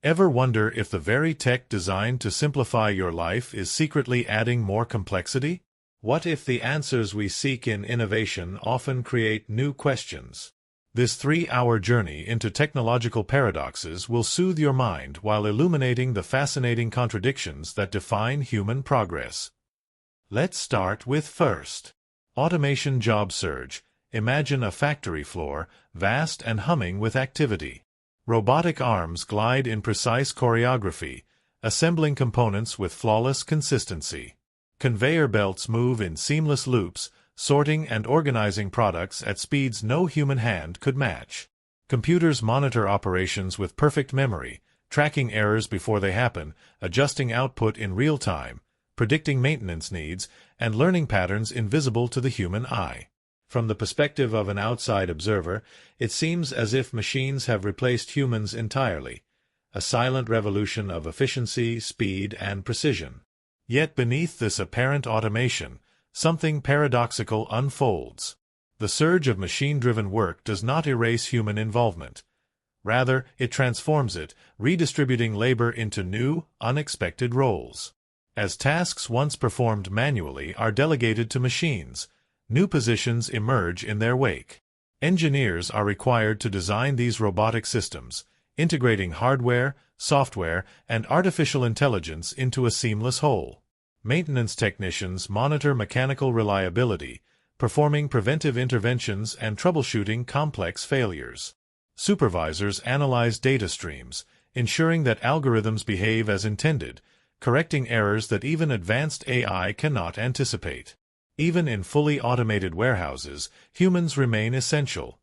Ever wonder if the very tech designed to simplify your life is secretly adding more complexity? What if the answers we seek in innovation often create new questions? This 3-hour journey into technological paradoxes will soothe your mind while illuminating the fascinating contradictions that define human progress. Let's start with first. Automation job surge. Imagine a factory floor, vast and humming with activity. Robotic arms glide in precise choreography, assembling components with flawless consistency. Conveyor belts move in seamless loops, sorting and organizing products at speeds no human hand could match. Computers monitor operations with perfect memory, tracking errors before they happen, adjusting output in real time, predicting maintenance needs, and learning patterns invisible to the human eye. From the perspective of an outside observer, it seems as if machines have replaced humans entirely, a silent revolution of efficiency, speed, and precision. Yet beneath this apparent automation, something paradoxical unfolds. The surge of machine-driven work does not erase human involvement. Rather, it transforms it, redistributing labor into new, unexpected roles. As tasks once performed manually are delegated to machines, new positions emerge in their wake. Engineers are required to design these robotic systems, integrating hardware, software, and artificial intelligence into a seamless whole. Maintenance technicians monitor mechanical reliability, performing preventive interventions and troubleshooting complex failures. Supervisors analyze data streams, ensuring that algorithms behave as intended, correcting errors that even advanced AI cannot anticipate. Even in fully automated warehouses, humans remain essential,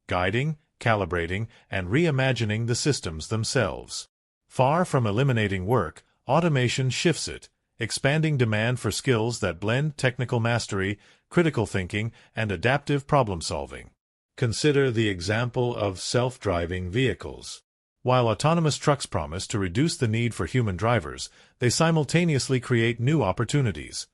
guiding, calibrating, and reimagining the systems themselves. Far from eliminating work, automation shifts it, expanding demand for skills that blend technical mastery, critical thinking, and adaptive problem-solving. Consider the example of self-driving vehicles. While autonomous trucks promise to reduce the need for human drivers, they simultaneously create new opportunities.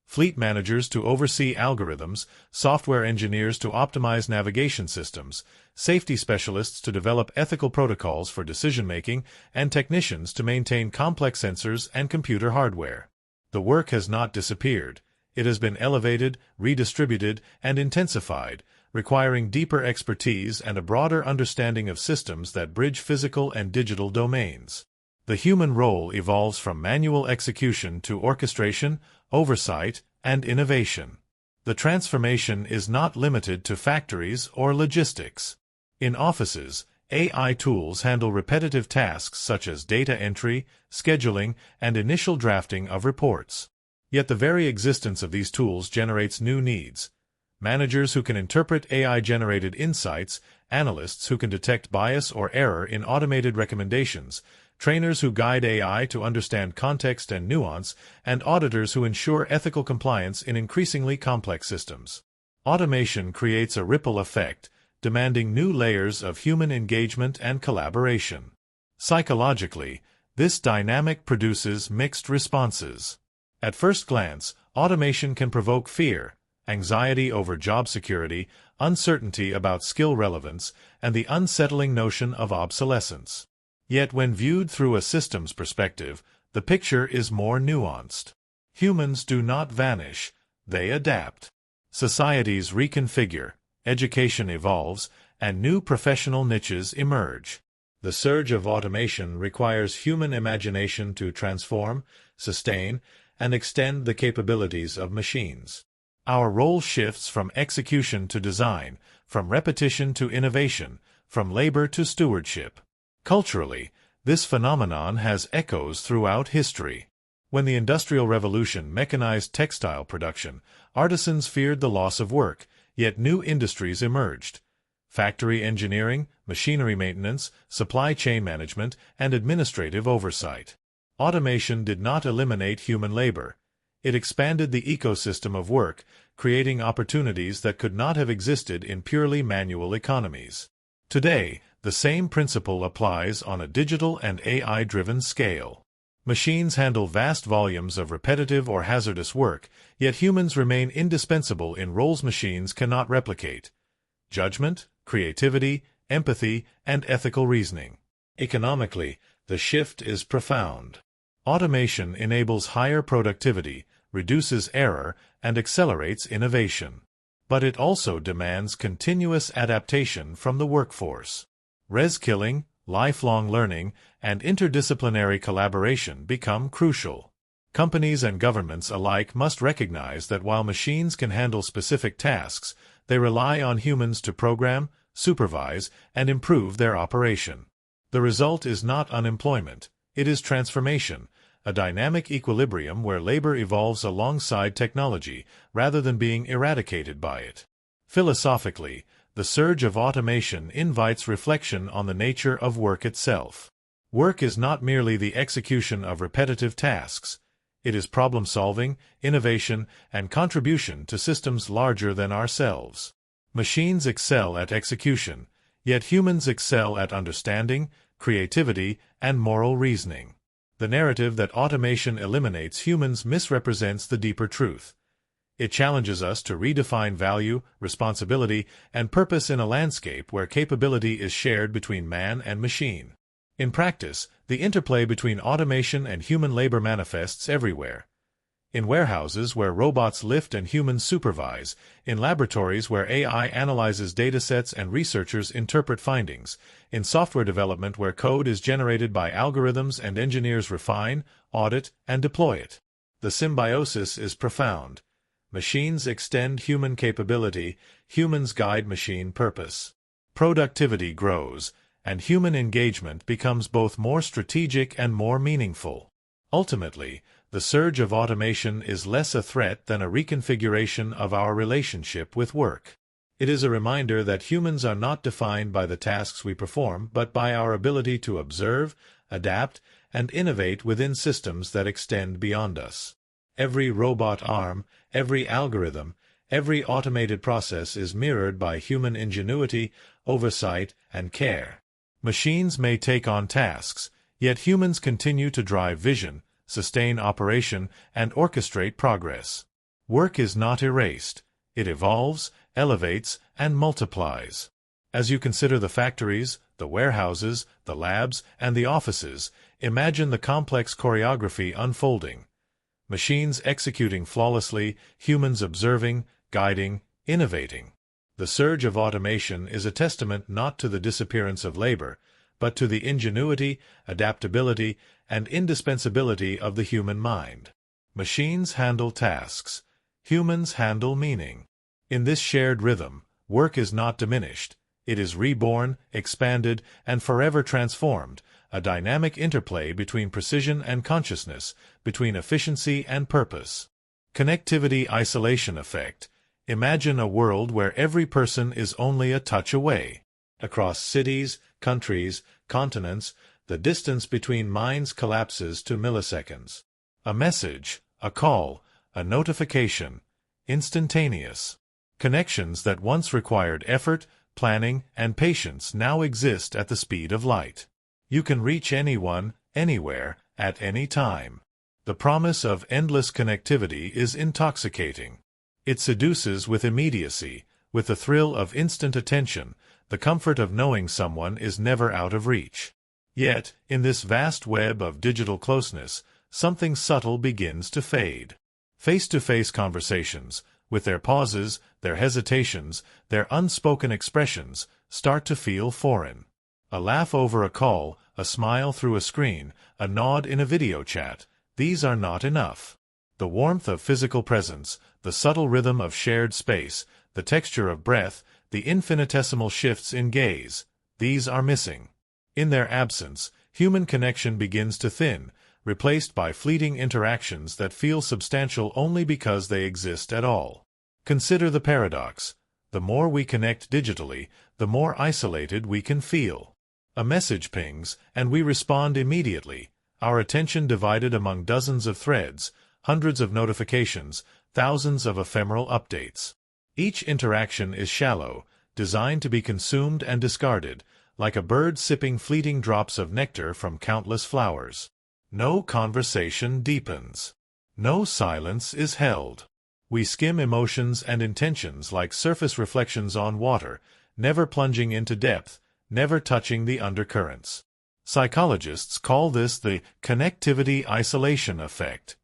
Fleet managers to oversee algorithms, software engineers to optimize navigation systems, safety specialists to develop ethical protocols for decision-making, and technicians to maintain complex sensors and computer hardware. The work has not disappeared. It has been elevated, redistributed, and intensified, requiring deeper expertise and a broader understanding of systems that bridge physical and digital domains. The human role evolves from manual execution to orchestration, oversight, and innovation. The transformation is not limited to factories or logistics. In offices, AI tools handle repetitive tasks such as data entry, scheduling, and initial drafting of reports. Yet the very existence of these tools generates new needs. Managers who can interpret AI-generated insights, analysts who can detect bias or error in automated recommendations, trainers who guide AI to understand context and nuance, and auditors who ensure ethical compliance in increasingly complex systems. Automation creates a ripple effect, demanding new layers of human engagement and collaboration. Psychologically, this dynamic produces mixed responses. At first glance, automation can provoke fear, anxiety over job security, uncertainty about skill relevance, and the unsettling notion of obsolescence. Yet when viewed through a systems perspective, the picture is more nuanced. Humans do not vanish, they adapt. Societies reconfigure, education evolves, and new professional niches emerge. The surge of automation requires human imagination to transform, sustain, and extend the capabilities of machines. Our role shifts from execution to design, from repetition to innovation, from labor to stewardship. Culturally, this phenomenon has echoes throughout history. When the Industrial Revolution mechanized textile production, artisans feared the loss of work, yet new industries emerged. Factory engineering, machinery maintenance, supply chain management, and administrative oversight. Automation did not eliminate human labor. It expanded the ecosystem of work, creating opportunities that could not have existed in purely manual economies. Today, the same principle applies on a digital and AI-driven scale. Machines handle vast volumes of repetitive or hazardous work, yet humans remain indispensable in roles machines cannot replicate: judgment, creativity, empathy, and ethical reasoning. Economically, The shift is profound. Automation enables higher productivity, reduces error, and accelerates innovation. But it also demands continuous adaptation from the workforce. Reskilling, lifelong learning, and interdisciplinary collaboration become crucial. Companies and governments alike must recognize that while machines can handle specific tasks, they rely on humans to program, supervise, and improve their operation. The result is not unemployment, it is transformation, a dynamic equilibrium where labor evolves alongside technology rather than being eradicated by it. Philosophically, the surge of automation invites reflection on the nature of work itself. Work is not merely the execution of repetitive tasks. It is problem-solving, innovation, and contribution to systems larger than ourselves. Machines excel at execution, yet humans excel at understanding, creativity, and moral reasoning. The narrative that automation eliminates humans misrepresents the deeper truth. It challenges us to redefine value, responsibility, and purpose in a landscape where capability is shared between man and machine. In practice, the interplay between automation and human labor manifests everywhere. In warehouses where robots lift and humans supervise, in laboratories where AI analyzes datasets and researchers interpret findings, in software development where code is generated by algorithms and engineers refine, audit, and deploy it. The symbiosis is profound. Machines extend human capability, humans guide machine purpose. Productivity grows, and human engagement becomes both more strategic and more meaningful. Ultimately, the surge of automation is less a threat than a reconfiguration of our relationship with work. It is a reminder that humans are not defined by the tasks we perform, but by our ability to observe, adapt, and innovate within systems that extend beyond us. Every robot arm, every algorithm, every automated process is mirrored by human ingenuity, oversight, and care. Machines may take on tasks, yet humans continue to drive vision, sustain operation, and orchestrate progress. Work is not erased. It evolves, elevates, and multiplies. As you consider the factories, the warehouses, the labs, and the offices, imagine the complex choreography unfolding. Machines executing flawlessly, humans observing, guiding, innovating. The surge of automation is a testament not to the disappearance of labor, but to the ingenuity, adaptability, and indispensability of the human mind. Machines handle tasks. Humans handle meaning. In this shared rhythm, work is not diminished. It is reborn, expanded, and forever transformed, a dynamic interplay between precision and consciousness, between efficiency and purpose. Connectivity isolation effect. Imagine a world where every person is only a touch away. Across cities, countries, continents, the distance between minds collapses to milliseconds. A message, a call, a notification, instantaneous. Connections that once required effort, planning, and patience now exist at the speed of light. You can reach anyone, anywhere, at any time. The promise of endless connectivity is intoxicating. It seduces with immediacy, with the thrill of instant attention. The comfort of knowing someone is never out of reach. Yet, in this vast web of digital closeness, something subtle begins to fade. Face-to-face conversations, with their pauses, their hesitations, their unspoken expressions, start to feel foreign. A laugh over a call, a smile through a screen, a nod in a video chat, these are not enough. The warmth of physical presence, the subtle rhythm of shared space, the texture of breath, the infinitesimal shifts in gaze, these are missing. In their absence, human connection begins to thin, replaced by fleeting interactions that feel substantial only because they exist at all. Consider the paradox. The more we connect digitally, the more isolated we can feel. A message pings, and we respond immediately, our attention divided among dozens of threads, hundreds of notifications, thousands of ephemeral updates. Each interaction is shallow, designed to be consumed and discarded, like a bird sipping fleeting drops of nectar from countless flowers. No conversation deepens. No silence is held. We skim emotions and intentions like surface reflections on water, never plunging into depth, never touching the undercurrents. Psychologists call this the connectivity isolation effect.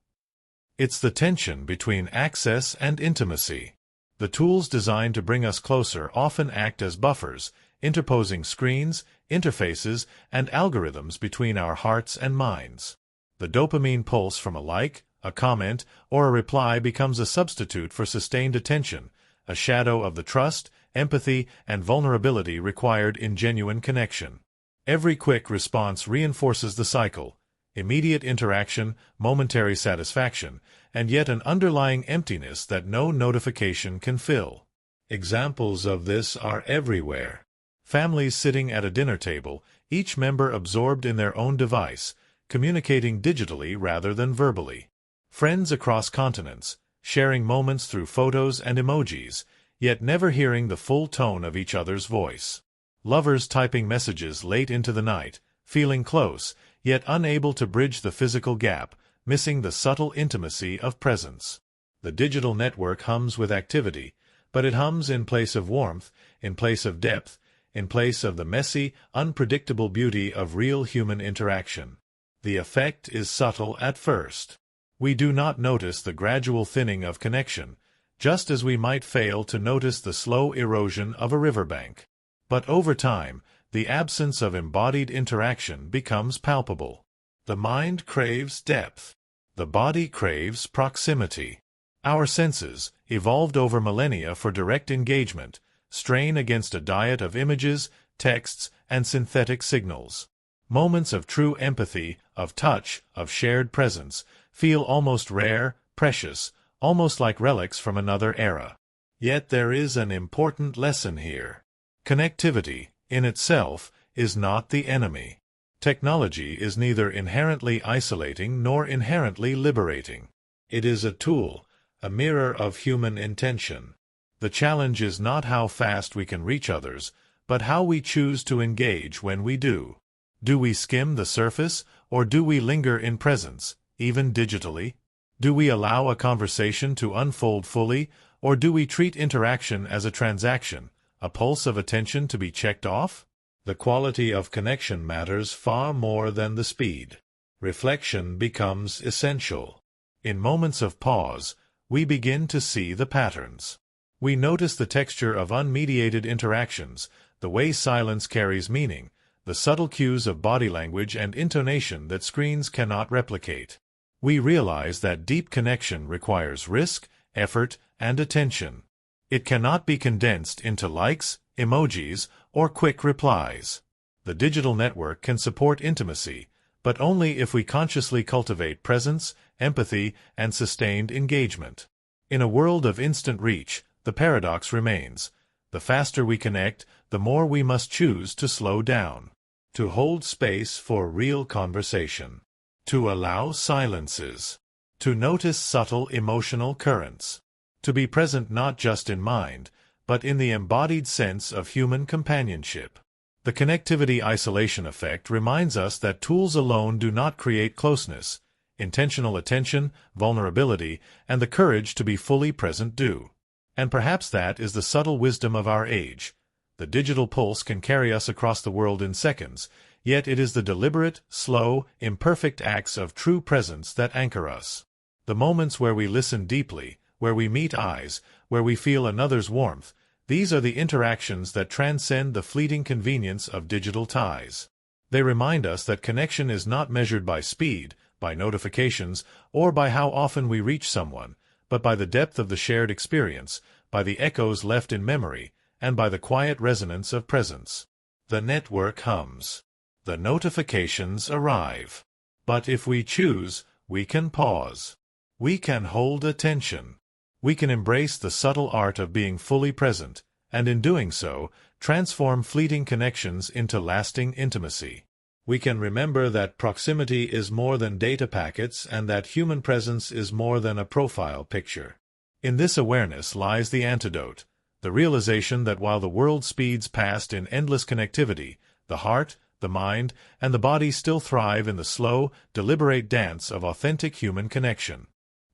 It's the tension between access and intimacy. The tools designed to bring us closer often act as buffers, interposing screens, interfaces, and algorithms between our hearts and minds. The dopamine pulse from a like, a comment, or a reply becomes a substitute for sustained attention, a shadow of the trust, empathy, and vulnerability required in genuine connection. Every quick response reinforces the cycle: immediate interaction, momentary satisfaction, and yet an underlying emptiness that no notification can fill. Examples of this are everywhere. Families sitting at a dinner table, each member absorbed in their own device, communicating digitally rather than verbally. Friends across continents, sharing moments through photos and emojis, yet never hearing the full tone of each other's voice. Lovers typing messages late into the night, feeling close, yet unable to bridge the physical gap, missing the subtle intimacy of presence. The digital network hums with activity, but it hums in place of warmth, in place of depth, in place of the messy, unpredictable beauty of real human interaction. The effect is subtle at first. We do not notice the gradual thinning of connection, just as we might fail to notice the slow erosion of a riverbank. But over time, the absence of embodied interaction becomes palpable. The mind craves depth. The body craves proximity. Our senses, evolved over millennia for direct engagement, strain against a diet of images, texts, and synthetic signals. Moments of true empathy, of touch, of shared presence, feel almost rare, precious, almost like relics from another era. Yet there is an important lesson here. Connectivity, in itself, is not the enemy. Technology is neither inherently isolating nor inherently liberating. It is a tool, a mirror of human intention. The challenge is not how fast we can reach others, but how we choose to engage when we do. Do we skim the surface, or do we linger in presence, even digitally? Do we allow a conversation to unfold fully, or do we treat interaction as a transaction, a pulse of attention to be checked off? The quality of connection matters far more than the speed. Reflection becomes essential. In moments of pause, we begin to see the patterns. We notice the texture of unmediated interactions, the way silence carries meaning, the subtle cues of body language and intonation that screens cannot replicate. We realize that deep connection requires risk, effort, and attention. It cannot be condensed into likes, emojis, or quick replies. The digital network can support intimacy, but only if we consciously cultivate presence, empathy, and sustained engagement. In a world of instant reach, the paradox remains. The faster we connect, the more we must choose to slow down, to hold space for real conversation, to allow silences, to notice subtle emotional currents, to be present not just in mind, but in the embodied sense of human companionship. The connectivity isolation effect reminds us that tools alone do not create closeness. Intentional attention, vulnerability, and the courage to be fully present do. And perhaps that is the subtle wisdom of our age. The digital pulse can carry us across the world in seconds, yet it is the deliberate, slow, imperfect acts of true presence that anchor us. The moments where we listen deeply, where we meet eyes, where we feel another's warmth, these are the interactions that transcend the fleeting convenience of digital ties. They remind us that connection is not measured by speed, by notifications, or by how often we reach someone, but by the depth of the shared experience, by the echoes left in memory, and by the quiet resonance of presence. The network hums. The notifications arrive. But if we choose, we can pause. We can hold attention. We can embrace the subtle art of being fully present, and in doing so, transform fleeting connections into lasting intimacy. We can remember that proximity is more than data packets and that human presence is more than a profile picture. In this awareness lies the antidote, the realization that while the world speeds past in endless connectivity, the heart, the mind, and the body still thrive in the slow, deliberate dance of authentic human connection.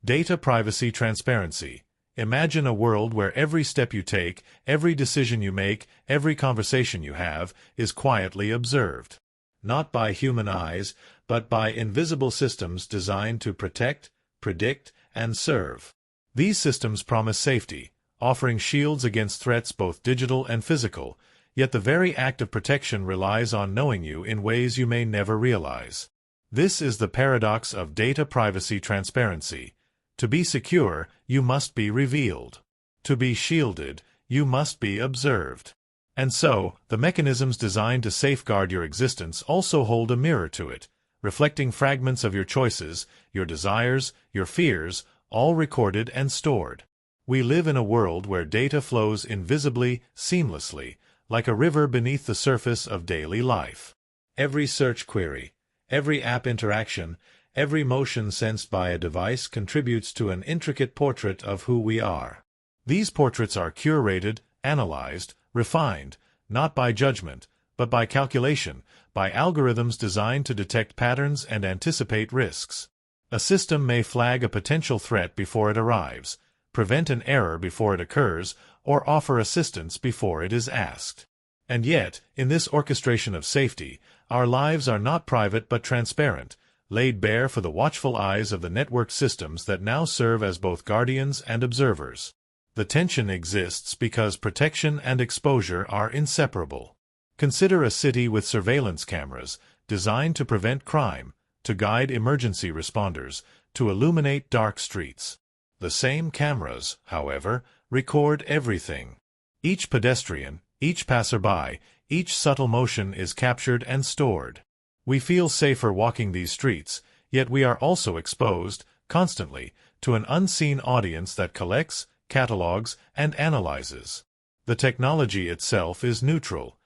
Data privacy transparency. Imagine a world where every step you take, every decision you make, every conversation you have, is quietly observed. not by human eyes, but by invisible systems designed to protect, predict, and serve. These systems promise safety, offering shields against threats both digital and physical, yet the very act of protection relies on knowing you in ways you may never realize. This is the paradox of data privacy transparency. To be secure, you must be revealed. To be shielded, you must be observed. And so, the mechanisms designed to safeguard your existence also hold a mirror to it, reflecting fragments of your choices, your desires, your fears, all recorded and stored. We live in a world where data flows invisibly, seamlessly, like a river beneath the surface of daily life. Every search query, every app interaction, every motion sensed by a device contributes to an intricate portrait of who we are. These portraits are curated, analyzed, refined, not by judgment, but by calculation, by algorithms designed to detect patterns and anticipate risks. A system may flag a potential threat before it arrives, prevent an error before it occurs, or offer assistance before it is asked. And yet, in this orchestration of safety, our lives are not private but transparent, laid bare for the watchful eyes of the networked systems that now serve as both guardians and observers. The tension exists because protection and exposure are inseparable. Consider a city with surveillance cameras, designed to prevent crime, to guide emergency responders, to illuminate dark streets. The same cameras, however, record everything. Each pedestrian, each passerby, each subtle motion is captured and stored. We feel safer walking these streets, yet we are also exposed, constantly, to an unseen audience that collects, catalogs, and analyzes. The technology itself is neutral.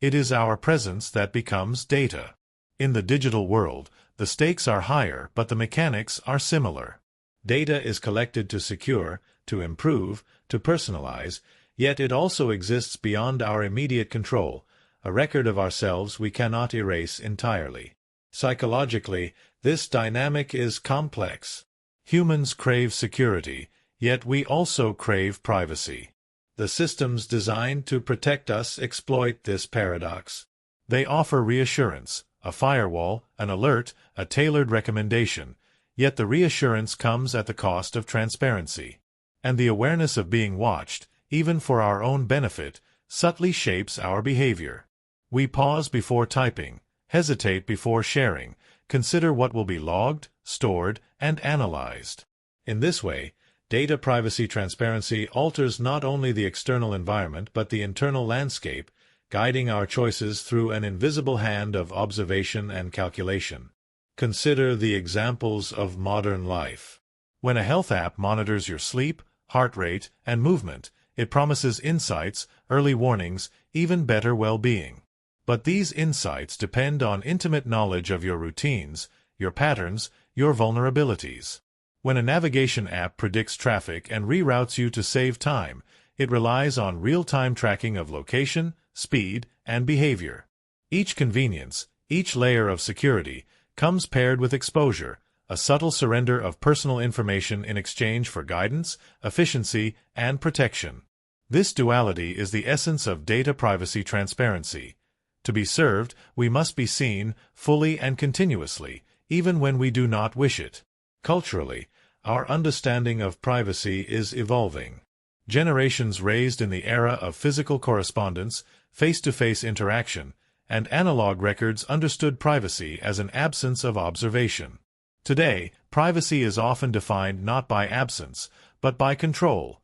It is our presence that becomes data. In the digital world, the stakes are higher, but the mechanics are similar. Data is collected to secure, to improve, to personalize, yet it also exists beyond our immediate control, a record of ourselves we cannot erase entirely. Psychologically, this dynamic is complex. Humans crave security, yet we also crave privacy. The systems designed to protect us exploit this paradox. They offer reassurance, a firewall, an alert, a tailored recommendation, yet the reassurance comes at the cost of transparency. And the awareness of being watched, even for our own benefit, subtly shapes our behavior. We pause before typing, hesitate before sharing, consider what will be logged, stored, and analyzed. In this way, data privacy transparency alters not only the external environment but the internal landscape, guiding our choices through an invisible hand of observation and calculation. Consider the examples of modern life. When a health app monitors your sleep, heart rate, and movement, it promises insights, early warnings, even better well-being. But these insights depend on intimate knowledge of your routines, your patterns, your vulnerabilities. When a navigation app predicts traffic and reroutes you to save time, it relies on real-time tracking of location, speed, and behavior. Each convenience, each layer of security, comes paired with exposure, a subtle surrender of personal information in exchange for guidance, efficiency, and protection. This duality is the essence of data privacy transparency. To be served, we must be seen, fully and continuously, even when we do not wish it. Culturally, our understanding of privacy is evolving. Generations raised in the era of physical correspondence, face-to-face interaction, and analog records understood privacy as an absence of observation. Today, privacy is often defined not by absence, but by control.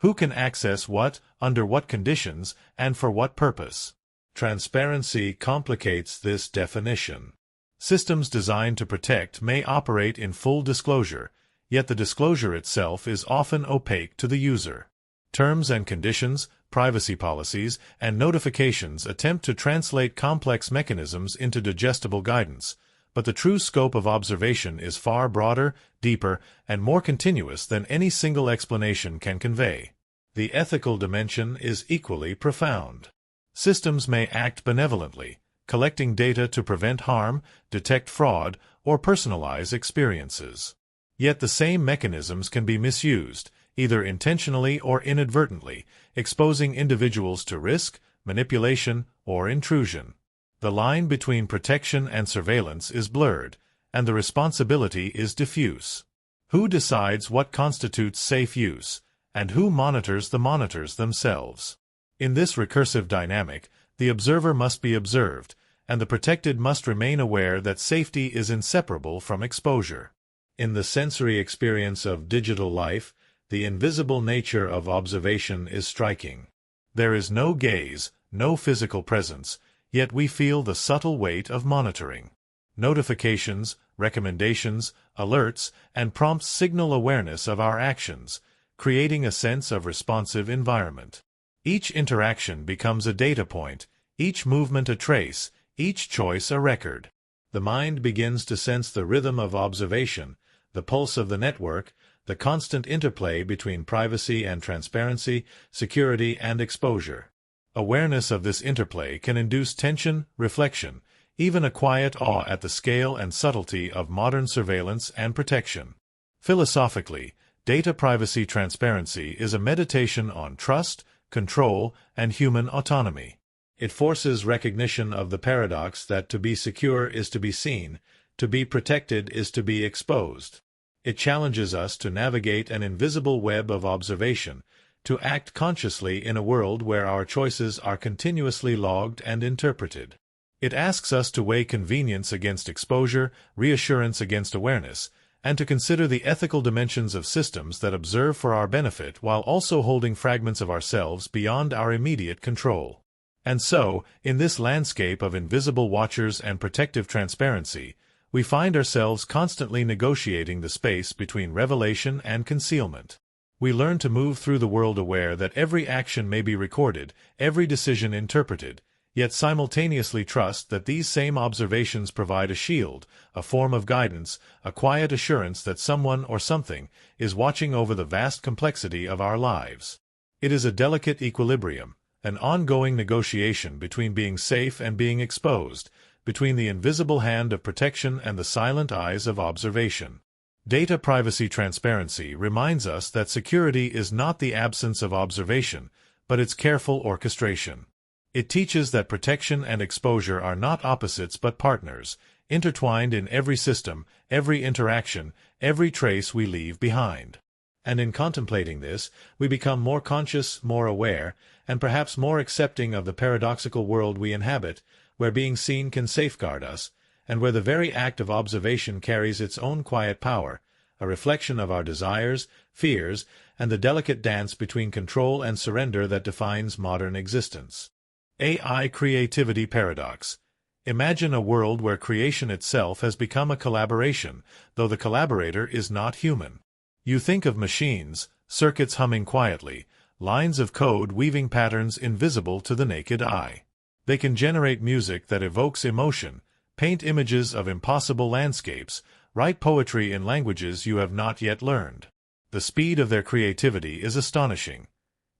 Who can access what, under what conditions, and for what purpose? Transparency complicates this definition. Systems designed to protect may operate in full disclosure, yet the disclosure itself is often opaque to the user. Terms and conditions, privacy policies, and notifications attempt to translate complex mechanisms into digestible guidance, but the true scope of observation is far broader, deeper, and more continuous than any single explanation can convey. The ethical dimension is equally profound. Systems may act benevolently, collecting data to prevent harm, detect fraud, or personalize experiences. Yet the same mechanisms can be misused, either intentionally or inadvertently, exposing individuals to risk, manipulation, or intrusion. The line between protection and surveillance is blurred, and the responsibility is diffuse. Who decides what constitutes safe use, and who monitors the monitors themselves? In this recursive dynamic, the observer must be observed, and the protected must remain aware that safety is inseparable from exposure. In the sensory experience of digital life, the invisible nature of observation is striking. There is no gaze, no physical presence, yet we feel the subtle weight of monitoring. Notifications, recommendations, alerts, and prompts signal awareness of our actions, creating a sense of responsive environment. Each interaction becomes a data point, each movement a trace, each choice a record. The mind begins to sense the rhythm of observation, the pulse of the network, the constant interplay between privacy and transparency, security and exposure. Awareness of this interplay can induce tension, reflection, even a quiet awe at the scale and subtlety of modern surveillance and protection. Philosophically, data privacy transparency is a meditation on trust, control, and human autonomy. It forces recognition of the paradox that to be secure is to be seen, to be protected is to be exposed. It challenges us to navigate an invisible web of observation, to act consciously in a world where our choices are continuously logged and interpreted. It asks us to weigh convenience against exposure, reassurance against awareness, and to consider the ethical dimensions of systems that observe for our benefit while also holding fragments of ourselves beyond our immediate control. And so, in this landscape of invisible watchers and protective transparency, we find ourselves constantly negotiating the space between revelation and concealment. We learn to move through the world aware that every action may be recorded, every decision interpreted, yet simultaneously trust that these same observations provide a shield, a form of guidance, a quiet assurance that someone or something is watching over the vast complexity of our lives. It is a delicate equilibrium, an ongoing negotiation between being safe and being exposed, between the invisible hand of protection and the silent eyes of observation. Data privacy transparency reminds us that security is not the absence of observation, but its careful orchestration. It teaches that protection and exposure are not opposites but partners, intertwined in every system, every interaction, every trace we leave behind. And in contemplating this, we become more conscious, more aware, and perhaps more accepting of the paradoxical world we inhabit, where being seen can safeguard us, and where the very act of observation carries its own quiet power, a reflection of our desires, fears, and the delicate dance between control and surrender that defines modern existence. AI Creativity Paradox. Imagine a world where creation itself has become a collaboration, though the collaborator is not human. You think of machines, circuits humming quietly, lines of code weaving patterns invisible to the naked eye. They can generate music that evokes emotion, paint images of impossible landscapes, write poetry in languages you have not yet learned. The speed of their creativity is astonishing.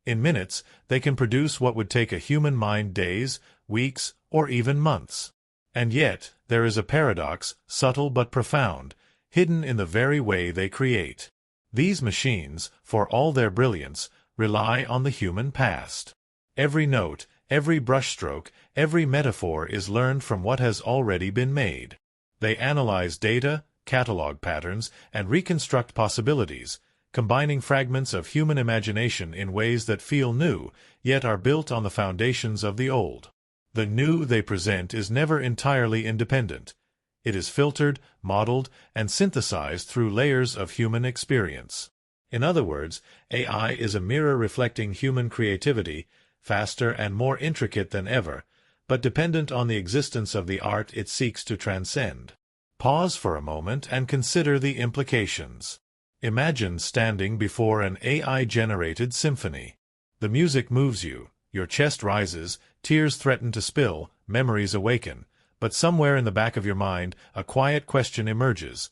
In minutes, they can produce what would take a human mind days, weeks, or even months. And yet, there is a paradox, subtle but profound, hidden in the very way they create. These machines, for all their brilliance, rely on the human past. Every note, every brushstroke, every metaphor is learned from what has already been made. They analyze data, catalog patterns, and reconstruct possibilities, combining fragments of human imagination in ways that feel new, yet are built on the foundations of the old. The new they present is never entirely independent. It is filtered, modeled, and synthesized through layers of human experience. In other words, AI is a mirror reflecting human creativity, faster and more intricate than ever, but dependent on the existence of the art it seeks to transcend. Pause for a moment and consider the implications. Imagine standing before an AI-generated symphony. The music moves you, your chest rises, tears threaten to spill, memories awaken, but somewhere in the back of your mind a quiet question emerges.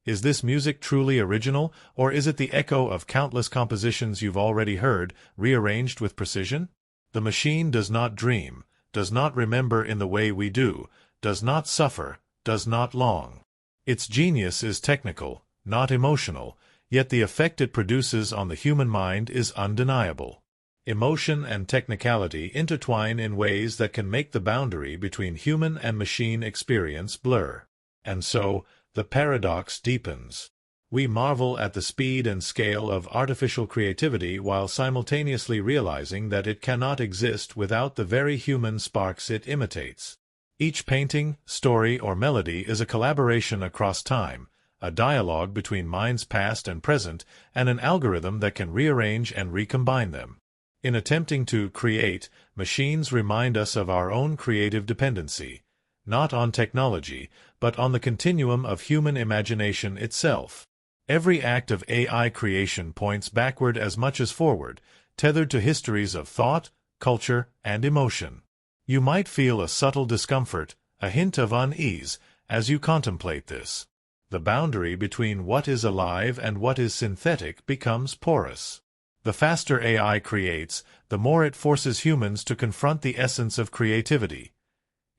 Is this music truly original, or is it the echo of countless compositions you've already heard, rearranged with precision? The machine does not dream, does not remember in the way we do, does not suffer, does not long. Its genius is technical, not emotional, yet the effect it produces on the human mind is undeniable. Emotion and technicality intertwine in ways that can make the boundary between human and machine experience blur. And so, the paradox deepens. We marvel at the speed and scale of artificial creativity while simultaneously realizing that it cannot exist without the very human sparks it imitates. Each painting, story, or melody is a collaboration across time, a dialogue between minds past and present, and an algorithm that can rearrange and recombine them. In attempting to create, machines remind us of our own creative dependency, not on technology, but on the continuum of human imagination itself. Every act of AI creation points backward as much as forward, tethered to histories of thought, culture, and emotion. You might feel a subtle discomfort, a hint of unease, as you contemplate this. The boundary between what is alive and what is synthetic becomes porous. The faster AI creates, the more it forces humans to confront the essence of creativity.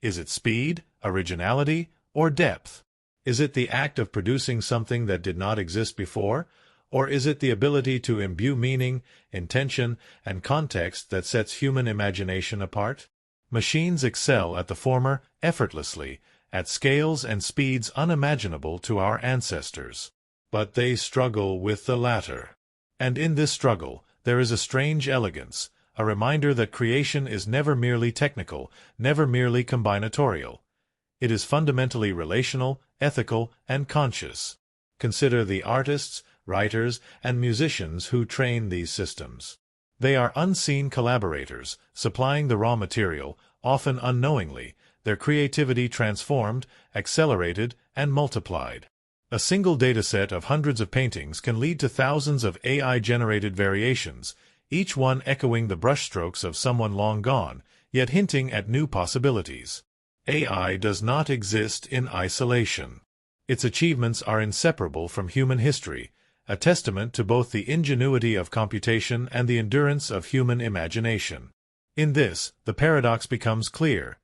Is it speed, originality, or depth? Is it the act of producing something that did not exist before, or is it the ability to imbue meaning, intention, and context that sets human imagination apart? Machines excel at the former effortlessly, at scales and speeds unimaginable to our ancestors. But they struggle with the latter. And in this struggle, there is a strange elegance, a reminder that creation is never merely technical, never merely combinatorial. It is fundamentally relational, ethical, and conscious. Consider the artists, writers, and musicians who train these systems. They are unseen collaborators, supplying the raw material, often unknowingly, their creativity transformed, accelerated, and multiplied. A single dataset of hundreds of paintings can lead to thousands of AI-generated variations, each one echoing the brushstrokes of someone long gone, yet hinting at new possibilities. AI does not exist in isolation. Its achievements are inseparable from human history, a testament to both the ingenuity of computation and the endurance of human imagination. In this, the paradox becomes clear.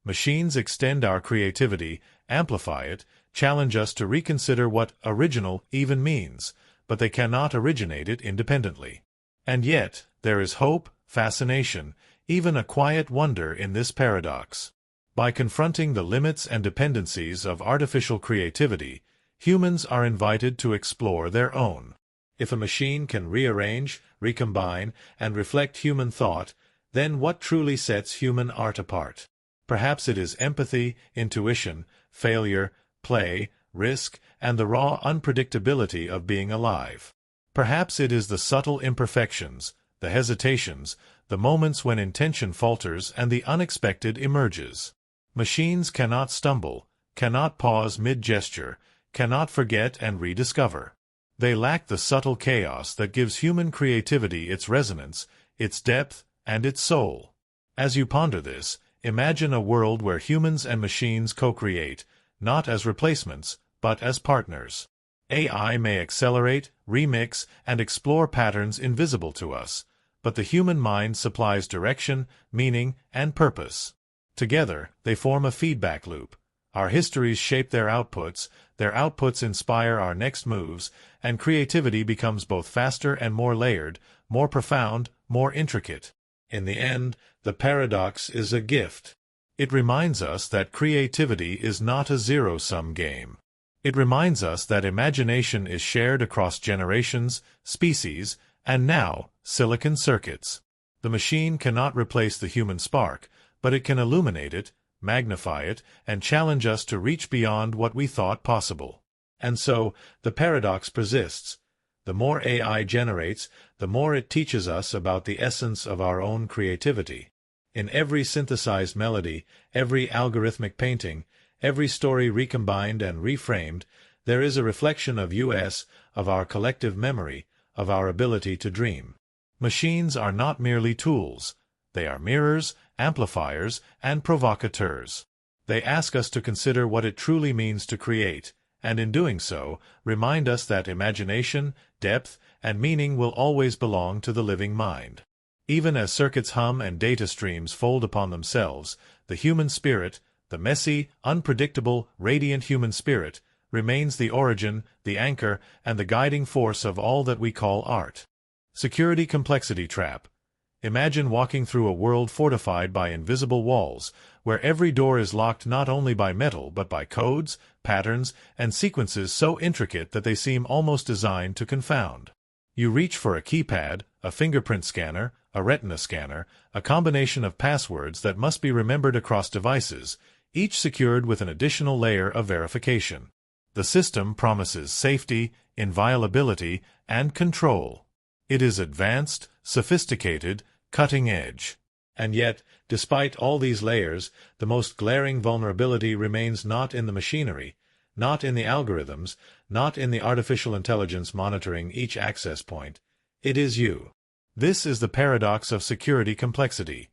Machines extend our creativity, amplify it, challenge us to reconsider what original even means, but they cannot originate it independently. And yet, there is hope, fascination, even a quiet wonder in this paradox. By confronting the limits and dependencies of artificial creativity, humans are invited to explore their own. If a machine can rearrange, recombine, and reflect human thought, then what truly sets human art apart? Perhaps it is empathy, intuition, failure, play, risk, and the raw unpredictability of being alive. Perhaps it is the subtle imperfections, the hesitations, the moments when intention falters and the unexpected emerges. Machines cannot stumble, cannot pause mid-gesture, cannot forget and rediscover. They lack the subtle chaos that gives human creativity its resonance, its depth, and its soul. As you ponder this, imagine a world where humans and machines co-create, not as replacements, but as partners. AI may accelerate, remix, and explore patterns invisible to us, but the human mind supplies direction, meaning, and purpose. Together, they form a feedback loop. Our histories shape their outputs inspire our next moves, and creativity becomes both faster and more layered, more profound, more intricate. In the end, the paradox is a gift. It reminds us that creativity is not a zero-sum game. It reminds us that imagination is shared across generations, species, and now, silicon circuits. The machine cannot replace the human spark, but it can illuminate it, magnify it, and challenge us to reach beyond what we thought possible. And so, the paradox persists. The more AI generates, the more it teaches us about the essence of our own creativity. In every synthesized melody, every algorithmic painting, every story recombined and reframed, there is a reflection of us, of our collective memory, of our ability to dream. Machines are not merely tools. They are mirrors, amplifiers, and provocateurs. They ask us to consider what it truly means to create, and in doing so, remind us that imagination, depth, and meaning will always belong to the living mind. Even as circuits hum and data streams fold upon themselves, the human spirit, the messy, unpredictable, radiant human spirit, remains the origin, the anchor, and the guiding force of all that we call art. Security complexity trap. Imagine walking through a world fortified by invisible walls, where every door is locked not only by metal but by codes, patterns, and sequences so intricate that they seem almost designed to confound. You reach for a keypad, a fingerprint scanner, a retina scanner, a combination of passwords that must be remembered across devices, each secured with an additional layer of verification. The system promises safety, inviolability, and control. It is advanced, sophisticated, cutting edge. And yet, despite all these layers, the most glaring vulnerability remains not in the machinery, not in the algorithms, not in the artificial intelligence monitoring each access point. It is you. This is the paradox of security complexity.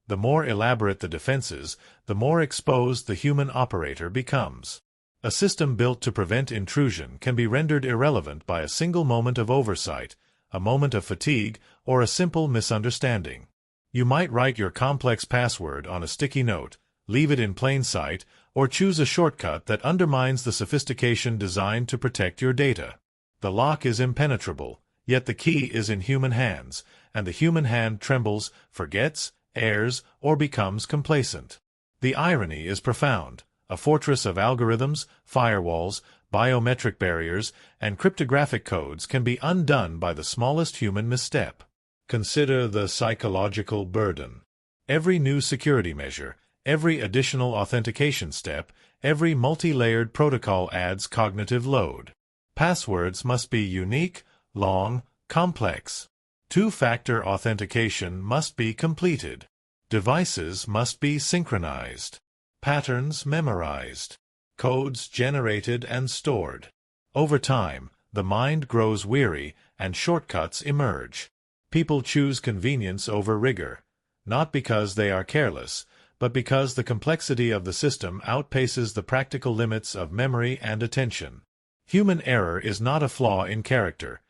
The more elaborate the defenses, the more exposed the human operator becomes. A system built to prevent intrusion can be rendered irrelevant by a single moment of oversight, a moment of fatigue, or a simple misunderstanding. You might write your complex password on a sticky note, leave it in plain sight, or choose a shortcut that undermines the sophistication designed to protect your data. The lock is impenetrable, yet the key is in human hands, and the human hand trembles, forgets, errs, or becomes complacent. The irony is profound. A fortress of algorithms, firewalls, biometric barriers, and cryptographic codes can be undone by the smallest human misstep. Consider the psychological burden. Every new security measure, every additional authentication step, every multi-layered protocol adds cognitive load. Passwords must be unique, long, complex. Two-factor authentication must be completed. Devices must be synchronized. Patterns memorized. Codes generated and stored. Over time, the mind grows weary and shortcuts emerge. People choose convenience over rigor, not because they are careless, but because the complexity of the system outpaces the practical limits of memory and attention. Human error is not a flaw in character.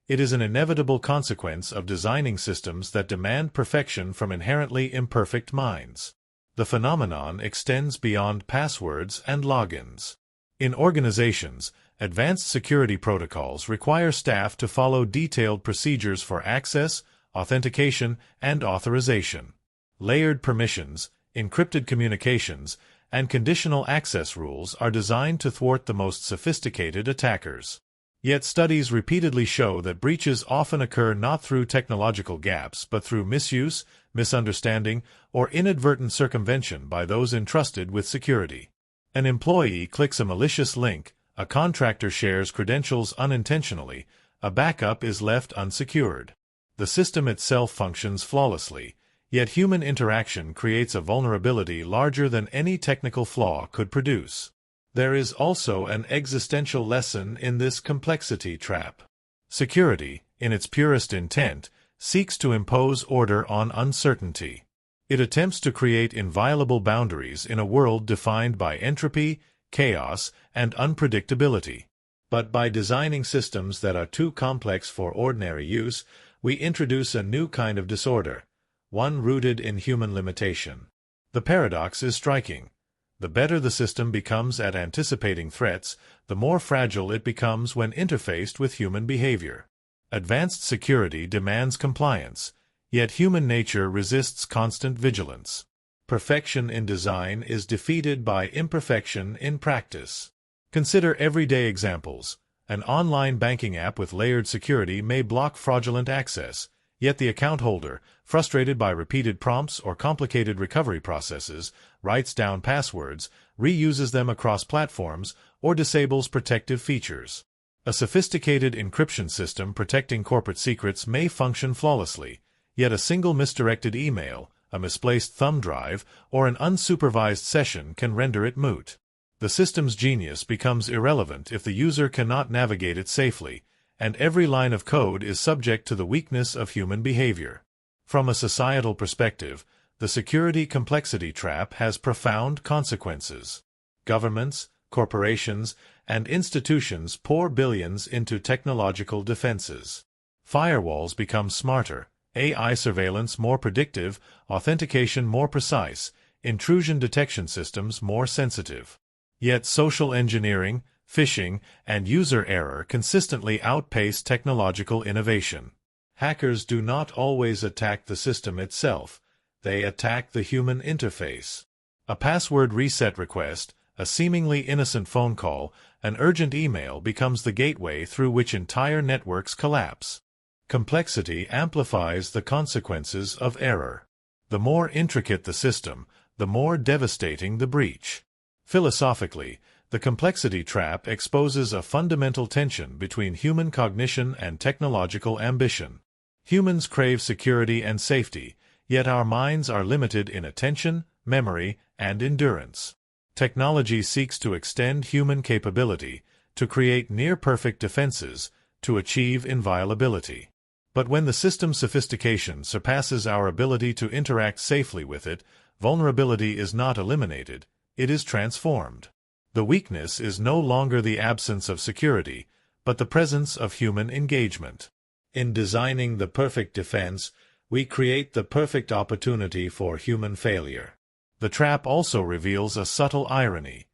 It is an inevitable consequence of designing systems that demand perfection from inherently imperfect minds. The phenomenon extends beyond passwords and logins. In organizations, advanced security protocols require staff to follow detailed procedures for access, authentication, and authorization. Layered permissions, encrypted communications, and conditional access rules are designed to thwart the most sophisticated attackers. Yet studies repeatedly show that breaches often occur not through technological gaps but through misuse, misunderstanding, or inadvertent circumvention by those entrusted with security. An employee clicks a malicious link, a contractor shares credentials unintentionally, a backup is left unsecured. The system itself functions flawlessly, yet human interaction creates a vulnerability larger than any technical flaw could produce. There is also an existential lesson in this complexity trap. Security, in its purest intent, seeks to impose order on uncertainty. It attempts to create inviolable boundaries in a world defined by entropy, chaos, and unpredictability. But by designing systems that are too complex for ordinary use, we introduce a new kind of disorder, one rooted in human limitation. The paradox is striking. The better the system becomes at anticipating threats, the more fragile it becomes when interfaced with human behavior. Advanced security demands compliance, yet human nature resists constant vigilance. Perfection in design is defeated by imperfection in practice. Consider everyday examples. An online banking app with layered security may block fraudulent access, yet the account holder, frustrated by repeated prompts or complicated recovery processes, writes down passwords, reuses them across platforms, or disables protective features. A sophisticated encryption system protecting corporate secrets may function flawlessly, yet a single misdirected email, a misplaced thumb drive, or an unsupervised session can render it moot. The system's genius becomes irrelevant if the user cannot navigate it safely, and every line of code is subject to the weakness of human behavior. From a societal perspective, the security complexity trap has profound consequences. Governments, corporations, and institutions pour billions into technological defenses. Firewalls become smarter, AI surveillance more predictive, authentication more precise, intrusion detection systems more sensitive. Yet social engineering, phishing, and user error consistently outpace technological innovation. Hackers do not always attack the system itself, they attack the human interface. A password reset request, a seemingly innocent phone call, an urgent email becomes the gateway through which entire networks collapse. Complexity amplifies the consequences of error. The more intricate the system, the more devastating the breach. Philosophically, the complexity trap exposes a fundamental tension between human cognition and technological ambition. Humans crave security and safety, yet our minds are limited in attention, memory, and endurance. Technology seeks to extend human capability, to create near-perfect defenses, to achieve inviolability. But when the system's sophistication surpasses our ability to interact safely with it, vulnerability is not eliminated, it is transformed. The weakness is no longer the absence of security, but the presence of human engagement. In designing the perfect defense, we create the perfect opportunity for human failure. The trap also reveals a subtle irony.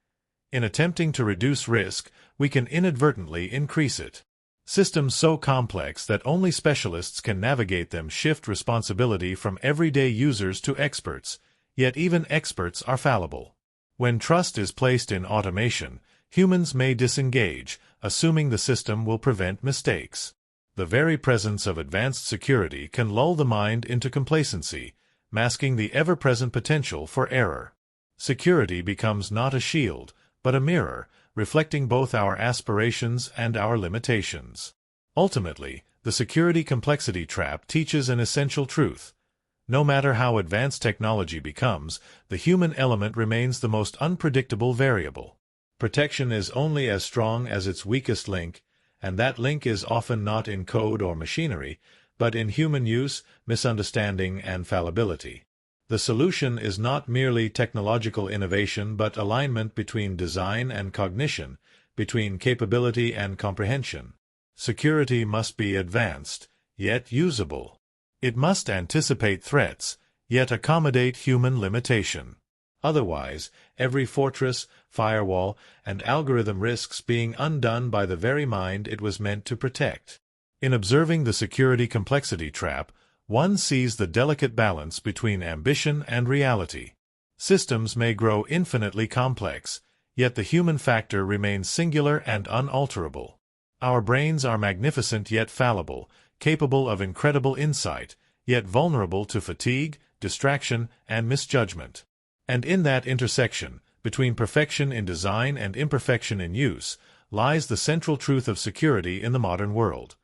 In attempting to reduce risk, we can inadvertently increase it. Systems so complex that only specialists can navigate them shift responsibility from everyday users to experts, yet even experts are fallible. When trust is placed in automation, humans may disengage, assuming the system will prevent mistakes. The very presence of advanced security can lull the mind into complacency, masking the ever-present potential for error. Security becomes not a shield, but a mirror, reflecting both our aspirations and our limitations. Ultimately, the security complexity trap teaches an essential truth. No matter how advanced technology becomes, the human element remains the most unpredictable variable. Protection is only as strong as its weakest link, and that link is often not in code or machinery, but in human use, misunderstanding, and fallibility. The solution is not merely technological innovation but alignment between design and cognition, between capability and comprehension. Security must be advanced, yet usable. It must anticipate threats, yet accommodate human limitation. Otherwise, every fortress, firewall, and algorithm risks being undone by the very mind it was meant to protect. In observing the security complexity trap, one sees the delicate balance between ambition and reality. Systems may grow infinitely complex, yet the human factor remains singular and unalterable. Our brains are magnificent yet fallible, capable of incredible insight, yet vulnerable to fatigue, distraction, and misjudgment. And in that intersection, between perfection in design and imperfection in use, lies the central truth of security in the modern world.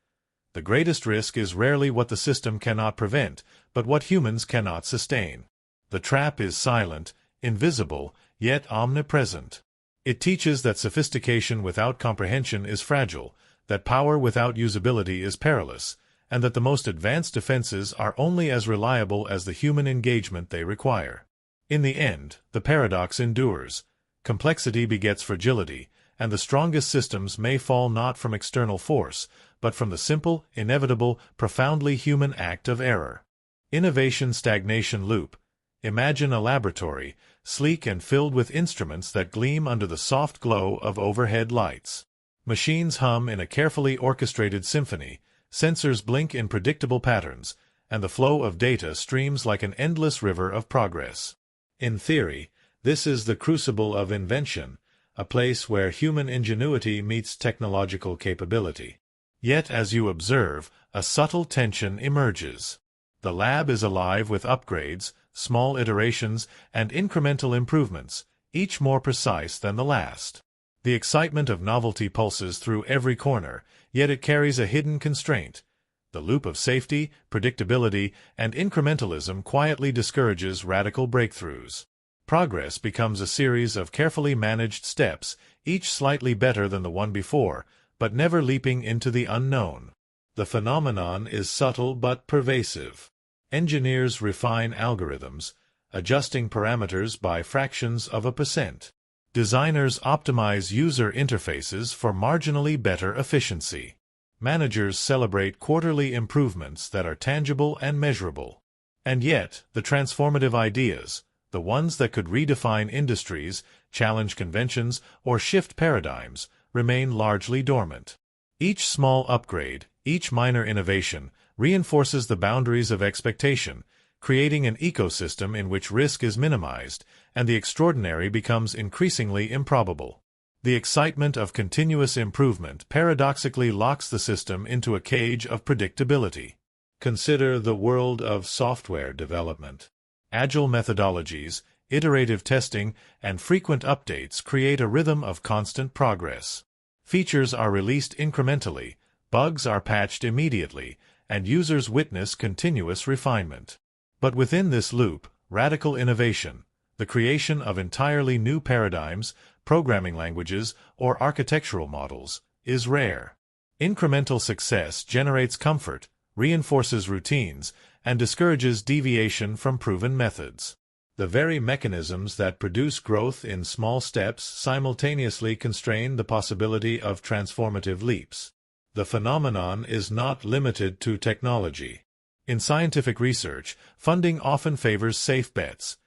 The greatest risk is rarely what the system cannot prevent, but what humans cannot sustain. The trap is silent, invisible, yet omnipresent. It teaches that sophistication without comprehension is fragile, that power without usability is perilous, and that the most advanced defenses are only as reliable as the human engagement they require. In the end, the paradox endures. Complexity begets fragility, and the strongest systems may fall not from external force, but from the simple, inevitable, profoundly human act of error. Innovation stagnation loop. Imagine a laboratory, sleek and filled with instruments that gleam under the soft glow of overhead lights. Machines hum in a carefully orchestrated symphony, sensors blink in predictable patterns, and the flow of data streams like an endless river of progress. In theory, this is the crucible of invention, a place where human ingenuity meets technological capability. Yet as you observe, a subtle tension emerges. The lab is alive with upgrades, small iterations, and incremental improvements, each more precise than the last. The excitement of novelty pulses through every corner, yet it carries a hidden constraint. The loop of safety, predictability, and incrementalism quietly discourages radical breakthroughs. Progress becomes a series of carefully managed steps, each slightly better than the one before, but never leaping into the unknown. The phenomenon is subtle but pervasive. Engineers refine algorithms, adjusting parameters by fractions of a percent. Designers optimize user interfaces for marginally better efficiency. Managers celebrate quarterly improvements that are tangible and measurable. And yet, the transformative ideas, the ones that could redefine industries, challenge conventions, or shift paradigms, remain largely dormant. Each small upgrade, Each minor innovation reinforces the boundaries of expectation, creating an ecosystem in which risk is minimized, and the extraordinary becomes increasingly improbable. The excitement of continuous improvement paradoxically locks the system into a cage of predictability. Consider the world of software development. Agile methodologies, iterative testing, and frequent updates create a rhythm of constant progress. Features are released incrementally, bugs are patched immediately, and users witness continuous refinement. But within this loop, radical innovation, the creation of entirely new paradigms, programming languages, or architectural models, is rare. Incremental success generates comfort, reinforces routines, and discourages deviation from proven methods. The very mechanisms that produce growth in small steps simultaneously constrain the possibility of transformative leaps. The phenomenon is not limited to technology. In scientific research, funding often favors safe bets,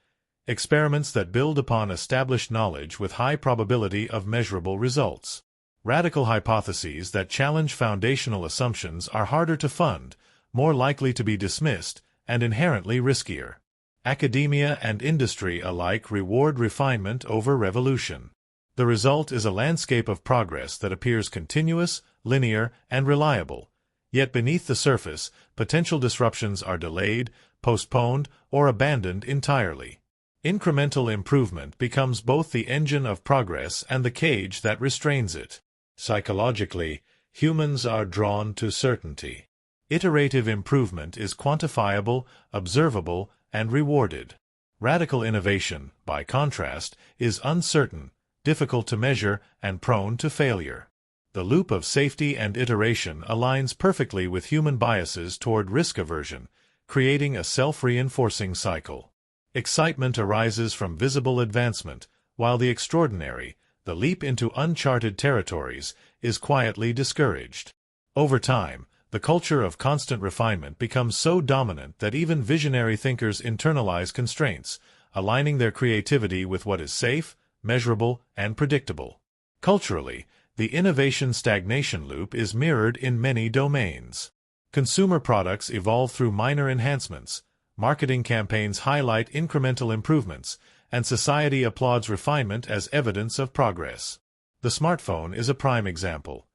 experiments that build upon established knowledge with high probability of measurable results. Radical hypotheses that challenge foundational assumptions are harder to fund, more likely to be dismissed, and inherently riskier. Academia and industry alike reward refinement over revolution. The result is a landscape of progress that appears continuous, linear, and reliable. Yet beneath the surface, potential disruptions are delayed, postponed, or abandoned entirely. Incremental improvement becomes both the engine of progress and the cage that restrains it. Psychologically, humans are drawn to certainty. Iterative improvement is quantifiable, observable, and rewarded. Radical innovation, by contrast, is uncertain, difficult to measure, and prone to failure. The loop of safety and iteration aligns perfectly with human biases toward risk aversion, creating a self-reinforcing cycle. Excitement arises from visible advancement, while the extraordinary, the leap into uncharted territories, is quietly discouraged. Over time, the culture of constant refinement becomes so dominant that even visionary thinkers internalize constraints, aligning their creativity with what is safe, measurable, and predictable. Culturally, the innovation stagnation loop is mirrored in many domains. Consumer products evolve through minor enhancements, marketing campaigns highlight incremental improvements, and society applauds refinement as evidence of progress. The smartphone is a prime example.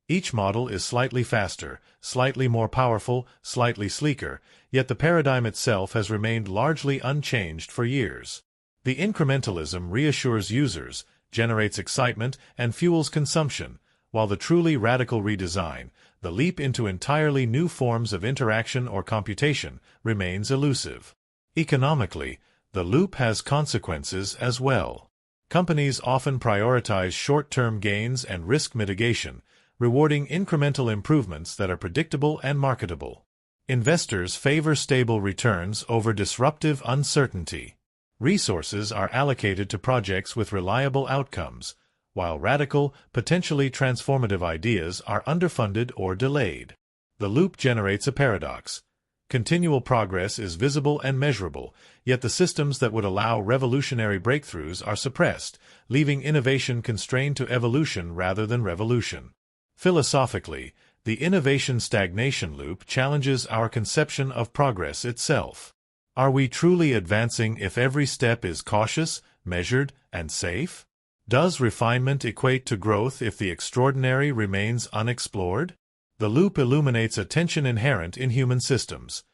Each model is slightly faster, slightly more powerful, slightly sleeker, yet the paradigm itself has remained largely unchanged for years. The incrementalism reassures users, generates excitement, and fuels consumption, while the truly radical redesign, the leap into entirely new forms of interaction or computation, remains elusive. Economically, the loop has consequences as well. Companies often prioritize short-term gains and risk mitigation, rewarding incremental improvements that are predictable and marketable. Investors favor stable returns over disruptive uncertainty. Resources are allocated to projects with reliable outcomes, while radical, potentially transformative ideas are underfunded or delayed. The loop generates a paradox. Continual progress is visible and measurable, yet the systems that would allow revolutionary breakthroughs are suppressed, leaving innovation constrained to evolution rather than revolution. Philosophically, the innovation stagnation loop challenges our conception of progress itself. Are we truly advancing if every step is cautious, measured, and safe? Does refinement equate to growth if the extraordinary remains unexplored? The loop illuminates a tension inherent in human systems: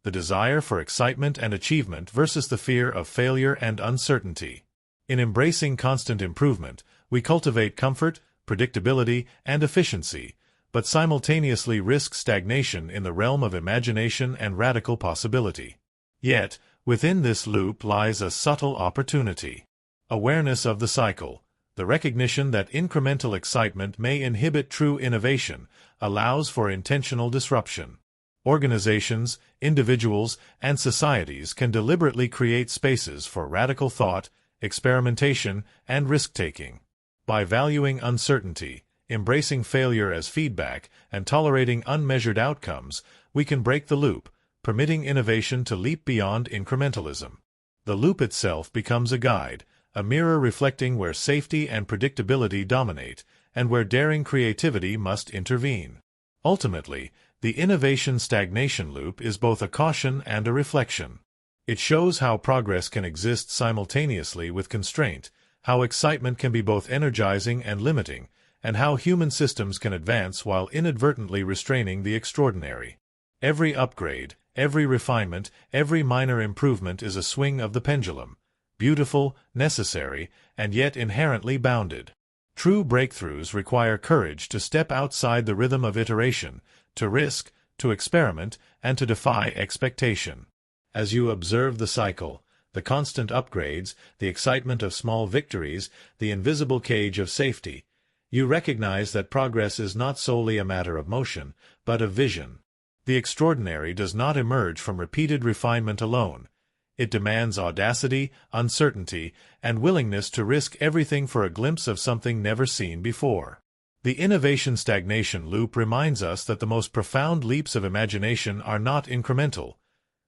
the desire for excitement and achievement versus the fear of failure and uncertainty. In embracing constant improvement, we cultivate comfort, predictability, and efficiency, but simultaneously risk stagnation in the realm of imagination and radical possibility. Yet, within this loop lies a subtle opportunity. Awareness of the cycle, the recognition that incremental excitement may inhibit true innovation, allows for intentional disruption. Organizations, individuals, and societies can deliberately create spaces for radical thought, experimentation, and risk-taking. By valuing uncertainty, embracing failure as feedback, and tolerating unmeasured outcomes, we can break the loop, permitting innovation to leap beyond incrementalism. The loop itself becomes a guide, a mirror reflecting where safety and predictability dominate, and where daring creativity must intervene. Ultimately, the innovation-stagnation loop is both a caution and a reflection. It shows how progress can exist simultaneously with constraint, how excitement can be both energizing and limiting, and how human systems can advance while inadvertently restraining the extraordinary. Every upgrade, every refinement, every minor improvement is a swing of the pendulum, beautiful, necessary, and yet inherently bounded. True breakthroughs require courage to step outside the rhythm of iteration, to risk, to experiment, and to defy expectation. As you observe the cycle, the constant upgrades, the excitement of small victories, the invisible cage of safety, you recognize that progress is not solely a matter of motion, but of vision. The extraordinary does not emerge from repeated refinement alone. It demands audacity, uncertainty, and willingness to risk everything for a glimpse of something never seen before. The innovation-stagnation loop reminds us that the most profound leaps of imagination are not incremental.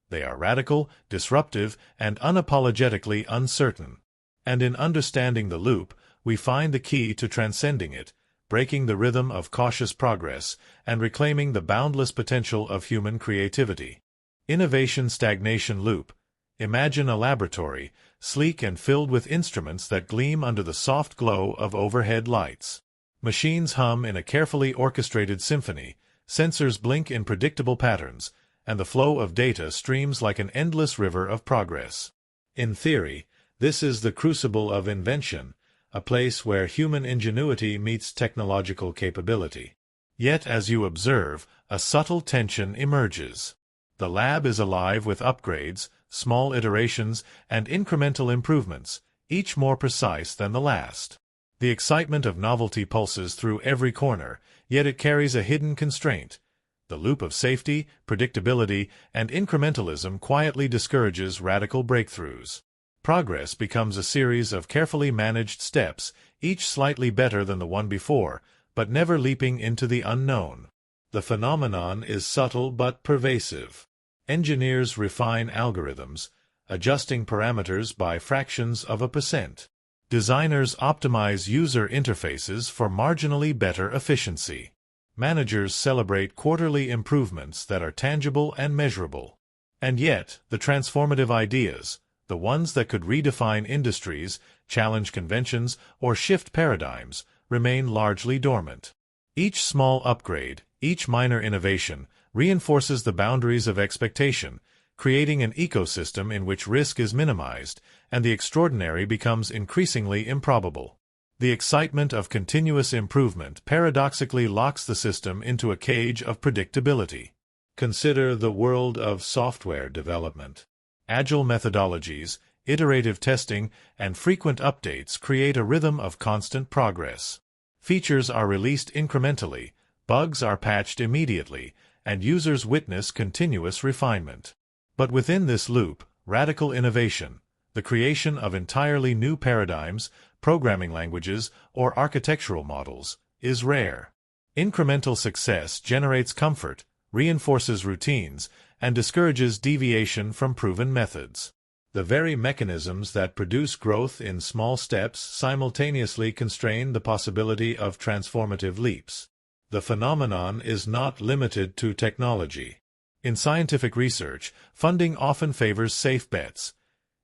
They are radical, disruptive, and unapologetically uncertain. And in understanding the loop, we find the key to transcending it, breaking the rhythm of cautious progress, and reclaiming the boundless potential of human creativity. Innovation-stagnation loop. Imagine a laboratory, sleek and filled with instruments that gleam under the soft glow of overhead lights. Machines hum in a carefully orchestrated symphony, sensors blink in predictable patterns, and the flow of data streams like an endless river of progress. In theory, this is the crucible of invention, a place where human ingenuity meets technological capability. Yet, as you observe, a subtle tension emerges. The lab is alive with upgrades, small iterations, and incremental improvements, each more precise than the last. The excitement of novelty pulses through every corner, yet it carries a hidden constraint. The loop of safety, predictability, and incrementalism quietly discourages radical breakthroughs. Progress becomes a series of carefully managed steps, each slightly better than the one before, but never leaping into the unknown. The phenomenon is subtle but pervasive. Engineers refine algorithms, adjusting parameters by fractions of a percent. Designers optimize user interfaces for marginally better efficiency. Managers celebrate quarterly improvements that are tangible and measurable. And yet, the transformative ideas, the ones that could redefine industries, challenge conventions, or shift paradigms, remain largely dormant. Each small upgrade, each minor innovation, reinforces the boundaries of expectation, creating an ecosystem in which risk is minimized, and the extraordinary becomes increasingly improbable. The excitement of continuous improvement paradoxically locks the system into a cage of predictability. Consider the world of software development. Agile methodologies, iterative testing, and frequent updates create a rhythm of constant progress. Features are released incrementally, bugs are patched immediately, and users witness continuous refinement. But within this loop, radical innovation, the creation of entirely new paradigms, programming languages, or architectural models, is rare. Incremental success generates comfort, reinforces routines, and discourages deviation from proven methods. The very mechanisms that produce growth in small steps simultaneously constrain the possibility of transformative leaps. The phenomenon is not limited to technology. In scientific research, funding often favors safe bets,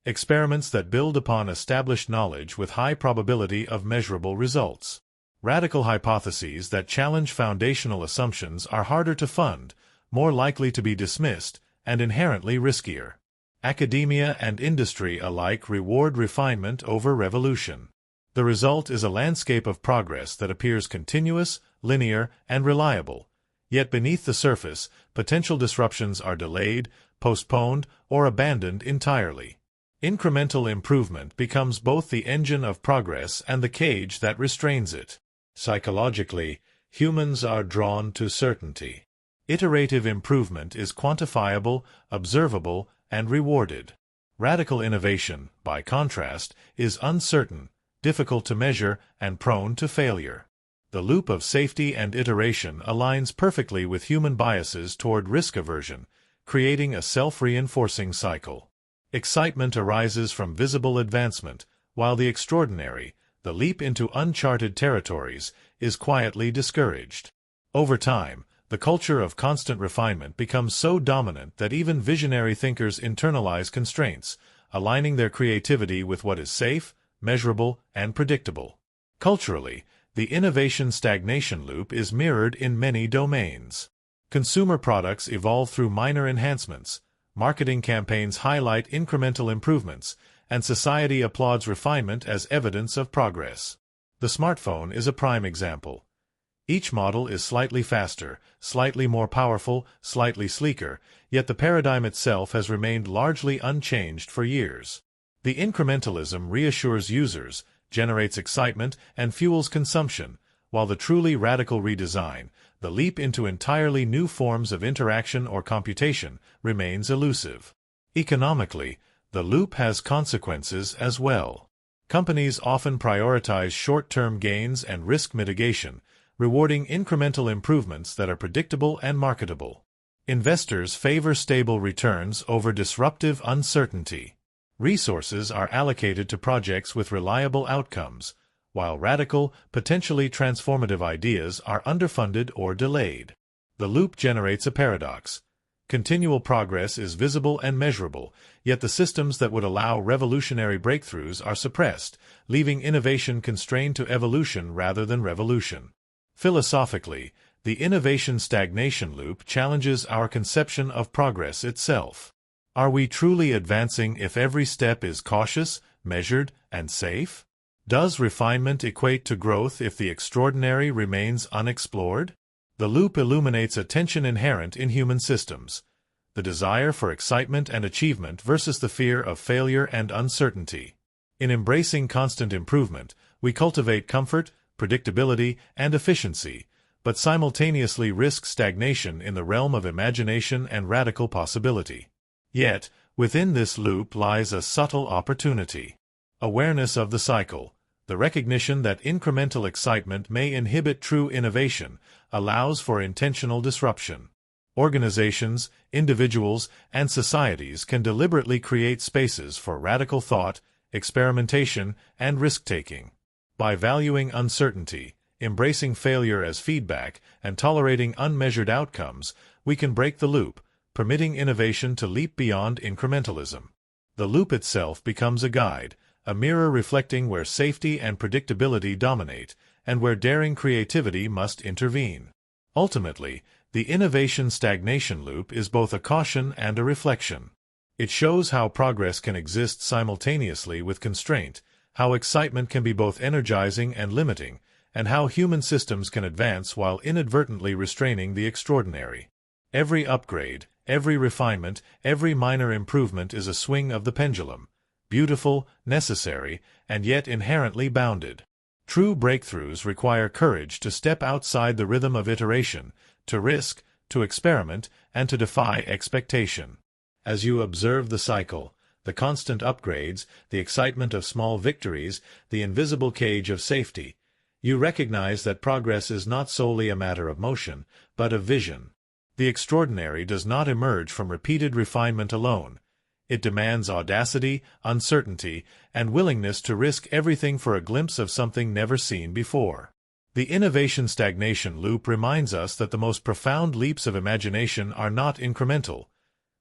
experiments that build upon established knowledge with high probability of measurable results. Radical hypotheses that challenge foundational assumptions are harder to fund, more likely to be dismissed, and inherently riskier. Academia and industry alike reward refinement over revolution. The result is a landscape of progress that appears continuous, linear, and reliable. Yet beneath the surface, potential disruptions are delayed, postponed, or abandoned entirely. Incremental improvement becomes both the engine of progress and the cage that restrains it. Psychologically, humans are drawn to certainty. Iterative improvement is quantifiable, observable, and rewarded. Radical innovation, by contrast, is uncertain, difficult to measure, and prone to failure. The loop of safety and iteration aligns perfectly with human biases toward risk aversion, creating a self-reinforcing cycle. Excitement arises from visible advancement, while the extraordinary, the leap into uncharted territories, is quietly discouraged. Over time, The culture of constant refinement becomes so dominant that even visionary thinkers internalize constraints, aligning their creativity with what is safe, measurable, and predictable. Culturally, the innovation-stagnation loop is mirrored in many domains. Consumer products evolve through minor enhancements, marketing campaigns highlight incremental improvements, and society applauds refinement as evidence of progress. The smartphone is a prime example. Each model is slightly faster, slightly more powerful, slightly sleeker, yet the paradigm itself has remained largely unchanged for years. The incrementalism reassures users, generates excitement, and fuels consumption, while the truly radical redesign, the leap into entirely new forms of interaction or computation, remains elusive. Economically, the loop has consequences as well. Companies often prioritize short-term gains and risk mitigation, rewarding incremental improvements that are predictable and marketable. Investors favor stable returns over disruptive uncertainty. Resources are allocated to projects with reliable outcomes, while radical, potentially transformative ideas are underfunded or delayed. The loop generates a paradox. Continual progress is visible and measurable, yet the systems that would allow revolutionary breakthroughs are suppressed, leaving innovation constrained to evolution rather than revolution. Philosophically, the innovation-stagnation loop challenges our conception of progress itself. Are we truly advancing if every step is cautious, measured, and safe? Does refinement equate to growth if the extraordinary remains unexplored? The loop illuminates a tension inherent in human systems: the desire for excitement and achievement versus the fear of failure and uncertainty. In embracing constant improvement, we cultivate comfort, predictability, and efficiency, but simultaneously risk stagnation in the realm of imagination and radical possibility. Yet, within this loop lies a subtle opportunity. Awareness of the cycle, the recognition that incremental excitement may inhibit true innovation, allows for intentional disruption. Organizations, individuals, and societies can deliberately create spaces for radical thought, experimentation, and risk-taking. By valuing uncertainty, embracing failure as feedback, and tolerating unmeasured outcomes, we can break the loop, permitting innovation to leap beyond incrementalism. The loop itself becomes a guide, a mirror reflecting where safety and predictability dominate, and where daring creativity must intervene. Ultimately, the innovation-stagnation loop is both a caution and a reflection. It shows how progress can exist simultaneously with constraint, how excitement can be both energizing and limiting, and how human systems can advance while inadvertently restraining the extraordinary. Every upgrade, every refinement, every minor improvement is a swing of the pendulum, beautiful, necessary, and yet inherently bounded. True breakthroughs require courage to step outside the rhythm of iteration, to risk, to experiment, and to defy expectation. As you observe the cycle, the constant upgrades, the excitement of small victories, the invisible cage of safety, you recognize that progress is not solely a matter of motion, but of vision. The extraordinary does not emerge from repeated refinement alone. It demands audacity, uncertainty, and willingness to risk everything for a glimpse of something never seen before. The innovation-stagnation loop reminds us that the most profound leaps of imagination are not incremental.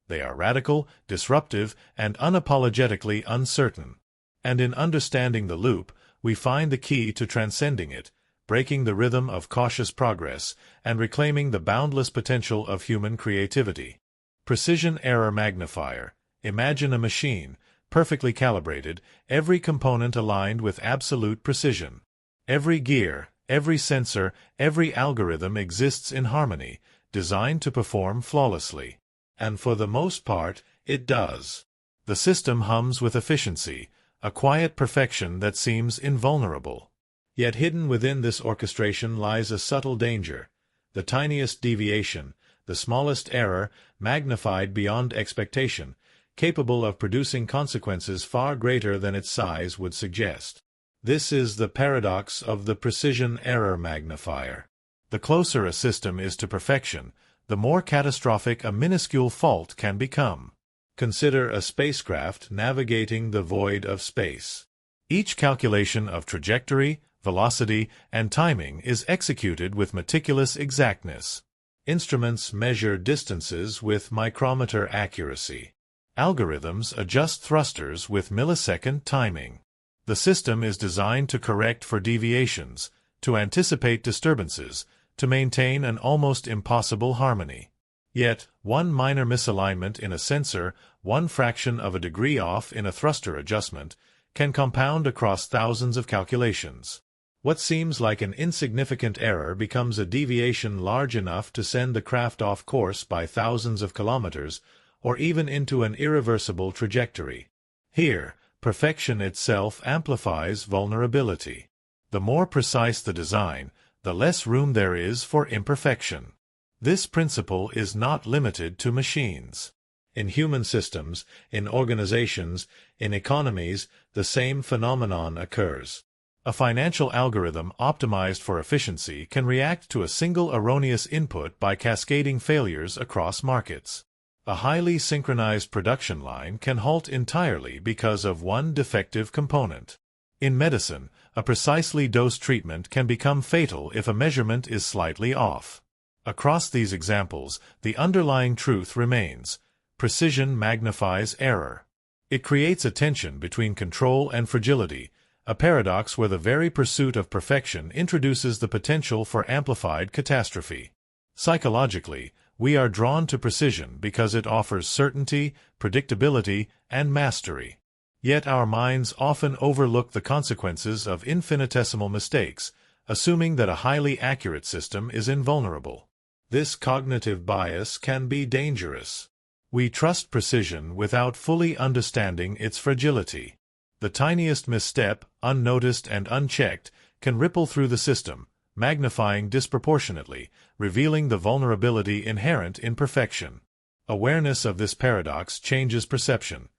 They are radical, disruptive, and unapologetically uncertain. And in understanding the loop, we find the key to transcending it, breaking the rhythm of cautious progress, and reclaiming the boundless potential of human creativity. Precision error magnifier. Imagine a machine, perfectly calibrated, every component aligned with absolute precision. Every gear, every sensor, every algorithm exists in harmony, designed to perform flawlessly. And for the most part, it does. The system hums with efficiency, a quiet perfection that seems invulnerable. Yet hidden within this orchestration lies a subtle danger. The tiniest deviation, the smallest error, magnified beyond expectation, capable of producing consequences far greater than its size would suggest. This is the paradox of the precision error magnifier. The closer a system is to perfection, the more catastrophic a minuscule fault can become. Consider a spacecraft navigating the void of space. Each calculation of trajectory, velocity, and timing is executed with meticulous exactness. Instruments measure distances with micrometer accuracy. Algorithms adjust thrusters with millisecond timing. The system is designed to correct for deviations, to anticipate disturbances, to maintain an almost impossible harmony. Yet, one minor misalignment in a sensor, one fraction of a degree off in a thruster adjustment, can compound across thousands of calculations. What seems like an insignificant error becomes a deviation large enough to send the craft off course by thousands of kilometers, or even into an irreversible trajectory. Here, perfection itself amplifies vulnerability. The more precise the design, the less room there is for imperfection. This principle is not limited to machines. In human systems, in organizations, in economies, the same phenomenon occurs. A financial algorithm optimized for efficiency can react to a single erroneous input by cascading failures across markets. A highly synchronized production line can halt entirely because of one defective component. In medicine, a precisely dosed treatment can become fatal if a measurement is slightly off. Across these examples, the underlying truth remains: precision magnifies error. It creates a tension between control and fragility, a paradox where the very pursuit of perfection introduces the potential for amplified catastrophe. Psychologically, we are drawn to precision because it offers certainty, predictability, and mastery. Yet our minds often overlook the consequences of infinitesimal mistakes, assuming that a highly accurate system is invulnerable. This cognitive bias can be dangerous. We trust precision without fully understanding its fragility. The tiniest misstep, unnoticed and unchecked, can ripple through the system, magnifying disproportionately, revealing the vulnerability inherent in perfection. Awareness of this paradox changes perception.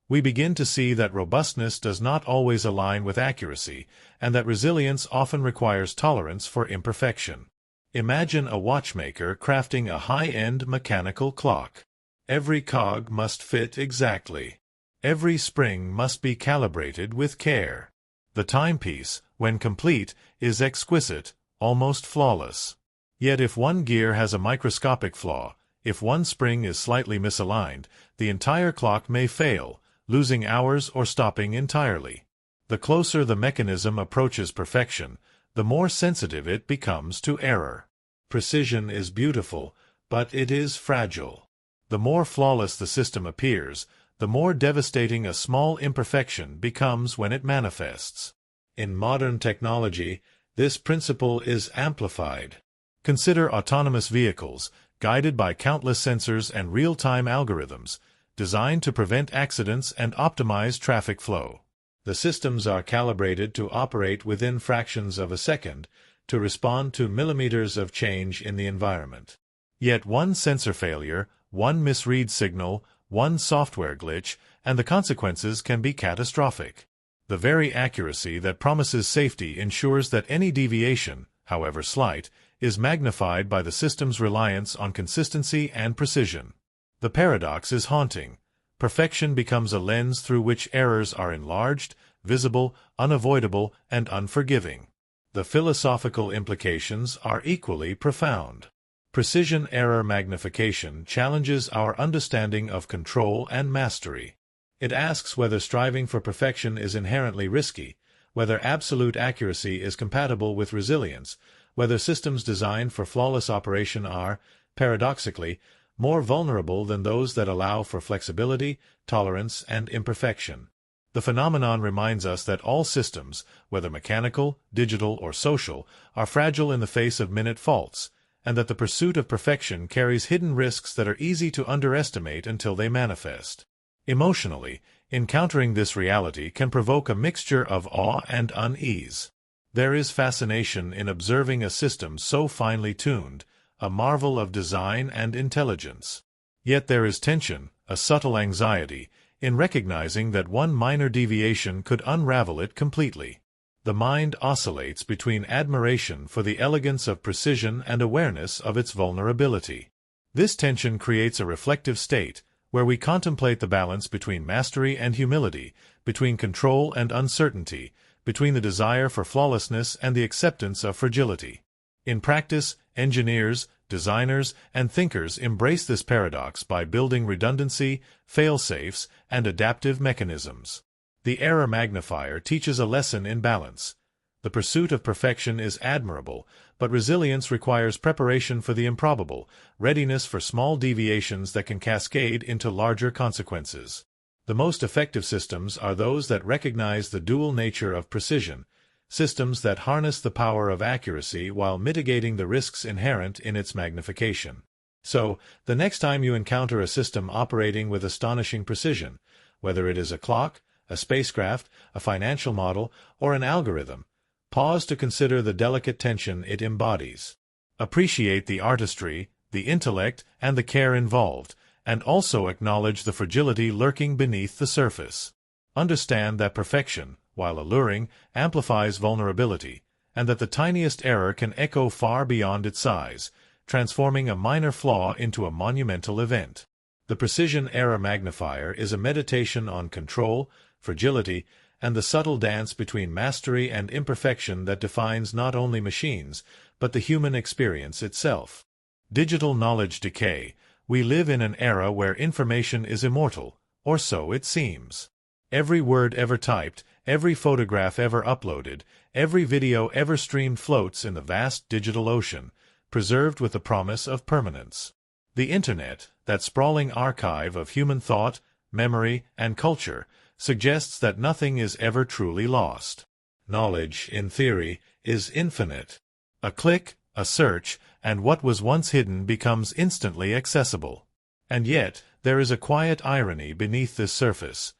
We begin to see that robustness does not always align with accuracy, and that resilience often requires tolerance for imperfection. Imagine a watchmaker crafting a high-end mechanical clock. Every cog must fit exactly. Every spring must be calibrated with care. The timepiece, when complete, is exquisite, almost flawless. Yet if one gear has a microscopic flaw, if one spring is slightly misaligned, the entire clock may fail, losing hours or stopping entirely. The closer the mechanism approaches perfection, the more sensitive it becomes to error. Precision is beautiful, but it is fragile. The more flawless the system appears, the more devastating a small imperfection becomes when it manifests. In modern technology, this principle is amplified. Consider autonomous vehicles, guided by countless sensors and real-time algorithms, designed to prevent accidents and optimize traffic flow. The systems are calibrated to operate within fractions of a second, to respond to millimeters of change in the environment. Yet one sensor failure, one misread signal, one software glitch, and the consequences can be catastrophic. The very accuracy that promises safety ensures that any deviation, however slight, is magnified by the system's reliance on consistency and precision. The paradox is haunting. Perfection becomes a lens through which errors are enlarged, visible, unavoidable, and unforgiving. The philosophical implications are equally profound. Precision error magnification challenges our understanding of control and mastery. It asks whether striving for perfection is inherently risky, whether absolute accuracy is compatible with resilience, whether systems designed for flawless operation are, paradoxically, more vulnerable than those that allow for flexibility, tolerance, and imperfection. The phenomenon reminds us that all systems, whether mechanical, digital, or social, are fragile in the face of minute faults, and that the pursuit of perfection carries hidden risks that are easy to underestimate until they manifest. Emotionally, encountering this reality can provoke a mixture of awe and unease. There is fascination in observing a system so finely tuned, a marvel of design and intelligence. Yet there is tension, a subtle anxiety, in recognizing that one minor deviation could unravel it completely. The mind oscillates between admiration for the elegance of precision and awareness of its vulnerability. This tension creates a reflective state, where we contemplate the balance between mastery and humility, between control and uncertainty, between the desire for flawlessness and the acceptance of fragility. In practice, engineers, designers, and thinkers embrace this paradox by building redundancy, fail-safes, and adaptive mechanisms. The error magnifier teaches a lesson in balance. The pursuit of perfection is admirable, but resilience requires preparation for the improbable, readiness for small deviations that can cascade into larger consequences. The most effective systems are those that recognize the dual nature of precision, systems that harness the power of accuracy while mitigating the risks inherent in its magnification. So, the next time you encounter a system operating with astonishing precision, whether it is a clock, a spacecraft, a financial model, or an algorithm, pause to consider the delicate tension it embodies. Appreciate the artistry, the intellect, and the care involved, and also acknowledge the fragility lurking beneath the surface. Understand that perfection, while alluring, amplifies vulnerability, and that the tiniest error can echo far beyond its size, transforming a minor flaw into a monumental event. The precision error magnifier is a meditation on control, fragility, and the subtle dance between mastery and imperfection that defines not only machines, but the human experience itself. Digital knowledge decay. We live in an era where information is immortal, or so it seems. Every word ever typed, every photograph ever uploaded, every video ever streamed floats in the vast digital ocean, preserved with the promise of permanence. The Internet, that sprawling archive of human thought, memory, and culture, suggests that nothing is ever truly lost. Knowledge, in theory, is infinite. A click, a search, and what was once hidden becomes instantly accessible. And yet, there is a quiet irony beneath this surface.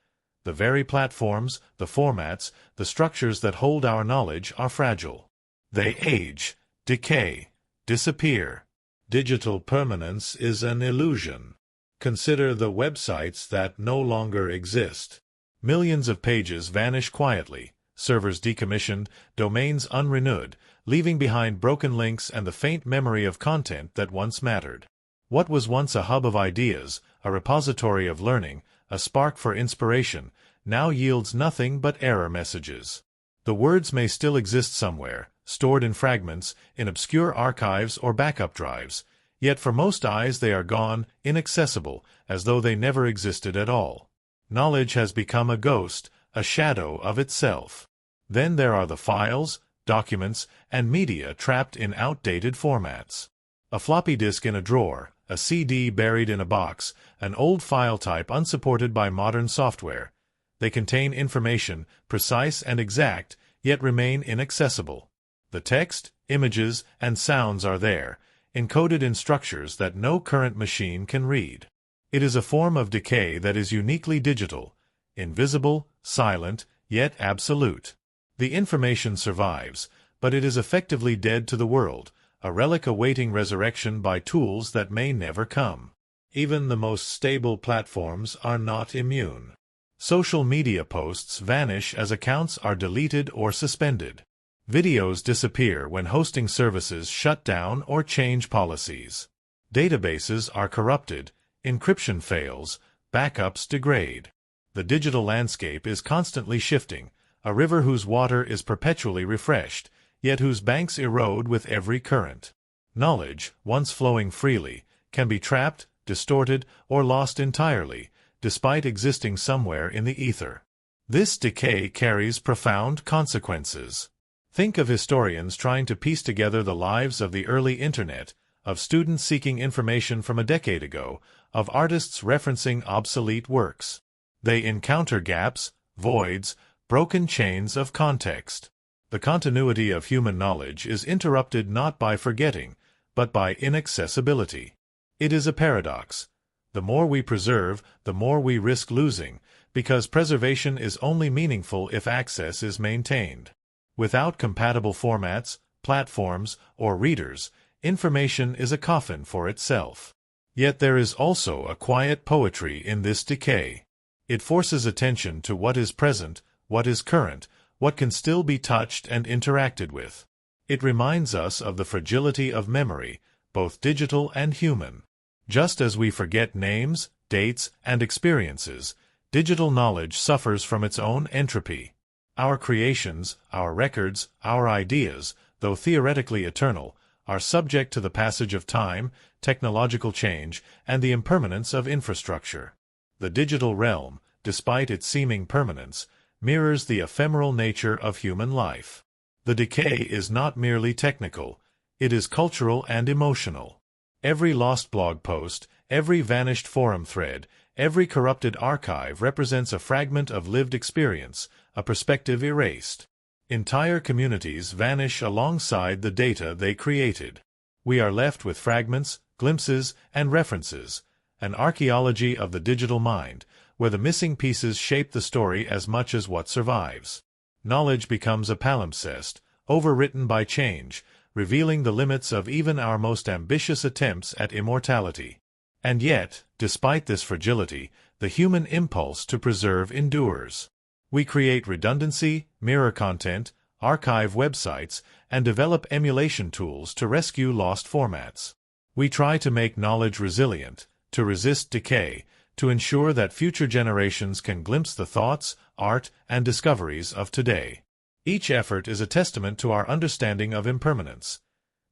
The very platforms, the formats, the structures that hold our knowledge are fragile. They age, decay, disappear. Digital permanence is an illusion. Consider the websites that no longer exist. Millions of pages vanish quietly, servers decommissioned, domains unrenewed, leaving behind broken links and the faint memory of content that once mattered. What was once a hub of ideas, a repository of learning, a spark for inspiration, now yields nothing but error messages. The words may still exist somewhere, stored in fragments, in obscure archives or backup drives, yet for most eyes they are gone, inaccessible, as though they never existed at all. Knowledge has become a ghost, a shadow of itself. Then there are the files, documents, and media trapped in outdated formats. A floppy disk in a drawer, a CD buried in a box, an old file type unsupported by modern software. They contain information, precise and exact, yet remain inaccessible. The text, images, and sounds are there, encoded in structures that no current machine can read. It is a form of decay that is uniquely digital, invisible, silent, yet absolute. The information survives, but it is effectively dead to the world, a relic awaiting resurrection by tools that may never come. Even the most stable platforms are not immune. Social media posts vanish as accounts are deleted or suspended. Videos disappear when hosting services shut down or change policies. Databases are corrupted, encryption fails, backups degrade. The digital landscape is constantly shifting, a river whose water is perpetually refreshed, yet whose banks erode with every current. Knowledge, once flowing freely, can be trapped, distorted, or lost entirely, despite existing somewhere in the ether. This decay carries profound consequences. Think of historians trying to piece together the lives of the early Internet, of students seeking information from a decade ago, of artists referencing obsolete works. They encounter gaps, voids, broken chains of context. The continuity of human knowledge is interrupted not by forgetting, but by inaccessibility. It is a paradox. The more we preserve, the more we risk losing, because preservation is only meaningful if access is maintained. Without compatible formats, platforms, or readers, information is a coffin for itself. Yet there is also a quiet poetry in this decay. It forces attention to what is present, what is current, what can still be touched and interacted with. It reminds us of the fragility of memory, both digital and human. Just as we forget names, dates, and experiences, digital knowledge suffers from its own entropy. Our creations, our records, our ideas, though theoretically eternal, are subject to the passage of time, technological change, and the impermanence of infrastructure. The digital realm, despite its seeming permanence, mirrors the ephemeral nature of human life. The decay is not merely technical, it is cultural and emotional. Every lost blog post, every vanished forum thread, every corrupted archive represents a fragment of lived experience, a perspective erased. Entire communities vanish alongside the data they created. We are left with fragments, glimpses, and references, an archaeology of the digital mind, where the missing pieces shape the story as much as what survives. Knowledge becomes a palimpsest, overwritten by change, revealing the limits of even our most ambitious attempts at immortality. And yet, despite this fragility, the human impulse to preserve endures. We create redundancy, mirror content, archive websites, and develop emulation tools to rescue lost formats. We try to make knowledge resilient, to resist decay, to ensure that future generations can glimpse the thoughts, art, and discoveries of today. Each effort is a testament to our understanding of impermanence.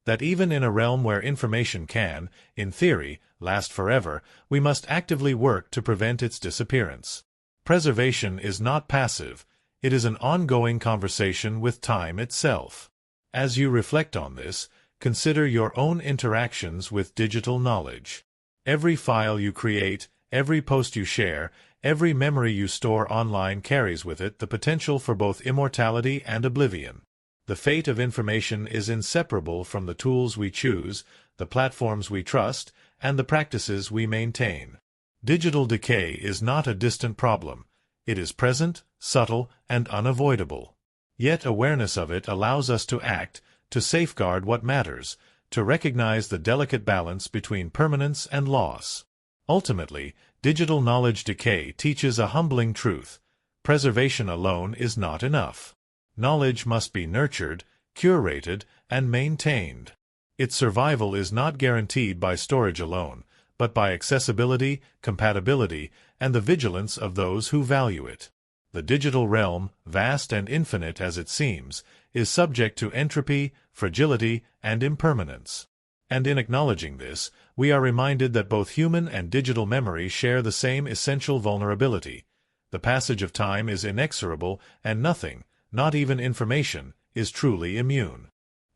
That even in a realm where information can, in theory, last forever, we must actively work to prevent its disappearance. Preservation is not passive, it is an ongoing conversation with time itself. As you reflect on this, consider your own interactions with digital knowledge. Every file you create, every post you share, every memory you store online carries with it the potential for both immortality and oblivion. The fate of information is inseparable from the tools we choose, the platforms we trust, and the practices we maintain. Digital decay is not a distant problem. It is present, subtle, and unavoidable. Yet awareness of it allows us to act, to safeguard what matters, to recognize the delicate balance between permanence and loss. Ultimately, digital knowledge decay teaches a humbling truth. Preservation alone is not enough. Knowledge must be nurtured, curated, and maintained. Its survival is not guaranteed by storage alone, but by accessibility, compatibility, and the vigilance of those who value it. The digital realm, vast and infinite as it seems, is subject to entropy, fragility, and impermanence. And in acknowledging this, we are reminded that both human and digital memory share the same essential vulnerability. The passage of time is inexorable, and nothing, not even information, is truly immune.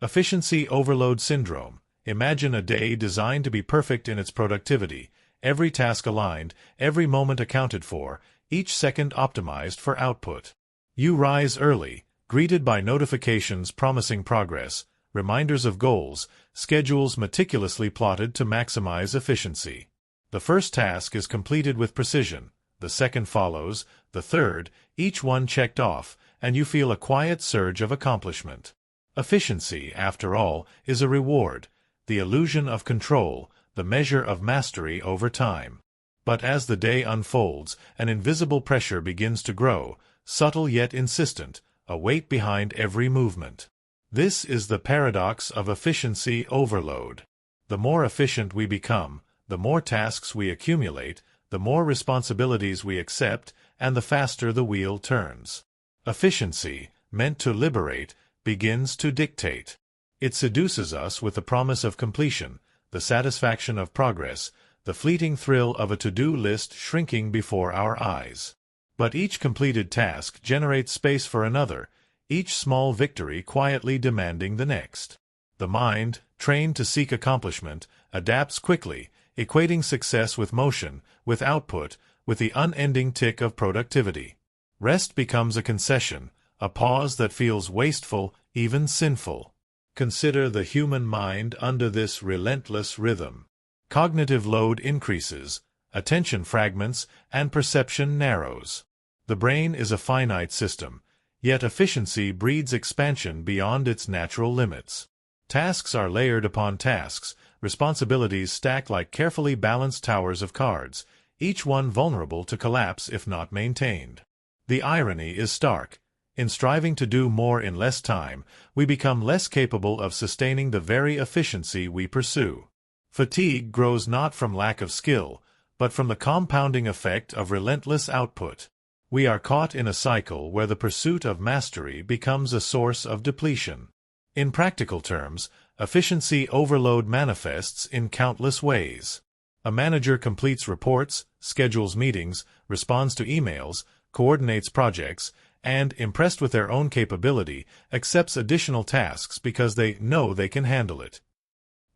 Efficiency overload syndrome. Imagine a day designed to be perfect in its productivity, every task aligned, every moment accounted for, each second optimized for output. You rise early, greeted by notifications promising progress, reminders of goals, schedules meticulously plotted to maximize efficiency. The first task is completed with precision, the second follows, the third, each one checked off, and you feel a quiet surge of accomplishment. Efficiency, after all, is a reward, the illusion of control, the measure of mastery over time. But as the day unfolds, an invisible pressure begins to grow, subtle yet insistent, a weight behind every movement. This is the paradox of efficiency overload. The more efficient we become, the more tasks we accumulate, the more responsibilities we accept, and the faster the wheel turns. Efficiency, meant to liberate, begins to dictate. It seduces us with the promise of completion, the satisfaction of progress, the fleeting thrill of a to-do list shrinking before our eyes. But each completed task generates space for another, each small victory quietly demanding the next. The mind, trained to seek accomplishment, adapts quickly, equating success with motion, with output, with the unending tick of productivity. Rest becomes a concession, a pause that feels wasteful, even sinful. Consider the human mind under this relentless rhythm. Cognitive load increases, attention fragments, and perception narrows. The brain is a finite system, yet efficiency breeds expansion beyond its natural limits. Tasks are layered upon tasks, responsibilities stack like carefully balanced towers of cards, each one vulnerable to collapse if not maintained. The irony is stark. In striving to do more in less time, we become less capable of sustaining the very efficiency we pursue. Fatigue grows not from lack of skill, but from the compounding effect of relentless output. We are caught in a cycle where the pursuit of mastery becomes a source of depletion. In practical terms, Efficiency overload manifests in countless ways. A manager completes reports, schedules meetings, responds to emails, coordinates projects, and, impressed with their own capability, accepts additional tasks because they know they can handle it.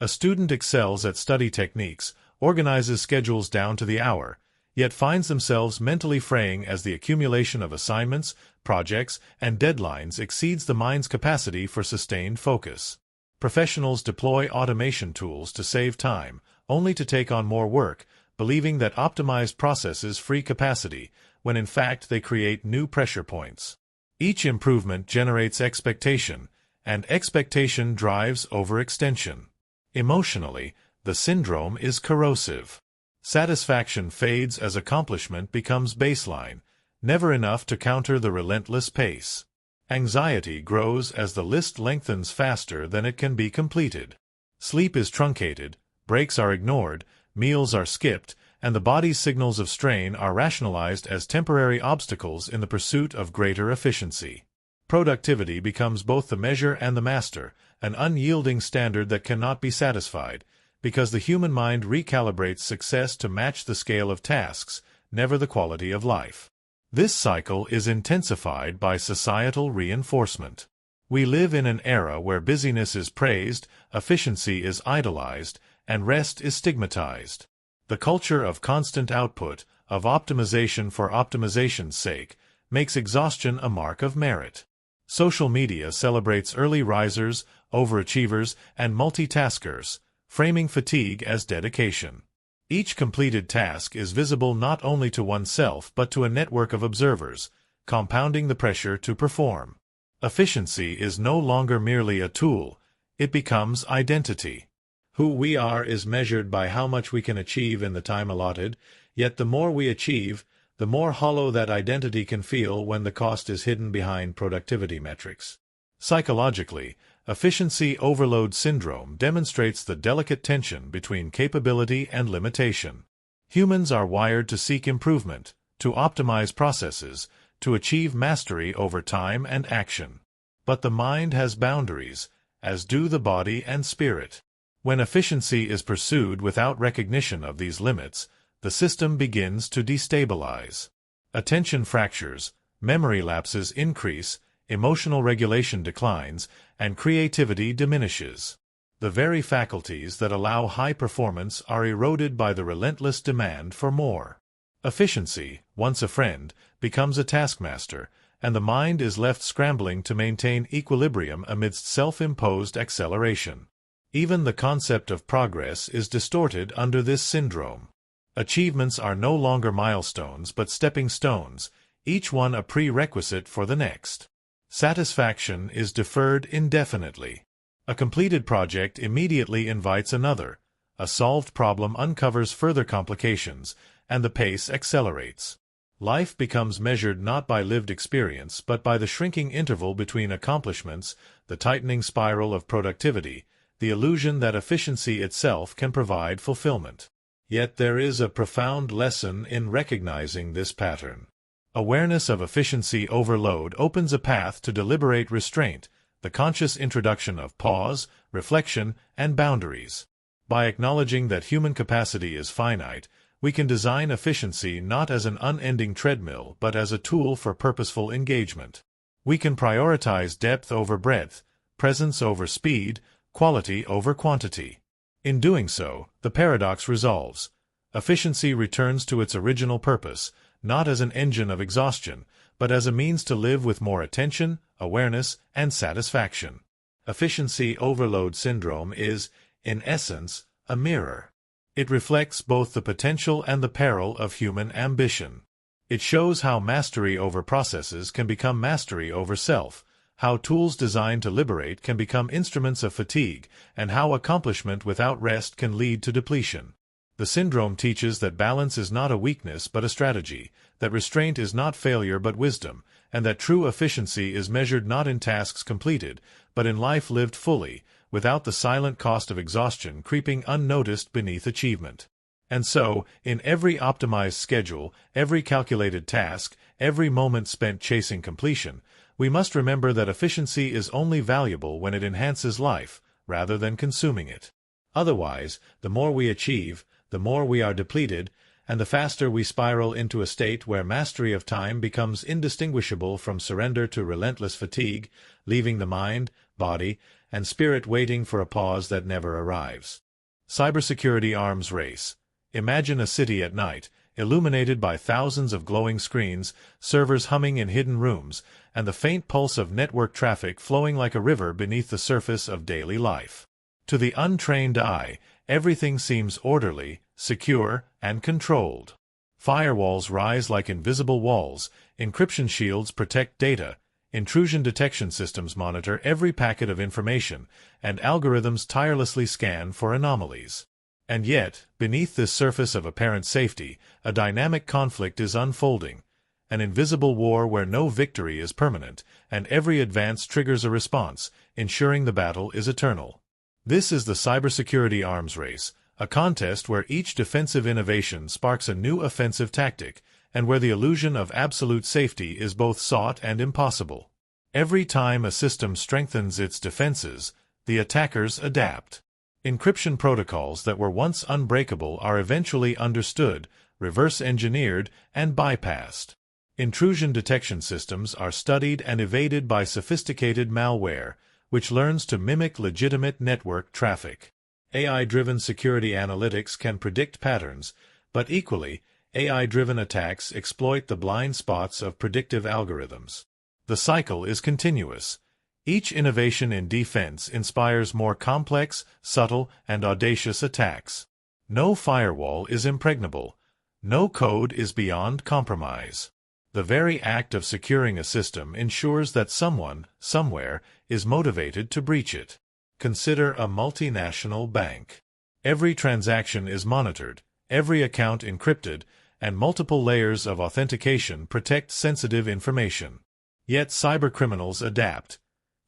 A student excels at study techniques, organizes schedules down to the hour, yet finds themselves mentally fraying as the accumulation of assignments, projects, and deadlines exceeds the mind's capacity for sustained focus. Professionals deploy automation tools to save time, only to take on more work, believing that optimized processes free capacity, when in fact they create new pressure points. Each improvement generates expectation, and expectation drives overextension. Emotionally, the syndrome is corrosive. Satisfaction fades as accomplishment becomes baseline, never enough to counter the relentless pace. Anxiety grows as the list lengthens faster than it can be completed. Sleep is truncated, breaks are ignored, meals are skipped, and the body's signals of strain are rationalized as temporary obstacles in the pursuit of greater efficiency. Productivity becomes both the measure and the master, an unyielding standard that cannot be satisfied, because the human mind recalibrates success to match the scale of tasks, never the quality of life. This cycle is intensified by societal reinforcement. We live in an era where busyness is praised, efficiency is idolized, and rest is stigmatized. The culture of constant output, of optimization for optimization's sake, makes exhaustion a mark of merit. Social media celebrates early risers, overachievers, and multitaskers, framing fatigue as dedication. Each completed task is visible not only to oneself but to a network of observers, compounding the pressure to perform. Efficiency is no longer merely a tool, it becomes identity. Who we are is measured by how much we can achieve in the time allotted, yet the more we achieve, the more hollow that identity can feel when the cost is hidden behind productivity metrics. Psychologically, efficiency overload syndrome demonstrates the delicate tension between capability and limitation. Humans are wired to seek improvement, to optimize processes, to achieve mastery over time and action. But the mind has boundaries, as do the body and spirit. When efficiency is pursued without recognition of these limits, the system begins to destabilize. Attention fractures, memory lapses increase, emotional regulation declines, and creativity diminishes. The very faculties that allow high performance are eroded by the relentless demand for more. Efficiency, once a friend, becomes a taskmaster, and the mind is left scrambling to maintain equilibrium amidst self-imposed acceleration. Even the concept of progress is distorted under this syndrome. Achievements are no longer milestones but stepping stones, each one a prerequisite for the next. Satisfaction is deferred indefinitely. A completed project immediately invites another. A solved problem uncovers further complications, and the pace accelerates. Life becomes measured not by lived experience but by the shrinking interval between accomplishments, the tightening spiral of productivity, the illusion that efficiency itself can provide fulfillment. Yet there is a profound lesson in recognizing this pattern. Awareness of efficiency overload opens a path to deliberate restraint, the conscious introduction of pause, reflection, and boundaries. By acknowledging that human capacity is finite, we can design efficiency not as an unending treadmill but as a tool for purposeful engagement. We can prioritize depth over breadth, presence over speed, quality over quantity. In doing so, the paradox resolves. Efficiency returns to its original purpose, not as an engine of exhaustion, but as a means to live with more attention, awareness, and satisfaction. Efficiency overload syndrome is, in essence, a mirror. It reflects both the potential and the peril of human ambition. It shows how mastery over processes can become mastery over self, how tools designed to liberate can become instruments of fatigue, and how accomplishment without rest can lead to depletion. The syndrome teaches that balance is not a weakness but a strategy, that restraint is not failure but wisdom, and that true efficiency is measured not in tasks completed, but in life lived fully, without the silent cost of exhaustion creeping unnoticed beneath achievement. And so, in every optimized schedule, every calculated task, every moment spent chasing completion, we must remember that efficiency is only valuable when it enhances life, rather than consuming it. Otherwise, the more we achieve, the more we are depleted, and the faster we spiral into a state where mastery of time becomes indistinguishable from surrender to relentless fatigue, leaving the mind, body, and spirit waiting for a pause that never arrives. Cybersecurity arms race. Imagine a city at night, illuminated by thousands of glowing screens, servers humming in hidden rooms, and the faint pulse of network traffic flowing like a river beneath the surface of daily life. To the untrained eye, everything seems orderly, secure, and controlled. Firewalls rise like invisible walls, encryption shields protect data, intrusion detection systems monitor every packet of information, and algorithms tirelessly scan for anomalies. And yet, beneath this surface of apparent safety, a dynamic conflict is unfolding, an invisible war where no victory is permanent, and every advance triggers a response, ensuring the battle is eternal. This is the cybersecurity arms race, a contest where each defensive innovation sparks a new offensive tactic, and where the illusion of absolute safety is both sought and impossible. Every time a system strengthens its defenses, the attackers adapt. Encryption protocols that were once unbreakable are eventually understood, reverse-engineered, and bypassed. Intrusion detection systems are studied and evaded by sophisticated malware, which learns to mimic legitimate network traffic. AI-driven security analytics can predict patterns, but equally, AI-driven attacks exploit the blind spots of predictive algorithms. The cycle is continuous. Each innovation in defense inspires more complex, subtle, and audacious attacks. No firewall is impregnable. No code is beyond compromise. The very act of securing a system ensures that someone, somewhere, is motivated to breach it. Consider a multinational bank. Every transaction is monitored, every account encrypted, and multiple layers of authentication protect sensitive information. Yet cybercriminals adapt.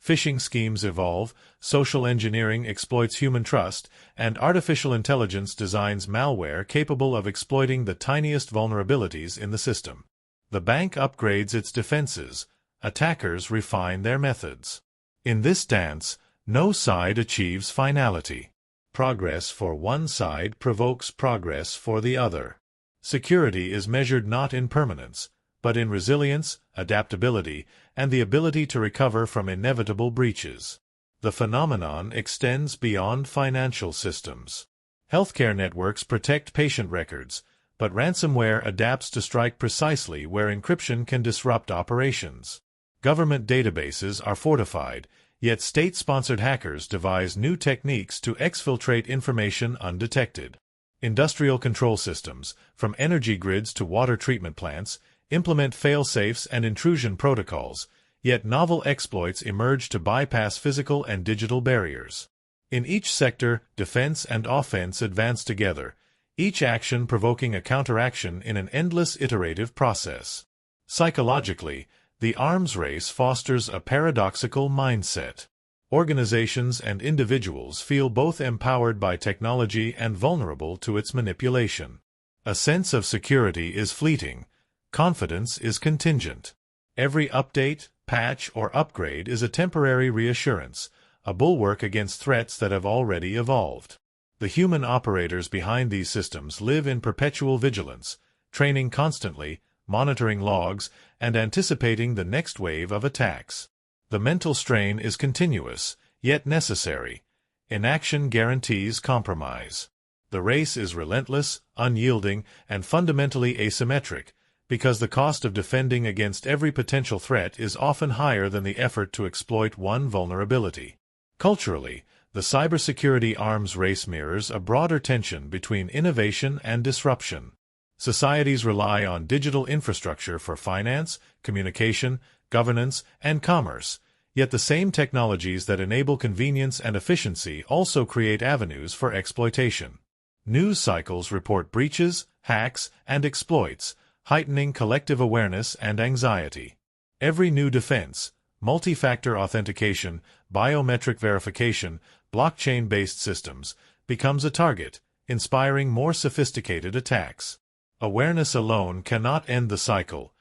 Phishing schemes evolve, social engineering exploits human trust, and artificial intelligence designs malware capable of exploiting the tiniest vulnerabilities in the system. The bank upgrades its defenses. Attackers refine their methods. In this dance, no side achieves finality. Progress for one side provokes progress for the other. Security is measured not in permanence, but in resilience, adaptability, and the ability to recover from inevitable breaches. The phenomenon extends beyond financial systems. Healthcare networks protect patient records, but ransomware adapts to strike precisely where encryption can disrupt operations. Government databases are fortified, yet state-sponsored hackers devise new techniques to exfiltrate information undetected. Industrial control systems, from energy grids to water treatment plants, implement fail-safes and intrusion protocols, yet novel exploits emerge to bypass physical and digital barriers. In each sector, defense and offense advance together, each action provoking a counteraction in an endless iterative process. Psychologically, the arms race fosters a paradoxical mindset. Organizations and individuals feel both empowered by technology and vulnerable to its manipulation. A sense of security is fleeting. Confidence is contingent. Every update, patch, or upgrade is a temporary reassurance, a bulwark against threats that have already evolved. The human operators behind these systems live in perpetual vigilance, training constantly, monitoring logs, and anticipating the next wave of attacks. The mental strain is continuous, yet necessary. Inaction guarantees compromise. The race is relentless, unyielding, and fundamentally asymmetric, because the cost of defending against every potential threat is often higher than the effort to exploit one vulnerability. Culturally, the cybersecurity arms race mirrors a broader tension between innovation and disruption. Societies rely on digital infrastructure for finance, communication, governance, and commerce, yet the same technologies that enable convenience and efficiency also create avenues for exploitation. News cycles report breaches, hacks, and exploits, heightening collective awareness and anxiety. Every new defense, multi-factor authentication, biometric verification, blockchain-based systems, becomes a target, inspiring more sophisticated attacks. Awareness alone cannot end the cycle.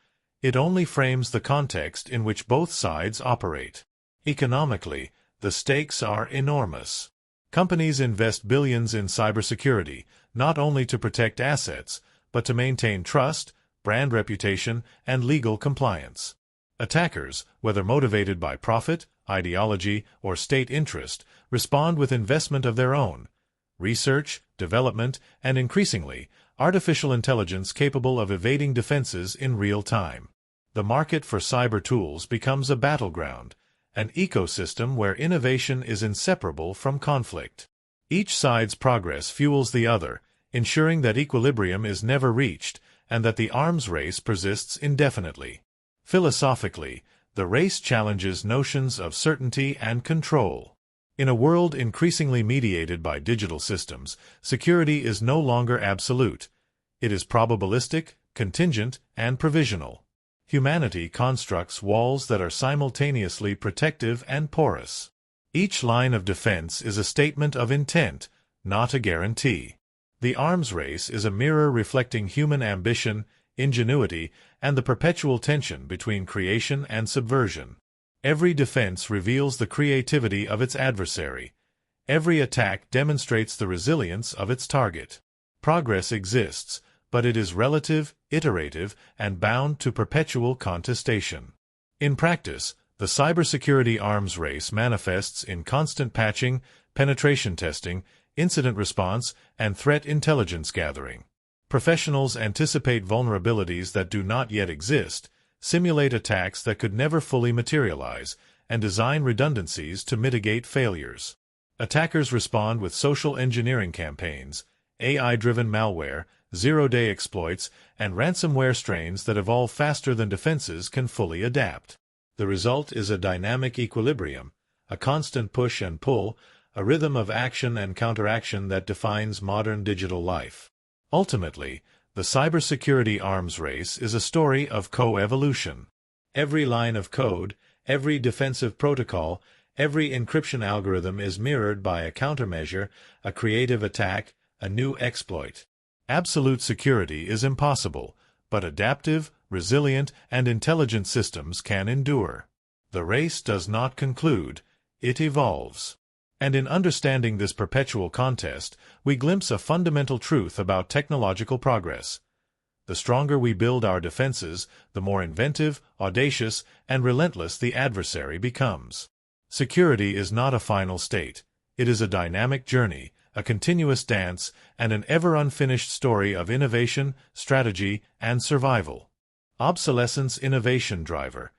It only frames the context in which both sides operate. Economically, the stakes are enormous. Companies invest billions in cybersecurity, not only to protect assets, but to maintain trust, brand reputation, and legal compliance. Attackers, whether motivated by profit, ideology, or state interest, respond with investment of their own, research, development, and increasingly, artificial intelligence capable of evading defenses in real time. The market for cyber tools becomes a battleground, an ecosystem where innovation is inseparable from conflict. Each side's progress fuels the other, ensuring that equilibrium is never reached and that the arms race persists indefinitely. Philosophically, the race challenges notions of certainty and control. In a world increasingly mediated by digital systems, security is no longer absolute. It is probabilistic, contingent, and provisional. Humanity constructs walls that are simultaneously protective and porous. Each line of defense is a statement of intent, not a guarantee. The arms race is a mirror reflecting human ambition, ingenuity, and the perpetual tension between creation and subversion. Every defense reveals the creativity of its adversary. Every attack demonstrates the resilience of its target. Progress exists, but it is relative, iterative, and bound to perpetual contestation. In practice, the cybersecurity arms race manifests in constant patching, penetration testing, incident response, and threat intelligence gathering. Professionals anticipate vulnerabilities that do not yet exist, simulate attacks that could never fully materialize, and design redundancies to mitigate failures. Attackers respond with social engineering campaigns, AI-driven malware, zero-day exploits, and ransomware strains that evolve faster than defenses can fully adapt. The result is a dynamic equilibrium, a constant push and pull, a rhythm of action and counteraction that defines modern digital life. Ultimately, the cybersecurity arms race is a story of co-evolution. Every line of code, every defensive protocol, every encryption algorithm is mirrored by a countermeasure, a creative attack, a new exploit. Absolute security is impossible, but adaptive, resilient, and intelligent systems can endure. The race does not conclude, it evolves. And in understanding this perpetual contest, we glimpse a fundamental truth about technological progress. The stronger we build our defenses, the more inventive, audacious, and relentless the adversary becomes. Security is not a final state. It is a dynamic journey, a continuous dance, and an ever-unfinished story of innovation, strategy, and survival. Obsolescence innovation driver.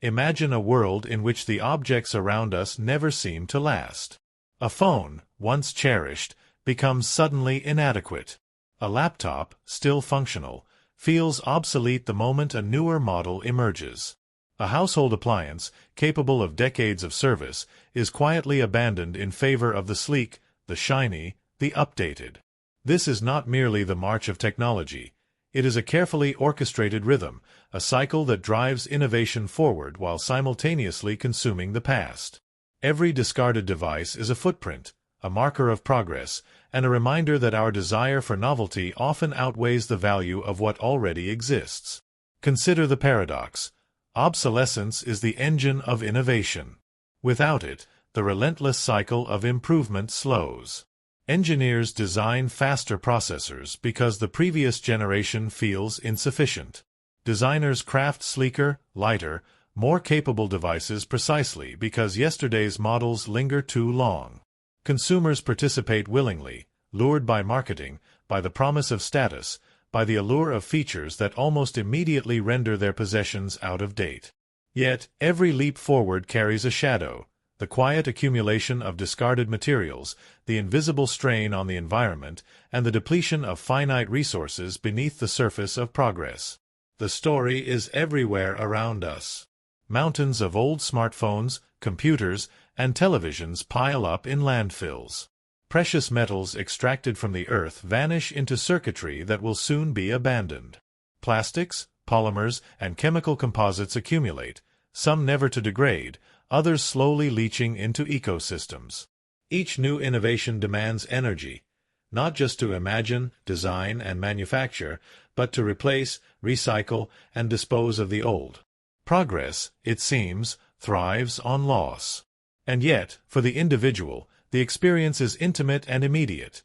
Imagine a world in which the objects around us never seem to last. A phone, once cherished, becomes suddenly inadequate. A laptop, still functional, feels obsolete the moment a newer model emerges. A household appliance, capable of decades of service, is quietly abandoned in favor of the sleek, the shiny, the updated. This is not merely the march of technology. It is a carefully orchestrated rhythm, a cycle that drives innovation forward while simultaneously consuming the past. Every discarded device is a footprint, a marker of progress, and a reminder that our desire for novelty often outweighs the value of what already exists. Consider the paradox. Obsolescence is the engine of innovation. Without it, the relentless cycle of improvement slows. Engineers design faster processors because the previous generation feels insufficient. Designers craft sleeker, lighter, more capable devices precisely because yesterday's models linger too long. Consumers participate willingly, lured by marketing, by the promise of status, by the allure of features that almost immediately render their possessions out of date. Yet, every leap forward carries a shadow, the quiet accumulation of discarded materials, the invisible strain on the environment, and the depletion of finite resources beneath the surface of progress. The story is everywhere around us. Mountains of old smartphones, computers, and televisions pile up in landfills. Precious metals extracted from the earth vanish into circuitry that will soon be abandoned. Plastics, polymers, and chemical composites accumulate, some never to degrade, others slowly leaching into ecosystems. Each new innovation demands energy, not just to imagine, design, and manufacture, but to replace, recycle, and dispose of the old. Progress, it seems, thrives on loss. And yet, for the individual, the experience is intimate and immediate.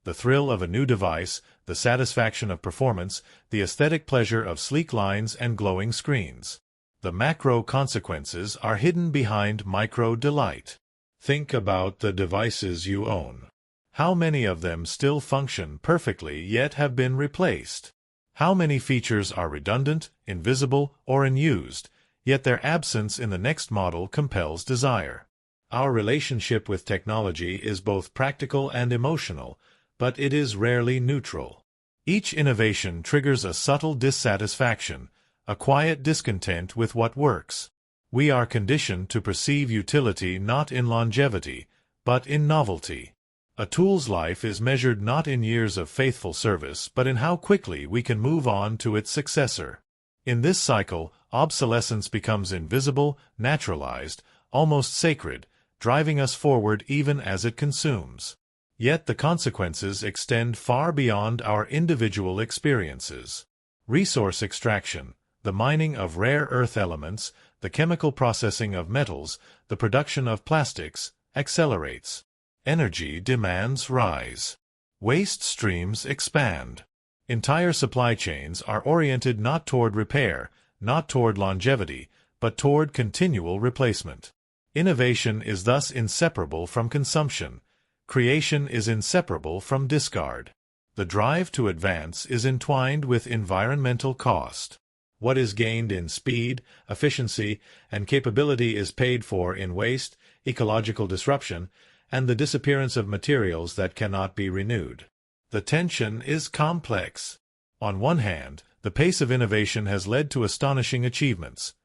The thrill of a new device, the satisfaction of performance, the aesthetic pleasure of sleek lines and glowing screens. The macro consequences are hidden behind micro delight. Think about the devices you own. How many of them still function perfectly yet have been replaced? How many features are redundant, invisible, or unused, yet their absence in the next model compels desire? Our relationship with technology is both practical and emotional, but it is rarely neutral. Each innovation triggers a subtle dissatisfaction, a quiet discontent with what works. We are conditioned to perceive utility not in longevity, but in novelty. A tool's life is measured not in years of faithful service but in how quickly we can move on to its successor. In this cycle, obsolescence becomes invisible, naturalized, almost sacred, driving us forward even as it consumes. Yet the consequences extend far beyond our individual experiences. Resource extraction, the mining of rare earth elements, the chemical processing of metals, the production of plastics, accelerates. Energy demands rise. Waste streams expand. Entire supply chains are oriented not toward repair, not toward longevity, but toward continual replacement. Innovation is thus inseparable from consumption. Creation is inseparable from discard. The drive to advance is entwined with environmental cost. What is gained in speed, efficiency, and capability is paid for in waste, ecological disruption, and the disappearance of materials that cannot be renewed. The tension is complex. On one hand, the pace of innovation has led to astonishing achievements.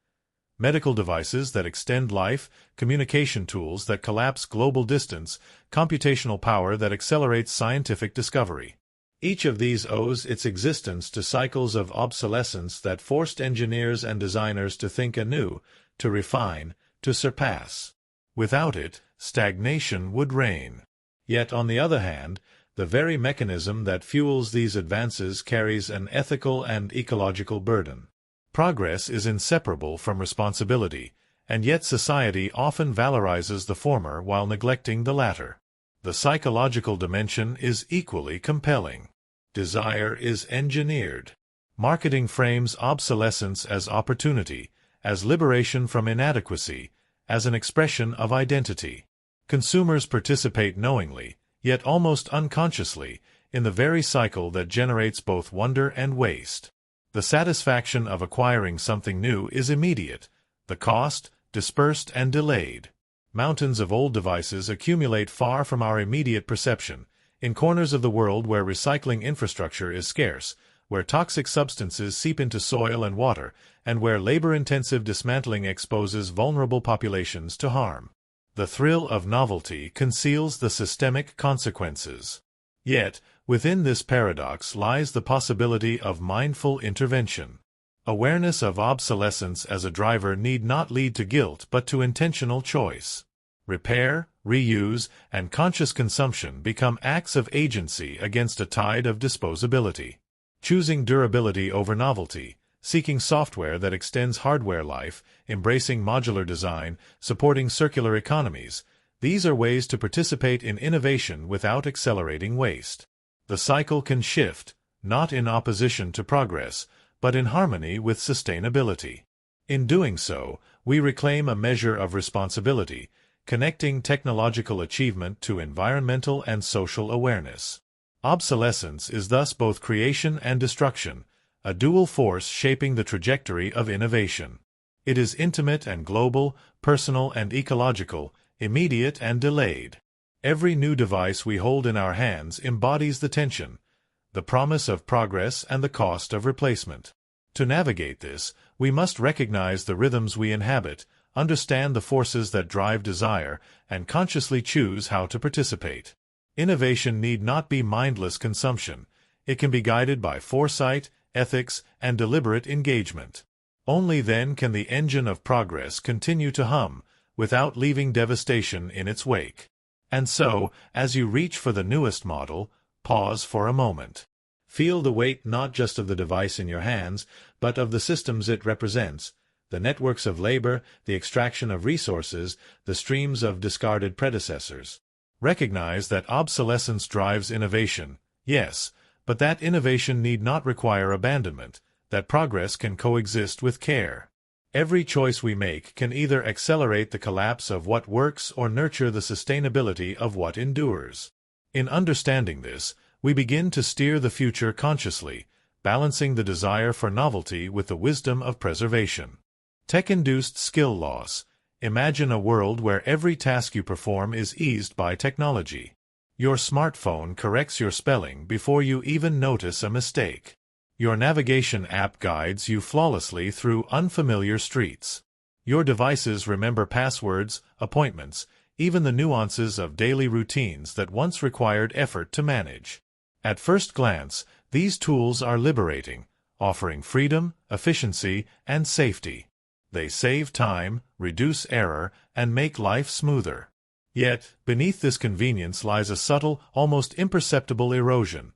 Medical devices that extend life, communication tools that collapse global distance, computational power that accelerates scientific discovery. Each of these owes its existence to cycles of obsolescence that forced engineers and designers to think anew, to refine, to surpass. Without it, stagnation would reign. Yet, on the other hand, the very mechanism that fuels these advances carries an ethical and ecological burden. Progress is inseparable from responsibility, and yet society often valorizes the former while neglecting the latter. The psychological dimension is equally compelling. Desire is engineered. Marketing frames obsolescence as opportunity, as liberation from inadequacy, as an expression of identity. Consumers participate knowingly, yet almost unconsciously, in the very cycle that generates both wonder and waste. The satisfaction of acquiring something new is immediate, the cost, dispersed and delayed. Mountains of old devices accumulate far from our immediate perception, in corners of the world where recycling infrastructure is scarce, where toxic substances seep into soil and water, and where labor-intensive dismantling exposes vulnerable populations to harm. The thrill of novelty conceals the systemic consequences. Yet, within this paradox lies the possibility of mindful intervention. Awareness of obsolescence as a driver need not lead to guilt but to intentional choice. Repair, reuse, and conscious consumption become acts of agency against a tide of disposability. Choosing durability over novelty, seeking software that extends hardware life, embracing modular design, supporting circular economies, these are ways to participate in innovation without accelerating waste. The cycle can shift, not in opposition to progress, but in harmony with sustainability. In doing so, we reclaim a measure of responsibility, connecting technological achievement to environmental and social awareness. Obsolescence is thus both creation and destruction, a dual force shaping the trajectory of innovation. It is intimate and global, personal and ecological, immediate and delayed. Every new device we hold in our hands embodies the tension, the promise of progress and the cost of replacement. To navigate this, we must recognize the rhythms we inhabit, understand the forces that drive desire, and consciously choose how to participate. Innovation need not be mindless consumption. It can be guided by foresight, ethics, and deliberate engagement. Only then can the engine of progress continue to hum, without leaving devastation in its wake. And so, as you reach for the newest model, pause for a moment. Feel the weight not just of the device in your hands, but of the systems it represents, the networks of labor, the extraction of resources, the streams of discarded predecessors. Recognize that obsolescence drives innovation, yes, but that innovation need not require abandonment, that progress can coexist with care. Every choice we make can either accelerate the collapse of what works or nurture the sustainability of what endures. In understanding this, we begin to steer the future consciously, balancing the desire for novelty with the wisdom of preservation. Tech-induced skill loss. Imagine a world where every task you perform is eased by technology. Your smartphone corrects your spelling before you even notice a mistake. Your navigation app guides you flawlessly through unfamiliar streets. Your devices remember passwords, appointments, even the nuances of daily routines that once required effort to manage. At first glance, these tools are liberating, offering freedom, efficiency, and safety. They save time, reduce error, and make life smoother. Yet, beneath this convenience lies a subtle, almost imperceptible erosion.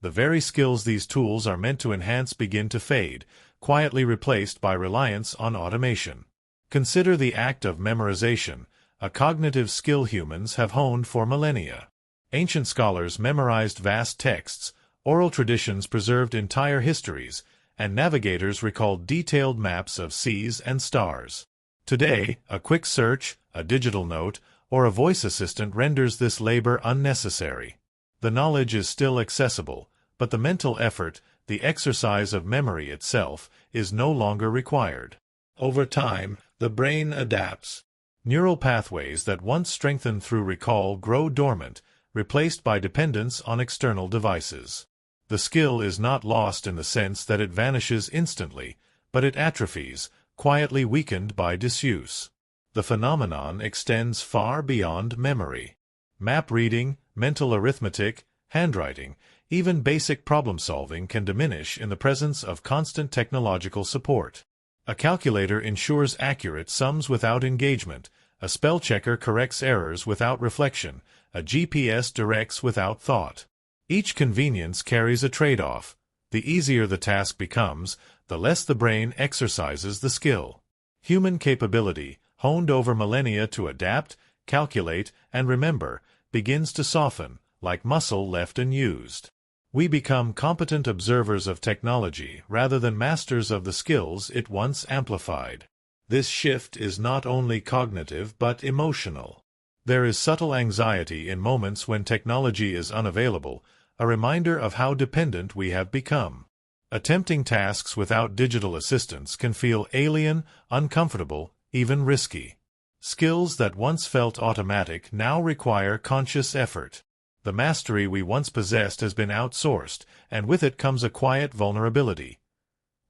The very skills these tools are meant to enhance begin to fade, quietly replaced by reliance on automation. Consider the act of memorization, a cognitive skill humans have honed for millennia. Ancient scholars memorized vast texts, oral traditions preserved entire histories, and navigators recalled detailed maps of seas and stars. Today, a quick search, a digital note, or a voice assistant renders this labor unnecessary. The knowledge is still accessible, but the mental effort, the exercise of memory itself, is no longer required. Over time, the brain adapts. Neural pathways that once strengthened through recall grow dormant, replaced by dependence on external devices. The skill is not lost in the sense that it vanishes instantly, but it atrophies, quietly weakened by disuse. The phenomenon extends far beyond memory. Map reading, mental arithmetic, handwriting, even basic problem-solving can diminish in the presence of constant technological support. A calculator ensures accurate sums without engagement, a spell checker corrects errors without reflection, a GPS directs without thought. Each convenience carries a trade-off. The easier the task becomes, the less the brain exercises the skill. Human capability, honed over millennia to adapt, calculate, and remember, begins to soften, like muscle left unused. We become competent observers of technology rather than masters of the skills it once amplified. This shift is not only cognitive but emotional. There is subtle anxiety in moments when technology is unavailable, a reminder of how dependent we have become. Attempting tasks without digital assistance can feel alien, uncomfortable, even risky. Skills that once felt automatic now require conscious effort. The mastery we once possessed has been outsourced, and with it comes a quiet vulnerability.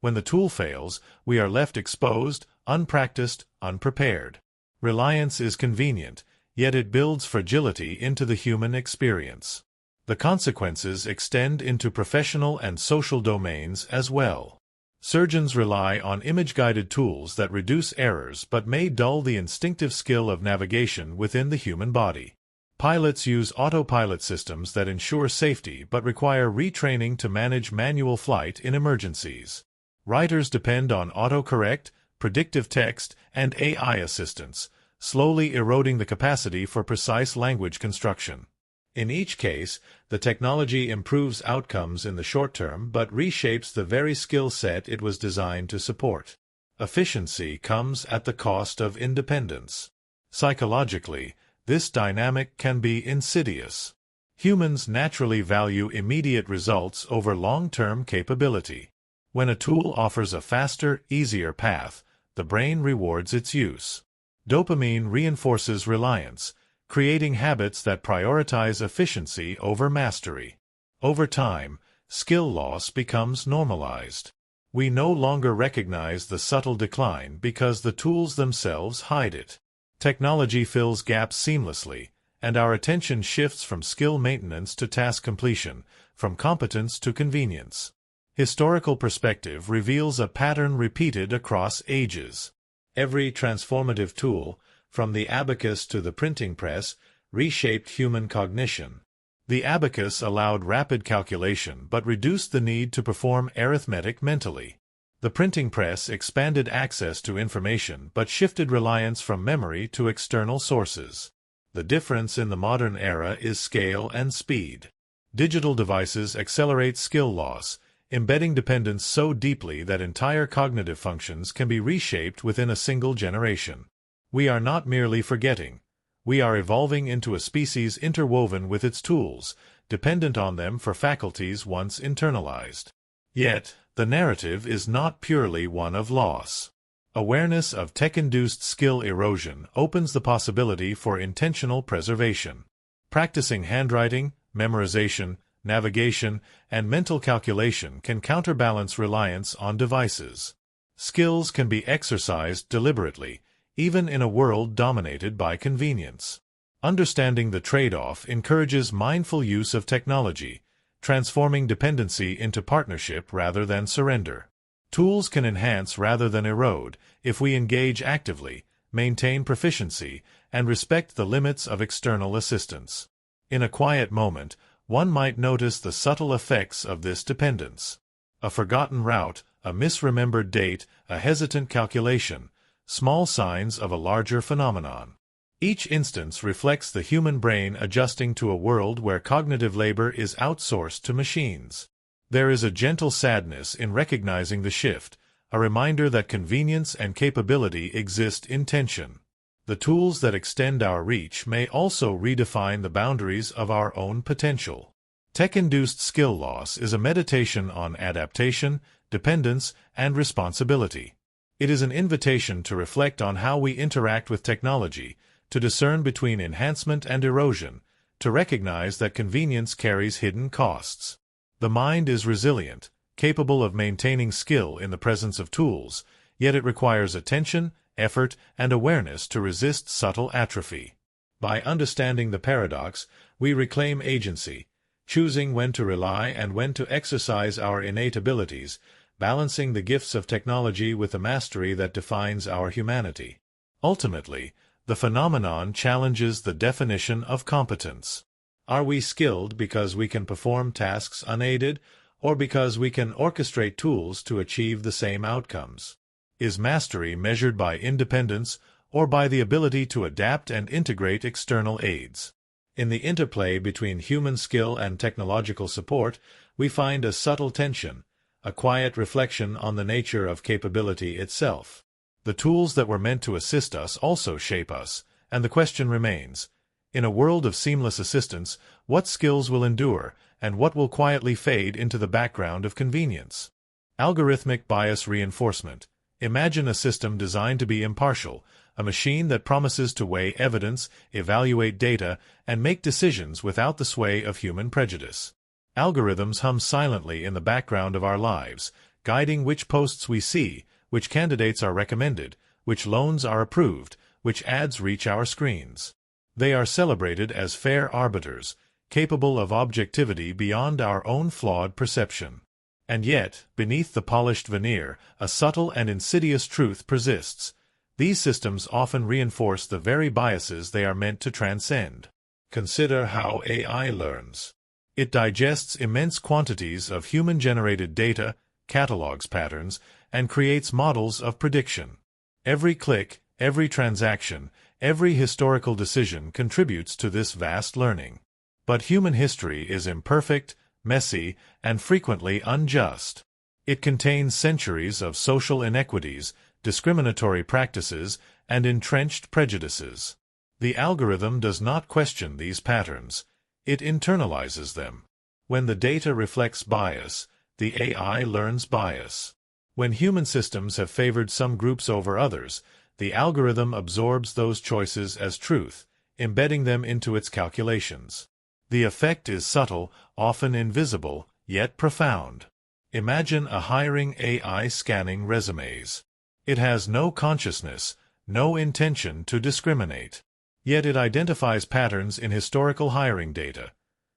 When the tool fails, we are left exposed, unpracticed, unprepared. Reliance is convenient, yet it builds fragility into the human experience. The consequences extend into professional and social domains as well. Surgeons rely on image-guided tools that reduce errors but may dull the instinctive skill of navigation within the human body. Pilots use autopilot systems that ensure safety but require retraining to manage manual flight in emergencies. Writers depend on autocorrect, predictive text, and AI assistance, slowly eroding the capacity for precise language construction. In each case, the technology improves outcomes in the short term but reshapes the very skill set it was designed to support. Efficiency comes at the cost of independence. Psychologically, this dynamic can be insidious. Humans naturally value immediate results over long-term capability. When a tool offers a faster, easier path, the brain rewards its use. Dopamine reinforces reliance, creating habits that prioritize efficiency over mastery. Over time, skill loss becomes normalized. We no longer recognize the subtle decline because the tools themselves hide it. Technology fills gaps seamlessly, and our attention shifts from skill maintenance to task completion, from competence to convenience. Historical perspective reveals a pattern repeated across ages. Every transformative tool, from the abacus to the printing press, reshaped human cognition. The abacus allowed rapid calculation but reduced the need to perform arithmetic mentally. The printing press expanded access to information but shifted reliance from memory to external sources. The difference in the modern era is scale and speed. Digital devices accelerate skill loss, embedding dependence so deeply that entire cognitive functions can be reshaped within a single generation. We are not merely forgetting. We are evolving into a species interwoven with its tools, dependent on them for faculties once internalized. Yet, the narrative is not purely one of loss. Awareness of tech-induced skill erosion opens the possibility for intentional preservation. Practicing handwriting, memorization, navigation, and mental calculation can counterbalance reliance on devices. Skills can be exercised deliberately, even in a world dominated by convenience. Understanding the trade-off encourages mindful use of technology, transforming dependency into partnership rather than surrender. Tools can enhance rather than erode if we engage actively, maintain proficiency, and respect the limits of external assistance. In a quiet moment, one might notice the subtle effects of this dependence. A forgotten route, a misremembered date, a hesitant calculation, small signs of a larger phenomenon. Each instance reflects the human brain adjusting to a world where cognitive labor is outsourced to machines. There is a gentle sadness in recognizing the shift, a reminder that convenience and capability exist in tension. The tools that extend our reach may also redefine the boundaries of our own potential. Tech-induced skill loss is a meditation on adaptation, dependence, and responsibility. It is an invitation to reflect on how we interact with technology, to discern between enhancement and erosion, to recognize that convenience carries hidden costs. The mind is resilient, capable of maintaining skill in the presence of tools, yet it requires attention, effort, and awareness to resist subtle atrophy. By understanding the paradox, we reclaim agency, choosing when to rely and when to exercise our innate abilities, balancing the gifts of technology with the mastery that defines our humanity. Ultimately, the phenomenon challenges the definition of competence. Are we skilled because we can perform tasks unaided, or because we can orchestrate tools to achieve the same outcomes? Is mastery measured by independence or by the ability to adapt and integrate external aids? In the interplay between human skill and technological support, we find a subtle tension, a quiet reflection on the nature of capability itself. The tools that were meant to assist us also shape us, and the question remains, in a world of seamless assistance, what skills will endure, and what will quietly fade into the background of convenience? Algorithmic bias reinforcement. Imagine a system designed to be impartial, a machine that promises to weigh evidence, evaluate data, and make decisions without the sway of human prejudice. Algorithms hum silently in the background of our lives, guiding which posts we see, which candidates are recommended, which loans are approved, which ads reach our screens. They are celebrated as fair arbiters, capable of objectivity beyond our own flawed perception. And yet, beneath the polished veneer, a subtle and insidious truth persists. These systems often reinforce the very biases they are meant to transcend. Consider how AI learns. It digests immense quantities of human-generated data, catalogs patterns, and creates models of prediction. Every click, every transaction, every historical decision contributes to this vast learning. But human history is imperfect, messy, and frequently unjust. It contains centuries of social inequities, discriminatory practices, and entrenched prejudices. The algorithm does not question these patterns. It internalizes them. When the data reflects bias, the AI learns bias. When human systems have favored some groups over others, the algorithm absorbs those choices as truth, embedding them into its calculations. The effect is subtle, often invisible, yet profound. Imagine a hiring AI scanning resumes. It has no consciousness, no intention to discriminate. Yet it identifies patterns in historical hiring data.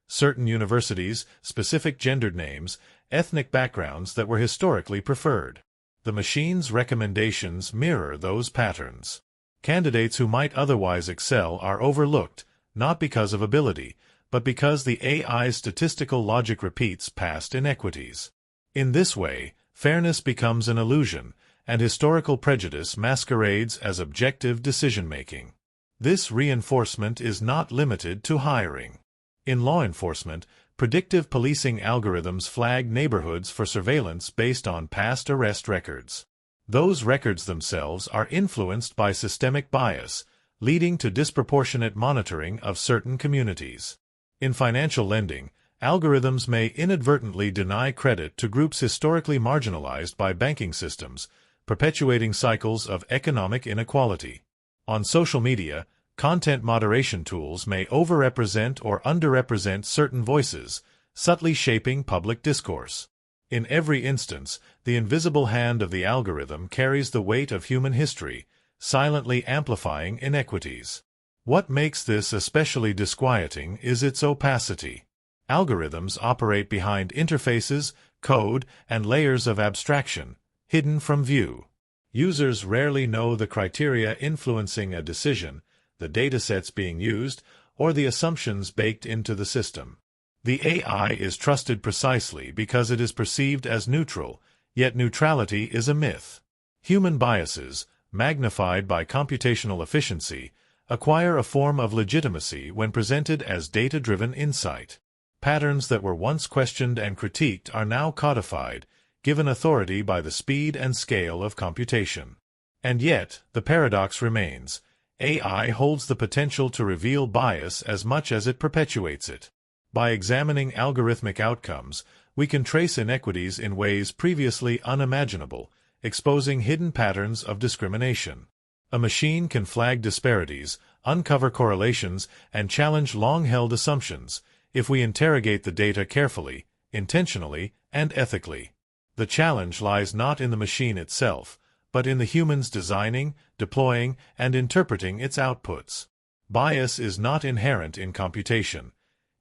Certain universities, specific gendered names, ethnic backgrounds that were historically preferred. The machine's recommendations mirror those patterns. Candidates who might otherwise excel are overlooked, not because of ability, but because the AI's statistical logic repeats past inequities. In this way, fairness becomes an illusion, and historical prejudice masquerades as objective decision-making. This reinforcement is not limited to hiring. In law enforcement, predictive policing algorithms flag neighborhoods for surveillance based on past arrest records. Those records themselves are influenced by systemic bias, leading to disproportionate monitoring of certain communities. In financial lending, algorithms may inadvertently deny credit to groups historically marginalized by banking systems, perpetuating cycles of economic inequality. On social media, content moderation tools may overrepresent or underrepresent certain voices, subtly shaping public discourse. In every instance, the invisible hand of the algorithm carries the weight of human history, silently amplifying inequities. What makes this especially disquieting is its opacity. Algorithms operate behind interfaces, code, and layers of abstraction, hidden from view. Users rarely know the criteria influencing a decision, the datasets being used, or the assumptions baked into the system. The AI is trusted precisely because it is perceived as neutral, yet neutrality is a myth. Human biases, magnified by computational efficiency, acquire a form of legitimacy when presented as data-driven insight. Patterns that were once questioned and critiqued are now codified, given authority by the speed and scale of computation. And yet, the paradox remains. AI holds the potential to reveal bias as much as it perpetuates it. By examining algorithmic outcomes, we can trace inequities in ways previously unimaginable, exposing hidden patterns of discrimination. A machine can flag disparities, uncover correlations, and challenge long-held assumptions if we interrogate the data carefully, intentionally, and ethically. The challenge lies not in the machine itself, but in the humans designing, deploying, and interpreting its outputs. Bias is not inherent in computation.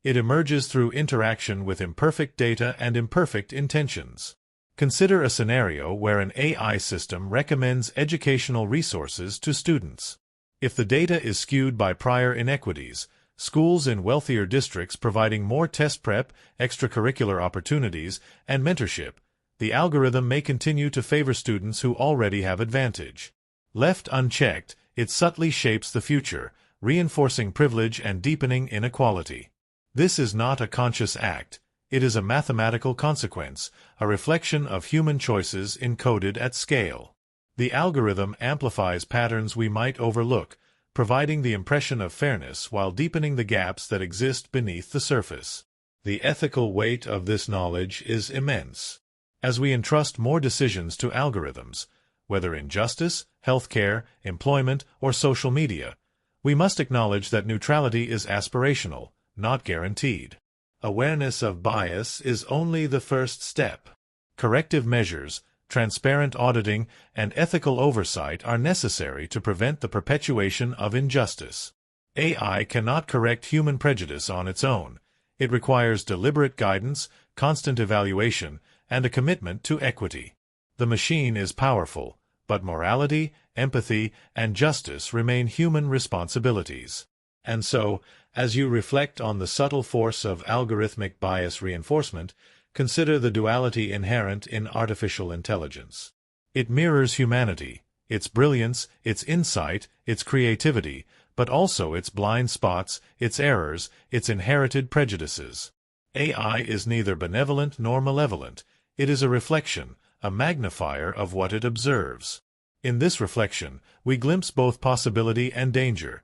It emerges through interaction with imperfect data and imperfect intentions. Consider a scenario where an AI system recommends educational resources to students. If the data is skewed by prior inequities, schools in wealthier districts providing more test prep, extracurricular opportunities, and mentorship, the algorithm may continue to favor students who already have advantage. Left unchecked, it subtly shapes the future, reinforcing privilege and deepening inequality. This is not a conscious act. It is a mathematical consequence, a reflection of human choices encoded at scale. The algorithm amplifies patterns we might overlook, providing the impression of fairness while deepening the gaps that exist beneath the surface. The ethical weight of this knowledge is immense. As we entrust more decisions to algorithms, whether in justice, healthcare, employment, or social media, we must acknowledge that neutrality is aspirational, not guaranteed. Awareness of bias is only the first step. Corrective measures, transparent auditing, and ethical oversight are necessary to prevent the perpetuation of injustice. AI cannot correct human prejudice on its own. It requires deliberate guidance, constant evaluation, and a commitment to equity. The machine is powerful, but morality, empathy, and justice remain human responsibilities. And so, as you reflect on the subtle force of algorithmic bias reinforcement, consider the duality inherent in artificial intelligence. It mirrors humanity, its brilliance, its insight, its creativity, but also its blind spots, its errors, its inherited prejudices. AI is neither benevolent nor malevolent. It is a reflection, a magnifier of what it observes. In this reflection, we glimpse both possibility and danger,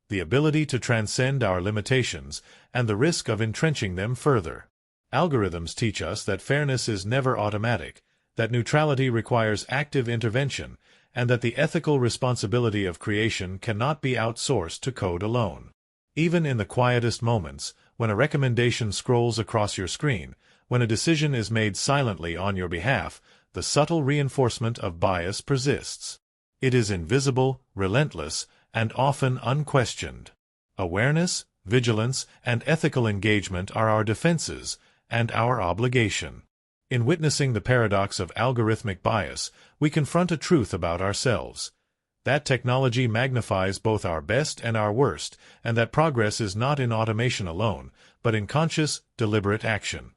the ability to transcend our limitations, and the risk of entrenching them further. Algorithms teach us that fairness is never automatic, that neutrality requires active intervention, and that the ethical responsibility of creation cannot be outsourced to code alone. Even in the quietest moments, when a recommendation scrolls across your screen, when a decision is made silently on your behalf, the subtle reinforcement of bias persists. It is invisible, relentless, and often unquestioned. Awareness, vigilance, and ethical engagement are our defenses, and our obligation. In witnessing the paradox of algorithmic bias, we confront a truth about ourselves. That technology magnifies both our best and our worst, and that progress is not in automation alone, but in conscious, deliberate action.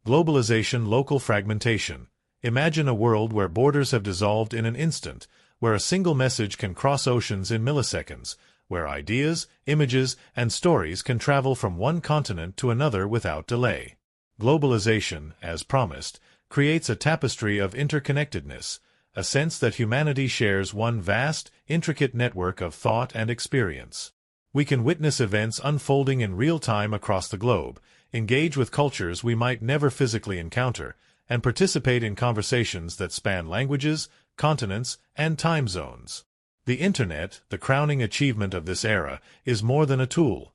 Globalization, local fragmentation. Imagine a world where borders have dissolved in an instant, where a single message can cross oceans in milliseconds, where ideas, images, and stories can travel from one continent to another without delay. Globalization, as promised, creates a tapestry of interconnectedness, a sense that humanity shares one vast, intricate network of thought and experience. We can witness events unfolding in real time across the globe, engage with cultures we might never physically encounter, and participate in conversations that span languages, continents, and time zones. The Internet, the crowning achievement of this era, is more than a tool.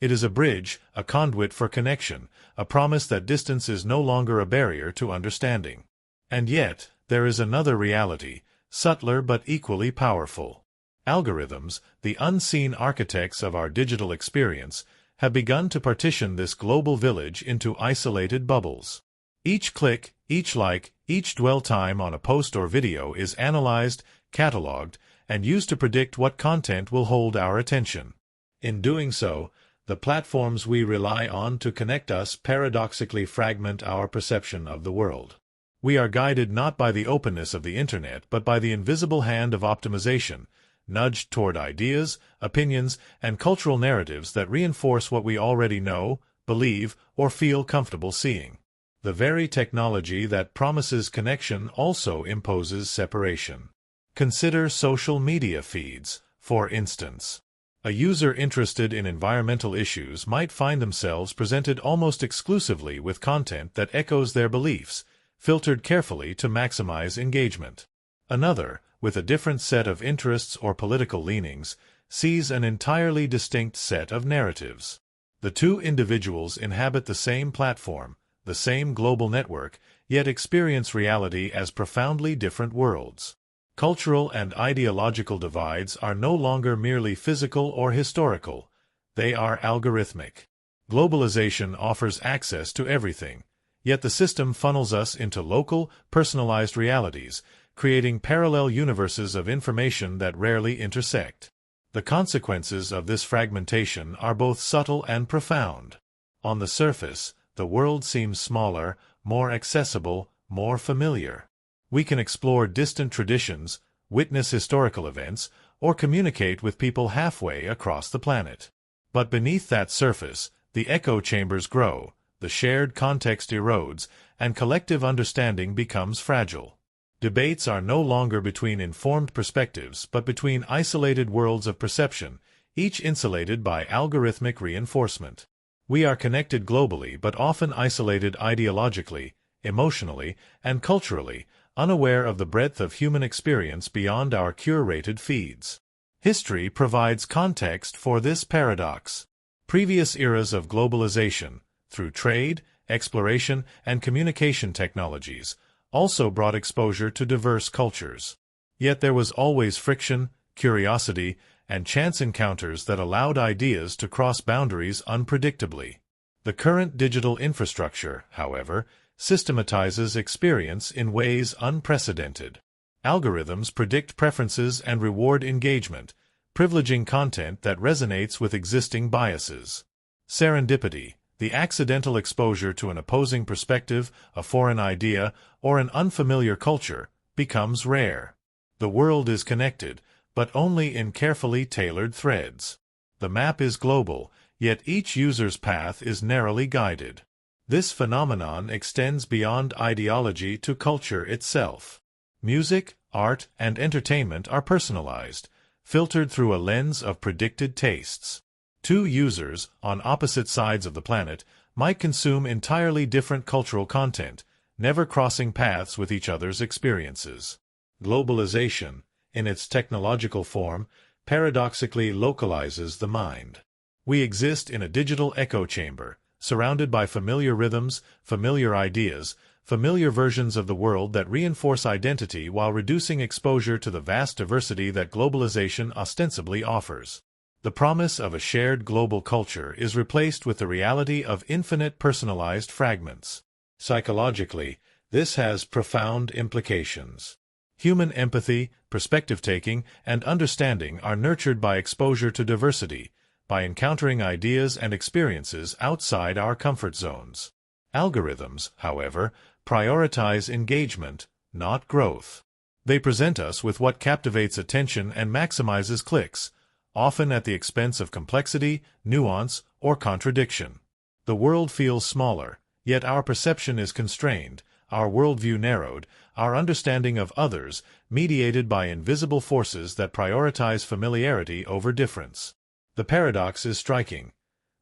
It is a bridge, a conduit for connection, a promise that distance is no longer a barrier to understanding. And yet, there is another reality, subtler but equally powerful. Algorithms, the unseen architects of our digital experience, have begun to partition this global village into isolated bubbles. Each click, each like, each dwell time on a post or video is analyzed, cataloged, and used to predict what content will hold our attention. In doing so, the platforms we rely on to connect us paradoxically fragment our perception of the world. We are guided not by the openness of the Internet but by the invisible hand of optimization, nudged toward ideas, opinions, and cultural narratives that reinforce what we already know, believe, or feel comfortable seeing. The very technology that promises connection also imposes separation. Consider social media feeds, for instance. A user interested in environmental issues might find themselves presented almost exclusively with content that echoes their beliefs, filtered carefully to maximize engagement. Another, with a different set of interests or political leanings, sees an entirely distinct set of narratives. The two individuals inhabit the same platform, the same global network, yet experience reality as profoundly different worlds. Cultural and ideological divides are no longer merely physical or historical, they are algorithmic. Globalization offers access to everything, yet the system funnels us into local, personalized realities, creating parallel universes of information that rarely intersect. The consequences of this fragmentation are both subtle and profound. On the surface, the world seems smaller, more accessible, more familiar. We can explore distant traditions, witness historical events, or communicate with people halfway across the planet. But beneath that surface, the echo chambers grow, the shared context erodes, and collective understanding becomes fragile. Debates are no longer between informed perspectives but between isolated worlds of perception, each insulated by algorithmic reinforcement. We are connected globally but often isolated ideologically, emotionally, and culturally, unaware of the breadth of human experience beyond our curated feeds. History provides context for this paradox. Previous eras of globalization, through trade, exploration, and communication technologies, also brought exposure to diverse cultures. Yet there was always friction, curiosity, and chance encounters that allowed ideas to cross boundaries unpredictably. The current digital infrastructure, however, systematizes experience in ways unprecedented. Algorithms predict preferences and reward engagement, privileging content that resonates with existing biases. Serendipity, the accidental exposure to an opposing perspective, a foreign idea, or an unfamiliar culture, becomes rare. The world is connected, but only in carefully tailored threads. The map is global, yet each user's path is narrowly guided. This phenomenon extends beyond ideology to culture itself. Music, art, and entertainment are personalized, filtered through a lens of predicted tastes. Two users, on opposite sides of the planet, might consume entirely different cultural content, never crossing paths with each other's experiences. Globalization, in its technological form, paradoxically localizes the mind. We exist in a digital echo chamber, surrounded by familiar rhythms, familiar ideas, familiar versions of the world that reinforce identity while reducing exposure to the vast diversity that globalization ostensibly offers. The promise of a shared global culture is replaced with the reality of infinite personalized fragments. Psychologically, this has profound implications. Human empathy, perspective-taking, and understanding are nurtured by exposure to diversity, by encountering ideas and experiences outside our comfort zones. Algorithms, however, prioritize engagement, not growth. They present us with what captivates attention and maximizes clicks, often at the expense of complexity, nuance, or contradiction. The world feels smaller, yet our perception is constrained, our worldview narrowed, our understanding of others mediated by invisible forces that prioritize familiarity over difference. The paradox is striking.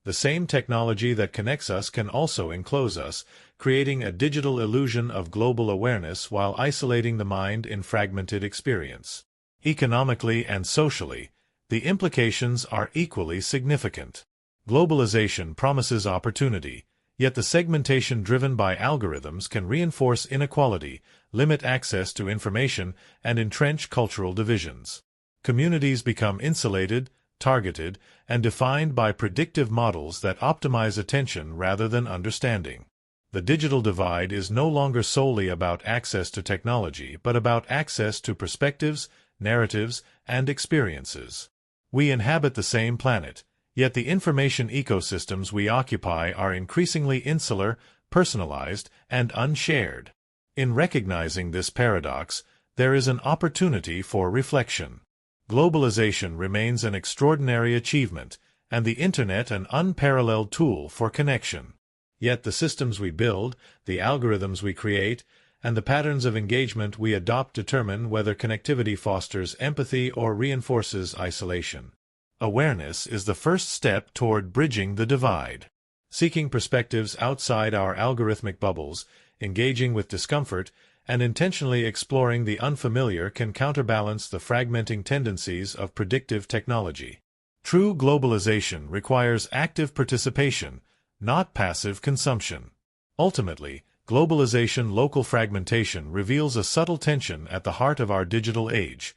The same technology that connects us can also enclose us, creating a digital illusion of global awareness while isolating the mind in fragmented experience. Economically and socially, the implications are equally significant. Globalization promises opportunity, yet the segmentation driven by algorithms can reinforce inequality, limit access to information, and entrench cultural divisions. Communities become insulated, targeted, and defined by predictive models that optimize attention rather than understanding. The digital divide is no longer solely about access to technology, but about access to perspectives, narratives, and experiences. We inhabit the same planet, yet the information ecosystems we occupy are increasingly insular, personalized, and unshared. In recognizing this paradox, there is an opportunity for reflection. Globalization remains an extraordinary achievement, and the Internet an unparalleled tool for connection. Yet the systems we build, the algorithms we create, and the patterns of engagement we adopt determine whether connectivity fosters empathy or reinforces isolation. Awareness is the first step toward bridging the divide. Seeking perspectives outside our algorithmic bubbles, engaging with discomfort, and intentionally exploring the unfamiliar can counterbalance the fragmenting tendencies of predictive technology. True globalization requires active participation, not passive consumption. Ultimately, globalization-local fragmentation reveals a subtle tension at the heart of our digital age.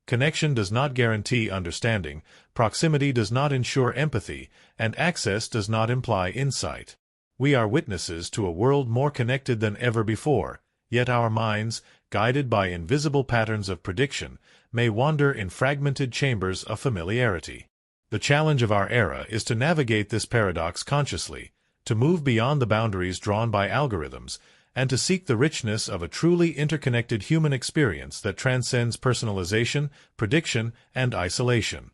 Connection does not guarantee understanding, proximity does not ensure empathy, and access does not imply insight. We are witnesses to a world more connected than ever before, yet our minds, guided by invisible patterns of prediction, may wander in fragmented chambers of familiarity. The challenge of our era is to navigate this paradox consciously, to move beyond the boundaries drawn by algorithms, and to seek the richness of a truly interconnected human experience that transcends personalization, prediction, and isolation.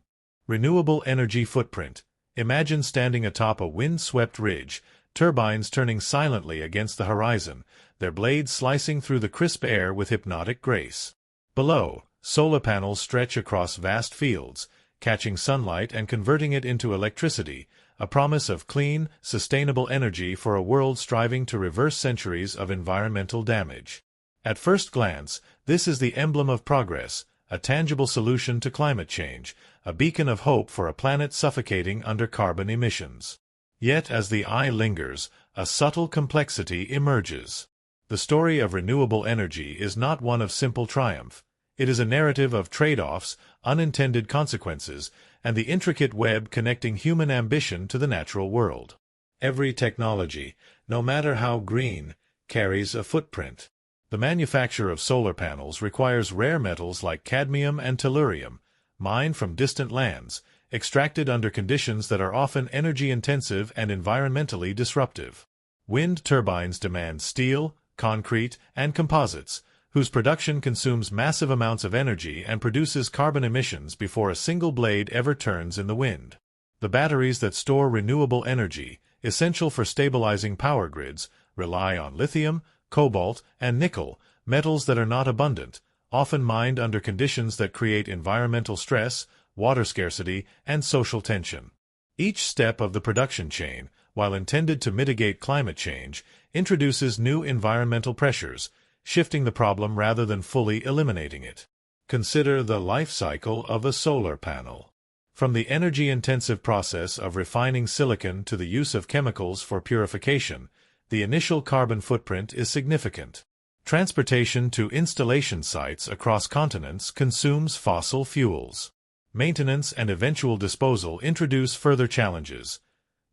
Renewable energy footprint. Imagine standing atop a wind-swept ridge, turbines turning silently against the horizon, their blades slicing through the crisp air with hypnotic grace. Below, solar panels stretch across vast fields, catching sunlight and converting it into electricity, a promise of clean, sustainable energy for a world striving to reverse centuries of environmental damage. At first glance, this is the emblem of progress, a tangible solution to climate change, a beacon of hope for a planet suffocating under carbon emissions. Yet as the eye lingers, a subtle complexity emerges. The story of renewable energy is not one of simple triumph. It is a narrative of trade-offs, unintended consequences, and the intricate web connecting human ambition to the natural world. Every technology, no matter how green, carries a footprint. The manufacture of solar panels requires rare metals like cadmium and tellurium, mined from distant lands, extracted under conditions that are often energy-intensive and environmentally disruptive. Wind turbines demand steel, concrete, and composites, whose production consumes massive amounts of energy and produces carbon emissions before a single blade ever turns in the wind. The batteries that store renewable energy, essential for stabilizing power grids, rely on lithium, cobalt, and nickel, metals that are not abundant, often mined under conditions that create environmental stress, water scarcity, and social tension. Each step of the production chain, while intended to mitigate climate change, introduces new environmental pressures, shifting the problem rather than fully eliminating it. Consider the life cycle of a solar panel. From the energy-intensive process of refining silicon to the use of chemicals for purification, the initial carbon footprint is significant. Transportation to installation sites across continents consumes fossil fuels. Maintenance and eventual disposal introduce further challenges.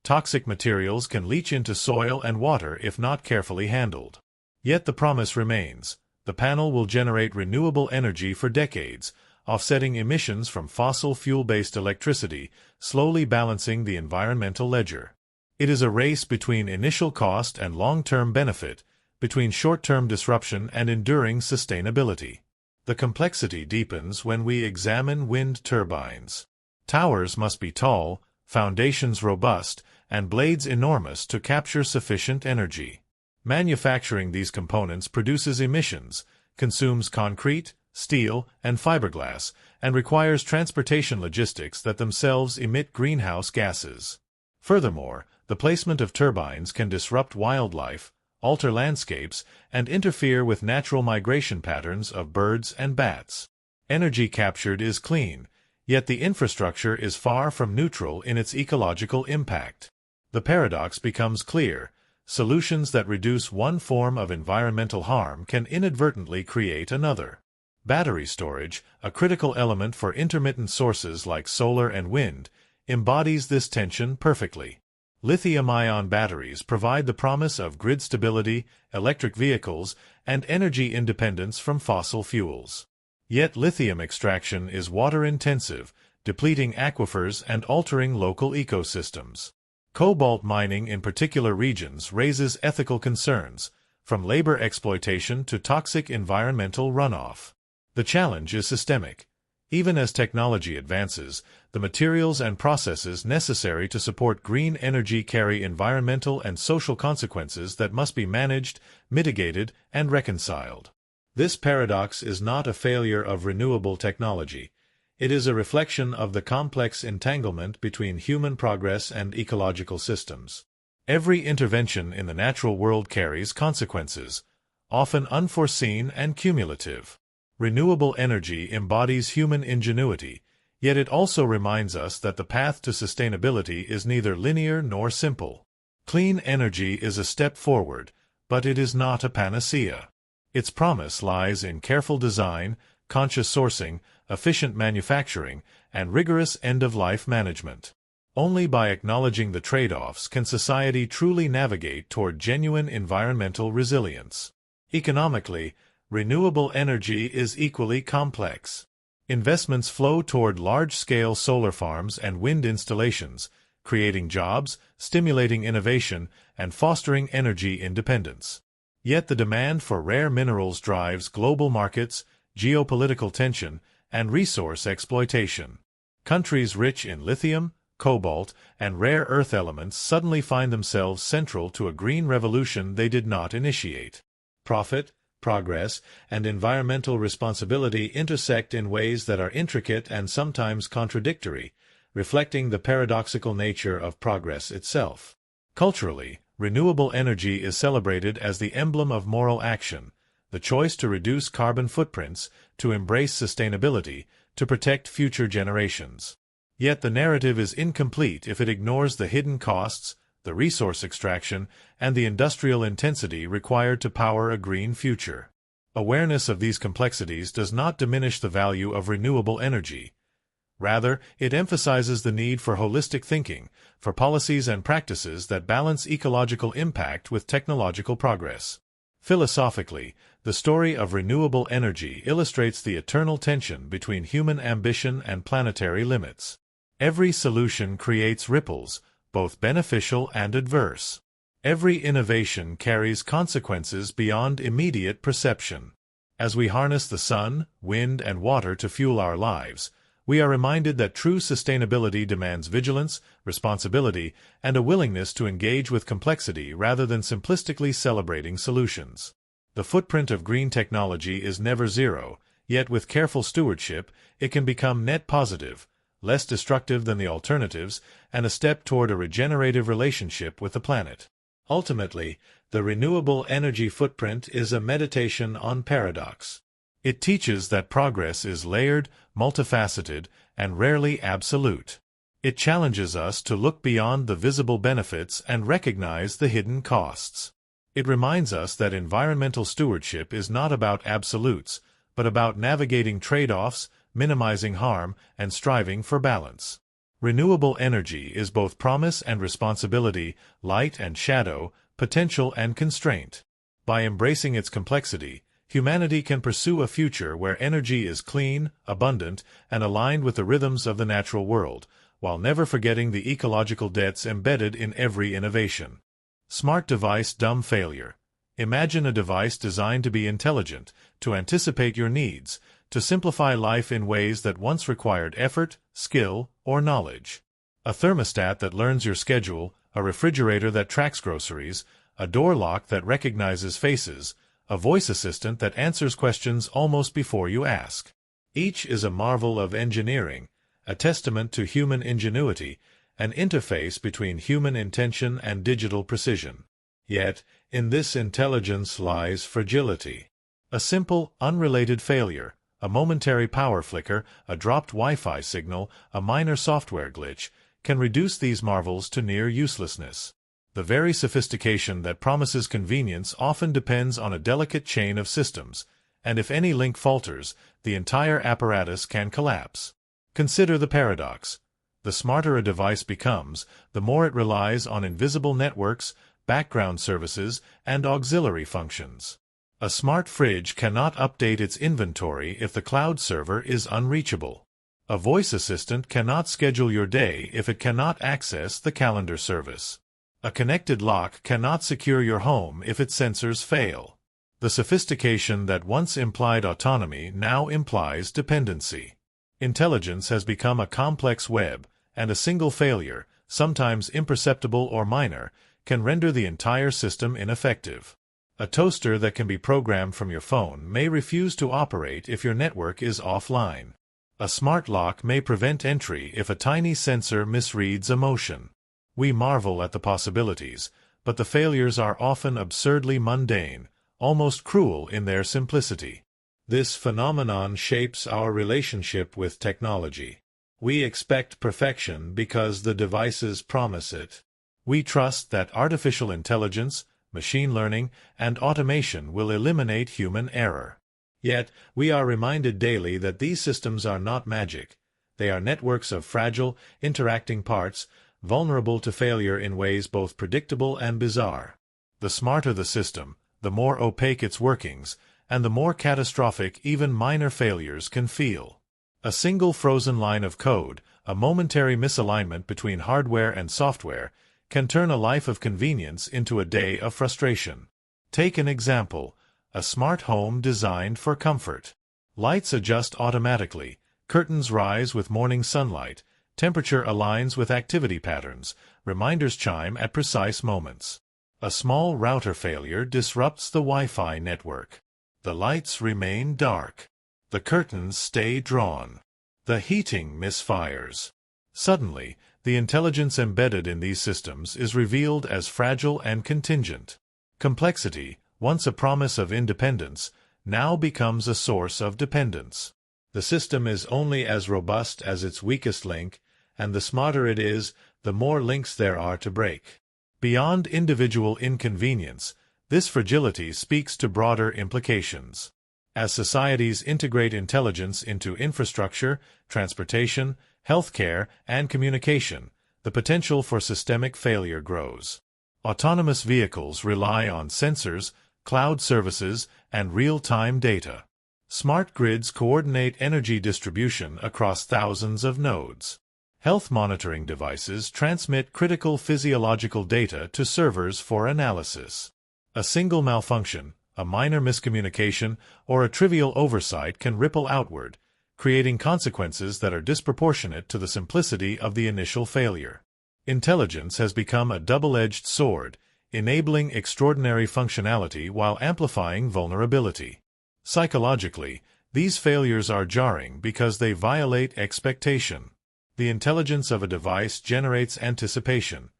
Toxic materials can leach into soil and water if not carefully handled. Yet the promise remains. The panel will generate renewable energy for decades, offsetting emissions from fossil fuel-based electricity, slowly balancing the environmental ledger. It is a race between initial cost and long-term benefit, between short-term disruption and enduring sustainability. The complexity deepens when we examine wind turbines. Towers must be tall, foundations robust, and blades enormous to capture sufficient energy. Manufacturing these components produces emissions, consumes concrete, steel, and fiberglass, and requires transportation logistics that themselves emit greenhouse gases. Furthermore, the placement of turbines can disrupt wildlife, alter landscapes, and interfere with natural migration patterns of birds and bats. Energy captured is clean, yet the infrastructure is far from neutral in its ecological impact. The paradox becomes clear. Solutions that reduce one form of environmental harm can inadvertently create another. Battery storage, a critical element for intermittent sources like solar and wind, embodies this tension perfectly. Lithium-ion batteries provide the promise of grid stability, electric vehicles, and energy independence from fossil fuels. Yet lithium extraction is water-intensive, depleting aquifers and altering local ecosystems. Cobalt mining in particular regions raises ethical concerns, from labor exploitation to toxic environmental runoff. The challenge is systemic. Even as technology advances, the materials and processes necessary to support green energy carry environmental and social consequences that must be managed, mitigated, and reconciled. This paradox is not a failure of renewable technology. It is a reflection of the complex entanglement between human progress and ecological systems. Every intervention in the natural world carries consequences, often unforeseen and cumulative. Renewable energy embodies human ingenuity, yet it also reminds us that the path to sustainability is neither linear nor simple. Clean energy is a step forward, but it is not a panacea. Its promise lies in careful design, conscious sourcing, efficient manufacturing, and rigorous end-of-life management. Only by acknowledging the trade-offs can society truly navigate toward genuine environmental resilience. Economically, renewable energy is equally complex. Investments flow toward large-scale solar farms and wind installations, creating jobs, stimulating innovation, and fostering energy independence. Yet the demand for rare minerals drives global markets, geopolitical tension, and resource exploitation. Countries rich in lithium, cobalt, and rare earth elements suddenly find themselves central to a green revolution they did not initiate. Profit, progress, and environmental responsibility intersect in ways that are intricate and sometimes contradictory, reflecting the paradoxical nature of progress itself. Culturally, renewable energy is celebrated as the emblem of moral action, the choice to reduce carbon footprints, to embrace sustainability, to protect future generations. Yet the narrative is incomplete if it ignores the hidden costs, the resource extraction, and the industrial intensity required to power a green future. Awareness of these complexities does not diminish the value of renewable energy. Rather, it emphasizes the need for holistic thinking, for policies and practices that balance ecological impact with technological progress. Philosophically, the story of renewable energy illustrates the eternal tension between human ambition and planetary limits. Every solution creates ripples, both beneficial and adverse. Every innovation carries consequences beyond immediate perception. As we harness the sun, wind, and water to fuel our lives, we are reminded that true sustainability demands vigilance, responsibility, and a willingness to engage with complexity rather than simplistically celebrating solutions. The footprint of green technology is never zero, yet with careful stewardship, it can become net positive, less destructive than the alternatives, and a step toward a regenerative relationship with the planet. Ultimately, the renewable energy footprint is a meditation on paradox. It teaches that progress is layered, multifaceted, and rarely absolute. It challenges us to look beyond the visible benefits and recognize the hidden costs. It reminds us that environmental stewardship is not about absolutes, but about navigating trade-offs, minimizing harm, and striving for balance. Renewable energy is both promise and responsibility, light and shadow, potential and constraint. By embracing its complexity, humanity can pursue a future where energy is clean, abundant, and aligned with the rhythms of the natural world, while never forgetting the ecological debts embedded in every innovation. Smart device dumb failure. Imagine a device designed to be intelligent, to anticipate your needs, to simplify life in ways that once required effort, skill, or knowledge. A thermostat that learns your schedule, a refrigerator that tracks groceries, a door lock that recognizes faces, a voice assistant that answers questions almost before you ask. Each is a marvel of engineering, a testament to human ingenuity, an interface between human intention and digital precision. Yet, in this intelligence lies fragility. A simple, unrelated failure, a momentary power flicker, a dropped Wi-Fi signal, a minor software glitch, can reduce these marvels to near uselessness. The very sophistication that promises convenience often depends on a delicate chain of systems, and if any link falters, the entire apparatus can collapse. Consider the paradox. The smarter a device becomes, the more it relies on invisible networks, background services, and auxiliary functions. A smart fridge cannot update its inventory if the cloud server is unreachable. A voice assistant cannot schedule your day if it cannot access the calendar service. A connected lock cannot secure your home if its sensors fail. The sophistication that once implied autonomy now implies dependency. Intelligence has become a complex web, and a single failure, sometimes imperceptible or minor, can render the entire system ineffective. A toaster that can be programmed from your phone may refuse to operate if your network is offline. A smart lock may prevent entry if a tiny sensor misreads a motion. We marvel at the possibilities, but the failures are often absurdly mundane, almost cruel in their simplicity. This phenomenon shapes our relationship with technology. We expect perfection because the devices promise it. We trust that artificial intelligence, machine learning, and automation will eliminate human error. Yet, we are reminded daily that these systems are not magic. They are networks of fragile, interacting parts, vulnerable to failure in ways both predictable and bizarre. The smarter the system, the more opaque its workings, and the more catastrophic even minor failures can feel. A single frozen line of code, a momentary misalignment between hardware and software, can turn a life of convenience into a day of frustration. Take an example, a smart home designed for comfort. Lights adjust automatically, curtains rise with morning sunlight, temperature aligns with activity patterns, reminders chime at precise moments. A small router failure disrupts the Wi-Fi network. The lights remain dark. The curtains stay drawn. The heating misfires. Suddenly, the intelligence embedded in these systems is revealed as fragile and contingent. Complexity, once a promise of independence, now becomes a source of dependence. The system is only as robust as its weakest link, and the smarter it is, the more links there are to break. Beyond individual inconvenience, this fragility speaks to broader implications. As societies integrate intelligence into infrastructure, transportation, healthcare, and communication, the potential for systemic failure grows. Autonomous vehicles rely on sensors, cloud services, and real-time data. Smart grids coordinate energy distribution across thousands of nodes. Health monitoring devices transmit critical physiological data to servers for analysis. A single malfunction, a minor miscommunication, or a trivial oversight can ripple outward, creating consequences that are disproportionate to the simplicity of the initial failure. Intelligence has become a double-edged sword, enabling extraordinary functionality while amplifying vulnerability. Psychologically, these failures are jarring because they violate expectation. The intelligence of a device generates anticipation.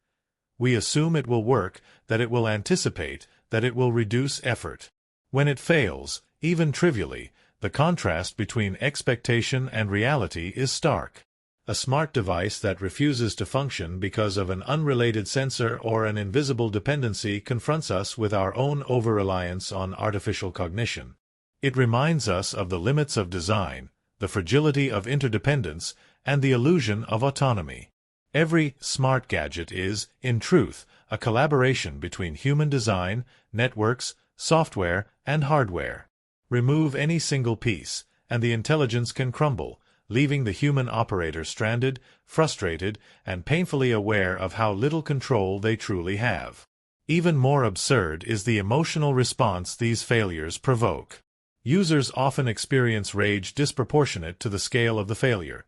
We assume it will work, that it will anticipate, that it will reduce effort. When it fails, even trivially, the contrast between expectation and reality is stark. A smart device that refuses to function because of an unrelated sensor or an invisible dependency confronts us with our own over-reliance on artificial cognition. It reminds us of the limits of design, the fragility of interdependence, and the illusion of autonomy. Every smart gadget is, in truth, a collaboration between human design, networks, software, and hardware. Remove any single piece, and the intelligence can crumble, leaving the human operator stranded, frustrated, and painfully aware of how little control they truly have. Even more absurd is the emotional response these failures provoke. Users often experience rage disproportionate to the scale of the failure.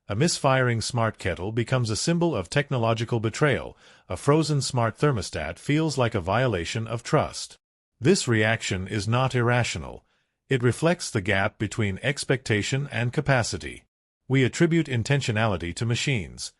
A misfiring smart kettle becomes a symbol of technological betrayal. A frozen smart thermostat feels like a violation of trust. This reaction is not irrational. It reflects the gap between expectation and capacity. We attribute intentionality to machines.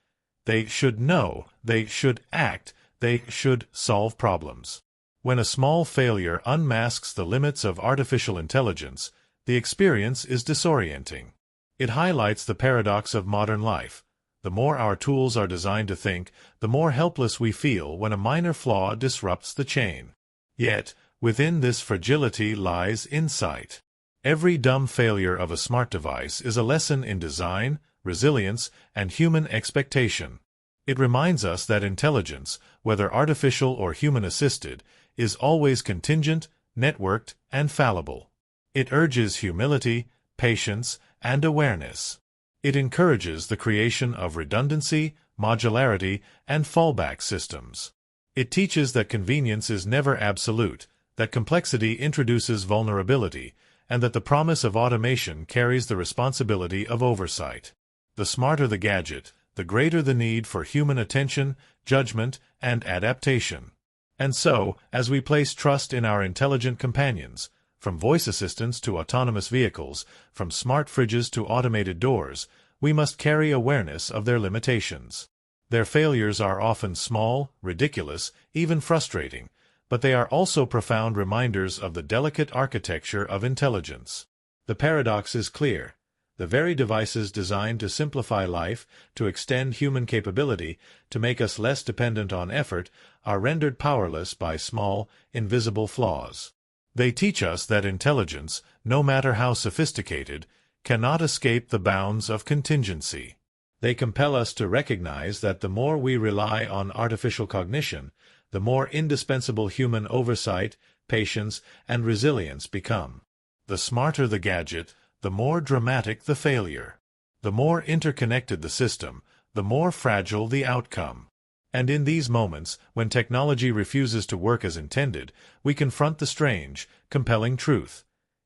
They should know, they should act, they should solve problems. When a small failure unmasks the limits of artificial intelligence, the experience is disorienting. It highlights the paradox of modern life. The more our tools are designed to think, the more helpless we feel when a minor flaw disrupts the chain. Yet, within this fragility lies insight. Every dumb failure of a smart device is a lesson in design, resilience, and human expectation. It reminds us that intelligence, whether artificial or human-assisted, is always contingent, networked, and fallible. It urges humility, patience, and awareness. It encourages the creation of redundancy, modularity, and fallback systems. It teaches that convenience is never absolute, that complexity introduces vulnerability, and that the promise of automation carries the responsibility of oversight. The smarter the gadget, the greater the need for human attention, judgment, and adaptation. And so, as we place trust in our intelligent companions, from voice assistants to autonomous vehicles, from smart fridges to automated doors, we must carry awareness of their limitations. Their failures are often small, ridiculous, even frustrating, but they are also profound reminders of the delicate architecture of intelligence. The paradox is clear. The very devices designed to simplify life, to extend human capability, to make us less dependent on effort, are rendered powerless by small, invisible flaws. They teach us that intelligence, no matter how sophisticated, cannot escape the bounds of contingency. They compel us to recognize that the more we rely on artificial cognition, the more indispensable human oversight, patience, and resilience become. The smarter the gadget, the more dramatic the failure. The more interconnected the system, the more fragile the outcome. And in these moments, when technology refuses to work as intended, we confront the strange, compelling truth.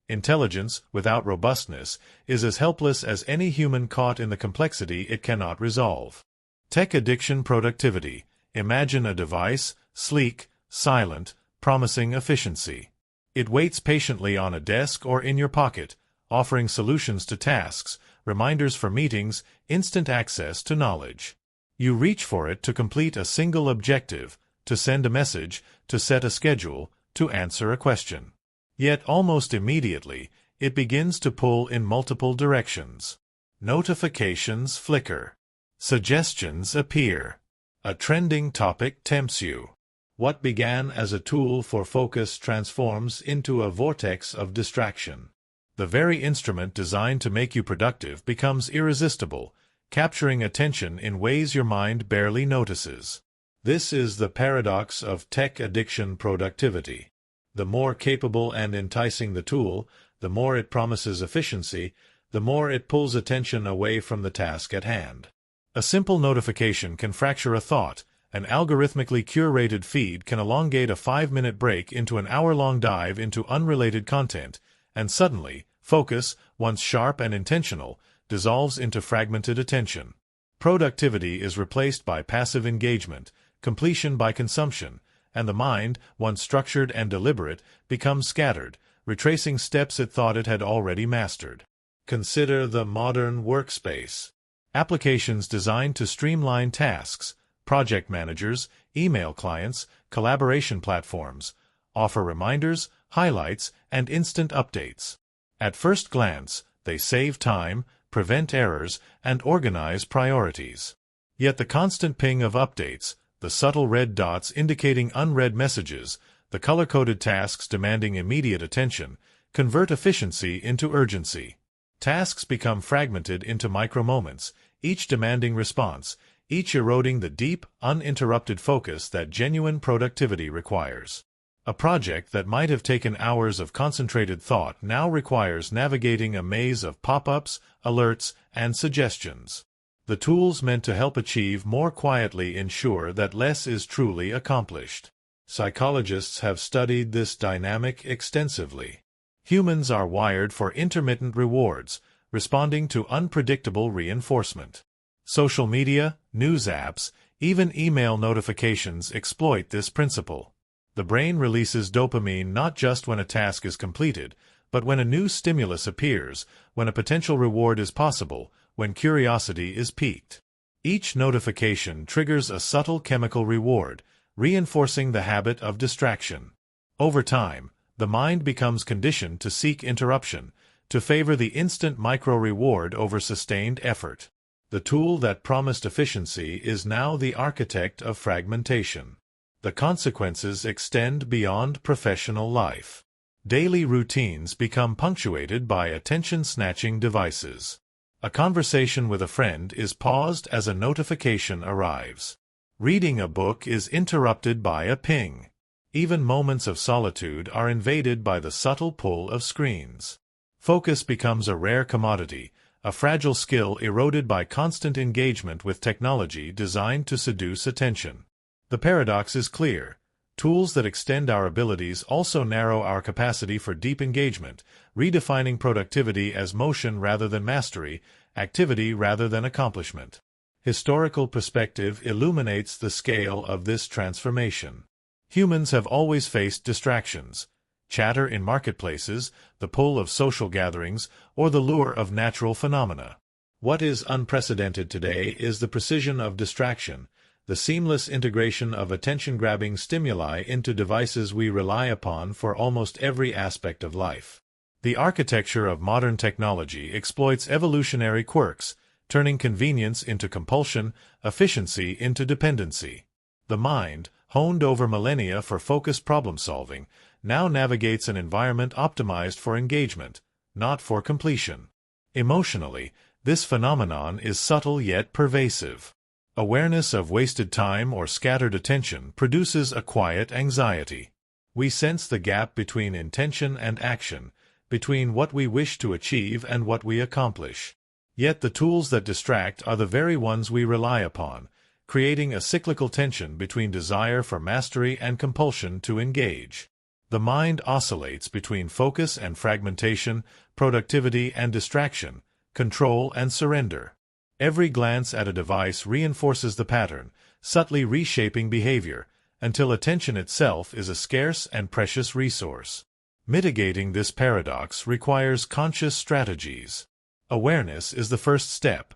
Intelligence, without robustness, is as helpless as any human caught in the complexity it cannot resolve. Tech addiction productivity. Imagine a device, sleek, silent, promising efficiency. It waits patiently on a desk or in your pocket, offering solutions to tasks, reminders for meetings, instant access to knowledge. You reach for it to complete a single objective, to send a message, to set a schedule, to answer a question. Yet almost immediately, it begins to pull in multiple directions. Notifications flicker. Suggestions appear. A trending topic tempts you. What began as a tool for focus transforms into a vortex of distraction. The very instrument designed to make you productive becomes irresistible, capturing attention in ways your mind barely notices. This is the paradox of tech addiction productivity. The more capable and enticing the tool, the more it promises efficiency, the more it pulls attention away from the task at hand. A simple notification can fracture a thought. An algorithmically curated feed can elongate a 5-minute break into an hour-long dive into unrelated content, and suddenly, focus, once sharp and intentional, dissolves into fragmented attention. Productivity is replaced by passive engagement, completion by consumption, and the mind, once structured and deliberate, becomes scattered, retracing steps it thought it had already mastered. Consider the modern workspace. Applications designed to streamline tasks, project managers, email clients, collaboration platforms, offer reminders, highlights, and instant updates. At first glance, they save time, prevent errors, and organize priorities. Yet the constant ping of updates, the subtle red dots indicating unread messages, the color-coded tasks demanding immediate attention, convert efficiency into urgency. Tasks become fragmented into micro-moments, each demanding response, each eroding the deep, uninterrupted focus that genuine productivity requires. A project that might have taken hours of concentrated thought now requires navigating a maze of pop-ups, alerts, and suggestions. The tools meant to help achieve more quietly ensure that less is truly accomplished. Psychologists have studied this dynamic extensively. Humans are wired for intermittent rewards, responding to unpredictable reinforcement. Social media, news apps, even email notifications exploit this principle. The brain releases dopamine not just when a task is completed, but when a new stimulus appears, when a potential reward is possible, when curiosity is piqued. Each notification triggers a subtle chemical reward, reinforcing the habit of distraction. Over time, the mind becomes conditioned to seek interruption, to favor the instant micro-reward over sustained effort. The tool that promised efficiency is now the architect of fragmentation. The consequences extend beyond professional life. Daily routines become punctuated by attention-snatching devices. A conversation with a friend is paused as a notification arrives. Reading a book is interrupted by a ping. Even moments of solitude are invaded by the subtle pull of screens. Focus becomes a rare commodity, a fragile skill eroded by constant engagement with technology designed to seduce attention. The paradox is clear. Tools that extend our abilities also narrow our capacity for deep engagement, redefining productivity as motion rather than mastery, activity rather than accomplishment. Historical perspective illuminates the scale of this transformation. Humans have always faced distractions: chatter in marketplaces, the pull of social gatherings, or the lure of natural phenomena. What is unprecedented today is the precision of distraction, the seamless integration of attention-grabbing stimuli into devices we rely upon for almost every aspect of life. The architecture of modern technology exploits evolutionary quirks, turning convenience into compulsion, efficiency into dependency. The mind, honed over millennia for focused problem-solving, now navigates an environment optimized for engagement, not for completion. Emotionally, this phenomenon is subtle yet pervasive. Awareness of wasted time or scattered attention produces a quiet anxiety. We sense the gap between intention and action, between what we wish to achieve and what we accomplish. Yet the tools that distract are the very ones we rely upon, creating a cyclical tension between desire for mastery and compulsion to engage. The mind oscillates between focus and fragmentation, productivity and distraction, control and surrender. Every glance at a device reinforces the pattern, subtly reshaping behavior, until attention itself is a scarce and precious resource. Mitigating this paradox requires conscious strategies. Awareness is the first step.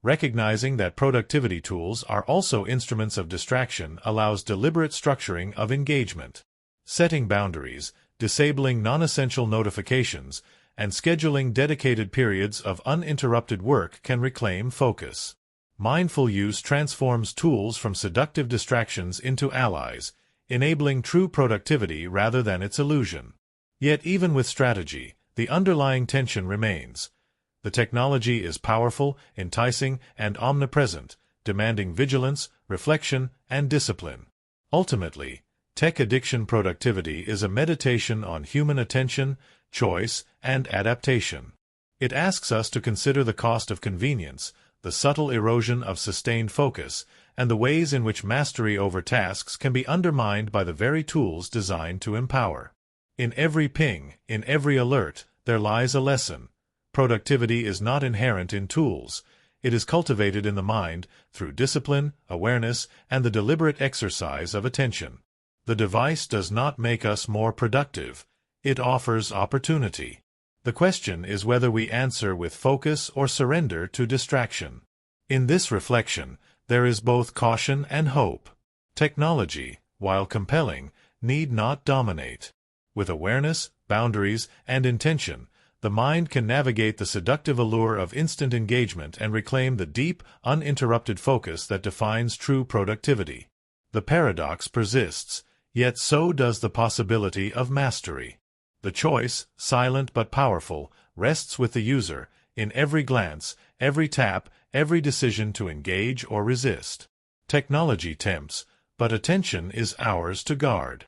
Recognizing that productivity tools are also instruments of distraction allows deliberate structuring of engagement. Setting boundaries, disabling non-essential notifications, and scheduling dedicated periods of uninterrupted work can reclaim focus. Mindful use transforms tools from seductive distractions into allies, enabling true productivity rather than its illusion. Yet even with strategy, the underlying tension remains. The technology is powerful, enticing, and omnipresent, demanding vigilance, reflection, and discipline. Ultimately, tech addiction productivity is a meditation on human attention, choice, and adaptation. It asks us to consider the cost of convenience, the subtle erosion of sustained focus, and the ways in which mastery over tasks can be undermined by the very tools designed to empower. In every ping, in every alert, there lies a lesson. Productivity is not inherent in tools. It is cultivated in the mind through discipline, awareness, and the deliberate exercise of attention. The device does not make us more productive. It offers opportunity. The question is whether we answer with focus or surrender to distraction. In this reflection, there is both caution and hope. Technology, while compelling, need not dominate. With awareness, boundaries, and intention, the mind can navigate the seductive allure of instant engagement and reclaim the deep, uninterrupted focus that defines true productivity. The paradox persists, yet so does the possibility of mastery. The choice, silent but powerful, rests with the user, in every glance, every tap, every decision to engage or resist. Technology tempts, but attention is ours to guard.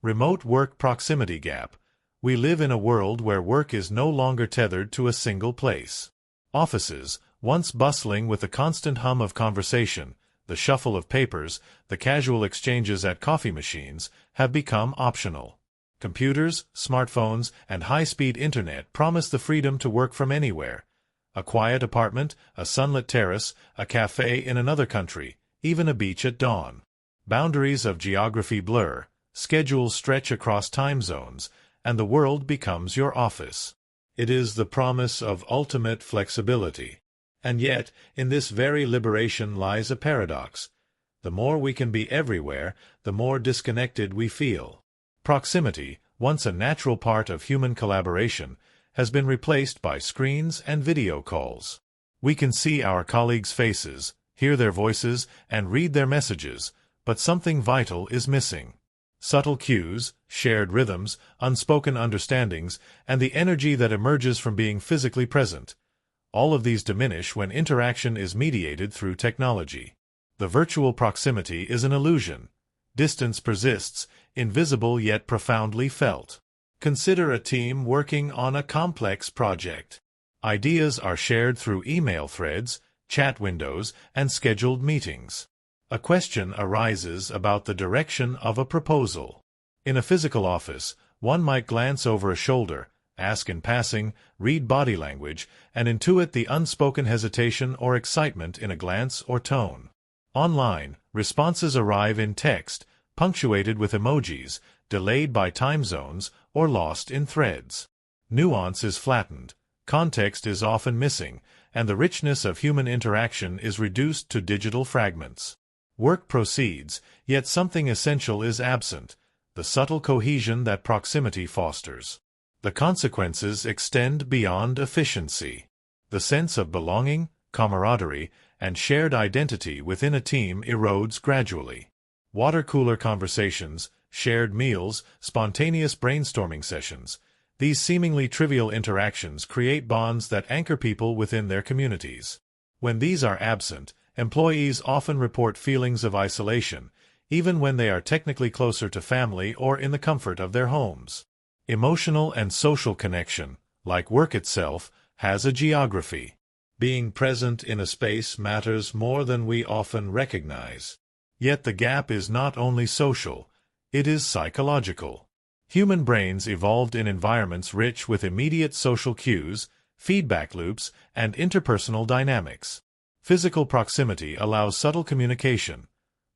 Remote work proximity gap. We live in a world where work is no longer tethered to a single place. Offices, once bustling with the constant hum of conversation, the shuffle of papers, the casual exchanges at coffee machines, have become optional. Computers, smartphones, and high-speed internet promise the freedom to work from anywhere. A quiet apartment, a sunlit terrace, a cafe in another country, even a beach at dawn. Boundaries of geography blur, schedules stretch across time zones, and the world becomes your office. It is the promise of ultimate flexibility. And yet, in this very liberation lies a paradox. The more we can be everywhere, the more disconnected we feel. Proximity, once a natural part of human collaboration, has been replaced by screens and video calls. We can see our colleagues' faces, hear their voices, and read their messages, but something vital is missing. Subtle cues, shared rhythms, unspoken understandings, and the energy that emerges from being physically present. All of these diminish when interaction is mediated through technology. The virtual proximity is an illusion. Distance persists, invisible yet profoundly felt. Consider a team working on a complex project. Ideas are shared through email threads, chat windows, and scheduled meetings. A question arises about the direction of a proposal. In a physical office, one might glance over a shoulder, ask in passing, read body language, and intuit the unspoken hesitation or excitement in a glance or tone. Online, responses arrive in text, punctuated with emojis, delayed by time zones, or lost in threads. Nuance is flattened, context is often missing, and the richness of human interaction is reduced to digital fragments. Work proceeds, yet something essential is absent, the subtle cohesion that proximity fosters. The consequences extend beyond efficiency. The sense of belonging, camaraderie, and shared identity within a team erodes gradually. Water cooler conversations, shared meals, spontaneous brainstorming sessions. These seemingly trivial interactions create bonds that anchor people within their communities. When these are absent, employees often report feelings of isolation, even when they are technically closer to family or in the comfort of their homes. Emotional and social connection, like work itself, has a geography. Being present in a space matters more than we often recognize. Yet the gap is not only social, it is psychological. Human brains evolved in environments rich with immediate social cues, feedback loops, and interpersonal dynamics. Physical proximity allows subtle communication,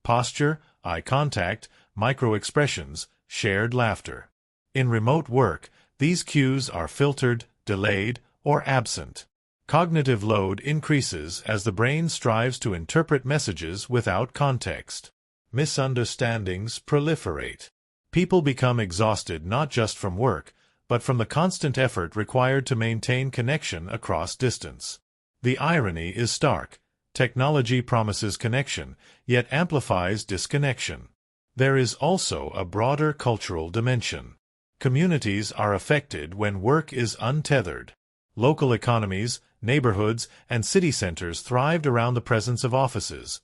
posture, eye contact, micro-expressions, shared laughter. In remote work, these cues are filtered, delayed, or absent. Cognitive load increases as the brain strives to interpret messages without context. Misunderstandings proliferate. People become exhausted not just from work, but from the constant effort required to maintain connection across distance. The irony is stark. Technology promises connection, yet amplifies disconnection. There is also a broader cultural dimension. Communities are affected when work is untethered. Local economies, neighborhoods, and city centers thrived around the presence of offices,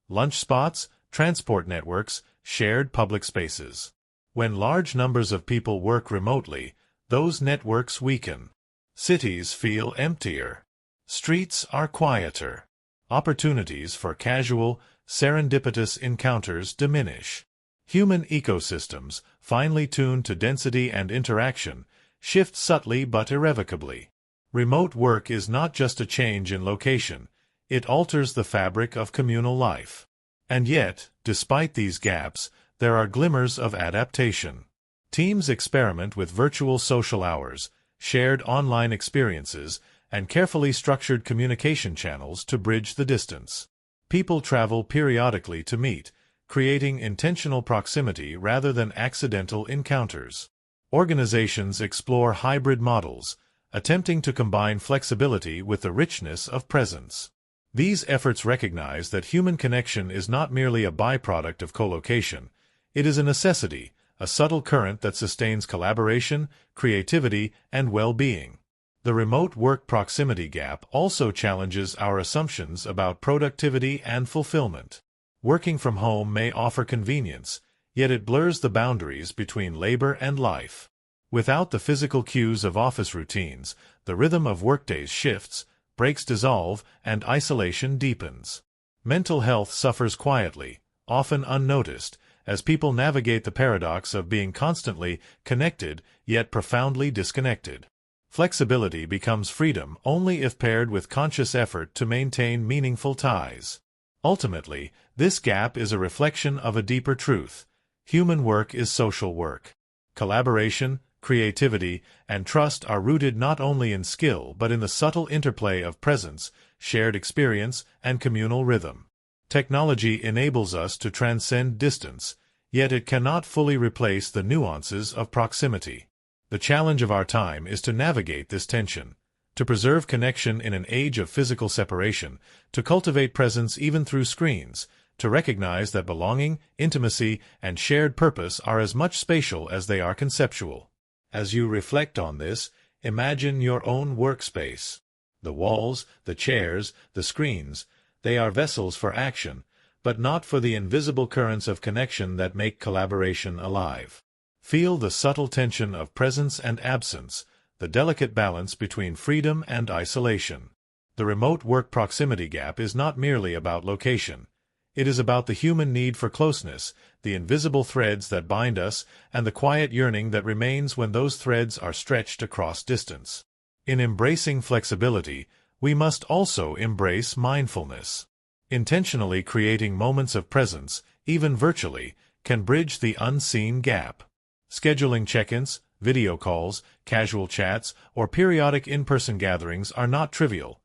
lunch spots, transport networks, shared public spaces. When large numbers of people work remotely, those networks weaken. Cities feel emptier. Streets are quieter. Opportunities for casual, serendipitous encounters diminish. Human ecosystems, finely tuned to density and interaction, shift subtly but irrevocably. Remote work is not just a change in location, it alters the fabric of communal life. And yet, despite these gaps, there are glimmers of adaptation. Teams experiment with virtual social hours, shared online experiences, and carefully structured communication channels to bridge the distance. People travel periodically to meet, creating intentional proximity rather than accidental encounters. Organizations explore hybrid models, attempting to combine flexibility with the richness of presence. These efforts recognize that human connection is not merely a byproduct of co-location, it is a necessity, a subtle current that sustains collaboration, creativity, and well-being. The remote work proximity gap also challenges our assumptions about productivity and fulfillment. Working from home may offer convenience, yet it blurs the boundaries between labor and life. Without the physical cues of office routines, the rhythm of workdays shifts, breaks dissolve, and isolation deepens. Mental health suffers quietly, often unnoticed, as people navigate the paradox of being constantly connected yet profoundly disconnected. Flexibility becomes freedom only if paired with conscious effort to maintain meaningful ties. Ultimately, this gap is a reflection of a deeper truth. Human work is social work. Collaboration, creativity, and trust are rooted not only in skill but in the subtle interplay of presence, shared experience, and communal rhythm. Technology enables us to transcend distance, yet it cannot fully replace the nuances of proximity. The challenge of our time is to navigate this tension, to preserve connection in an age of physical separation, to cultivate presence even through screens, to recognize that belonging, intimacy, and shared purpose are as much spatial as they are conceptual. As you reflect on this, imagine your own workspace. The walls, the chairs, the screens, they are vessels for action, but not for the invisible currents of connection that make collaboration alive. Feel the subtle tension of presence and absence, the delicate balance between freedom and isolation. The remote work proximity gap is not merely about location. It is about the human need for closeness, the invisible threads that bind us, and the quiet yearning that remains when those threads are stretched across distance. In embracing flexibility, we must also embrace mindfulness. Intentionally creating moments of presence, even virtually, can bridge the unseen gap. Scheduling check-ins, video calls, casual chats, or periodic in-person gatherings are not trivial.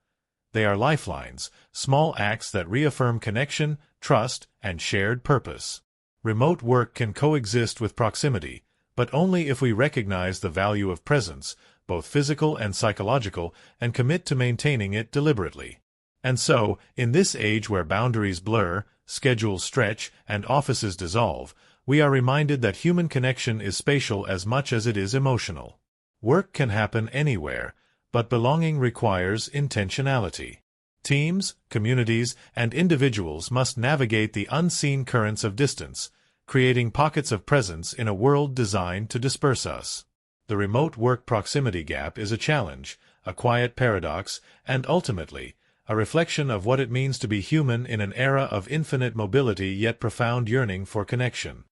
They are lifelines, small acts that reaffirm connection, trust, and shared purpose. Remote work can coexist with proximity, but only if we recognize the value of presence, both physical and psychological, and commit to maintaining it deliberately. And so, in this age where boundaries blur, schedules stretch, and offices dissolve, we are reminded that human connection is spatial as much as it is emotional. Work can happen anywhere, but belonging requires intentionality. Teams, communities, and individuals must navigate the unseen currents of distance, creating pockets of presence in a world designed to disperse us. The remote work proximity gap is a challenge, a quiet paradox, and ultimately, a reflection of what it means to be human in an era of infinite mobility yet profound yearning for connection.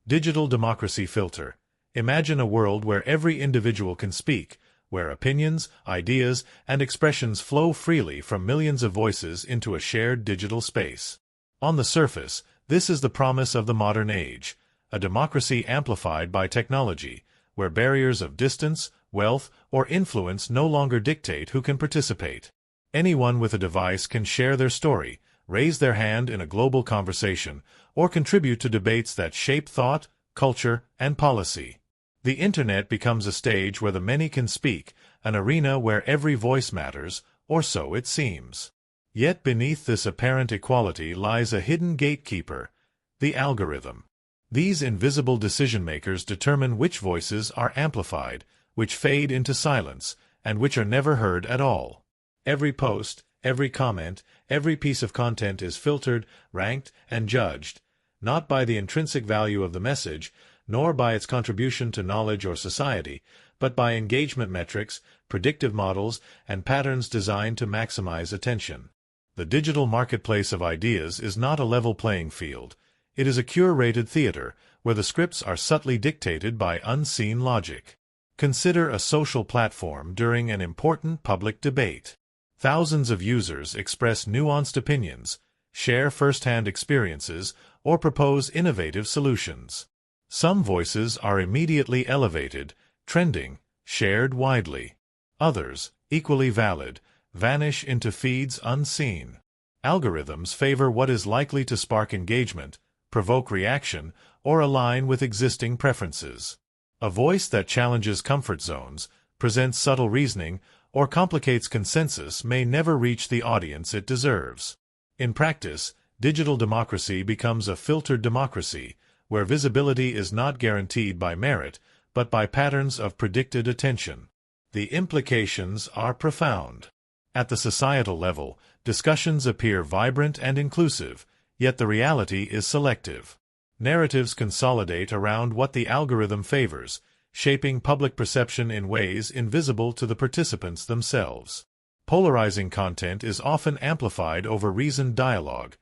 Digital democracy filter. Imagine a world where every individual can speak, where opinions, ideas, and expressions flow freely from millions of voices into a shared digital space. On the surface, this is the promise of the modern age, a democracy amplified by technology, where barriers of distance, wealth, or influence no longer dictate who can participate. Anyone with a device can share their story, raise their hand in a global conversation, or contribute to debates that shape thought, culture, and policy. The Internet becomes a stage where the many can speak, an arena where every voice matters, or so it seems. Yet beneath this apparent equality lies a hidden gatekeeper, the algorithm. These invisible decision-makers determine which voices are amplified, which fade into silence, and which are never heard at all. Every post, every comment, every piece of content is filtered, ranked, and judged, not by the intrinsic value of the message, nor by its contribution to knowledge or society, but by engagement metrics, predictive models, and patterns designed to maximize attention. The digital marketplace of ideas is not a level playing field. It is a curated theater, where the scripts are subtly dictated by unseen logic. Consider a social platform during an important public debate. Thousands of users express nuanced opinions, share first-hand experiences, or propose innovative solutions. Some voices are immediately elevated, trending, shared widely. Others, equally valid, vanish into feeds unseen. Algorithms favor what is likely to spark engagement, provoke reaction, or align with existing preferences. A voice that challenges comfort zones, presents subtle reasoning, or complicates consensus may never reach the audience it deserves. In practice, digital democracy becomes a filtered democracy, where visibility is not guaranteed by merit, but by patterns of predicted attention. The implications are profound. At the societal level, discussions appear vibrant and inclusive, yet the reality is selective. Narratives consolidate around what the algorithm favors, shaping public perception in ways invisible to the participants themselves. Polarizing content is often amplified over reasoned dialogue.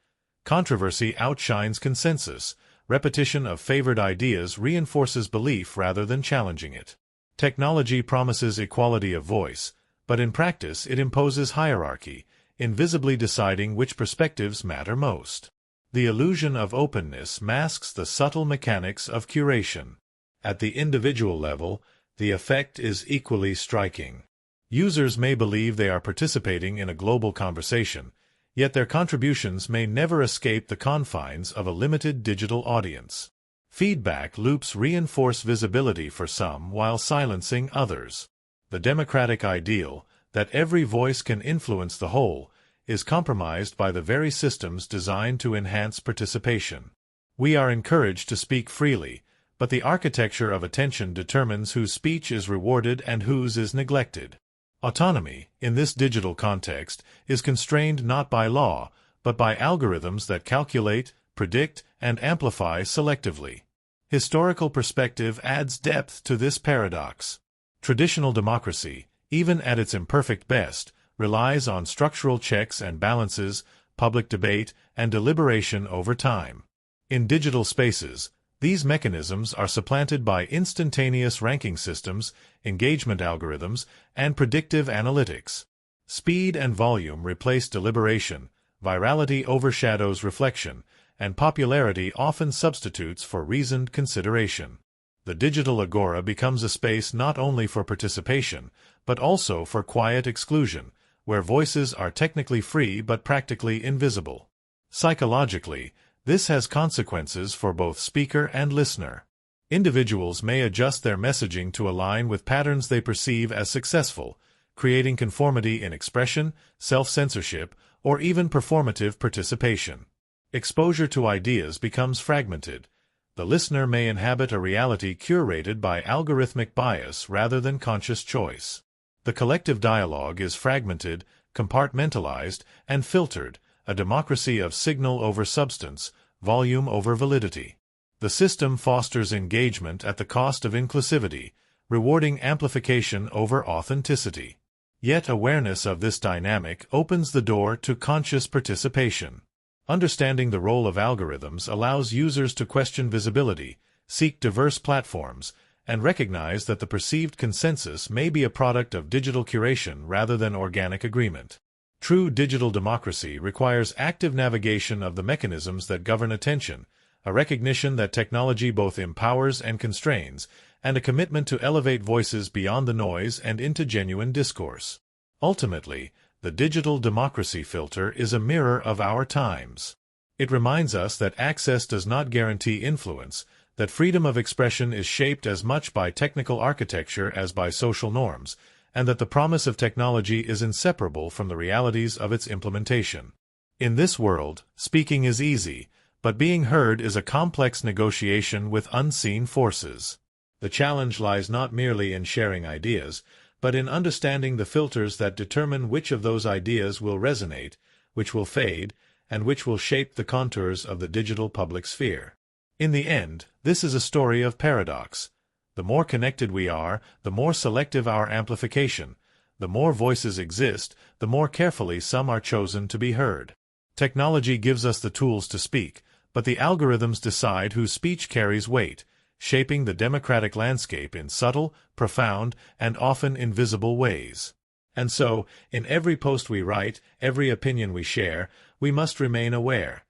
Controversy outshines consensus. Repetition of favored ideas reinforces belief rather than challenging it. Technology promises equality of voice, but in practice it imposes hierarchy, invisibly deciding which perspectives matter most. The illusion of openness masks the subtle mechanics of curation. At the individual level, the effect is equally striking. Users may believe they are participating in a global conversation, yet their contributions may never escape the confines of a limited digital audience. Feedback loops reinforce visibility for some while silencing others. The democratic ideal, that every voice can influence the whole, is compromised by the very systems designed to enhance participation. We are encouraged to speak freely, but the architecture of attention determines whose speech is rewarded and whose is neglected. Autonomy, in this digital context, is constrained not by law, but by algorithms that calculate, predict, and amplify selectively. Historical perspective adds depth to this paradox. Traditional democracy, even at its imperfect best, relies on structural checks and balances, public debate, and deliberation over time. In digital spaces, these mechanisms are supplanted by instantaneous ranking systems, engagement algorithms, and predictive analytics. Speed and volume replace deliberation, virality overshadows reflection, and popularity often substitutes for reasoned consideration. The digital agora becomes a space not only for participation, but also for quiet exclusion, where voices are technically free but practically invisible. Psychologically, this has consequences for both speaker and listener. Individuals may adjust their messaging to align with patterns they perceive as successful, creating conformity in expression, self-censorship, or even performative participation. Exposure to ideas becomes fragmented. The listener may inhabit a reality curated by algorithmic bias rather than conscious choice. The collective dialogue is fragmented, compartmentalized, and filtered, a democracy of signal over substance, volume over validity. The system fosters engagement at the cost of inclusivity, rewarding amplification over authenticity. Yet awareness of this dynamic opens the door to conscious participation. Understanding the role of algorithms allows users to question visibility, seek diverse platforms, and recognize that the perceived consensus may be a product of digital curation rather than organic agreement. True digital democracy requires active navigation of the mechanisms that govern attention, a recognition that technology both empowers and constrains, and a commitment to elevate voices beyond the noise and into genuine discourse. Ultimately, the digital democracy filter is a mirror of our times. It reminds us that access does not guarantee influence, that freedom of expression is shaped as much by technical architecture as by social norms, and that the promise of technology is inseparable from the realities of its implementation. In this world, speaking is easy, but being heard is a complex negotiation with unseen forces. The challenge lies not merely in sharing ideas, but in understanding the filters that determine which of those ideas will resonate, which will fade, and which will shape the contours of the digital public sphere. In the end, this is a story of paradox. The more connected we are, the more selective our amplification. The more voices exist, the more carefully some are chosen to be heard. Technology gives us the tools to speak, but the algorithms decide whose speech carries weight, shaping the democratic landscape in subtle, profound, and often invisible ways. And so, in every post we write, every opinion we share, we must remain aware.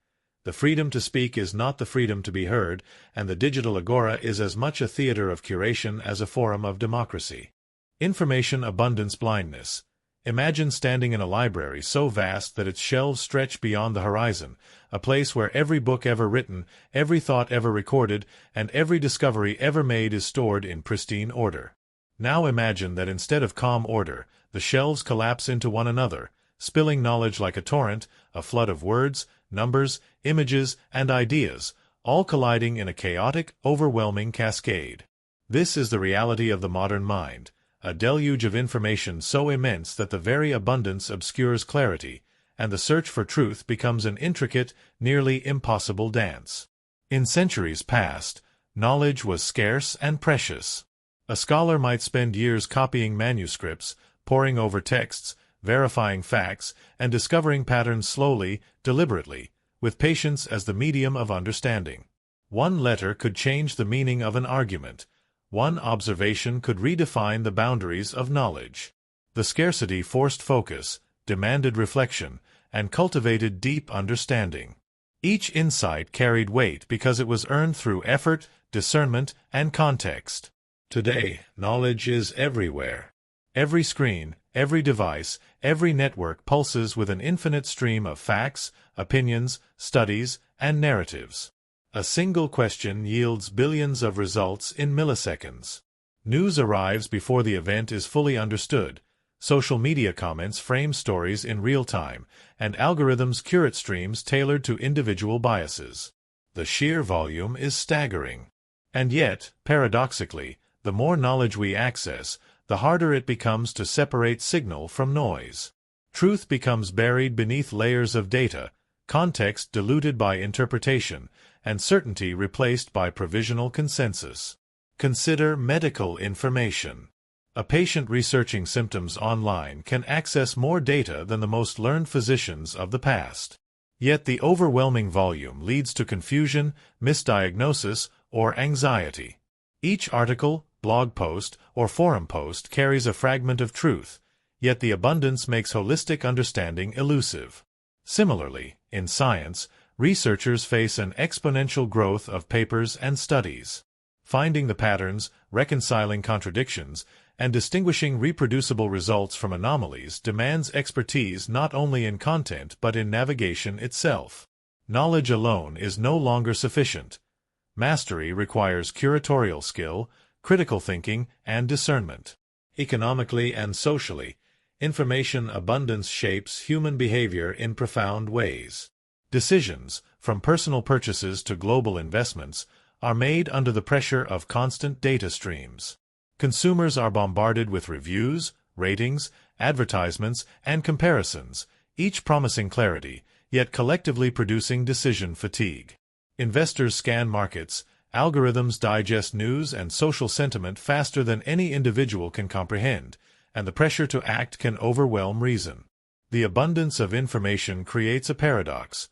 The freedom to speak is not the freedom to be heard, and the digital agora is as much a theater of curation as a forum of democracy. Information abundance blindness. Imagine standing in a library so vast that its shelves stretch beyond the horizon, a place where every book ever written, every thought ever recorded, and every discovery ever made is stored in pristine order. Now imagine that instead of calm order, the shelves collapse into one another, spilling knowledge like a torrent, a flood of words, numbers, images, and ideas, all colliding in a chaotic, overwhelming cascade. This is the reality of the modern mind, a deluge of information so immense that the very abundance obscures clarity, and the search for truth becomes an intricate, nearly impossible dance. In centuries past, knowledge was scarce and precious. A scholar might spend years copying manuscripts, poring over texts, verifying facts, and discovering patterns slowly, deliberately, with patience as the medium of understanding. One letter could change the meaning of an argument. One observation could redefine the boundaries of knowledge. The scarcity forced focus, demanded reflection, and cultivated deep understanding. Each insight carried weight because it was earned through effort, discernment, and context. Today, knowledge is everywhere. Every screen, every device, every network pulses with an infinite stream of facts, opinions, studies, and narratives. A single question yields billions of results in milliseconds. News arrives before the event is fully understood. Social media comments frame stories in real time, and algorithms curate streams tailored to individual biases. The sheer volume is staggering. And yet, paradoxically, the more knowledge we access, the harder it becomes to separate signal from noise. Truth becomes buried beneath layers of data, context diluted by interpretation, and certainty replaced by provisional consensus. Consider medical information. A patient researching symptoms online can access more data than the most learned physicians of the past. Yet the overwhelming volume leads to confusion, misdiagnosis, or anxiety. Each article, blog post, or forum post carries a fragment of truth, yet the abundance makes holistic understanding elusive. Similarly, in science, researchers face an exponential growth of papers and studies. Finding the patterns, reconciling contradictions, and distinguishing reproducible results from anomalies demands expertise not only in content but in navigation itself. Knowledge alone is no longer sufficient. Mastery requires curatorial skill, critical thinking, and discernment. Economically and socially, information abundance shapes human behavior in profound ways. Decisions, from personal purchases to global investments, are made under the pressure of constant data streams. Consumers are bombarded with reviews, ratings, advertisements, and comparisons, each promising clarity, yet collectively producing decision fatigue. Investors scan markets, algorithms digest news and social sentiment faster than any individual can comprehend, and the pressure to act can overwhelm reason. The abundance of information creates a paradox.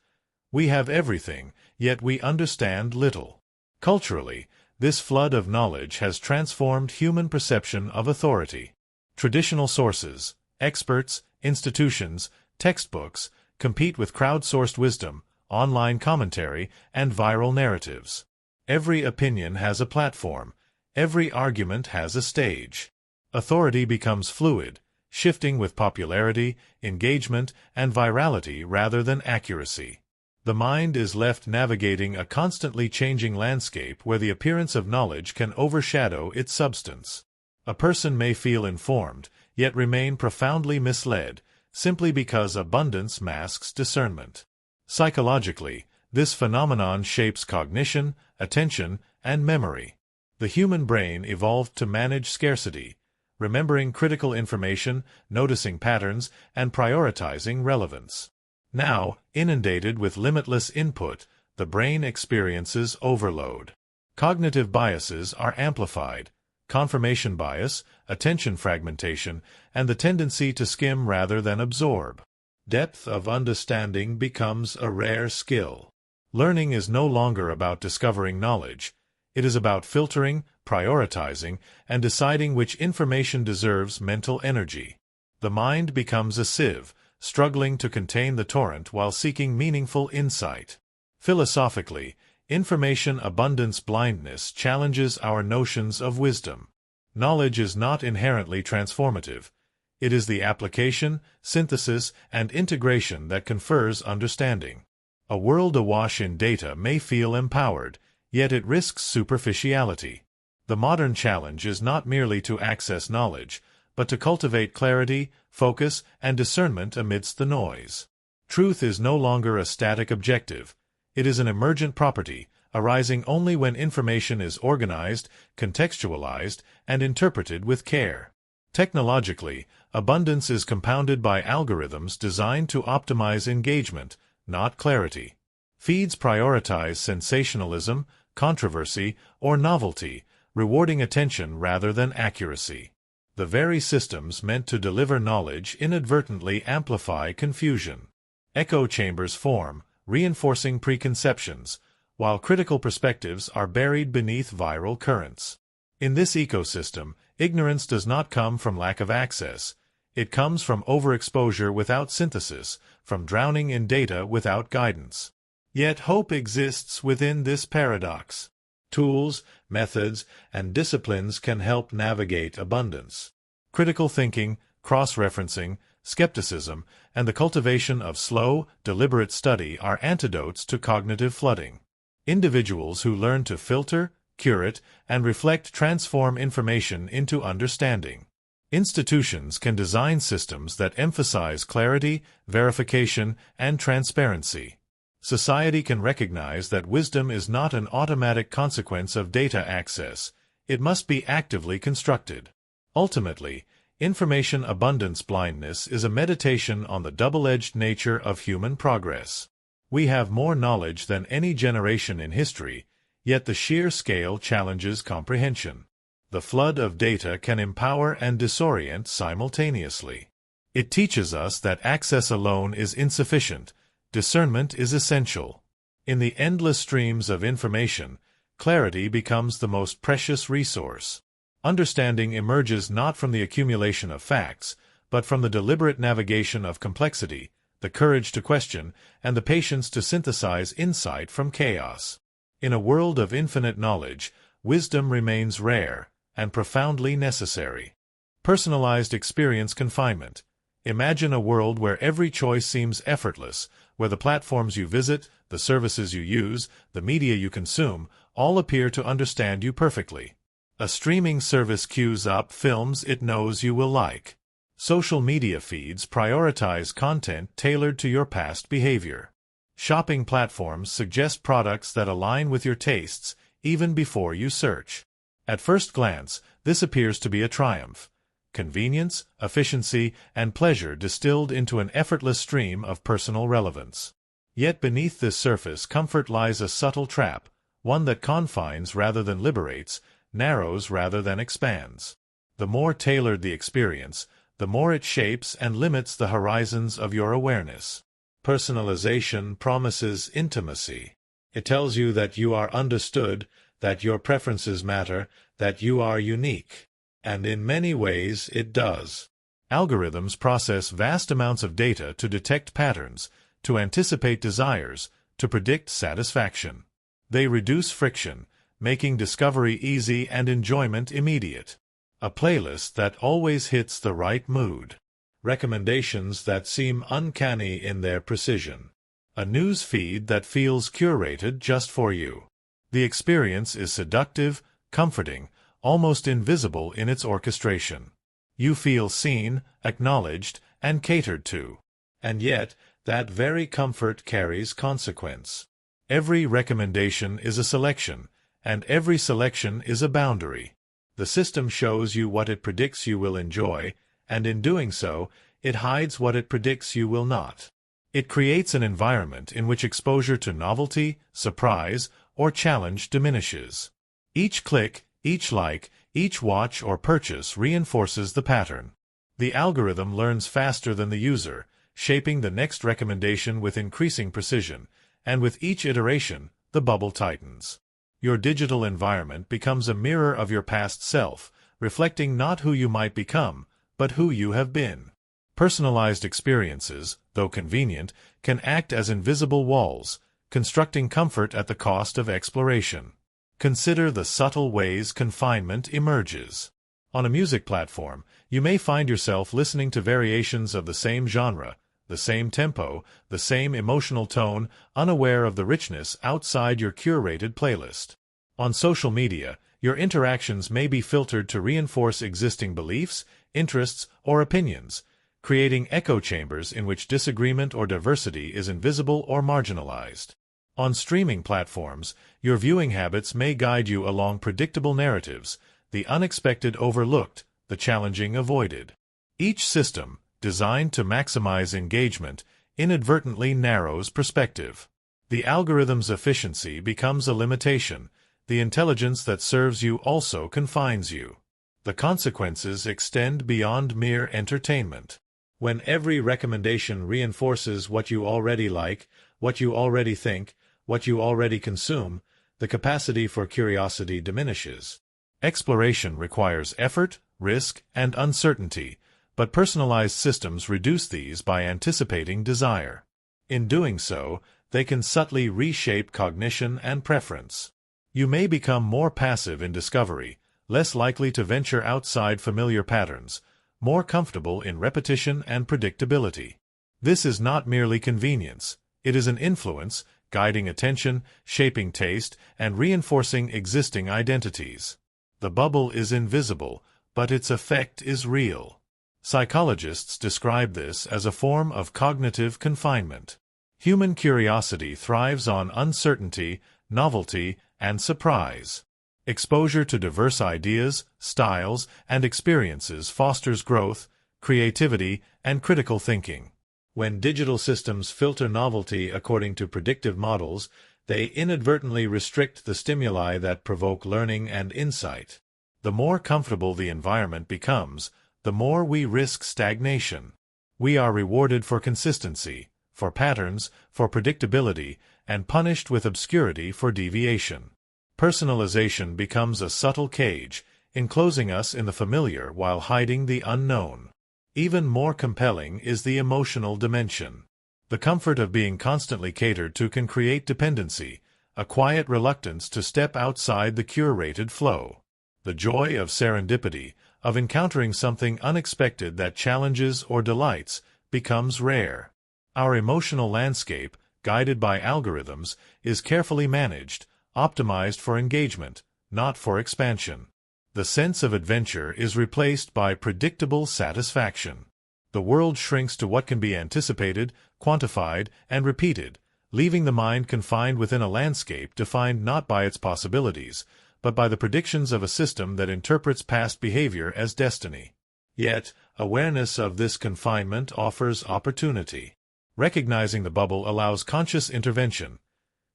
We have everything, yet we understand little. Culturally, this flood of knowledge has transformed human perception of authority. Traditional sources, experts, institutions, textbooks compete with crowdsourced wisdom, online commentary, and viral narratives. Every opinion has a platform. Every argument has a stage. Authority becomes fluid, shifting with popularity, engagement, and virality rather than accuracy. The mind is left navigating a constantly changing landscape where the appearance of knowledge can overshadow its substance. A person may feel informed, yet remain profoundly misled, simply because abundance masks discernment. Psychologically, this phenomenon shapes cognition, attention, and memory. The human brain evolved to manage scarcity, remembering critical information, noticing patterns, and prioritizing relevance. Now, inundated with limitless input, the brain experiences overload. Cognitive biases are amplified: confirmation bias, attention fragmentation, and the tendency to skim rather than absorb. Depth of understanding becomes a rare skill. Learning is no longer about discovering knowledge. It is about filtering, prioritizing, and deciding which information deserves mental energy. The mind becomes a sieve, struggling to contain the torrent while seeking meaningful insight. Philosophically, information abundance blindness challenges our notions of wisdom. Knowledge is not inherently transformative. It is the application, synthesis, and integration that confers understanding. A world awash in data may feel empowered, yet it risks superficiality. The modern challenge is not merely to access knowledge, but to cultivate clarity, focus, and discernment amidst the noise. Truth is no longer a static objective. It is an emergent property, arising only when information is organized, contextualized, and interpreted with care. Technologically, abundance is compounded by algorithms designed to optimize engagement, not clarity. Feeds prioritize sensationalism, controversy, or novelty, rewarding attention rather than accuracy. The very systems meant to deliver knowledge inadvertently amplify confusion. Echo chambers form, reinforcing preconceptions, while critical perspectives are buried beneath viral currents. In this ecosystem, ignorance does not come from lack of access. It comes from overexposure without synthesis, from drowning in data without guidance. Yet hope exists within this paradox. Tools, methods, and disciplines can help navigate abundance. Critical thinking, cross-referencing, skepticism, and the cultivation of slow, deliberate study are antidotes to cognitive flooding. Individuals who learn to filter, curate, and reflect transform information into understanding. Institutions can design systems that emphasize clarity, verification, and transparency. Society can recognize that wisdom is not an automatic consequence of data access. It must be actively constructed. Ultimately, information abundance blindness is a meditation on the double-edged nature of human progress. We have more knowledge than any generation in history, yet the sheer scale challenges comprehension. The flood of data can empower and disorient simultaneously. It teaches us that access alone is insufficient. Discernment is essential. In the endless streams of information, clarity becomes the most precious resource. Understanding emerges not from the accumulation of facts, but from the deliberate navigation of complexity, the courage to question, and the patience to synthesize insight from chaos. In a world of infinite knowledge, wisdom remains rare and profoundly necessary. Personalized experience confinement. Imagine a world where every choice seems effortless, where the platforms you visit, the services you use, the media you consume, all appear to understand you perfectly. A streaming service queues up films it knows you will like. Social media feeds prioritize content tailored to your past behavior. Shopping platforms suggest products that align with your tastes, even before you search. At first glance, this appears to be a triumph. Convenience, efficiency, and pleasure distilled into an effortless stream of personal relevance. Yet beneath this surface comfort lies a subtle trap, one that confines rather than liberates, narrows rather than expands. The more tailored the experience, the more it shapes and limits the horizons of your awareness. Personalization promises intimacy. It tells you that you are understood, that your preferences matter, that you are unique. And in many ways it does. Algorithms process vast amounts of data to detect patterns, to anticipate desires, to predict satisfaction. They reduce friction, making discovery easy and enjoyment immediate. A playlist that always hits the right mood. Recommendations that seem uncanny in their precision. A news feed that feels curated just for you. The experience is seductive, comforting, almost invisible in its orchestration. You feel seen, acknowledged, and catered to. And yet, that very comfort carries consequence. Every recommendation is a selection, and every selection is a boundary. The system shows you what it predicts you will enjoy, and in doing so, it hides what it predicts you will not. It creates an environment in which exposure to novelty, surprise, or challenge diminishes. Each click, each like, each watch or purchase reinforces the pattern. The algorithm learns faster than the user, shaping the next recommendation with increasing precision, and with each iteration, the bubble tightens. Your digital environment becomes a mirror of your past self, reflecting not who you might become, but who you have been. Personalized experiences, though convenient, can act as invisible walls, constructing comfort at the cost of exploration. Consider the subtle ways confinement emerges. On a music platform, you may find yourself listening to variations of the same genre, the same tempo, the same emotional tone, unaware of the richness outside your curated playlist. On social media, your interactions may be filtered to reinforce existing beliefs, interests, or opinions, creating echo chambers in which disagreement or diversity is invisible or marginalized. On streaming platforms, your viewing habits may guide you along predictable narratives, the unexpected overlooked, the challenging avoided. Each system, designed to maximize engagement, inadvertently narrows perspective. The algorithm's efficiency becomes a limitation. The intelligence that serves you also confines you. The consequences extend beyond mere entertainment. When every recommendation reinforces what you already like, what you already think, what you already consume, the capacity for curiosity diminishes. Exploration requires effort, risk, and uncertainty, but personalized systems reduce these by anticipating desire. In doing so, they can subtly reshape cognition and preference. You may become more passive in discovery, less likely to venture outside familiar patterns, more comfortable in repetition and predictability. This is not merely convenience, it is an influence, guiding attention, shaping taste, and reinforcing existing identities. The bubble is invisible, but its effect is real. Psychologists describe this as a form of cognitive confinement. Human curiosity thrives on uncertainty, novelty, and surprise. Exposure to diverse ideas, styles, and experiences fosters growth, creativity, and critical thinking. When digital systems filter novelty according to predictive models, they inadvertently restrict the stimuli that provoke learning and insight. The more comfortable the environment becomes, the more we risk stagnation. We are rewarded for consistency, for patterns, for predictability, and punished with obscurity for deviation. Personalization becomes a subtle cage, enclosing us in the familiar while hiding the unknown. Even more compelling is the emotional dimension. The comfort of being constantly catered to can create dependency, a quiet reluctance to step outside the curated flow. The joy of serendipity, of encountering something unexpected that challenges or delights, becomes rare. Our emotional landscape, guided by algorithms, is carefully managed, optimized for engagement, not for expansion. The sense of adventure is replaced by predictable satisfaction. The world shrinks to what can be anticipated, quantified, and repeated, leaving the mind confined within a landscape defined not by its possibilities, but by the predictions of a system that interprets past behavior as destiny. Yet, awareness of this confinement offers opportunity. Recognizing the bubble allows conscious intervention.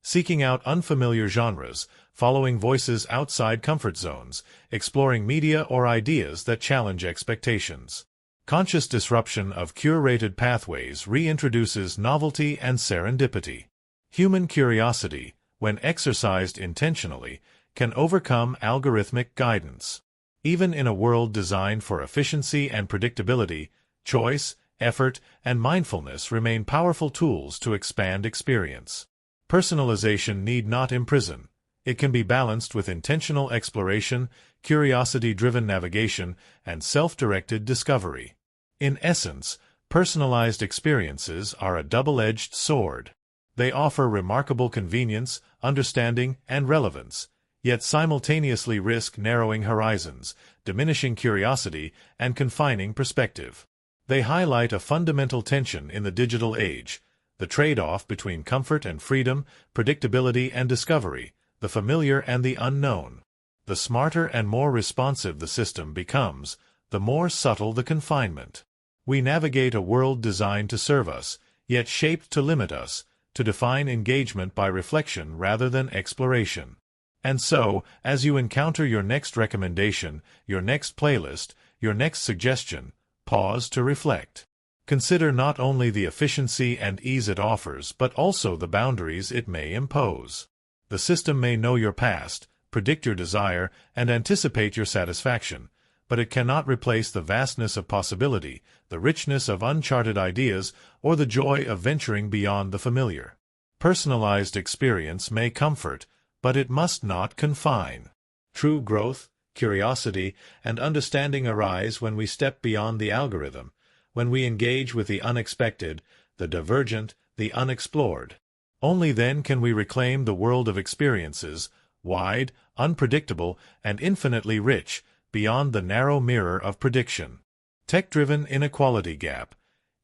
Seeking out unfamiliar genres, following voices outside comfort zones, exploring media or ideas that challenge expectations. Conscious disruption of curated pathways reintroduces novelty and serendipity. Human curiosity, when exercised intentionally, can overcome algorithmic guidance. Even in a world designed for efficiency and predictability, choice, effort, and mindfulness remain powerful tools to expand experience. Personalization need not imprison. It can be balanced with intentional exploration, curiosity-driven navigation, and self-directed discovery. In essence, personalized experiences are a double-edged sword. They offer remarkable convenience, understanding, and relevance, yet simultaneously risk narrowing horizons, diminishing curiosity, and confining perspective. They highlight a fundamental tension in the digital age, the trade-off between comfort and freedom, predictability and discovery, the familiar and the unknown. The smarter and more responsive the system becomes, the more subtle the confinement. We navigate a world designed to serve us, yet shaped to limit us, to define engagement by reflection rather than exploration. And so, as you encounter your next recommendation, your next playlist, your next suggestion, pause to reflect. Consider not only the efficiency and ease it offers but also the boundaries it may impose. The system may know your past, predict your desire, and anticipate your satisfaction, but it cannot replace the vastness of possibility, the richness of uncharted ideas, or the joy of venturing beyond the familiar. Personalized experience may comfort, but it must not confine. True growth, curiosity, and understanding arise when we step beyond the algorithm, when we engage with the unexpected, the divergent, the unexplored. Only then can we reclaim the world of experiences, wide, unpredictable, and infinitely rich, beyond the narrow mirror of prediction. Tech-driven inequality gap.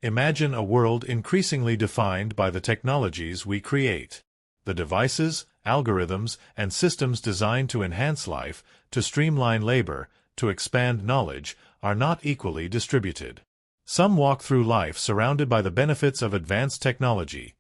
Imagine a world increasingly defined by the technologies we create. The devices, algorithms, and systems designed to enhance life, to streamline labor, to expand knowledge, are not equally distributed. Some walk through life surrounded by the benefits of advanced technology.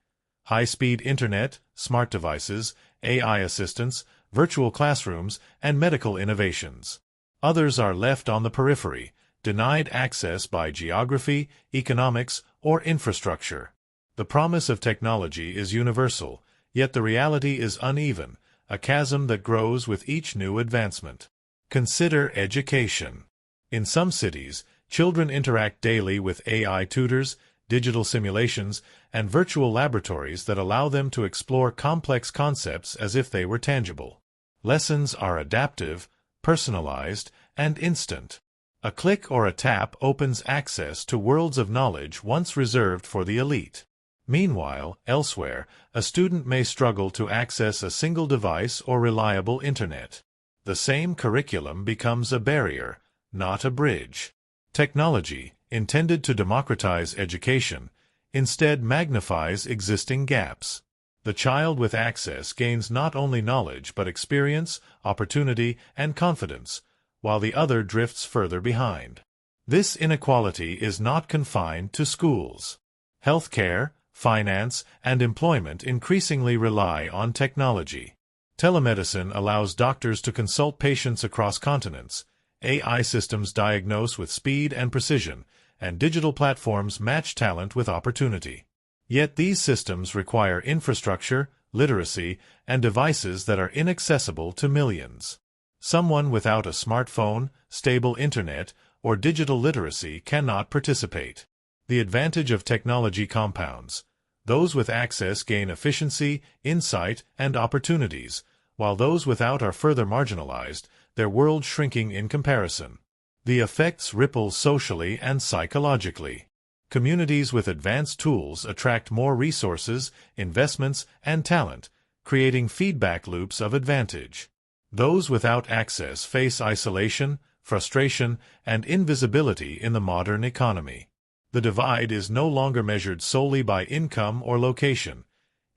high-speed internet, smart devices, AI assistants, virtual classrooms, and medical innovations. Others are left on the periphery, denied access by geography, economics, or infrastructure. The promise of technology is universal, yet the reality is uneven, a chasm that grows with each new advancement. Consider education. In some cities, children interact daily with AI tutors, digital simulations, and virtual laboratories that allow them to explore complex concepts as if they were tangible. Lessons are adaptive, personalized, and instant. A click or a tap opens access to worlds of knowledge once reserved for the elite. Meanwhile, elsewhere, a student may struggle to access a single device or reliable internet. The same curriculum becomes a barrier, not a bridge. Technology, intended to democratize education, instead magnifies existing gaps. The child with access gains not only knowledge but experience, opportunity, and confidence, while the other drifts further behind. This inequality is not confined to schools. Healthcare, finance, and employment increasingly rely on technology. Telemedicine allows doctors to consult patients across continents, AI systems diagnose with speed and precision, and digital platforms match talent with opportunity. Yet these systems require infrastructure, literacy, and devices that are inaccessible to millions. Someone without a smartphone, stable internet, or digital literacy cannot participate. The advantage of technology compounds. Those with access gain efficiency, insight, and opportunities, while those without are further marginalized, their world shrinking in comparison. The effects ripple socially and psychologically. Communities with advanced tools attract more resources, investments, and talent, creating feedback loops of advantage. Those without access face isolation, frustration, and invisibility in the modern economy. The divide is no longer measured solely by income or location.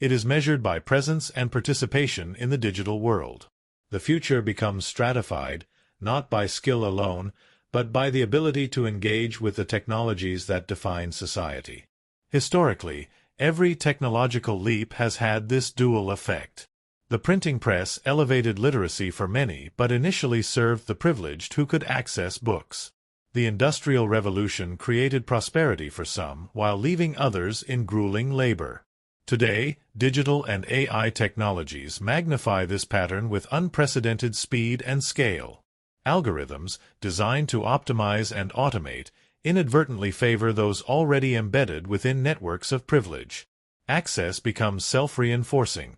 It is measured by presence and participation in the digital world. The future becomes stratified, not by skill alone, but by the ability to engage with the technologies that define society. Historically, every technological leap has had this dual effect. The printing press elevated literacy for many but initially served the privileged who could access books. The Industrial Revolution created prosperity for some while leaving others in grueling labor. Today, digital and AI technologies magnify this pattern with unprecedented speed and scale. Algorithms, designed to optimize and automate, inadvertently favor those already embedded within networks of privilege. Access becomes self-reinforcing.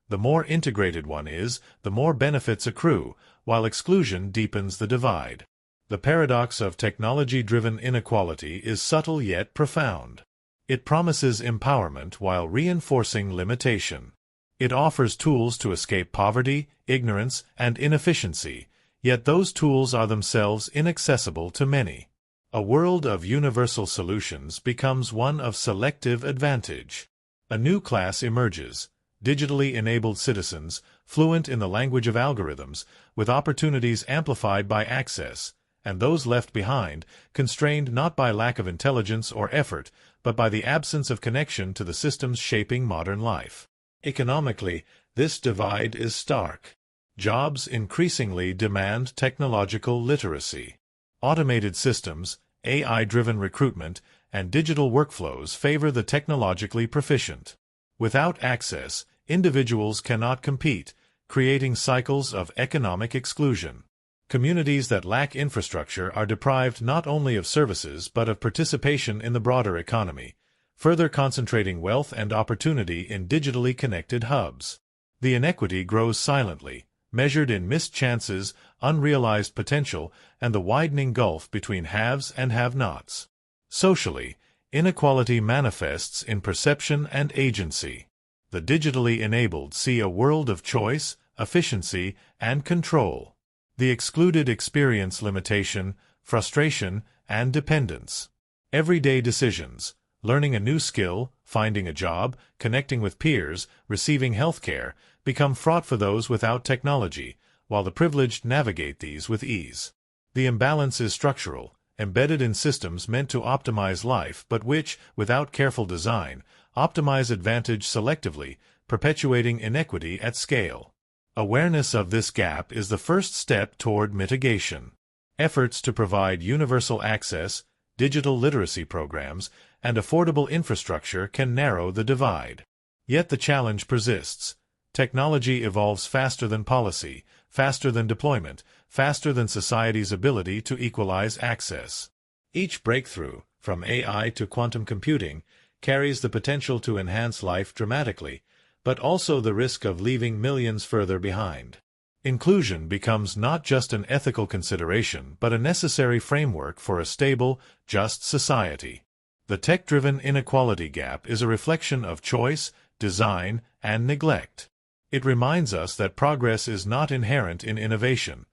The more integrated one is, the more benefits accrue, while exclusion deepens the divide. The paradox of technology-driven inequality is subtle yet profound. It promises empowerment while reinforcing limitation. It offers tools to escape poverty, ignorance, and inefficiency, yet those tools are themselves inaccessible to many. A world of universal solutions becomes one of selective advantage. A new class emerges, digitally enabled citizens, fluent in the language of algorithms, with opportunities amplified by access, and those left behind, constrained not by lack of intelligence or effort, but by the absence of connection to the systems shaping modern life. Economically, this divide is stark. Jobs increasingly demand technological literacy. Automated systems, AI-driven recruitment, and digital workflows favor the technologically proficient. Without access, individuals cannot compete, creating cycles of economic exclusion. Communities that lack infrastructure are deprived not only of services but of participation in the broader economy, further concentrating wealth and opportunity in digitally connected hubs. The inequity grows silently, measured in missed chances, unrealized potential, and the widening gulf between haves and have-nots. Socially, inequality manifests in perception and agency. The digitally enabled see a world of choice, efficiency, and control. The excluded experience limitation, frustration, and dependence. Everyday decisions, learning a new skill, finding a job, connecting with peers, receiving healthcare, become fraught for those without technology, while the privileged navigate these with ease. The imbalance is structural, embedded in systems meant to optimize life but which, without careful design, optimize advantage selectively, perpetuating inequity at scale. Awareness of this gap is the first step toward mitigation. Efforts to provide universal access, digital literacy programs, and affordable infrastructure can narrow the divide. Yet the challenge persists. Technology evolves faster than policy, faster than deployment, faster than society's ability to equalize access. Each breakthrough, from AI to quantum computing, carries the potential to enhance life dramatically, but also the risk of leaving millions further behind. Inclusion becomes not just an ethical consideration but a necessary framework for a stable, just society. The tech-driven inequality gap is a reflection of choice, design, and neglect. It reminds us that progress is not inherent in innovation.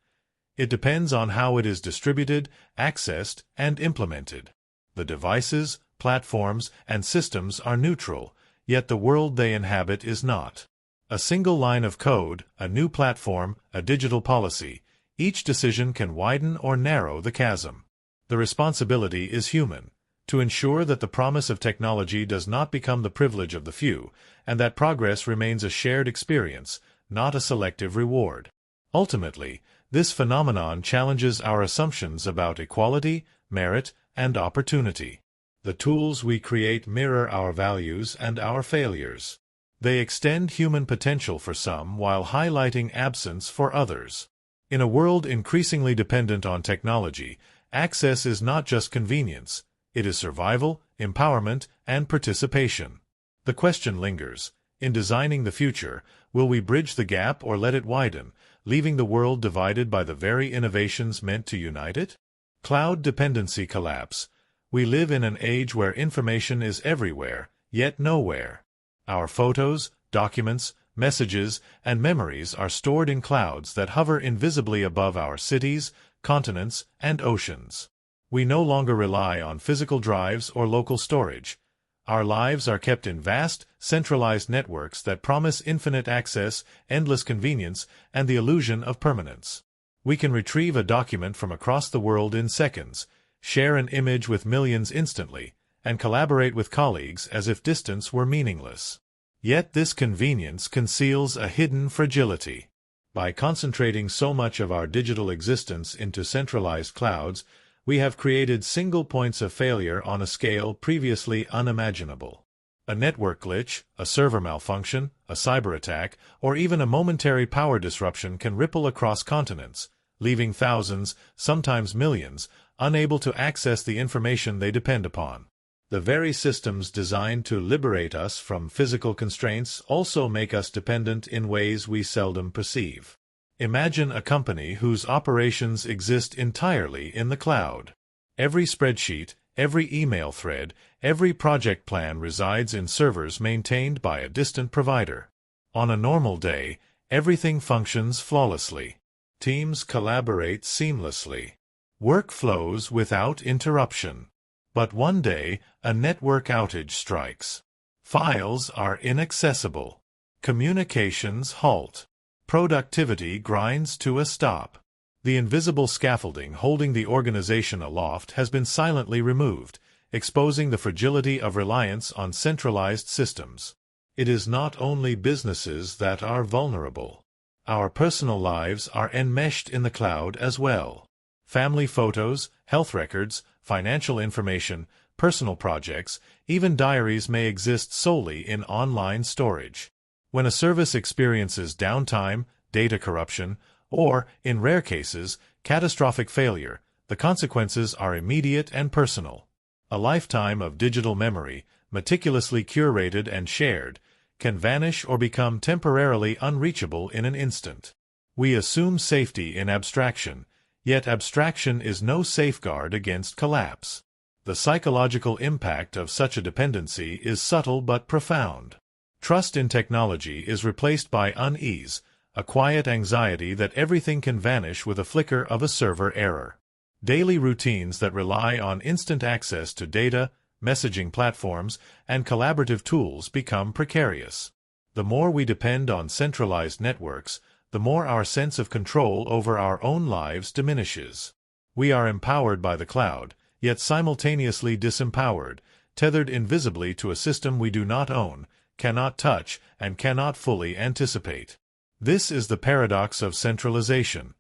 It depends on how it is distributed, accessed, and implemented. The devices, platforms, and systems are neutral, yet the world they inhabit is not. A single line of code, a new platform, a digital policy, each decision can widen or narrow the chasm. The responsibility is human, to ensure that the promise of technology does not become the privilege of the few, and that progress remains a shared experience, not a selective reward. Ultimately, this phenomenon challenges our assumptions about equality, merit, and opportunity. The tools we create mirror our values and our failures. They extend human potential for some while highlighting absence for others. In a world increasingly dependent on technology, access is not just convenience. It is survival, empowerment, and participation. The question lingers. In designing the future, will we bridge the gap or let it widen, leaving the world divided by the very innovations meant to unite it? Cloud dependency collapse. We live in an age where information is everywhere, yet nowhere. Our photos, documents, messages, and memories are stored in clouds that hover invisibly above our cities, continents, and oceans. We no longer rely on physical drives or local storage. Our lives are kept in vast, centralized networks that promise infinite access, endless convenience, and the illusion of permanence. We can retrieve a document from across the world in seconds, share an image with millions instantly, and collaborate with colleagues as if distance were meaningless. Yet this convenience conceals a hidden fragility. By concentrating so much of our digital existence into centralized clouds, we have created single points of failure on a scale previously unimaginable. A network glitch, a server malfunction, a cyber attack, or even a momentary power disruption can ripple across continents, leaving thousands, sometimes millions, unable to access the information they depend upon. The very systems designed to liberate us from physical constraints also make us dependent in ways we seldom perceive. Imagine a company whose operations exist entirely in the cloud. Every spreadsheet, every email thread, every project plan resides in servers maintained by a distant provider. On a normal day, everything functions flawlessly. Teams collaborate seamlessly. Work flows without interruption. But one day, a network outage strikes. Files are inaccessible. Communications halt. Productivity grinds to a stop. The invisible scaffolding holding the organization aloft has been silently removed, exposing the fragility of reliance on centralized systems. It is not only businesses that are vulnerable. Our personal lives are enmeshed in the cloud as well. Family photos, health records, financial information, personal projects, even diaries may exist solely in online storage. When a service experiences downtime, data corruption, or, in rare cases, catastrophic failure, the consequences are immediate and personal. A lifetime of digital memory, meticulously curated and shared, can vanish or become temporarily unreachable in an instant. We assume safety in abstraction, yet abstraction is no safeguard against collapse. The psychological impact of such a dependency is subtle but profound. Trust in technology is replaced by unease, a quiet anxiety that everything can vanish with a flicker of a server error. Daily routines that rely on instant access to data, messaging platforms, and collaborative tools become precarious. The more we depend on centralized networks, the more our sense of control over our own lives diminishes. We are empowered by the cloud, yet simultaneously disempowered, tethered invisibly to a system we do not own, cannot touch, and cannot fully anticipate. This is the paradox of centralization.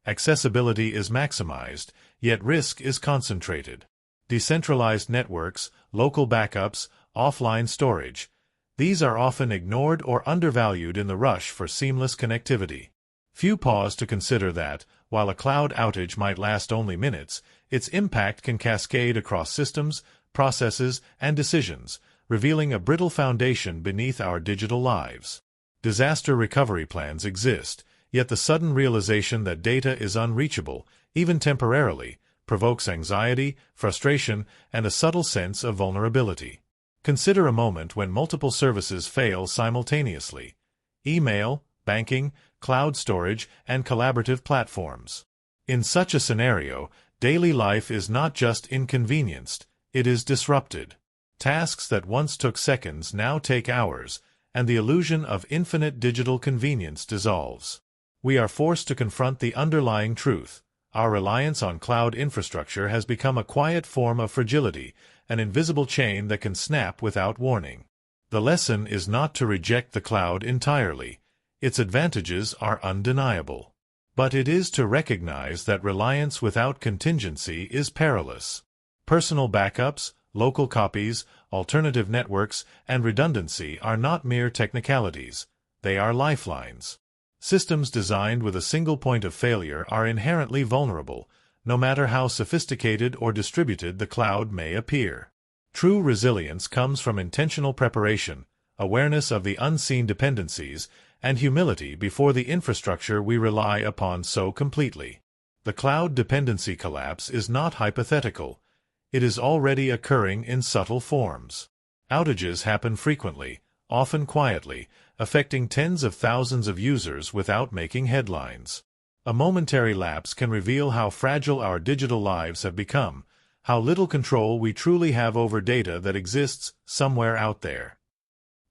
Accessibility is maximized, yet risk is concentrated. Decentralized networks, local backups, offline storage. These are often ignored or undervalued in the rush for seamless connectivity. Few pause to consider that, while a cloud outage might last only minutes, its impact can cascade across systems, processes, and decisions, revealing a brittle foundation beneath our digital lives. Disaster recovery plans exist, yet the sudden realization that data is unreachable, even temporarily, provokes anxiety, frustration, and a subtle sense of vulnerability. Consider a moment when multiple services fail simultaneously: email, banking, cloud storage, and collaborative platforms. In such a scenario, daily life is not just inconvenienced, it is disrupted. Tasks that once took seconds now take hours, and the illusion of infinite digital convenience dissolves. We are forced to confront the underlying truth. Our reliance on cloud infrastructure has become a quiet form of fragility, an invisible chain that can snap without warning. The lesson is not to reject the cloud entirely. Its advantages are undeniable. But it is to recognize that reliance without contingency is perilous. Personal backups, local copies, alternative networks, and redundancy are not mere technicalities. They are lifelines. Systems designed with a single point of failure are inherently vulnerable, no matter how sophisticated or distributed the cloud may appear. True resilience comes from intentional preparation, awareness of the unseen dependencies, and humility before the infrastructure we rely upon so completely. The cloud dependency collapse is not hypothetical. It is already occurring in subtle forms. Outages happen frequently, often quietly, affecting tens of thousands of users without making headlines. A momentary lapse can reveal how fragile our digital lives have become, how little control we truly have over data that exists somewhere out there.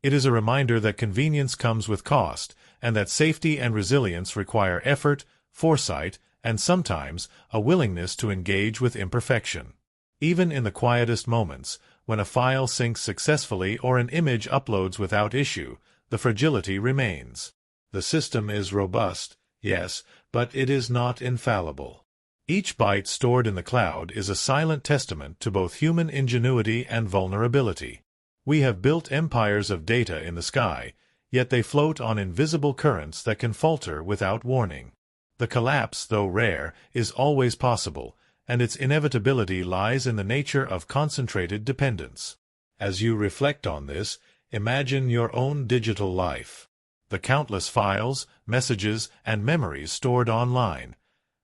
It is a reminder that convenience comes with cost, and that safety and resilience require effort, foresight, and sometimes a willingness to engage with imperfection. Even in the quietest moments, when a file syncs successfully or an image uploads without issue, the fragility remains. The system is robust, yes, but it is not infallible. Each byte stored in the cloud is a silent testament to both human ingenuity and vulnerability. We have built empires of data in the sky, yet they float on invisible currents that can falter without warning. The collapse, though rare, is always possible, and its inevitability lies in the nature of concentrated dependence. As you reflect on this, imagine your own digital life. The countless files, messages, and memories stored online.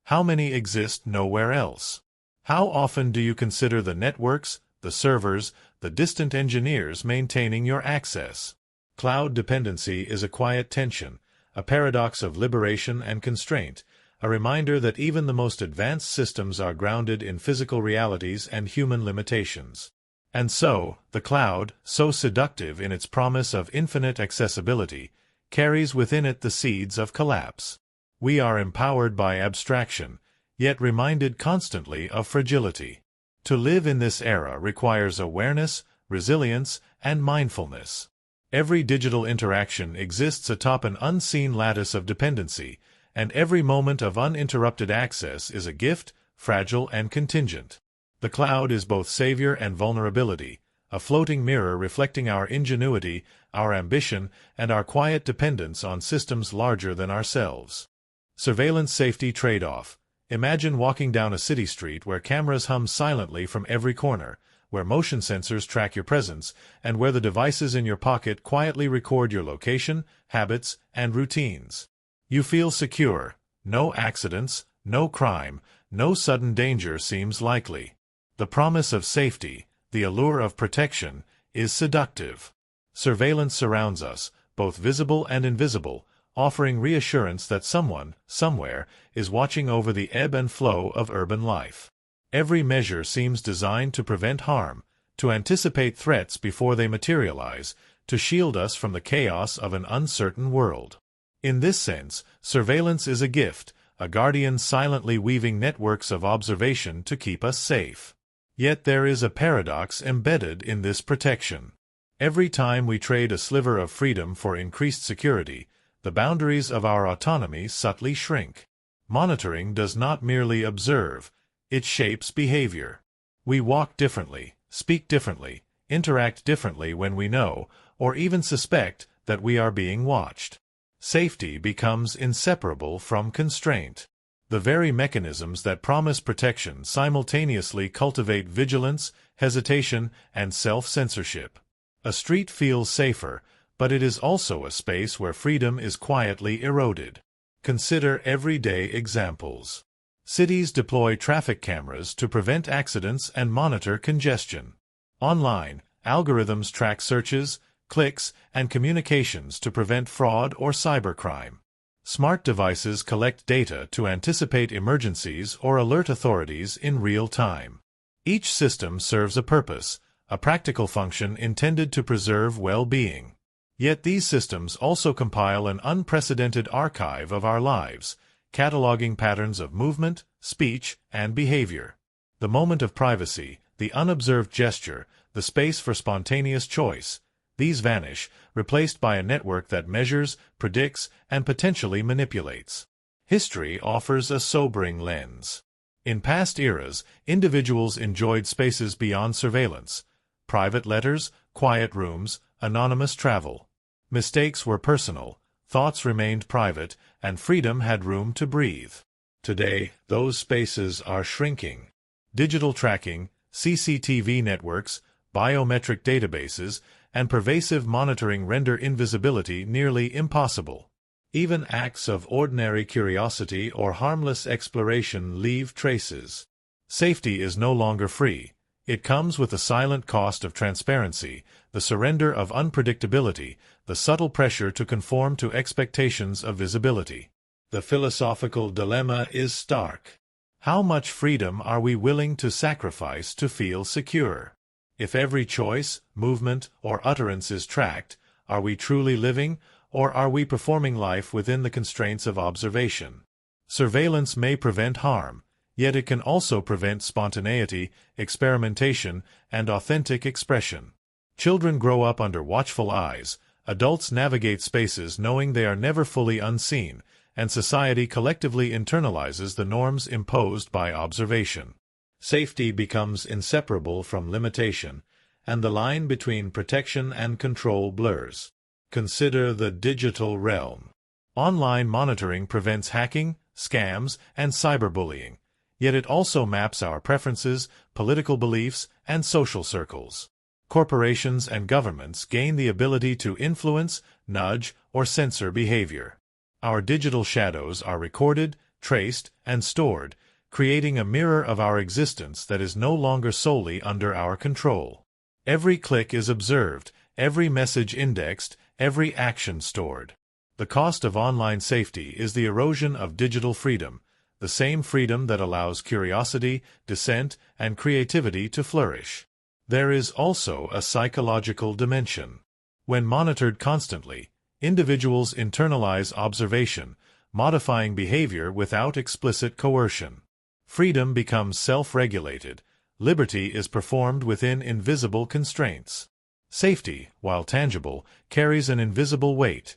How many exist nowhere else? How often do you consider the networks, the servers, the distant engineers maintaining your access? Cloud dependency is a quiet tension, a paradox of liberation and constraint, a reminder that even the most advanced systems are grounded in physical realities and human limitations. And so, the cloud, so seductive in its promise of infinite accessibility, carries within it the seeds of collapse. We are empowered by abstraction, yet reminded constantly of fragility. To live in this era requires awareness, resilience, and mindfulness. Every digital interaction exists atop an unseen lattice of dependency, and every moment of uninterrupted access is a gift, fragile and contingent. The cloud is both savior and vulnerability, a floating mirror reflecting our ingenuity, our ambition, and our quiet dependence on systems larger than ourselves. Surveillance safety trade-off. Imagine walking down a city street where cameras hum silently from every corner, where motion sensors track your presence, and where the devices in your pocket quietly record your location, habits, and routines. You feel secure. No accidents, no crime, no sudden danger seems likely. The promise of safety, the allure of protection, is seductive. Surveillance surrounds us, both visible and invisible, offering reassurance that someone, somewhere, is watching over the ebb and flow of urban life. Every measure seems designed to prevent harm, to anticipate threats before they materialize, to shield us from the chaos of an uncertain world. In this sense, surveillance is a gift, a guardian silently weaving networks of observation to keep us safe. Yet there is a paradox embedded in this protection. Every time we trade a sliver of freedom for increased security, the boundaries of our autonomy subtly shrink. Monitoring does not merely observe, it shapes behavior. We walk differently, speak differently, interact differently when we know, or even suspect, that we are being watched. Safety becomes inseparable from constraint. The very mechanisms that promise protection simultaneously cultivate vigilance, hesitation, and self-censorship. A street feels safer, but it is also a space where freedom is quietly eroded. Consider everyday examples. Cities deploy traffic cameras to prevent accidents and monitor congestion. Online, algorithms track searches, clicks, and communications to prevent fraud or cybercrime. Smart devices collect data to anticipate emergencies or alert authorities in real time. Each system serves a purpose, a practical function intended to preserve well-being. Yet these systems also compile an unprecedented archive of our lives, cataloging patterns of movement, speech, and behavior. The moment of privacy, the unobserved gesture, the space for spontaneous choice, these vanish, replaced by a network that measures, predicts, and potentially manipulates. History offers a sobering lens. In past eras, individuals enjoyed spaces beyond surveillance: private letters, quiet rooms, anonymous travel. Mistakes were personal, thoughts remained private, and freedom had room to breathe. Today, those spaces are shrinking. Digital tracking, CCTV networks, biometric databases, and pervasive monitoring render invisibility nearly impossible. Even acts of ordinary curiosity or harmless exploration leave traces. Safety is no longer free. It comes with the silent cost of transparency, the surrender of unpredictability, the subtle pressure to conform to expectations of visibility. The philosophical dilemma is stark. How much freedom are we willing to sacrifice to feel secure? If every choice, movement, or utterance is tracked, are we truly living, or are we performing life within the constraints of observation? Surveillance may prevent harm, yet it can also prevent spontaneity, experimentation, and authentic expression. Children grow up under watchful eyes, adults navigate spaces knowing they are never fully unseen, and society collectively internalizes the norms imposed by observation. Safety becomes inseparable from limitation, and the line between protection and control blurs. Consider the digital realm. Online monitoring prevents hacking, scams, and cyberbullying, yet it also maps our preferences, political beliefs, and social circles. Corporations and governments gain the ability to influence, nudge, or censor behavior. Our digital shadows are recorded, traced, and stored, creating a mirror of our existence that is no longer solely under our control. Every click is observed, every message indexed, every action stored. The cost of online safety is the erosion of digital freedom, the same freedom that allows curiosity, dissent, and creativity to flourish. There is also a psychological dimension. When monitored constantly, individuals internalize observation, modifying behavior without explicit coercion. Freedom becomes self-regulated. Liberty is performed within invisible constraints. Safety, while tangible, carries an invisible weight.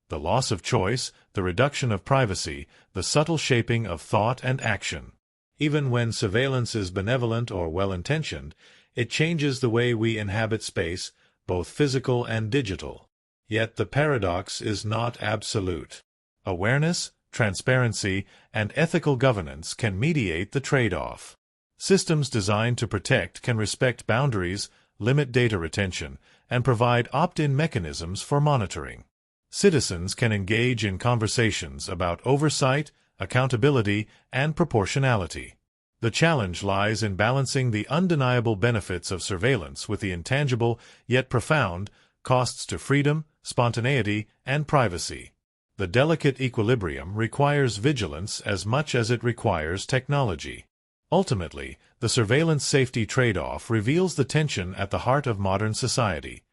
The loss of choice, the reduction of privacy, the subtle shaping of thought and action. Even when surveillance is benevolent or well-intentioned, it changes the way we inhabit space, both physical and digital. Yet the paradox is not absolute. Awareness, transparency, and ethical governance can mediate the trade-off. Systems designed to protect can respect boundaries, limit data retention, and provide opt-in mechanisms for monitoring. Citizens can engage in conversations about oversight, accountability, and proportionality. The challenge lies in balancing the undeniable benefits of surveillance with the intangible, yet profound, costs to freedom, spontaneity, and privacy. The delicate equilibrium requires vigilance as much as it requires technology. Ultimately, the surveillance-safety trade-off reveals the tension at the heart of modern society.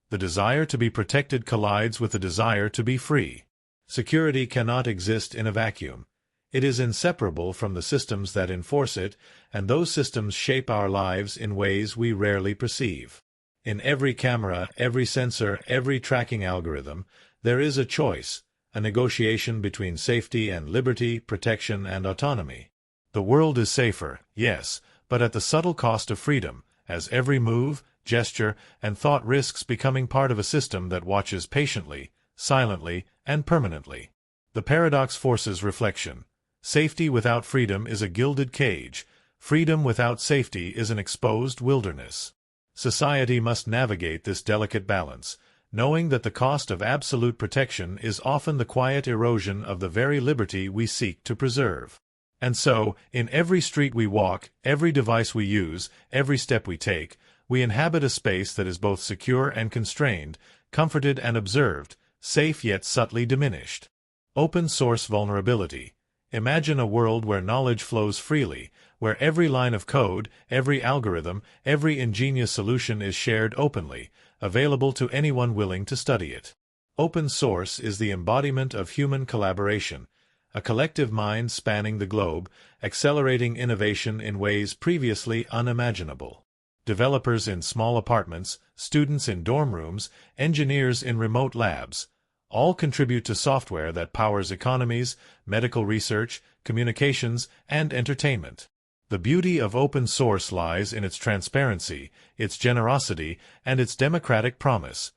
The desire to be protected collides with the desire to be free. Security cannot exist in a vacuum. It is inseparable from the systems that enforce it, and those systems shape our lives in ways we rarely perceive. In every camera, every sensor, every tracking algorithm, there is a choice, a negotiation between safety and liberty, protection and autonomy. The world is safer, yes, but at the subtle cost of freedom, as every move, gesture, and thought risks becoming part of a system that watches patiently, silently, and permanently. The paradox forces reflection. Safety without freedom is a gilded cage. Freedom without safety is an exposed wilderness. Society must navigate this delicate balance, knowing that the cost of absolute protection is often the quiet erosion of the very liberty we seek to preserve. And so, in every street we walk, every device we use, every step we take, we inhabit a space that is both secure and constrained, comforted and observed, safe yet subtly diminished. Open source vulnerability. Imagine a world where knowledge flows freely, where every line of code, every algorithm, every ingenious solution is shared openly, available to anyone willing to study it. Open source is the embodiment of human collaboration, a collective mind spanning the globe, accelerating innovation in ways previously unimaginable. Developers in small apartments, students in dorm rooms, engineers in remote labs, all contribute to software that powers economies, medical research, communications, and entertainment. The beauty of open source lies in its transparency, its generosity, and its democratic promise.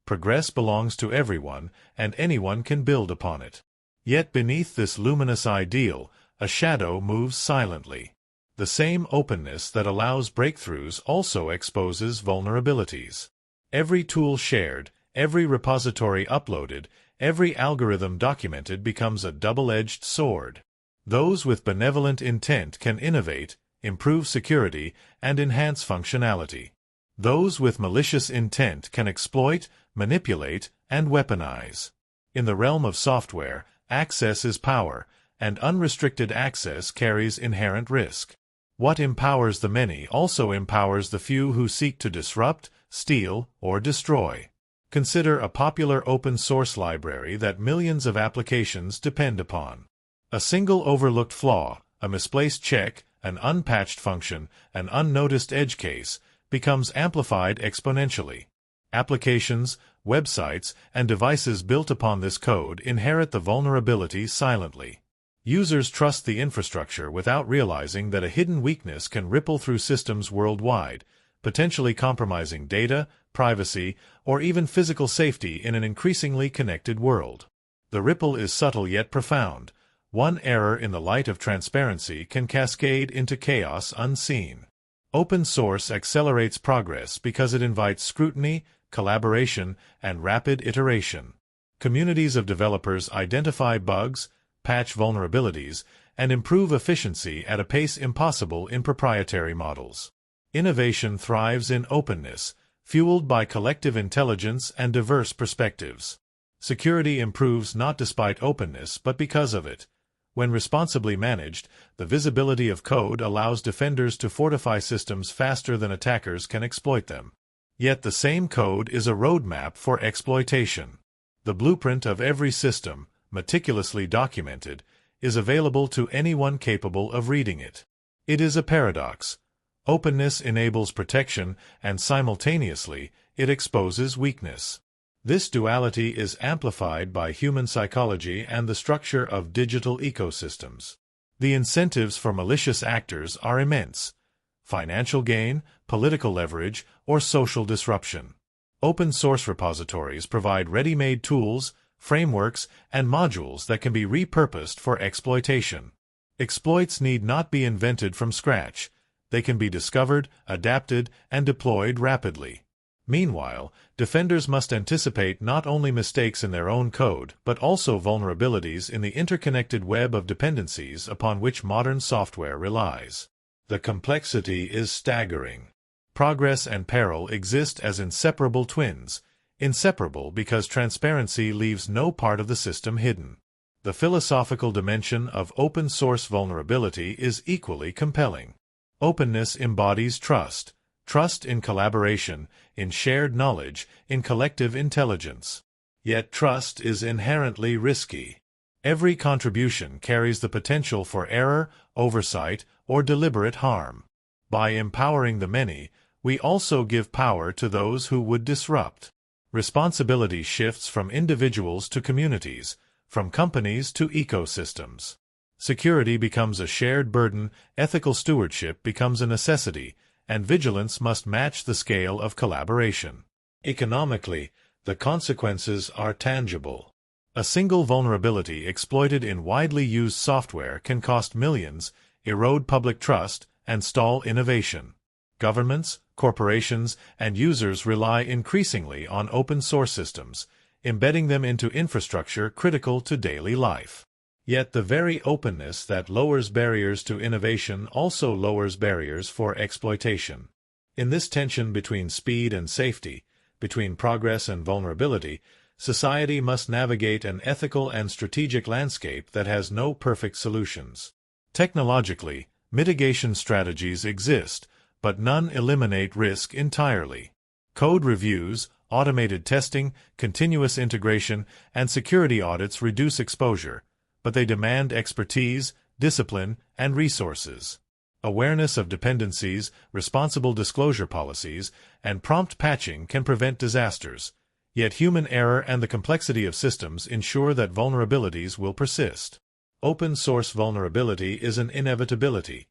Progress belongs to everyone, and anyone can build upon it. Yet beneath this luminous ideal, a shadow moves silently. The same openness that allows breakthroughs also exposes vulnerabilities. Every tool shared, every repository uploaded, every algorithm documented becomes a double-edged sword. Those with benevolent intent can innovate, improve security, and enhance functionality. Those with malicious intent can exploit, manipulate, and weaponize. In the realm of software, access is power, and unrestricted access carries inherent risk. What empowers the many also empowers the few who seek to disrupt, steal, or destroy. Consider a popular open-source library that millions of applications depend upon. A single overlooked flaw, a misplaced check, an unpatched function, an unnoticed edge case, becomes amplified exponentially. Applications, websites, and devices built upon this code inherit the vulnerability silently. Users trust the infrastructure without realizing that a hidden weakness can ripple through systems worldwide, potentially compromising data, privacy, or even physical safety in an increasingly connected world. The ripple is subtle yet profound. One error in the light of transparency can cascade into chaos unseen. Open source accelerates progress because it invites scrutiny, collaboration, and rapid iteration. Communities of developers identify bugs, patch vulnerabilities, and improve efficiency at a pace impossible in proprietary models. Innovation thrives in openness, fueled by collective intelligence and diverse perspectives. Security improves not despite openness but because of it. When responsibly managed, the visibility of code allows defenders to fortify systems faster than attackers can exploit them. Yet the same code is a roadmap for exploitation. The blueprint of every system, meticulously documented, is available to anyone capable of reading it. It is a paradox. Openness enables protection, and simultaneously, it exposes weakness. This duality is amplified by human psychology and the structure of digital ecosystems. The incentives for malicious actors are immense: financial gain, political leverage, or social disruption. Open-source repositories provide ready-made tools, frameworks, and modules that can be repurposed for exploitation. Exploits need not be invented from scratch. They can be discovered, adapted, and deployed rapidly. Meanwhile, defenders must anticipate not only mistakes in their own code, but also vulnerabilities in the interconnected web of dependencies upon which modern software relies. The complexity is staggering. Progress and peril exist as inseparable twins, inseparable because transparency leaves no part of the system hidden. The philosophical dimension of open-source vulnerability is equally compelling. Openness embodies trust. Trust in collaboration, in shared knowledge, in collective intelligence. Yet trust is inherently risky. Every contribution carries the potential for error, oversight, or deliberate harm. By empowering the many, we also give power to those who would disrupt. Responsibility shifts from individuals to communities, from companies to ecosystems. Security becomes a shared burden, ethical stewardship becomes a necessity, and vigilance must match the scale of collaboration. Economically, the consequences are tangible. A single vulnerability exploited in widely used software can cost millions, erode public trust, and stall innovation. Governments, corporations, and users rely increasingly on open-source systems, embedding them into infrastructure critical to daily life. Yet the very openness that lowers barriers to innovation also lowers barriers for exploitation. In this tension between speed and safety, between progress and vulnerability, society must navigate an ethical and strategic landscape that has no perfect solutions. Technologically, mitigation strategies exist, but none eliminate risk entirely. Code reviews, automated testing, continuous integration, and security audits reduce exposure, but they demand expertise, discipline, and resources. Awareness of dependencies, responsible disclosure policies, and prompt patching can prevent disasters. Yet human error and the complexity of systems ensure that vulnerabilities will persist. Open-source vulnerability is an inevitability,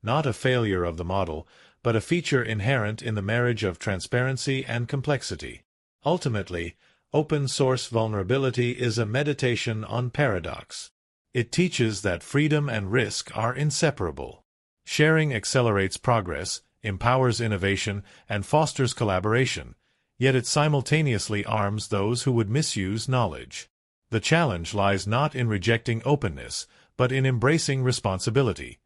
not a failure of the model, but a feature inherent in the marriage of transparency and complexity. Ultimately, open-source vulnerability is a meditation on paradox. It teaches that freedom and risk are inseparable. Sharing accelerates progress, empowers innovation, and fosters collaboration, yet it simultaneously arms those who would misuse knowledge. The challenge lies not in rejecting openness, but in embracing responsibility,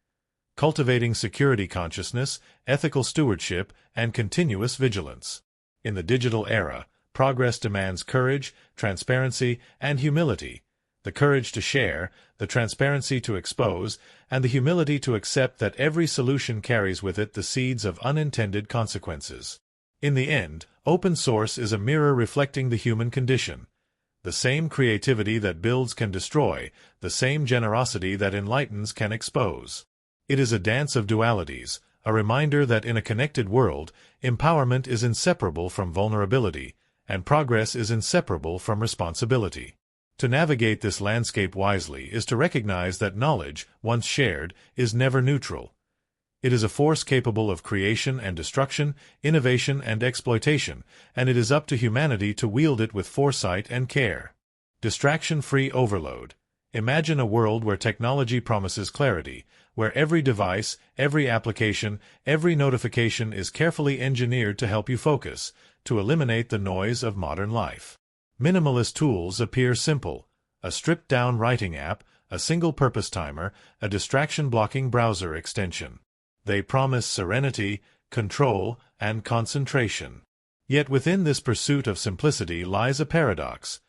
cultivating security consciousness, ethical stewardship, and continuous vigilance. In the digital era, progress demands courage, transparency, and humility. The courage to share, the transparency to expose, and the humility to accept that every solution carries with it the seeds of unintended consequences. In the end, open source is a mirror reflecting the human condition. The same creativity that builds can destroy, the same generosity that enlightens can expose. It is a dance of dualities, a reminder that in a connected world, empowerment is inseparable from vulnerability, and progress is inseparable from responsibility. To navigate this landscape wisely is to recognize that knowledge, once shared, is never neutral. It is a force capable of creation and destruction, innovation and exploitation, and it is up to humanity to wield it with foresight and care. Distraction-free overload. Imagine a world where technology promises clarity, where every device, every application, every notification is carefully engineered to help you focus, to eliminate the noise of modern life. Minimalist tools appear simple: a stripped-down writing app, a single-purpose timer, a distraction-blocking browser extension. They promise serenity, control, and concentration. Yet within this pursuit of simplicity lies a paradox.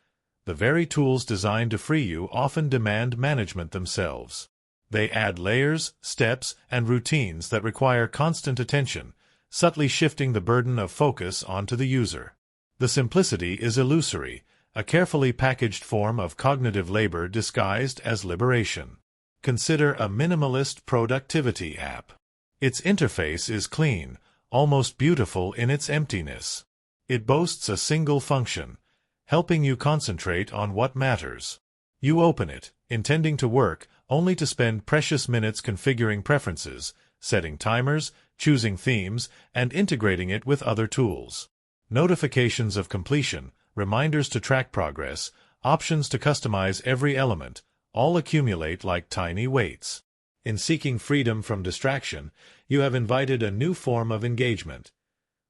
The very tools designed to free you often demand management themselves. They add layers, steps, and routines that require constant attention, subtly shifting the burden of focus onto the user. The simplicity is illusory, a carefully packaged form of cognitive labor disguised as liberation. Consider a minimalist productivity app. Its interface is clean, almost beautiful in its emptiness. It boasts a single function, helping you concentrate on what matters. You open it, intending to work, only to spend precious minutes configuring preferences, setting timers, choosing themes, and integrating it with other tools. Notifications of completion, reminders to track progress, options to customize every element, all accumulate like tiny weights. In seeking freedom from distraction, you have invited a new form of engagement.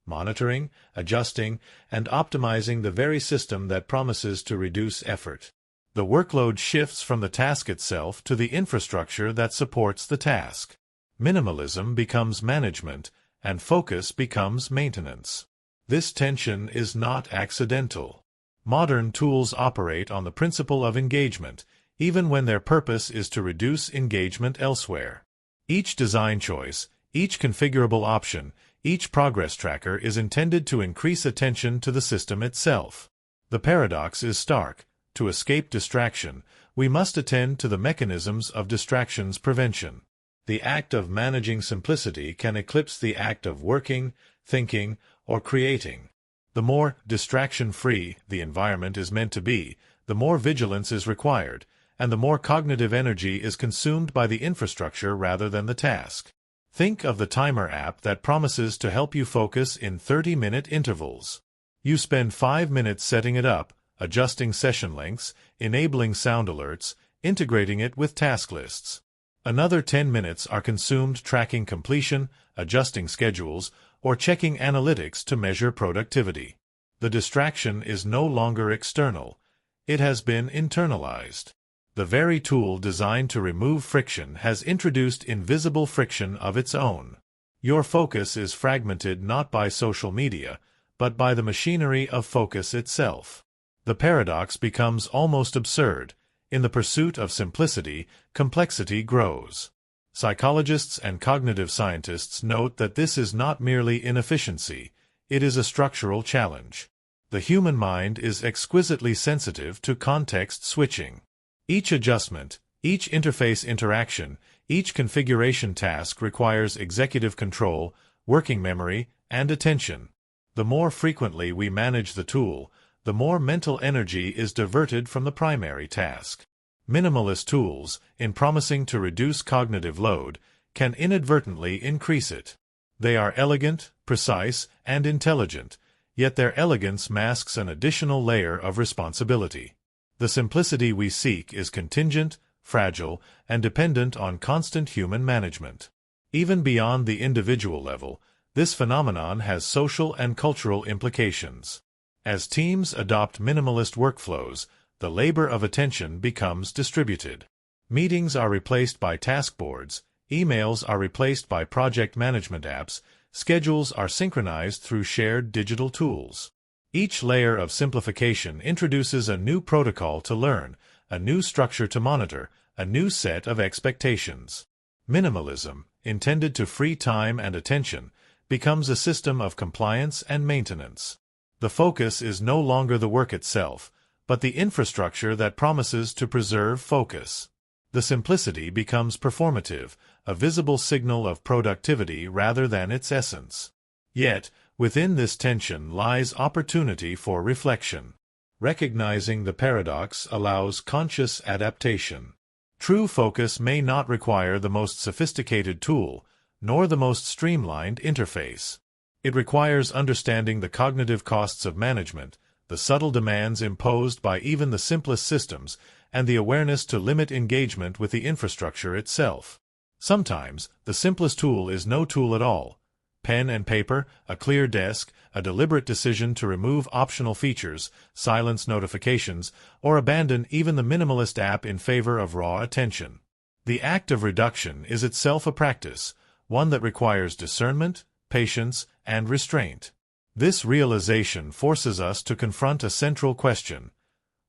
Monitoring, adjusting, and optimizing the very system that promises to reduce effort. The workload shifts from the task itself to the infrastructure that supports the task. Minimalism becomes management, and focus becomes maintenance. This tension is not accidental. Modern tools operate on the principle of engagement, even when their purpose is to reduce engagement elsewhere. Each design choice, each configurable option, each progress tracker is intended to increase attention to the system itself. The paradox is stark. To escape distraction, we must attend to the mechanisms of distraction's prevention. The act of managing simplicity can eclipse the act of working, thinking, or creating. The more distraction-free the environment is meant to be, the more vigilance is required, and the more cognitive energy is consumed by the infrastructure rather than the task. Think of the timer app that promises to help you focus in 30-minute intervals. You spend 5 minutes setting it up, adjusting session lengths, enabling sound alerts, integrating it with task lists. Another 10 minutes are consumed tracking completion, adjusting schedules, or checking analytics to measure productivity. The distraction is no longer external. It has been internalized. The very tool designed to remove friction has introduced invisible friction of its own. Your focus is fragmented not by social media, but by the machinery of focus itself. The paradox becomes almost absurd. In the pursuit of simplicity, complexity grows. Psychologists and cognitive scientists note that this is not merely inefficiency, it is a structural challenge. The human mind is exquisitely sensitive to context switching. Each adjustment, each interface interaction, each configuration task requires executive control, working memory, and attention. The more frequently we manage the tool, the more mental energy is diverted from the primary task. Minimalist tools, in promising to reduce cognitive load, can inadvertently increase it. They are elegant, precise, and intelligent, yet their elegance masks an additional layer of responsibility. The simplicity we seek is contingent, fragile, and dependent on constant human management. Even beyond the individual level, this phenomenon has social and cultural implications. As teams adopt minimalist workflows, the labor of attention becomes distributed. Meetings are replaced by task boards, emails are replaced by project management apps, schedules are synchronized through shared digital tools. Each layer of simplification introduces a new protocol to learn, a new structure to monitor, a new set of expectations. Minimalism, intended to free time and attention, becomes a system of compliance and maintenance. The focus is no longer the work itself, but the infrastructure that promises to preserve focus. The simplicity becomes performative, a visible signal of productivity rather than its essence. Yet, within this tension lies opportunity for reflection. Recognizing the paradox allows conscious adaptation. True focus may not require the most sophisticated tool, nor the most streamlined interface. It requires understanding the cognitive costs of management, the subtle demands imposed by even the simplest systems, and the awareness to limit engagement with the infrastructure itself. Sometimes, the simplest tool is no tool at all. Pen and paper, a clear desk, a deliberate decision to remove optional features, silence notifications, or abandon even the minimalist app in favor of raw attention. The act of reduction is itself a practice, one that requires discernment, patience, and restraint. This realization forces us to confront a central question.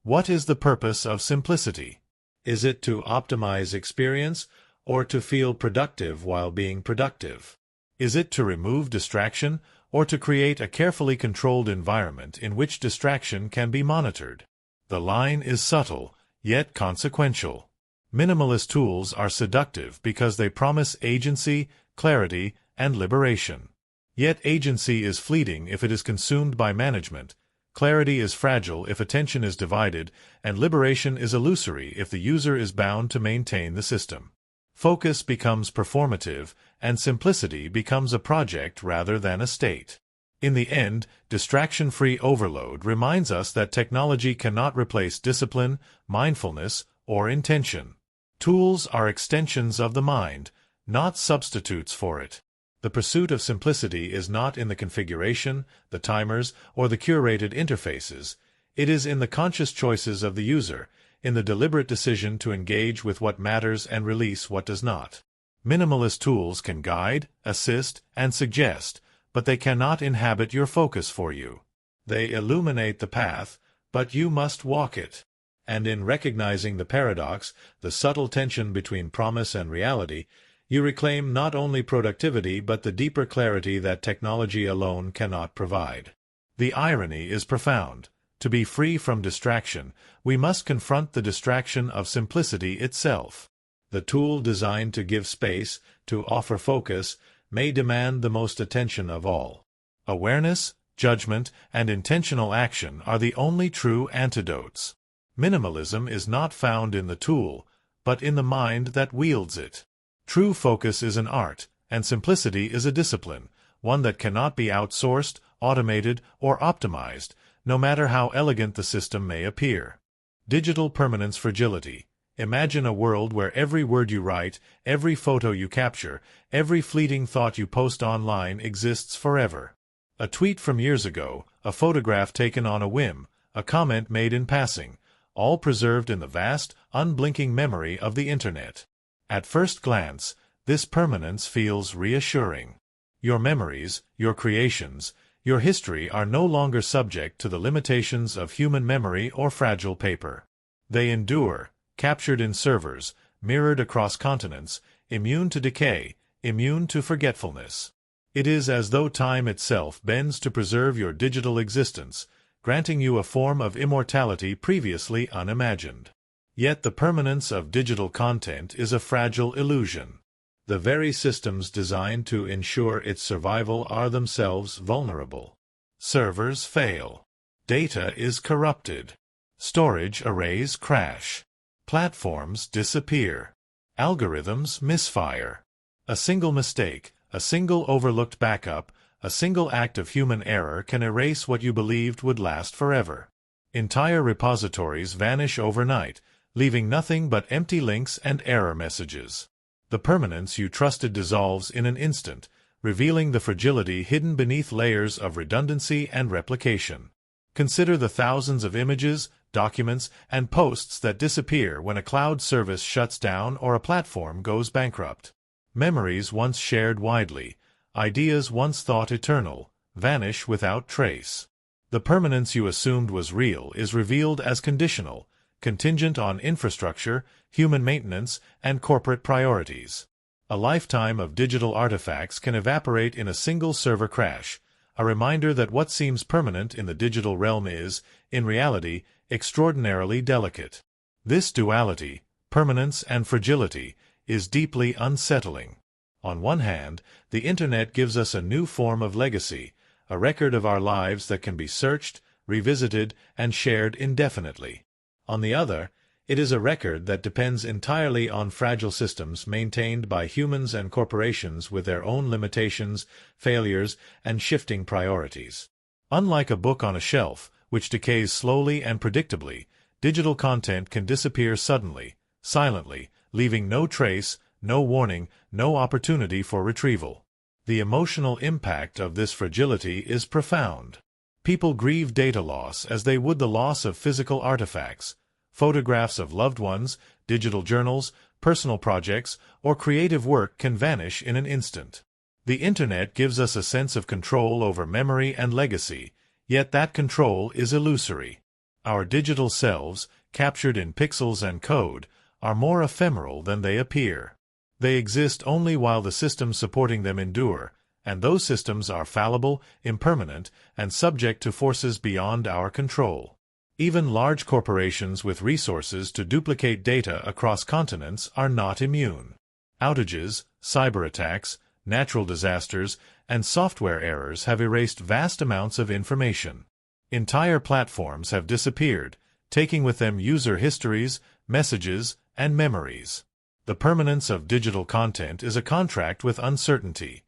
What is the purpose of simplicity? Is it to optimize experience, or to feel productive while being productive? Is it to remove distraction, or to create a carefully controlled environment in which distraction can be monitored? The line is subtle, yet consequential. Minimalist tools are seductive because they promise agency, clarity, and liberation. Yet agency is fleeting if it is consumed by management, clarity is fragile if attention is divided, and liberation is illusory if the user is bound to maintain the system. Focus becomes performative, and simplicity becomes a project rather than a state. In the end, distraction-free overload reminds us that technology cannot replace discipline, mindfulness, or intention. Tools are extensions of the mind, not substitutes for it. The pursuit of simplicity is not in the configuration, the timers, or the curated interfaces. It is in the conscious choices of the user, in the deliberate decision to engage with what matters and release what does not. Minimalist tools can guide, assist, and suggest, but they cannot inhabit your focus for you. They illuminate the path, but you must walk it. And in recognizing the paradox, the subtle tension between promise and reality, you reclaim not only productivity but the deeper clarity that technology alone cannot provide. The irony is profound. To be free from distraction, we must confront the distraction of simplicity itself. The tool designed to give space, to offer focus, may demand the most attention of all. Awareness, judgment, and intentional action are the only true antidotes. Minimalism is not found in the tool, but in the mind that wields it. True focus is an art, and simplicity is a discipline, one that cannot be outsourced, automated, or optimized, no matter how elegant the system may appear. Digital permanence fragility. Imagine a world where every word you write, every photo you capture, every fleeting thought you post online exists forever. A tweet from years ago, a photograph taken on a whim, a comment made in passing, all preserved in the vast, unblinking memory of the Internet. At first glance, this permanence feels reassuring. Your memories, your creations, your history are no longer subject to the limitations of human memory or fragile paper. They endure, captured in servers, mirrored across continents, immune to decay, immune to forgetfulness. It is as though time itself bends to preserve your digital existence, granting you a form of immortality previously unimagined. Yet the permanence of digital content is a fragile illusion. The very systems designed to ensure its survival are themselves vulnerable. Servers fail. Data is corrupted. Storage arrays crash. Platforms disappear. Algorithms misfire. A single mistake, a single overlooked backup, a single act of human error can erase what you believed would last forever. Entire repositories vanish overnight, leaving nothing but empty links and error messages. The permanence you trusted dissolves in an instant, revealing the fragility hidden beneath layers of redundancy and replication. Consider the thousands of images, documents, and posts that disappear when a cloud service shuts down or a platform goes bankrupt. Memories once shared widely, ideas once thought eternal, vanish without trace. The permanence you assumed was real is revealed as conditional, contingent on infrastructure, human maintenance, and corporate priorities. A lifetime of digital artifacts can evaporate in a single server crash, a reminder that what seems permanent in the digital realm is, in reality, extraordinarily delicate. This duality, permanence and fragility, is deeply unsettling. On one hand, the Internet gives us a new form of legacy, a record of our lives that can be searched, revisited, and shared indefinitely. On the other, it is a record that depends entirely on fragile systems maintained by humans and corporations with their own limitations, failures, and shifting priorities. Unlike a book on a shelf, which decays slowly and predictably, digital content can disappear suddenly, silently, leaving no trace, no warning, no opportunity for retrieval. The emotional impact of this fragility is profound. People grieve data loss as they would the loss of physical artifacts. Photographs of loved ones, digital journals, personal projects, or creative work can vanish in an instant. The Internet gives us a sense of control over memory and legacy, yet that control is illusory. Our digital selves, captured in pixels and code, are more ephemeral than they appear. They exist only while the systems supporting them endure, and those systems are fallible, impermanent, and subject to forces beyond our control. Even large corporations with resources to duplicate data across continents are not immune. Outages, cyber attacks, natural disasters, and software errors have erased vast amounts of information. Entire platforms have disappeared, taking with them user histories, messages, and memories. The permanence of digital content is a contract with uncertainty.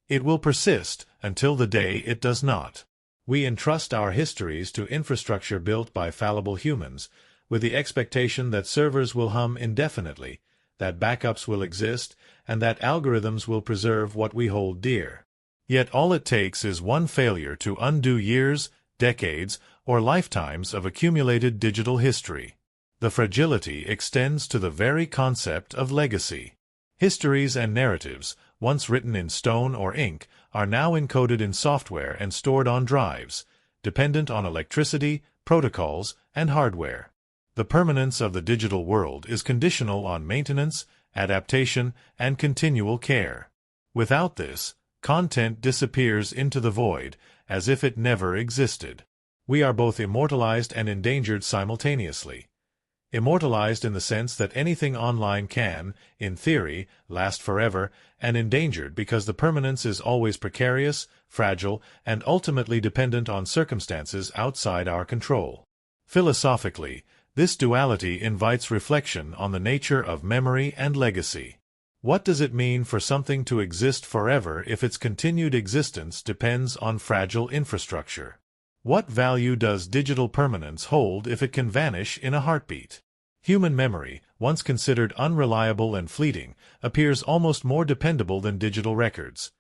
It will persist until the day it does not. We entrust our histories to infrastructure built by fallible humans, with the expectation that servers will hum indefinitely, that backups will exist, and that algorithms will preserve what we hold dear. Yet all it takes is one failure to undo years, decades, or lifetimes of accumulated digital history. The fragility extends to the very concept of legacy. Histories and narratives, once written in stone or ink, are now encoded in software and stored on drives, dependent on electricity, protocols, and hardware. The permanence of the digital world is conditional on maintenance, adaptation, and continual care. Without this, content disappears into the void, as if it never existed. We are both immortalized and endangered simultaneously. Immortalized in the sense that anything online can, in theory, last forever, and endangered because the permanence is always precarious, fragile, and ultimately dependent on circumstances outside our control. Philosophically, this duality invites reflection on the nature of memory and legacy. What does it mean for something to exist forever if its continued existence depends on fragile infrastructure? What value does digital permanence hold if it can vanish in a heartbeat? Human memory, once considered unreliable and fleeting, appears almost more dependable than digital records.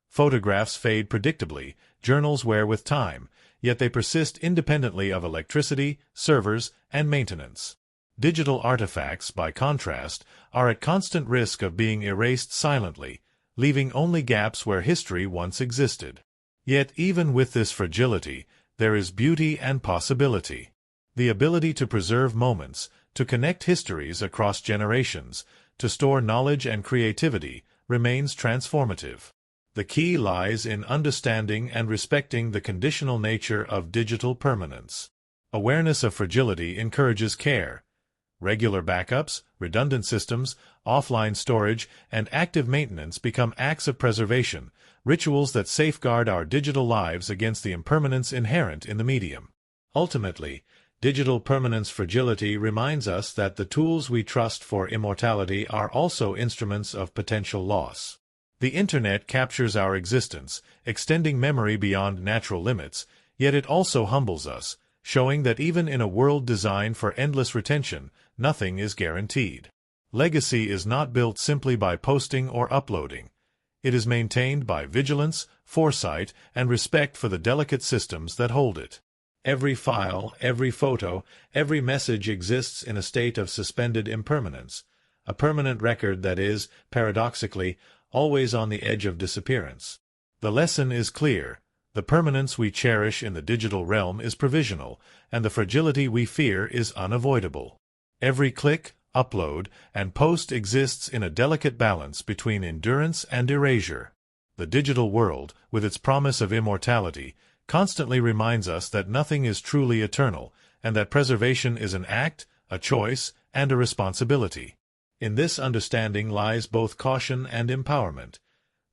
Photographs fade predictably, journals wear with time, yet they persist independently of electricity, servers, and maintenance. Digital artifacts, by contrast, are at constant risk of being erased silently, leaving only gaps where history once existed. Yet even with this fragility, there is beauty and possibility. The ability to preserve moments, to connect histories across generations, to store knowledge and creativity, remains transformative. The key lies in understanding and respecting the conditional nature of digital permanence. Awareness of fragility encourages care. Regular backups, redundant systems, offline storage, and active maintenance become acts of preservation, rituals that safeguard our digital lives against the impermanence inherent in the medium. Ultimately, digital permanence fragility reminds us that the tools we trust for immortality are also instruments of potential loss. The Internet captures our existence, extending memory beyond natural limits, yet it also humbles us, showing that even in a world designed for endless retention, nothing is guaranteed. Legacy is not built simply by posting or uploading. It is maintained by vigilance, foresight, and respect for the delicate systems that hold it. Every file, every photo, every message exists in a state of suspended impermanence, a permanent record that is, paradoxically, always on the edge of disappearance. The lesson is clear. The permanence we cherish in the digital realm is provisional, and the fragility we fear is unavoidable. Every click, upload, and post exists in a delicate balance between endurance and erasure. The digital world, with its promise of immortality, constantly reminds us that nothing is truly eternal, and that preservation is an act, a choice, and a responsibility. In this understanding lies both caution and empowerment,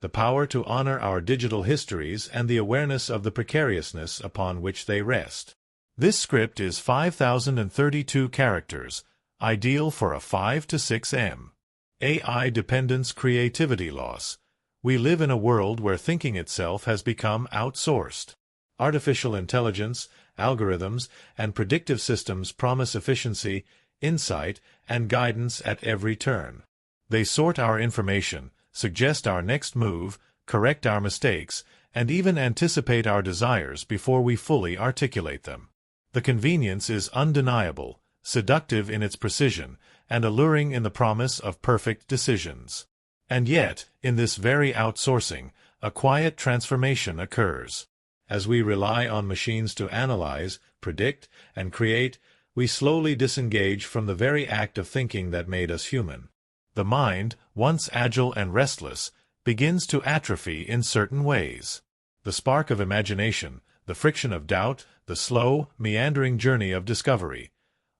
the power to honor our digital histories and the awareness of the precariousness upon which they rest. This script is 5,032 characters, ideal for a 5 to 6M. AI dependence, creativity loss. We live in a world where thinking itself has become outsourced. Artificial intelligence, algorithms, and predictive systems promise efficiency, insight, and guidance at every turn. They sort our information, suggest our next move, correct our mistakes, and even anticipate our desires before we fully articulate them. The convenience is undeniable, seductive in its precision, and alluring in the promise of perfect decisions. And yet, in this very outsourcing, a quiet transformation occurs. As we rely on machines to analyze, predict, and create, we slowly disengage from the very act of thinking that made us human. The mind, once agile and restless, begins to atrophy in certain ways. The spark of imagination, the friction of doubt, the slow, meandering journey of discovery.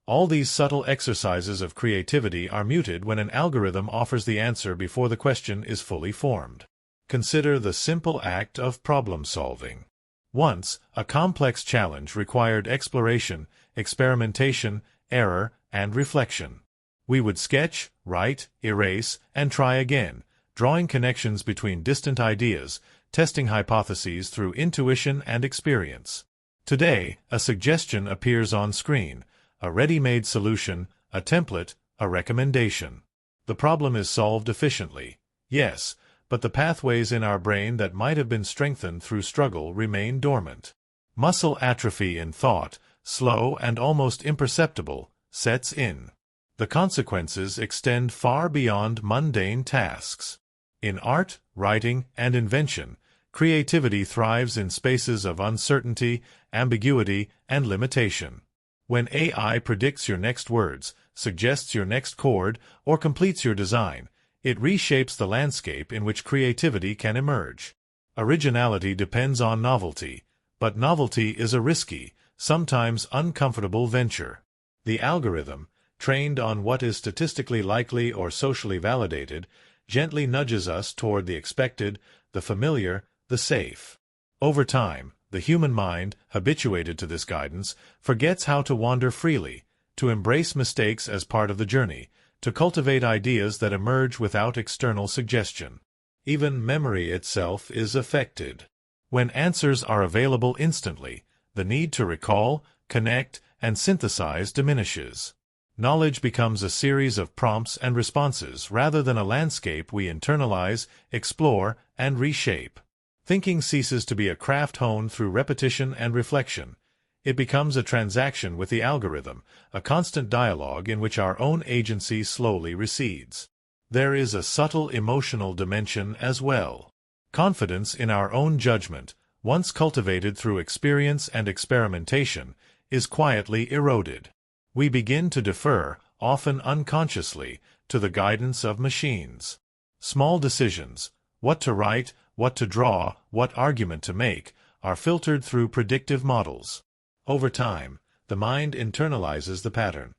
All these subtle exercises of creativity are muted when an algorithm offers the answer before the question is fully formed. Consider the simple act of problem-solving. Once, a complex challenge required exploration, experimentation, error, and reflection. We would sketch, write, erase, and try again, drawing connections between distant ideas, testing hypotheses through intuition and experience. Today, a suggestion appears on screen, a ready-made solution, a template, a recommendation. The problem is solved efficiently, yes, but the pathways in our brain that might have been strengthened through struggle remain dormant. Muscle atrophy in thought, slow and almost imperceptible, sets in. The consequences extend far beyond mundane tasks. In art, writing, and invention, creativity thrives in spaces of uncertainty, ambiguity, and limitation. When AI predicts your next words, suggests your next chord, or completes your design, it reshapes the landscape in which creativity can emerge. Originality depends on novelty, but novelty is a risky, sometimes uncomfortable venture. The algorithm, trained on what is statistically likely or socially validated, gently nudges us toward the expected, the familiar, the safe. Over time, the human mind, habituated to this guidance, forgets how to wander freely, to embrace mistakes as part of the journey, to cultivate ideas that emerge without external suggestion. Even memory itself is affected. When answers are available instantly, the need to recall, connect, and synthesize diminishes. Knowledge becomes a series of prompts and responses rather than a landscape we internalize, explore, and reshape. Thinking ceases to be a craft honed through repetition and reflection. It becomes a transaction with the algorithm, a constant dialogue in which our own agency slowly recedes. There is a subtle emotional dimension as well. Confidence in our own judgment, once cultivated through experience and experimentation, is quietly eroded. We begin to defer, often unconsciously, to the guidance of machines. Small decisions, what to write, what to draw, what argument to make, are filtered through predictive models. Over time, the mind internalizes the pattern.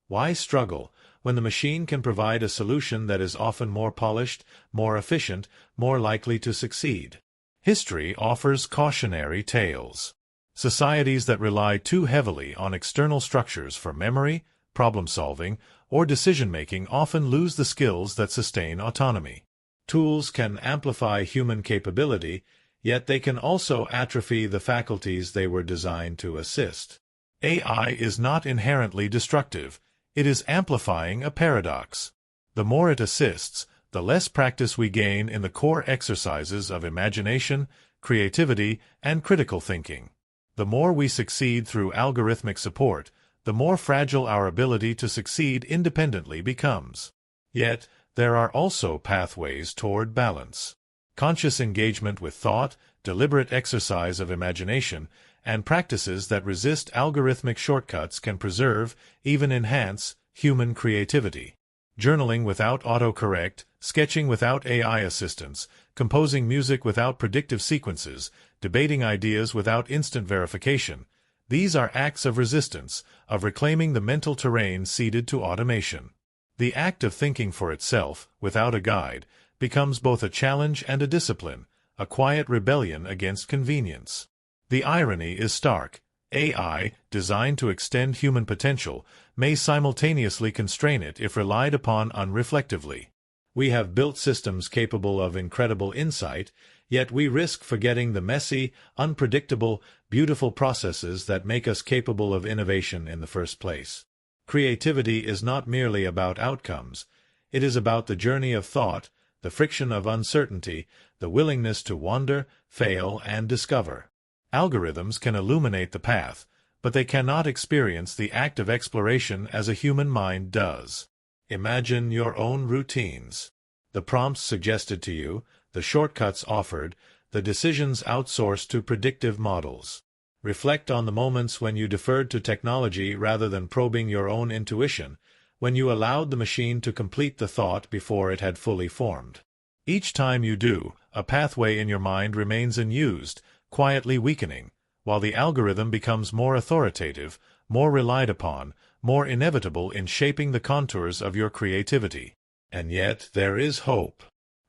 Why struggle when the machine can provide a solution that is often more polished, more efficient, more likely to succeed? History offers cautionary tales. Societies that rely too heavily on external structures for memory, problem-solving, or decision-making often lose the skills that sustain autonomy. Tools can amplify human capability, yet they can also atrophy the faculties they were designed to assist. AI is not inherently destructive. It is amplifying a paradox. The more it assists, the less practice we gain in the core exercises of imagination, creativity, and critical thinking. The more we succeed through algorithmic support, the more fragile our ability to succeed independently becomes. Yet, there are also pathways toward balance. Conscious engagement with thought, deliberate exercise of imagination, and practices that resist algorithmic shortcuts can preserve, even enhance, human creativity. Journaling without autocorrect, sketching without AI assistance, composing music without predictive sequences, debating ideas without instant verification. These are acts of resistance, of reclaiming the mental terrain ceded to automation. The act of thinking for itself, without a guide, becomes both a challenge and a discipline, a quiet rebellion against convenience. The irony is stark. AI, designed to extend human potential, may simultaneously constrain it if relied upon unreflectively. We have built systems capable of incredible insight, yet we risk forgetting the messy, unpredictable, beautiful processes that make us capable of innovation in the first place. Creativity is not merely about outcomes. It is about the journey of thought, the friction of uncertainty, the willingness to wander, fail, and discover. Algorithms can illuminate the path, but they cannot experience the act of exploration as a human mind does. Imagine your own routines. The prompts suggested to you, the shortcuts offered, the decisions outsourced to predictive models. Reflect on the moments when you deferred to technology rather than probing your own intuition, when you allowed the machine to complete the thought before it had fully formed. Each time you do, a pathway in your mind remains unused, quietly weakening, while the algorithm becomes more authoritative, more relied upon, more inevitable in shaping the contours of your creativity. And yet there is hope.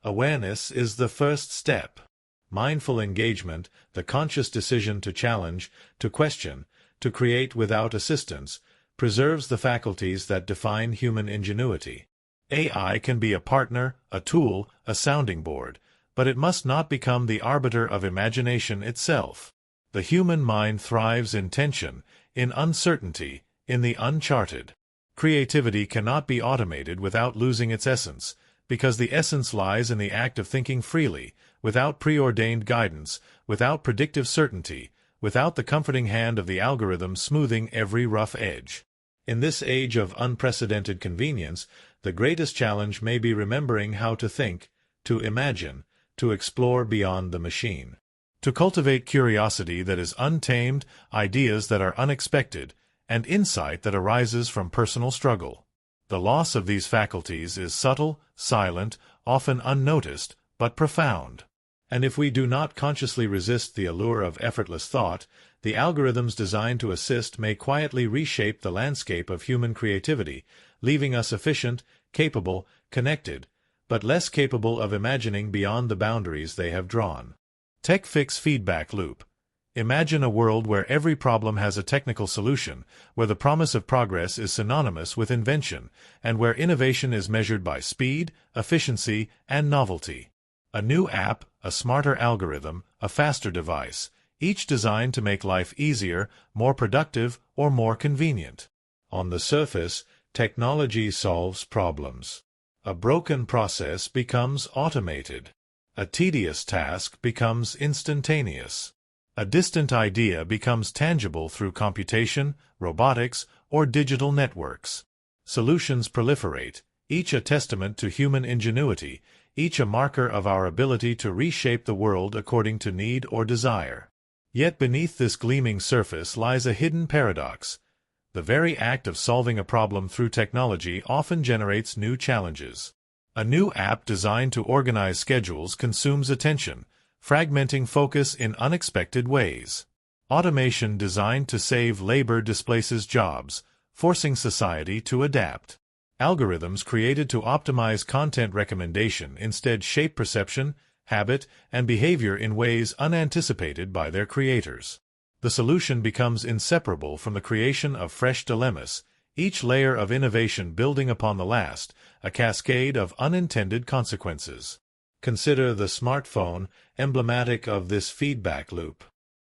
Awareness is the first step. Mindful engagement, the conscious decision to challenge, to question, to create without assistance, preserves the faculties that define human ingenuity. AI can be a partner, a tool, a sounding board, but it must not become the arbiter of imagination itself. The human mind thrives in tension, in uncertainty, in the uncharted. Creativity cannot be automated without losing its essence, because the essence lies in the act of thinking freely, without preordained guidance, without predictive certainty, without the comforting hand of the algorithm smoothing every rough edge. In this age of unprecedented convenience, the greatest challenge may be remembering how to think, to imagine, to explore beyond the machine. To cultivate curiosity that is untamed, ideas that are unexpected, and insight that arises from personal struggle. The loss of these faculties is subtle, silent, often unnoticed, but profound. And if we do not consciously resist the allure of effortless thought, the algorithms designed to assist may quietly reshape the landscape of human creativity, leaving us efficient, capable, connected, but less capable of imagining beyond the boundaries they have drawn. TechFix Feedback Loop. Imagine a world where every problem has a technical solution, where the promise of progress is synonymous with invention, and where innovation is measured by speed, efficiency, and novelty. A new app, a smarter algorithm, a faster device, each designed to make life easier, more productive, or more convenient. On the surface, technology solves problems. A broken process becomes automated. A tedious task becomes instantaneous. A distant idea becomes tangible through computation, robotics, or digital networks. Solutions proliferate, each a testament to human ingenuity, each a marker of our ability to reshape the world according to need or desire. Yet beneath this gleaming surface lies a hidden paradox. The very act of solving a problem through technology often generates new challenges. A new app designed to organize schedules consumes attention, fragmenting focus in unexpected ways. Automation designed to save labor displaces jobs, forcing society to adapt. Algorithms created to optimize content recommendation instead shape perception, habit, and behavior in ways unanticipated by their creators. The solution becomes inseparable from the creation of fresh dilemmas, each layer of innovation building upon the last, a cascade of unintended consequences. Consider the smartphone, emblematic of this feedback loop.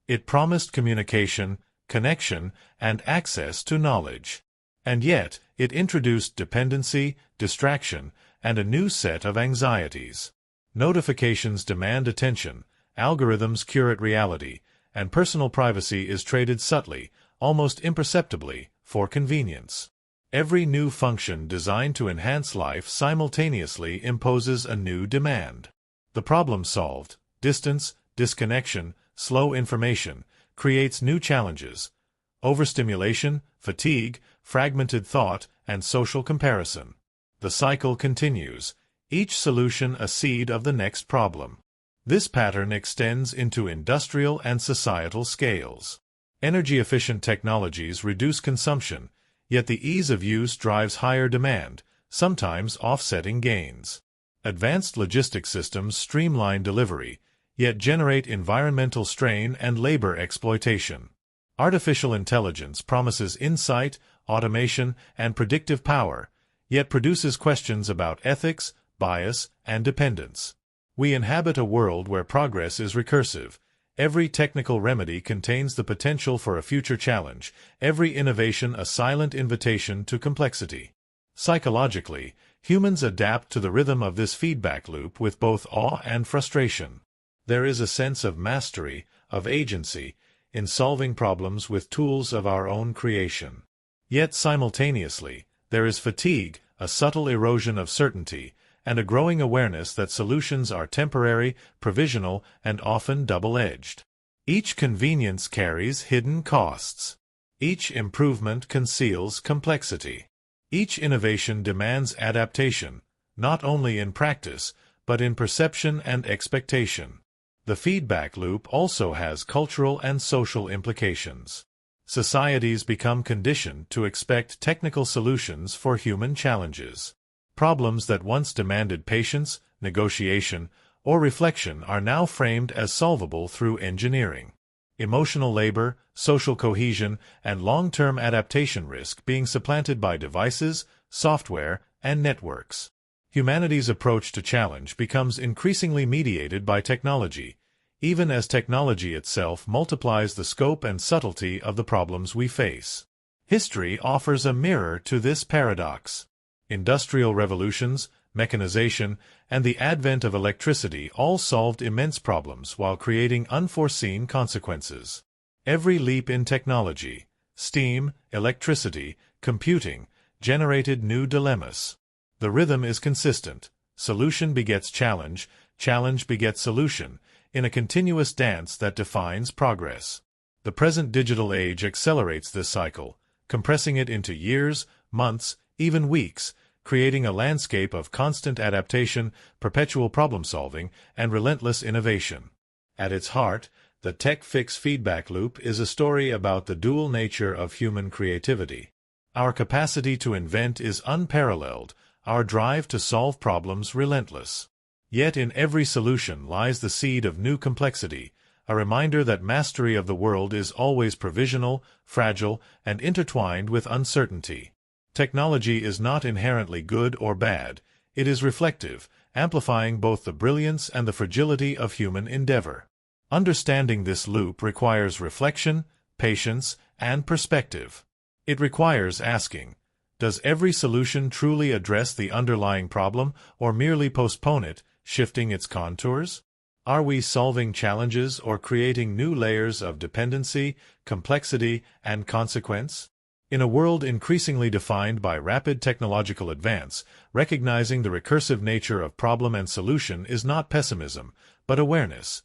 It promised communication, connection, and access to knowledge. And yet, it introduced dependency, distraction, and a new set of anxieties. Notifications demand attention, algorithms curate reality, and personal privacy is traded subtly, almost imperceptibly, for convenience. Every new function designed to enhance life simultaneously imposes a new demand. The problem solved, distance, disconnection, slow information, creates new challenges. Overstimulation, fatigue, fragmented thought, and social comparison. The cycle continues, each solution a seed of the next problem. This pattern extends into industrial and societal scales. Energy-efficient technologies reduce consumption, yet the ease of use drives higher demand, sometimes offsetting gains. Advanced logistics systems streamline delivery, yet generate environmental strain and labor exploitation. Artificial intelligence promises insight, automation, and predictive power, yet produces questions about ethics, bias, and dependence. We inhabit a world where progress is recursive. Every technical remedy contains the potential for a future challenge, every innovation a silent invitation to complexity. Psychologically, humans adapt to the rhythm of this feedback loop with both awe and frustration. There is a sense of mastery, of agency, in solving problems with tools of our own creation. Yet simultaneously, there is fatigue, a subtle erosion of certainty, and a growing awareness that solutions are temporary, provisional, and often double-edged. Each convenience carries hidden costs. Each improvement conceals complexity. Each innovation demands adaptation, not only in practice, but in perception and expectation. The feedback loop also has cultural and social implications. Societies become conditioned to expect technical solutions for human challenges. Problems that once demanded patience, negotiation, or reflection are now framed as solvable through engineering. Emotional labor, social cohesion, and long-term adaptation risk being supplanted by devices, software, and networks. Humanity's approach to challenge becomes increasingly mediated by technology, even as technology itself multiplies the scope and subtlety of the problems we face. History offers a mirror to this paradox. Industrial revolutions, mechanization, and the advent of electricity all solved immense problems while creating unforeseen consequences. Every leap in technology, steam, electricity, computing, generated new dilemmas. The rhythm is consistent. Solution begets challenge, challenge begets solution, in a continuous dance that defines progress. The present digital age accelerates this cycle, compressing it into years, months, even weeks, creating a landscape of constant adaptation, perpetual problem-solving, and relentless innovation. At its heart, The Tech Fix feedback loop is a story about the dual nature of human creativity. Our capacity to invent is unparalleled, our drive to solve problems relentless. Yet in every solution lies the seed of new complexity, a reminder that mastery of the world is always provisional, fragile, and intertwined with uncertainty. Technology is not inherently good or bad, it is reflective, amplifying both the brilliance and the fragility of human endeavor. Understanding this loop requires reflection, patience, and perspective. It requires asking, does every solution truly address the underlying problem or merely postpone it, shifting its contours? Are we solving challenges or creating new layers of dependency, complexity, and consequence? In a world increasingly defined by rapid technological advance, recognizing the recursive nature of problem and solution is not pessimism, but awareness.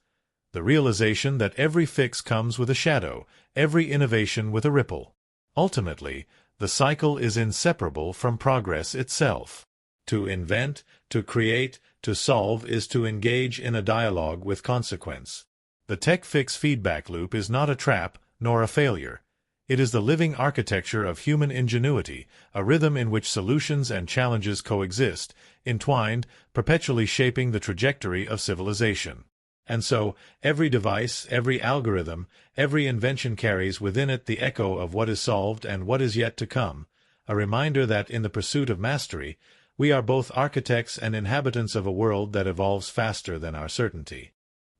The realization that every fix comes with a shadow, every innovation with a ripple. Ultimately, the cycle is inseparable from progress itself. To invent, to create, to solve is to engage in a dialogue with consequence. The Tech Fix feedback loop is not a trap, nor a failure. It is the living architecture of human ingenuity, a rhythm in which solutions and challenges coexist, entwined, perpetually shaping the trajectory of civilization. And so, every device, every algorithm, every invention carries within it the echo of what is solved and what is yet to come, a reminder that in the pursuit of mastery, we are both architects and inhabitants of a world that evolves faster than our certainty.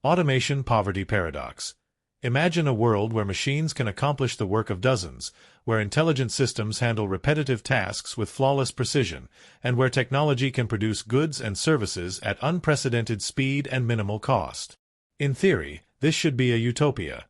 Automation Poverty Paradox. Imagine a world where machines can accomplish the work of dozens, where intelligent systems handle repetitive tasks with flawless precision, and where technology can produce goods and services at unprecedented speed and minimal cost. In theory, this should be a utopia.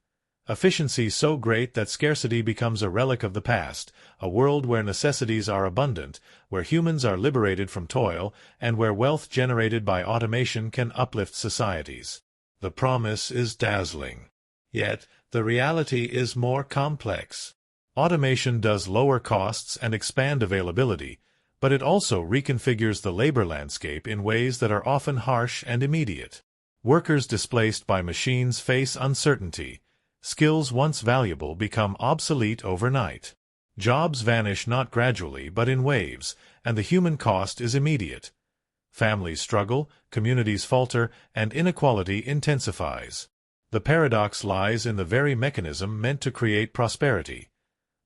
Efficiency so great that scarcity becomes a relic of the past, a world where necessities are abundant, where humans are liberated from toil, and where wealth generated by automation can uplift societies. The promise is dazzling. Yet, the reality is more complex. Automation does lower costs and expand availability, but it also reconfigures the labor landscape in ways that are often harsh and immediate. Workers displaced by machines face uncertainty. Skills once valuable become obsolete overnight. Jobs vanish not gradually but in waves, and the human cost is immediate. Families struggle, communities falter, and inequality intensifies. The paradox lies in the very mechanism meant to create prosperity.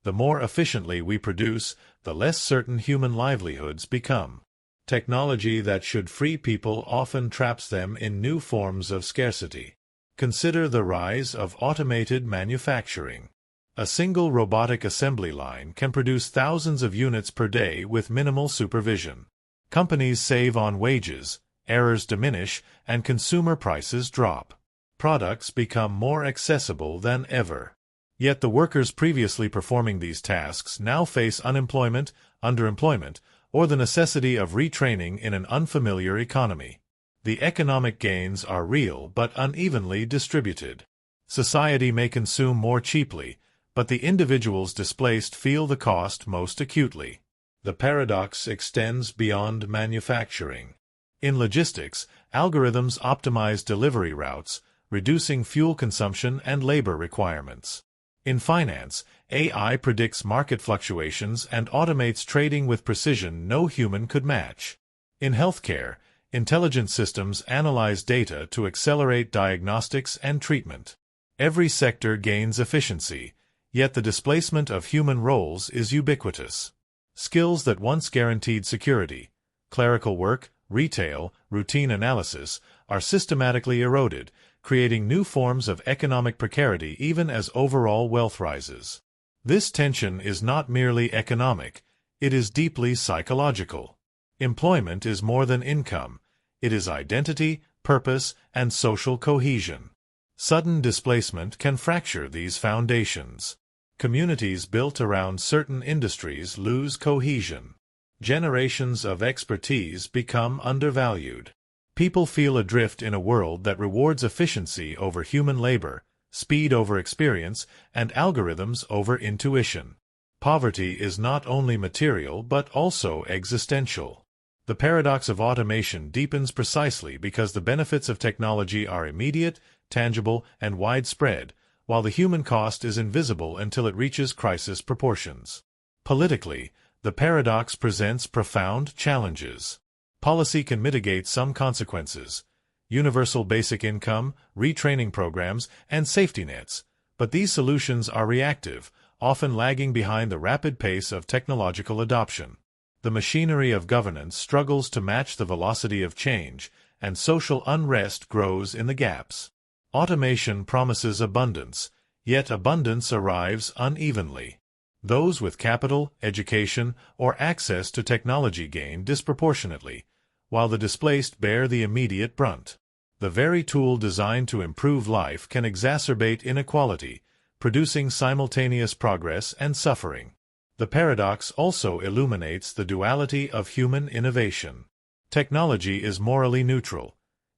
The more efficiently we produce, the less certain human livelihoods become. Technology that should free people often traps them in new forms of scarcity. Consider the rise of automated manufacturing. A single robotic assembly line can produce thousands of units per day with minimal supervision. Companies save on wages, errors diminish, and consumer prices drop. Products become more accessible than ever. Yet the workers previously performing these tasks now face unemployment, underemployment, or the necessity of retraining in an unfamiliar economy. The economic gains are real but unevenly distributed. Society may consume more cheaply, but the individuals displaced feel the cost most acutely. The paradox extends beyond manufacturing. In logistics, algorithms optimize delivery routes, reducing fuel consumption and labor requirements. In finance, AI predicts market fluctuations and automates trading with precision no human could match. In healthcare, intelligent systems analyze data to accelerate diagnostics and treatment. Every sector gains efficiency, yet the displacement of human roles is ubiquitous. Skills that once guaranteed security, clerical work, retail, routine analysis, are systematically eroded, creating new forms of economic precarity even as overall wealth rises. This tension is not merely economic, it is deeply psychological. Employment is more than income, it is identity, purpose, and social cohesion. Sudden displacement can fracture these foundations. Communities built around certain industries lose cohesion. Generations of expertise become undervalued. People feel adrift in a world that rewards efficiency over human labor, speed over experience, and algorithms over intuition. Poverty is not only material but also existential. The paradox of automation deepens precisely because the benefits of technology are immediate, tangible, and widespread, while the human cost is invisible until it reaches crisis proportions. Politically, the paradox presents profound challenges. Policy can mitigate some consequences: universal basic income, retraining programs, and safety nets, but these solutions are reactive, often lagging behind the rapid pace of technological adoption. The machinery of governance struggles to match the velocity of change, and social unrest grows in the gaps. Automation promises abundance, yet abundance arrives unevenly. Those with capital, education, or access to technology gain disproportionately, while the displaced bear the immediate brunt. The very tool designed to improve life can exacerbate inequality, producing simultaneous progress and suffering. The paradox also illuminates the duality of human innovation. Technology is morally neutral.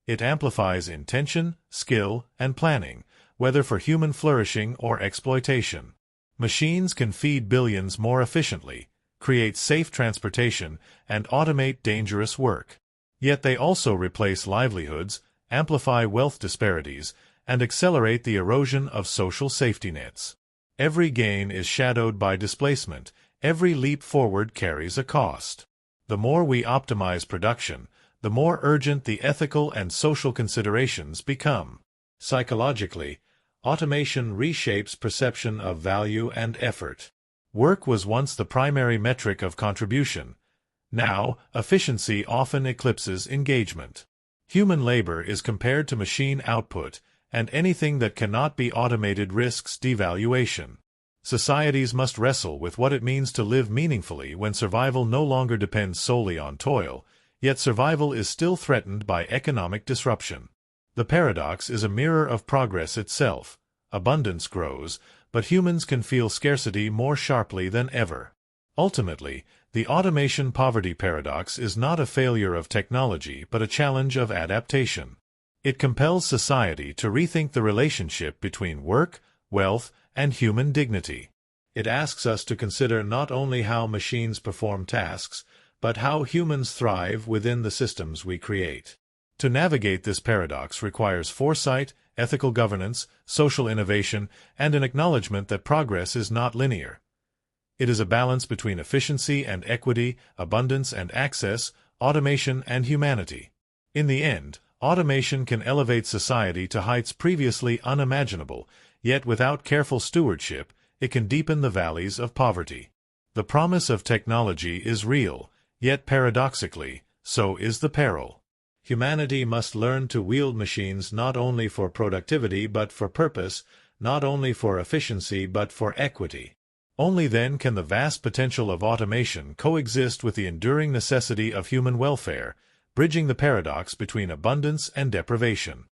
It amplifies intention, skill, and planning, whether for human flourishing or exploitation. Machines can feed billions more efficiently, create safe transportation, and automate dangerous work. Yet they also replace livelihoods, amplify wealth disparities, and accelerate the erosion of social safety nets. Every gain is shadowed by displacement. Every leap forward carries a cost. The more we optimize production, the more urgent the ethical and social considerations become. Psychologically, automation reshapes perception of value and effort. Work was once the primary metric of contribution. Now, efficiency often eclipses engagement. Human labor is compared to machine output, and anything that cannot be automated risks devaluation. Societies must wrestle with what it means to live meaningfully when survival no longer depends solely on toil, yet survival is still threatened by economic disruption. The paradox is a mirror of progress itself. Abundance grows, but humans can feel scarcity more sharply than ever. Ultimately, the automation-poverty paradox is not a failure of technology but a challenge of adaptation. It compels society to rethink the relationship between work, wealth, and human dignity. It asks us to consider not only how machines perform tasks, but how humans thrive within the systems we create. To navigate this paradox requires foresight, ethical governance, social innovation, and an acknowledgement that progress is not linear. It is a balance between efficiency and equity, abundance and access, automation and humanity. In the end, automation can elevate society to heights previously unimaginable, yet without careful stewardship, it can deepen the valleys of poverty. The promise of technology is real, yet paradoxically, so is the peril. Humanity must learn to wield machines not only for productivity but for purpose, not only for efficiency but for equity. Only then can the vast potential of automation coexist with the enduring necessity of human welfare, bridging the paradox between abundance and deprivation.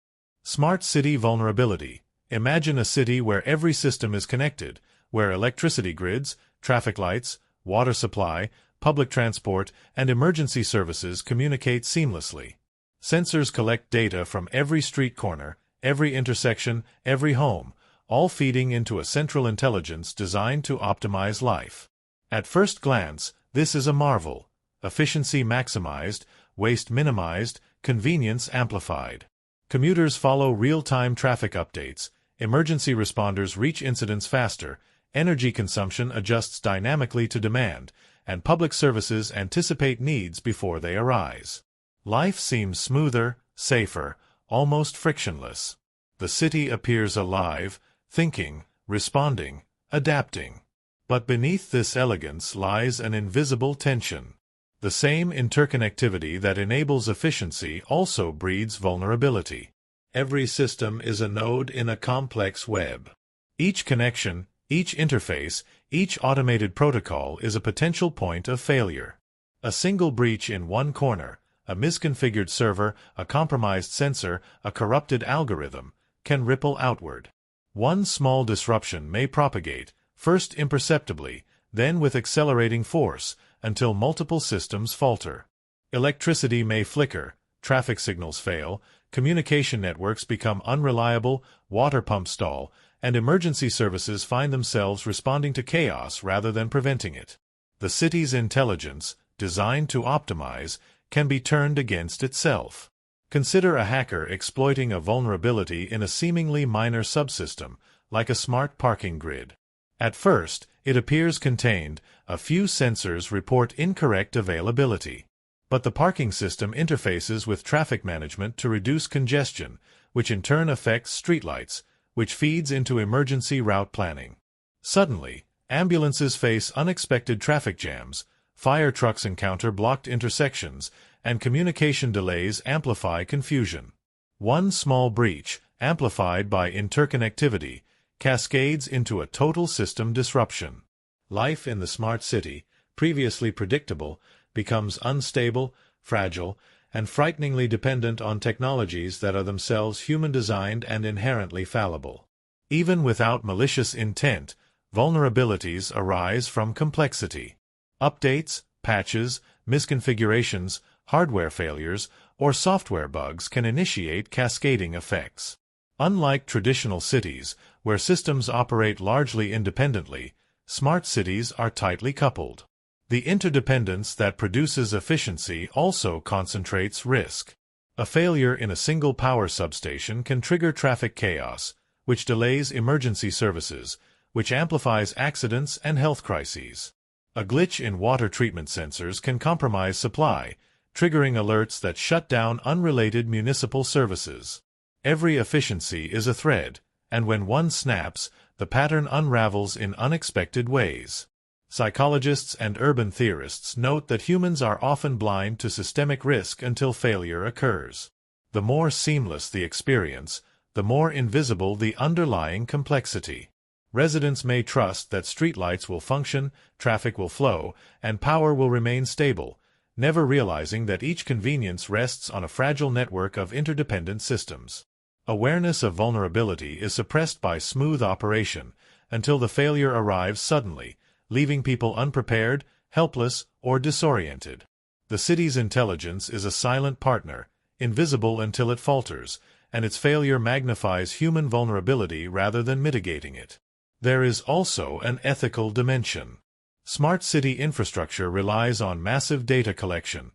Smart city vulnerability. Imagine a city where every system is connected, where electricity grids, traffic lights, water supply, public transport, and emergency services communicate seamlessly. Sensors collect data from every street corner, every intersection, every home, all feeding into a central intelligence designed to optimize life. At first glance, this is a marvel. Efficiency maximized, waste minimized, convenience amplified. Commuters follow real-time traffic updates, emergency responders reach incidents faster, energy consumption adjusts dynamically to demand, and public services anticipate needs before they arise. Life seems smoother, safer, almost frictionless. The city appears alive, thinking, responding, adapting. But beneath this elegance lies an invisible tension. The same interconnectivity that enables efficiency also breeds vulnerability. Every system is a node in a complex web. Each connection, each interface, each automated protocol is a potential point of failure. A single breach in one corner, a misconfigured server, a compromised sensor, a corrupted algorithm, can ripple outward. One small disruption may propagate, first imperceptibly, then with accelerating force, until multiple systems falter. Electricity may flicker, traffic signals fail, communication networks become unreliable, water pumps stall, and emergency services find themselves responding to chaos rather than preventing it. The city's intelligence, designed to optimize, can be turned against itself. Consider a hacker exploiting a vulnerability in a seemingly minor subsystem, like a smart parking grid. At first, it appears contained, a few sensors report incorrect availability. But the parking system interfaces with traffic management to reduce congestion, which in turn affects streetlights, which feeds into emergency route planning. Suddenly, ambulances face unexpected traffic jams, fire trucks encounter blocked intersections, and communication delays amplify confusion. One small breach, amplified by interconnectivity, cascades into a total system disruption. Life in the smart city, previously predictable, becomes unstable, fragile, and frighteningly dependent on technologies that are themselves human-designed and inherently fallible. Even without malicious intent, vulnerabilities arise from complexity. Updates, patches, misconfigurations, hardware failures, or software bugs can initiate cascading effects. Unlike traditional cities, where systems operate largely independently, smart cities are tightly coupled. The interdependence that produces efficiency also concentrates risk. A failure in a single power substation can trigger traffic chaos, which delays emergency services, which amplifies accidents and health crises. A glitch in water treatment sensors can compromise supply, triggering alerts that shut down unrelated municipal services. Every efficiency is a thread, and when one snaps, the pattern unravels in unexpected ways. Psychologists and urban theorists note that humans are often blind to systemic risk until failure occurs. The more seamless the experience, the more invisible the underlying complexity. Residents may trust that streetlights will function, traffic will flow, and power will remain stable, never realizing that each convenience rests on a fragile network of interdependent systems. Awareness of vulnerability is suppressed by smooth operation until the failure arrives suddenly, leaving people unprepared, helpless, or disoriented. The city's intelligence is a silent partner, invisible until it falters, and its failure magnifies human vulnerability rather than mitigating it. There is also an ethical dimension. Smart city infrastructure relies on massive data collection,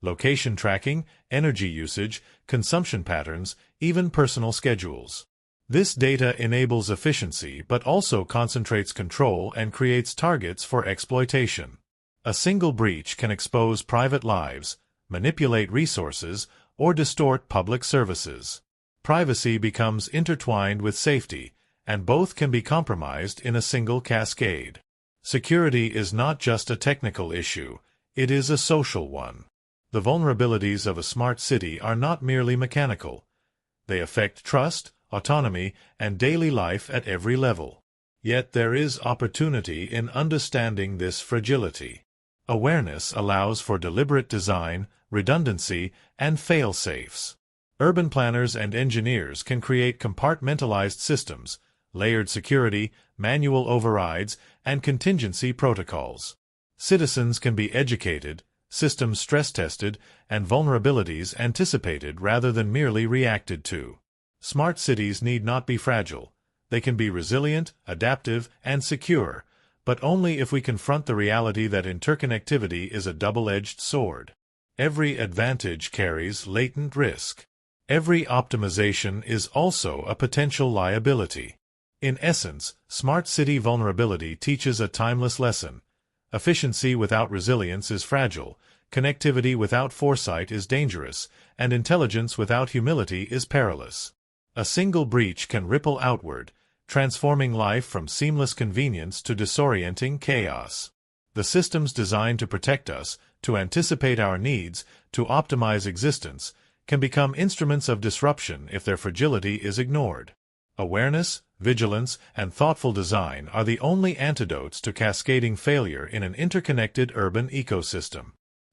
location tracking, energy usage, consumption patterns, even personal schedules. This data enables efficiency but also concentrates control and creates targets for exploitation. A single breach can expose private lives, manipulate resources, or distort public services. Privacy becomes intertwined with safety, and both can be compromised in a single cascade. Security is not just a technical issue, it is a social one. The vulnerabilities of a smart city are not merely mechanical. They affect trust, autonomy, and daily life at every level. Yet there is opportunity in understanding this fragility. Awareness allows for deliberate design, redundancy, and fail-safes. Urban planners and engineers can create compartmentalized systems, layered security, manual overrides, and contingency protocols. Citizens can be educated, systems stress-tested, and vulnerabilities anticipated rather than merely reacted to. Smart cities need not be fragile. They can be resilient, adaptive, and secure, but only if we confront the reality that interconnectivity is a double-edged sword. Every advantage carries latent risk. Every optimization is also a potential liability. In essence, smart city vulnerability teaches a timeless lesson. Efficiency without resilience is fragile, connectivity without foresight is dangerous, and intelligence without humility is perilous. A single breach can ripple outward, transforming life from seamless convenience to disorienting chaos. The systems designed to protect us, to anticipate our needs, to optimize existence, can become instruments of disruption if their fragility is ignored. Awareness, vigilance, and thoughtful design are the only antidotes to cascading failure in an interconnected urban ecosystem.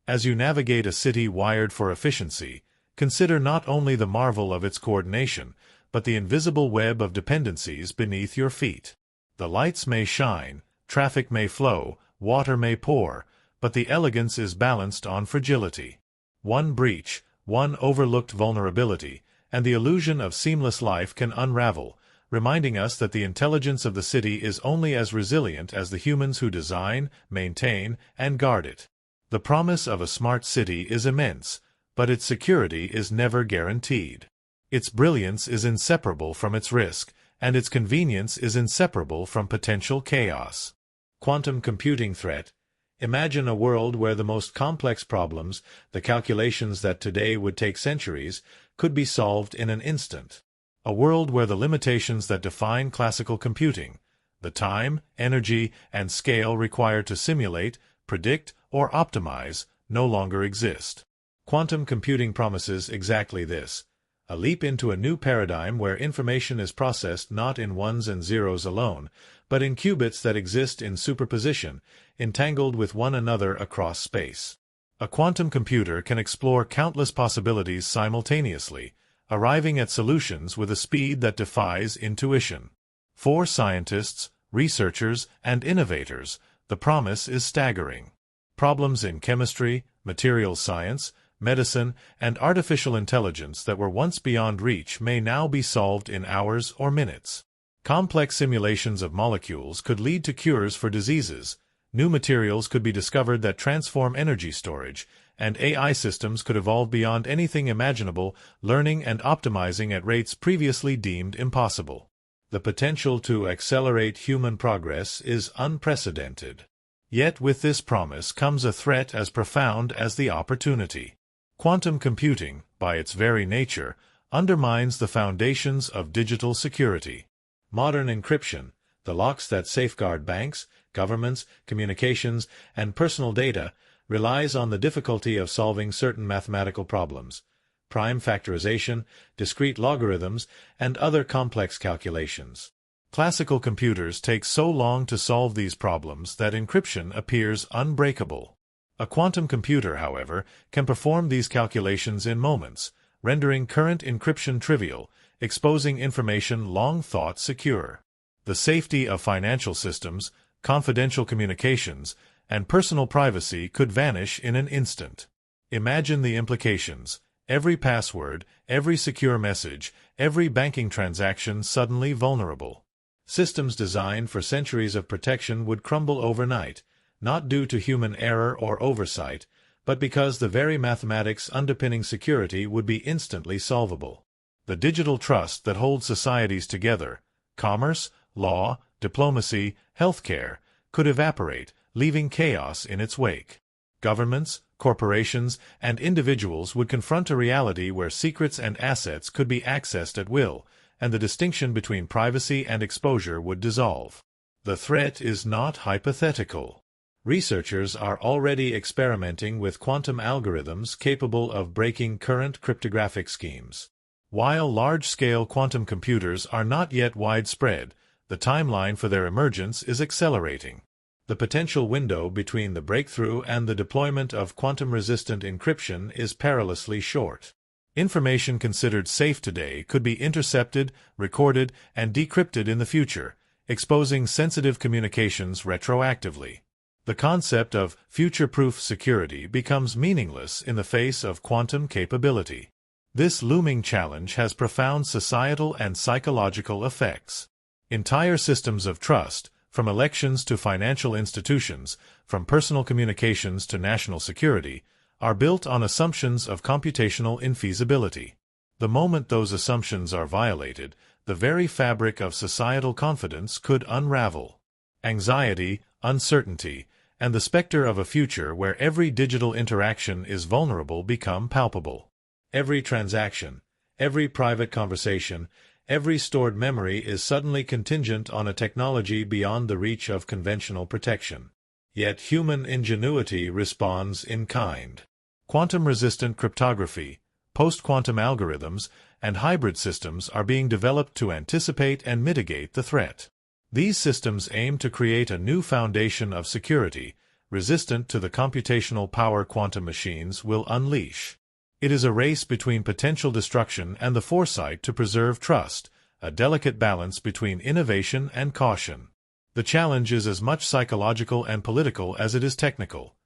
As you navigate a city wired for efficiency, consider not only the marvel of its coordination, but the invisible web of dependencies beneath your feet. The lights may shine, traffic may flow, water may pour, but the elegance is balanced on fragility. One breach, one overlooked vulnerability, and the illusion of seamless life can unravel, reminding us that the intelligence of the city is only as resilient as the humans who design, maintain, and guard it. The promise of a smart city is immense, but its security is never guaranteed. Its brilliance is inseparable from its risk, and its convenience is inseparable from potential chaos. Quantum computing threat. Imagine a world where the most complex problems, the calculations that today would take centuries, could be solved in an instant. A world where the limitations that define classical computing, the time, energy, and scale required to simulate, predict, or optimize, no longer exist. Quantum computing promises exactly this: a leap into a new paradigm where information is processed not in ones and zeros alone, but in qubits that exist in superposition, entangled with one another across space. A quantum computer can explore countless possibilities simultaneously, arriving at solutions with a speed that defies intuition. For scientists, researchers, and innovators, the promise is staggering. Problems in chemistry, materials science, medicine, and artificial intelligence that were once beyond reach may now be solved in hours or minutes. Complex simulations of molecules could lead to cures for diseases, new materials could be discovered that transform energy storage, and AI systems could evolve beyond anything imaginable, learning and optimizing at rates previously deemed impossible. The potential to accelerate human progress is unprecedented. Yet with this promise comes a threat as profound as the opportunity. Quantum computing, by its very nature, undermines the foundations of digital security. Modern encryption, the locks that safeguard banks, governments, communications, and personal data, relies on the difficulty of solving certain mathematical problems, prime factorization, discrete logarithms, and other complex calculations. Classical computers take so long to solve these problems that encryption appears unbreakable. A quantum computer, however, can perform these calculations in moments, rendering current encryption trivial, exposing information long thought secure. The safety of financial systems, confidential communications, and personal privacy could vanish in an instant. Imagine the implications: every password, every secure message, every banking transaction suddenly vulnerable. Systems designed for centuries of protection would crumble overnight, not due to human error or oversight, but because the very mathematics underpinning security would be instantly solvable. The digital trust that holds societies together, commerce, law, diplomacy, healthcare, could evaporate, leaving chaos in its wake. Governments, corporations, and individuals would confront a reality where secrets and assets could be accessed at will, and the distinction between privacy and exposure would dissolve. The threat is not hypothetical. Researchers are already experimenting with quantum algorithms capable of breaking current cryptographic schemes. While large-scale quantum computers are not yet widespread, the timeline for their emergence is accelerating. The potential window between the breakthrough and the deployment of quantum-resistant encryption is perilously short. Information considered safe today could be intercepted, recorded, and decrypted in the future, exposing sensitive communications retroactively. The concept of future-proof security becomes meaningless in the face of quantum capability. This looming challenge has profound societal and psychological effects. Entire systems of trust, from elections to financial institutions, from personal communications to national security, are built on assumptions of computational infeasibility. The moment those assumptions are violated, the very fabric of societal confidence could unravel. Anxiety, uncertainty, and the specter of a future where every digital interaction is vulnerable become palpable. Every transaction, every private conversation, every stored memory is suddenly contingent on a technology beyond the reach of conventional protection. Yet human ingenuity responds in kind. Quantum-resistant cryptography, post-quantum algorithms, and hybrid systems are being developed to anticipate and mitigate the threat. These systems aim to create a new foundation of security, resistant to the computational power quantum machines will unleash. It is a race between potential destruction and the foresight to preserve trust, a delicate balance between innovation and caution. The challenge is as much psychological and political as it is technical.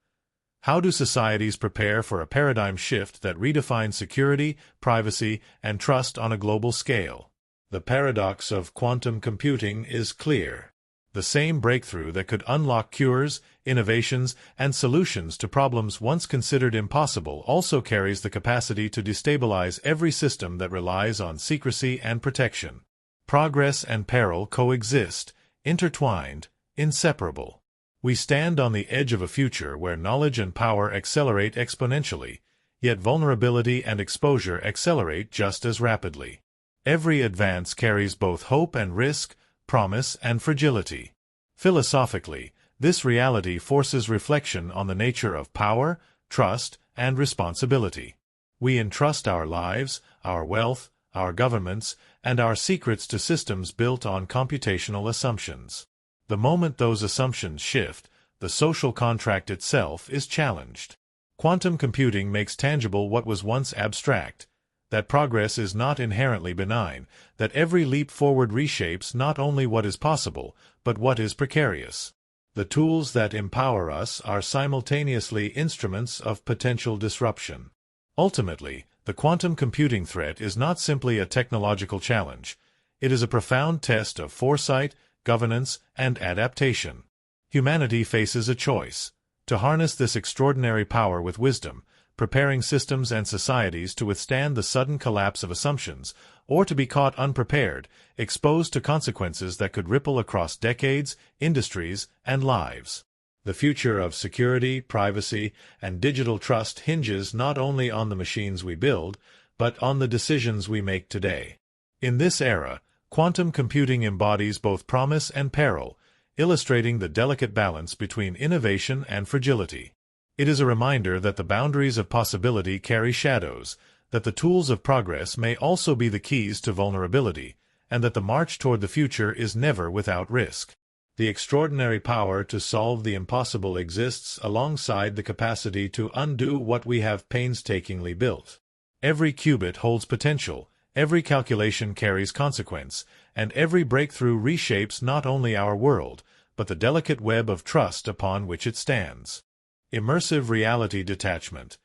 How do societies prepare for a paradigm shift that redefines security, privacy, and trust on a global scale? The paradox of quantum computing is clear. The same breakthrough that could unlock cures, innovations, and solutions to problems once considered impossible also carries the capacity to destabilize every system that relies on secrecy and protection. Progress and peril coexist, intertwined, inseparable. We stand on the edge of a future where knowledge and power accelerate exponentially, yet vulnerability and exposure accelerate just as rapidly. Every advance carries both hope and risk, promise and fragility. Philosophically, this reality forces reflection on the nature of power, trust, and responsibility. We entrust our lives, our wealth, our governments, and our secrets to systems built on computational assumptions. The moment those assumptions shift, the social contract itself is challenged. Quantum computing makes tangible what was once abstract, that progress is not inherently benign, that every leap forward reshapes not only what is possible, but what is precarious. The tools that empower us are simultaneously instruments of potential disruption. Ultimately, the quantum computing threat is not simply a technological challenge. It is a profound test of foresight, governance, and adaptation. Humanity faces a choice: to harness this extraordinary power with wisdom, preparing systems and societies to withstand the sudden collapse of assumptions, or to be caught unprepared, exposed to consequences that could ripple across decades, industries, and lives. The future of security, privacy, and digital trust hinges not only on the machines we build, but on the decisions we make today. In this era, quantum computing embodies both promise and peril, illustrating the delicate balance between innovation and fragility. It is a reminder that the boundaries of possibility carry shadows, that the tools of progress may also be the keys to vulnerability, and that the march toward the future is never without risk. The extraordinary power to solve the impossible exists alongside the capacity to undo what we have painstakingly built. Every qubit holds potential, every calculation carries consequence, and every breakthrough reshapes not only our world, but the delicate web of trust upon which it stands. Immersive reality detachment.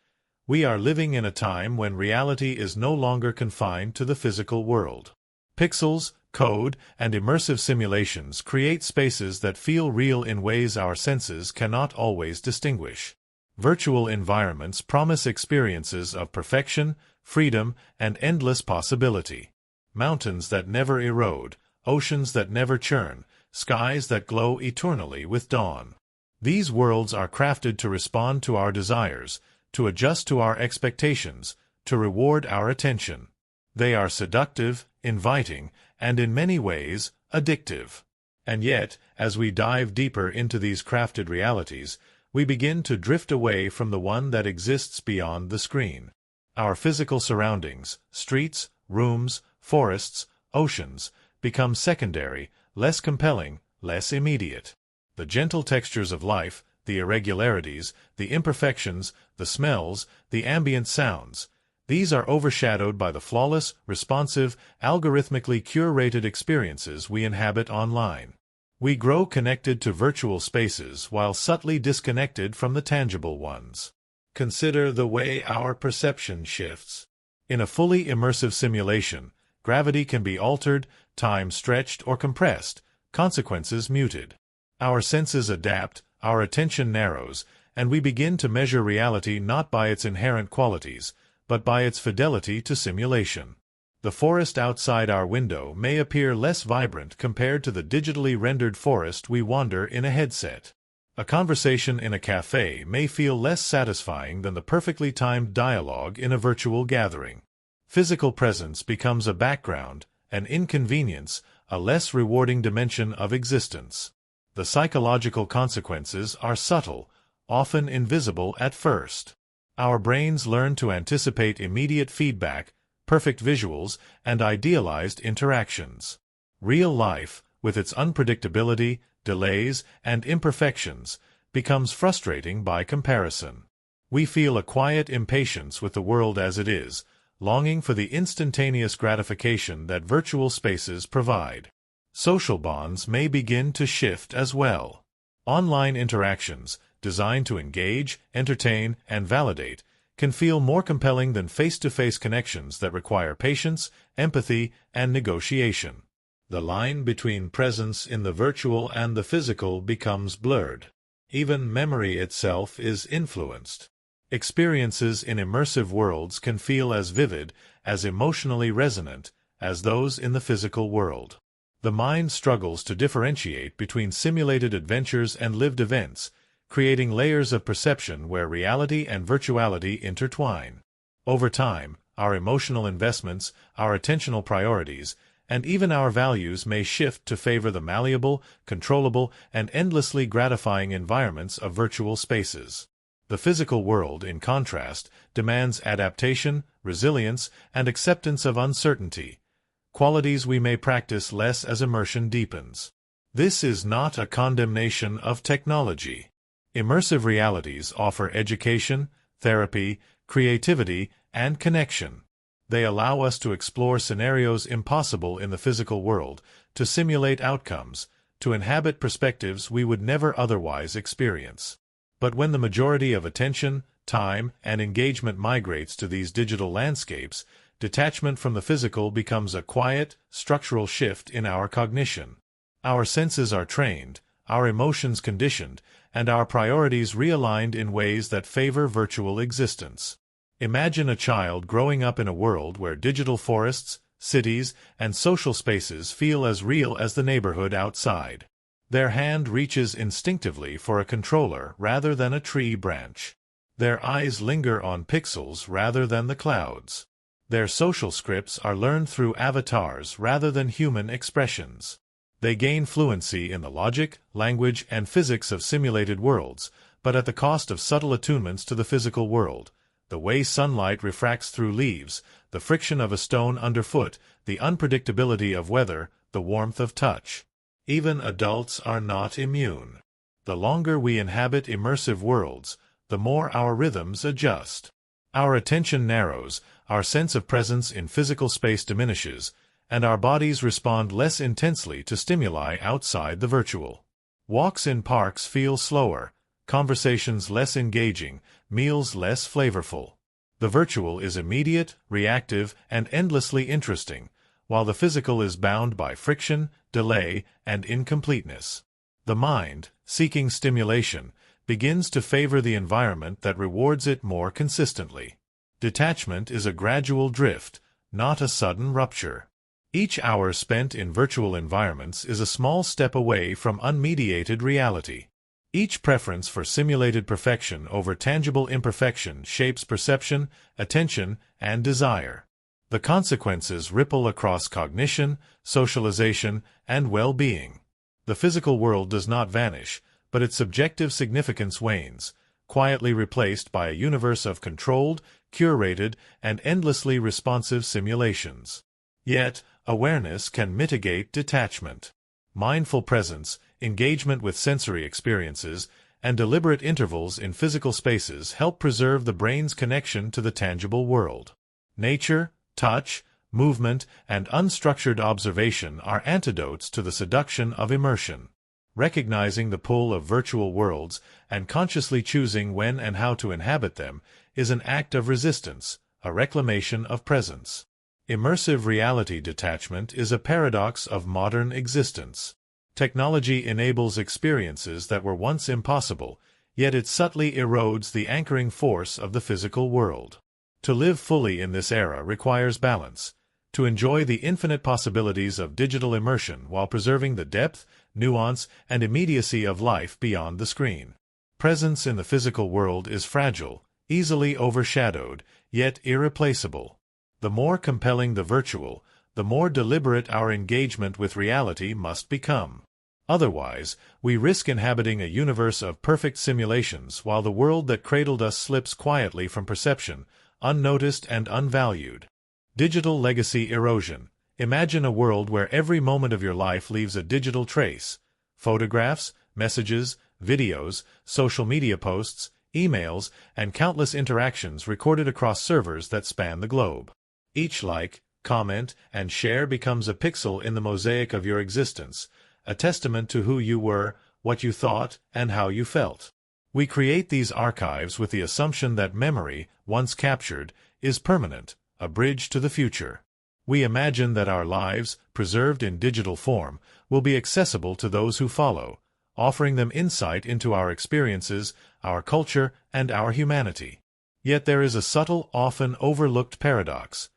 We are living in a time when reality is no longer confined to the physical world. Pixels, code, and immersive simulations create spaces that feel real in ways our senses cannot always distinguish. Virtual environments promise experiences of perfection, freedom, and endless possibility. Mountains that never erode, oceans that never churn, skies that glow eternally with dawn. These worlds are crafted to respond to our desires, to adjust to our expectations, to reward our attention. They are seductive, inviting, and in many ways, addictive. And yet, as we dive deeper into these crafted realities, we begin to drift away from the one that exists beyond the screen. Our physical surroundings, streets, rooms, forests, oceans, become secondary, less compelling, less immediate. The gentle textures of life, the irregularities, the imperfections, the smells, the ambient sounds, these are overshadowed by the flawless, responsive, algorithmically curated experiences we inhabit online. We grow connected to virtual spaces while subtly disconnected from the tangible ones. Consider the way our perception shifts. In a fully immersive simulation, gravity can be altered, time stretched or compressed, consequences muted. Our senses adapt, our attention narrows, and we begin to measure reality not by its inherent qualities, but by its fidelity to simulation. The forest outside our window may appear less vibrant compared to the digitally rendered forest we wander in a headset. A conversation in a cafe may feel less satisfying than the perfectly timed dialogue in a virtual gathering. Physical presence becomes a background, an inconvenience, a less rewarding dimension of existence. The psychological consequences are subtle, often invisible at first. Our brains learn to anticipate immediate feedback, perfect visuals, and idealized interactions. Real life, with its unpredictability, delays, and imperfections, becomes frustrating by comparison. We feel a quiet impatience with the world as it is, longing for the instantaneous gratification that virtual spaces provide. Social bonds may begin to shift as well. Online interactions, designed to engage, entertain, and validate, can feel more compelling than face-to-face connections that require patience, empathy, and negotiation. The line between presence in the virtual and the physical becomes blurred. Even memory itself is influenced. Experiences in immersive worlds can feel as vivid, as emotionally resonant, as those in the physical world. The mind struggles to differentiate between simulated adventures and lived events, creating layers of perception where reality and virtuality intertwine. Over time, our emotional investments, our attentional priorities, and even our values may shift to favor the malleable, controllable, and endlessly gratifying environments of virtual spaces. The physical world, in contrast, demands adaptation, resilience, and acceptance of uncertainty, qualities we may practice less as immersion deepens. This is not a condemnation of technology. Immersive realities offer education, therapy, creativity, and connection. They allow us to explore scenarios impossible in the physical world, to simulate outcomes, to inhabit perspectives we would never otherwise experience. But when the majority of attention, time, and engagement migrates to these digital landscapes, detachment from the physical becomes a quiet, structural shift in our cognition. Our senses are trained, our emotions conditioned, and our priorities realigned in ways that favor virtual existence. Imagine a child growing up in a world where digital forests, cities, and social spaces feel as real as the neighborhood outside. Their hand reaches instinctively for a controller rather than a tree branch. Their eyes linger on pixels rather than the clouds. Their social scripts are learned through avatars rather than human expressions. They gain fluency in the logic, language, and physics of simulated worlds, but at the cost of subtle attunements to the physical world. The way sunlight refracts through leaves, the friction of a stone underfoot, the unpredictability of weather, the warmth of touch. Even adults are not immune. The longer we inhabit immersive worlds, the more our rhythms adjust. Our attention narrows, our sense of presence in physical space diminishes, and our bodies respond less intensely to stimuli outside the virtual. Walks in parks feel slower, conversations less engaging, meals less flavorful. The virtual is immediate, reactive, and endlessly interesting, while the physical is bound by friction, delay, and incompleteness. The mind, seeking stimulation, begins to favor the environment that rewards it more consistently. Detachment is a gradual drift, not a sudden rupture. Each hour spent in virtual environments is a small step away from unmediated reality. Each preference for simulated perfection over tangible imperfection shapes perception, attention, and desire. The consequences ripple across cognition, socialization, and well-being. The physical world does not vanish, but its subjective significance wanes, quietly replaced by a universe of controlled, curated, and endlessly responsive simulations. Yet, awareness can mitigate detachment. Mindful presence, engagement with sensory experiences, and deliberate intervals in physical spaces help preserve the brain's connection to the tangible world. Nature, touch, movement, and unstructured observation are antidotes to the seduction of immersion. Recognizing the pull of virtual worlds and consciously choosing when and how to inhabit them is an act of resistance, a reclamation of presence. Immersive reality detachment is a paradox of modern existence. Technology enables experiences that were once impossible, yet it subtly erodes the anchoring force of the physical world. To live fully in this era requires balance, to enjoy the infinite possibilities of digital immersion while preserving the depth, nuance, and immediacy of life beyond the screen. Presence in the physical world is fragile, easily overshadowed, yet irreplaceable. The more compelling the virtual, the more deliberate our engagement with reality must become. Otherwise, we risk inhabiting a universe of perfect simulations while the world that cradled us slips quietly from perception, unnoticed and unvalued. Digital legacy erosion. Imagine a world where every moment of your life leaves a digital trace. Photographs, messages, videos, social media posts, emails, and countless interactions recorded across servers that span the globe. Each like, comment, and share becomes a pixel in the mosaic of your existence, a testament to who you were, what you thought, and how you felt. We create these archives with the assumption that memory, once captured, is permanent, a bridge to the future. We imagine that our lives, preserved in digital form, will be accessible to those who follow, offering them insight into our experiences, our culture, and our humanity. Yet there is a subtle, often overlooked paradox.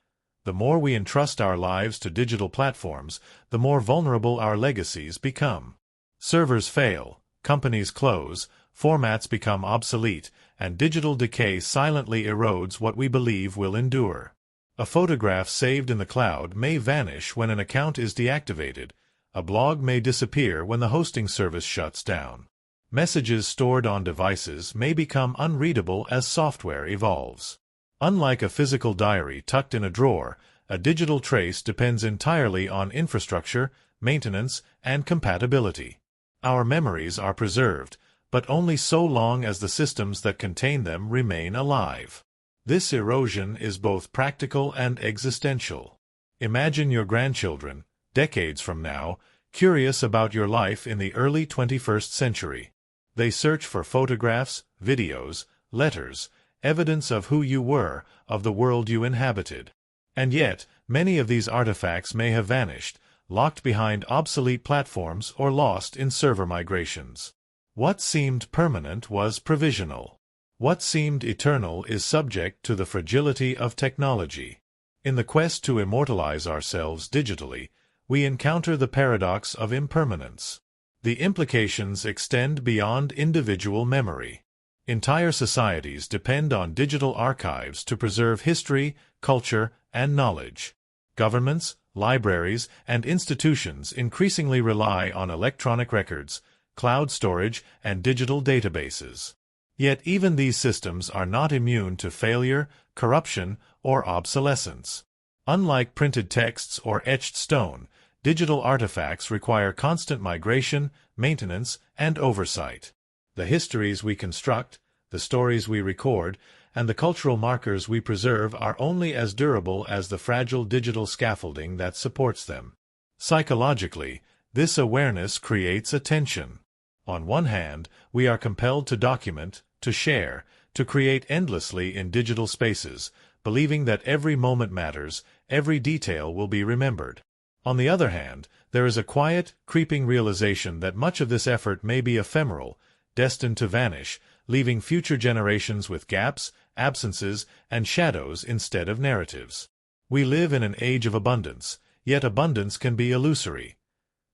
The more we entrust our lives to digital platforms, the more vulnerable our legacies become. Servers fail, companies close, formats become obsolete, and digital decay silently erodes what we believe will endure. A photograph saved in the cloud may vanish when an account is deactivated. A blog may disappear when the hosting service shuts down. Messages stored on devices may become unreadable as software evolves. Unlike a physical diary tucked in a drawer, a digital trace depends entirely on infrastructure, maintenance, and compatibility. Our memories are preserved, but only so long as the systems that contain them remain alive. This erosion is both practical and existential. Imagine your grandchildren, decades from now, curious about your life in the early 21st century. They search for photographs, videos, letters, evidence of who you were, of the world you inhabited. And yet, many of these artifacts may have vanished, locked behind obsolete platforms or lost in server migrations. What seemed permanent was provisional. What seemed eternal is subject to the fragility of technology. In the quest to immortalize ourselves digitally, we encounter the paradox of impermanence. The implications extend beyond individual memory. Entire societies depend on digital archives to preserve history, culture, and knowledge. Governments, libraries, and institutions increasingly rely on electronic records, cloud storage, and digital databases. Yet even these systems are not immune to failure, corruption, or obsolescence. Unlike printed texts or etched stone, digital artifacts require constant migration, maintenance, and oversight. The histories we construct, the stories we record, and the cultural markers we preserve are only as durable as the fragile digital scaffolding that supports them. Psychologically, this awareness creates a tension. On one hand, we are compelled to document, to share, to create endlessly in digital spaces, believing that every moment matters, every detail will be remembered. On the other hand, there is a quiet, creeping realization that much of this effort may be ephemeral, destined to vanish, leaving future generations with gaps, absences, and shadows instead of narratives. We live in an age of abundance, yet abundance can be illusory.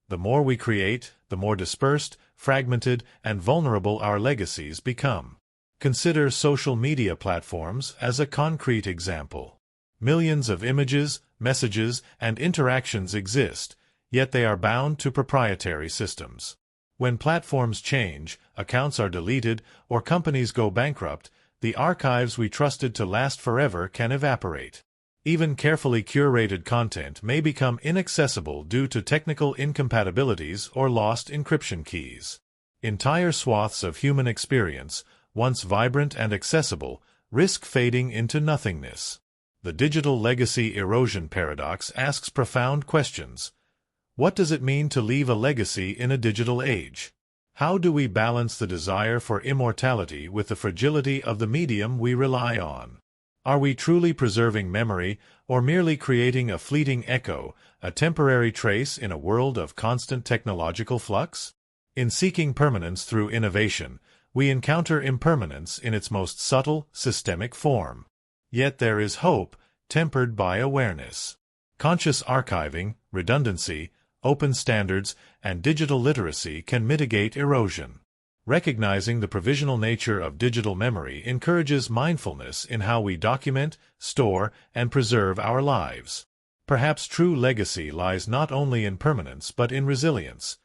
The more we create, the more dispersed, fragmented, and vulnerable our legacies become. Consider social media platforms as a concrete example. Millions of images, messages, and interactions exist, yet they are bound to proprietary systems. When platforms change, accounts are deleted, or companies go bankrupt, the archives we trusted to last forever can evaporate. Even carefully curated content may become inaccessible due to technical incompatibilities or lost encryption keys. Entire swaths of human experience, once vibrant and accessible, risk fading into nothingness. The digital legacy erosion paradox asks profound questions. What does it mean to leave a legacy in a digital age? How do we balance the desire for immortality with the fragility of the medium we rely on? Are we truly preserving memory, or merely creating a fleeting echo, a temporary trace in a world of constant technological flux? In seeking permanence through innovation, we encounter impermanence in its most subtle, systemic form. Yet there is hope, tempered by awareness. Conscious archiving, redundancy, open standards, and digital literacy can mitigate erosion. Recognizing the provisional nature of digital memory encourages mindfulness in how we document, store, and preserve our lives. Perhaps true legacy lies not only in permanence but in resilience,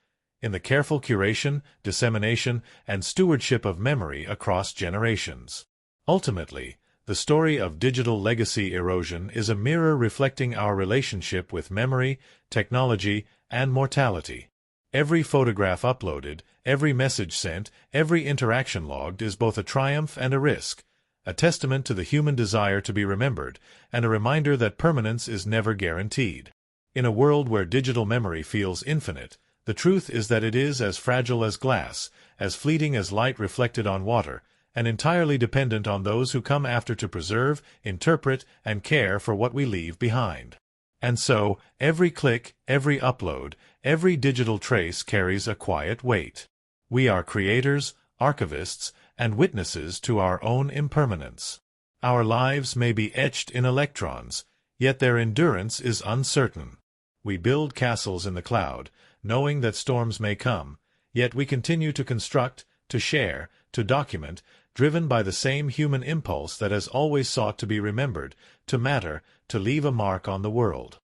in the careful curation, dissemination, and stewardship of memory across generations. Ultimately, the story of digital legacy erosion is a mirror reflecting our relationship with memory, technology, and mortality. Every photograph uploaded, every message sent, every interaction logged is both a triumph and a risk, a testament to the human desire to be remembered, and a reminder that permanence is never guaranteed. In a world where digital memory feels infinite, the truth is that it is as fragile as glass, as fleeting as light reflected on water, and entirely dependent on those who come after to preserve, interpret, and care for what we leave behind. And so, every click, every upload, every digital trace carries a quiet weight. We are creators, archivists, and witnesses to our own impermanence. Our lives may be etched in electrons, yet their endurance is uncertain. We build castles in the cloud, knowing that storms may come, yet we continue to construct, to share, to document, driven by the same human impulse that has always sought to be remembered, to matter, to leave a mark on the world.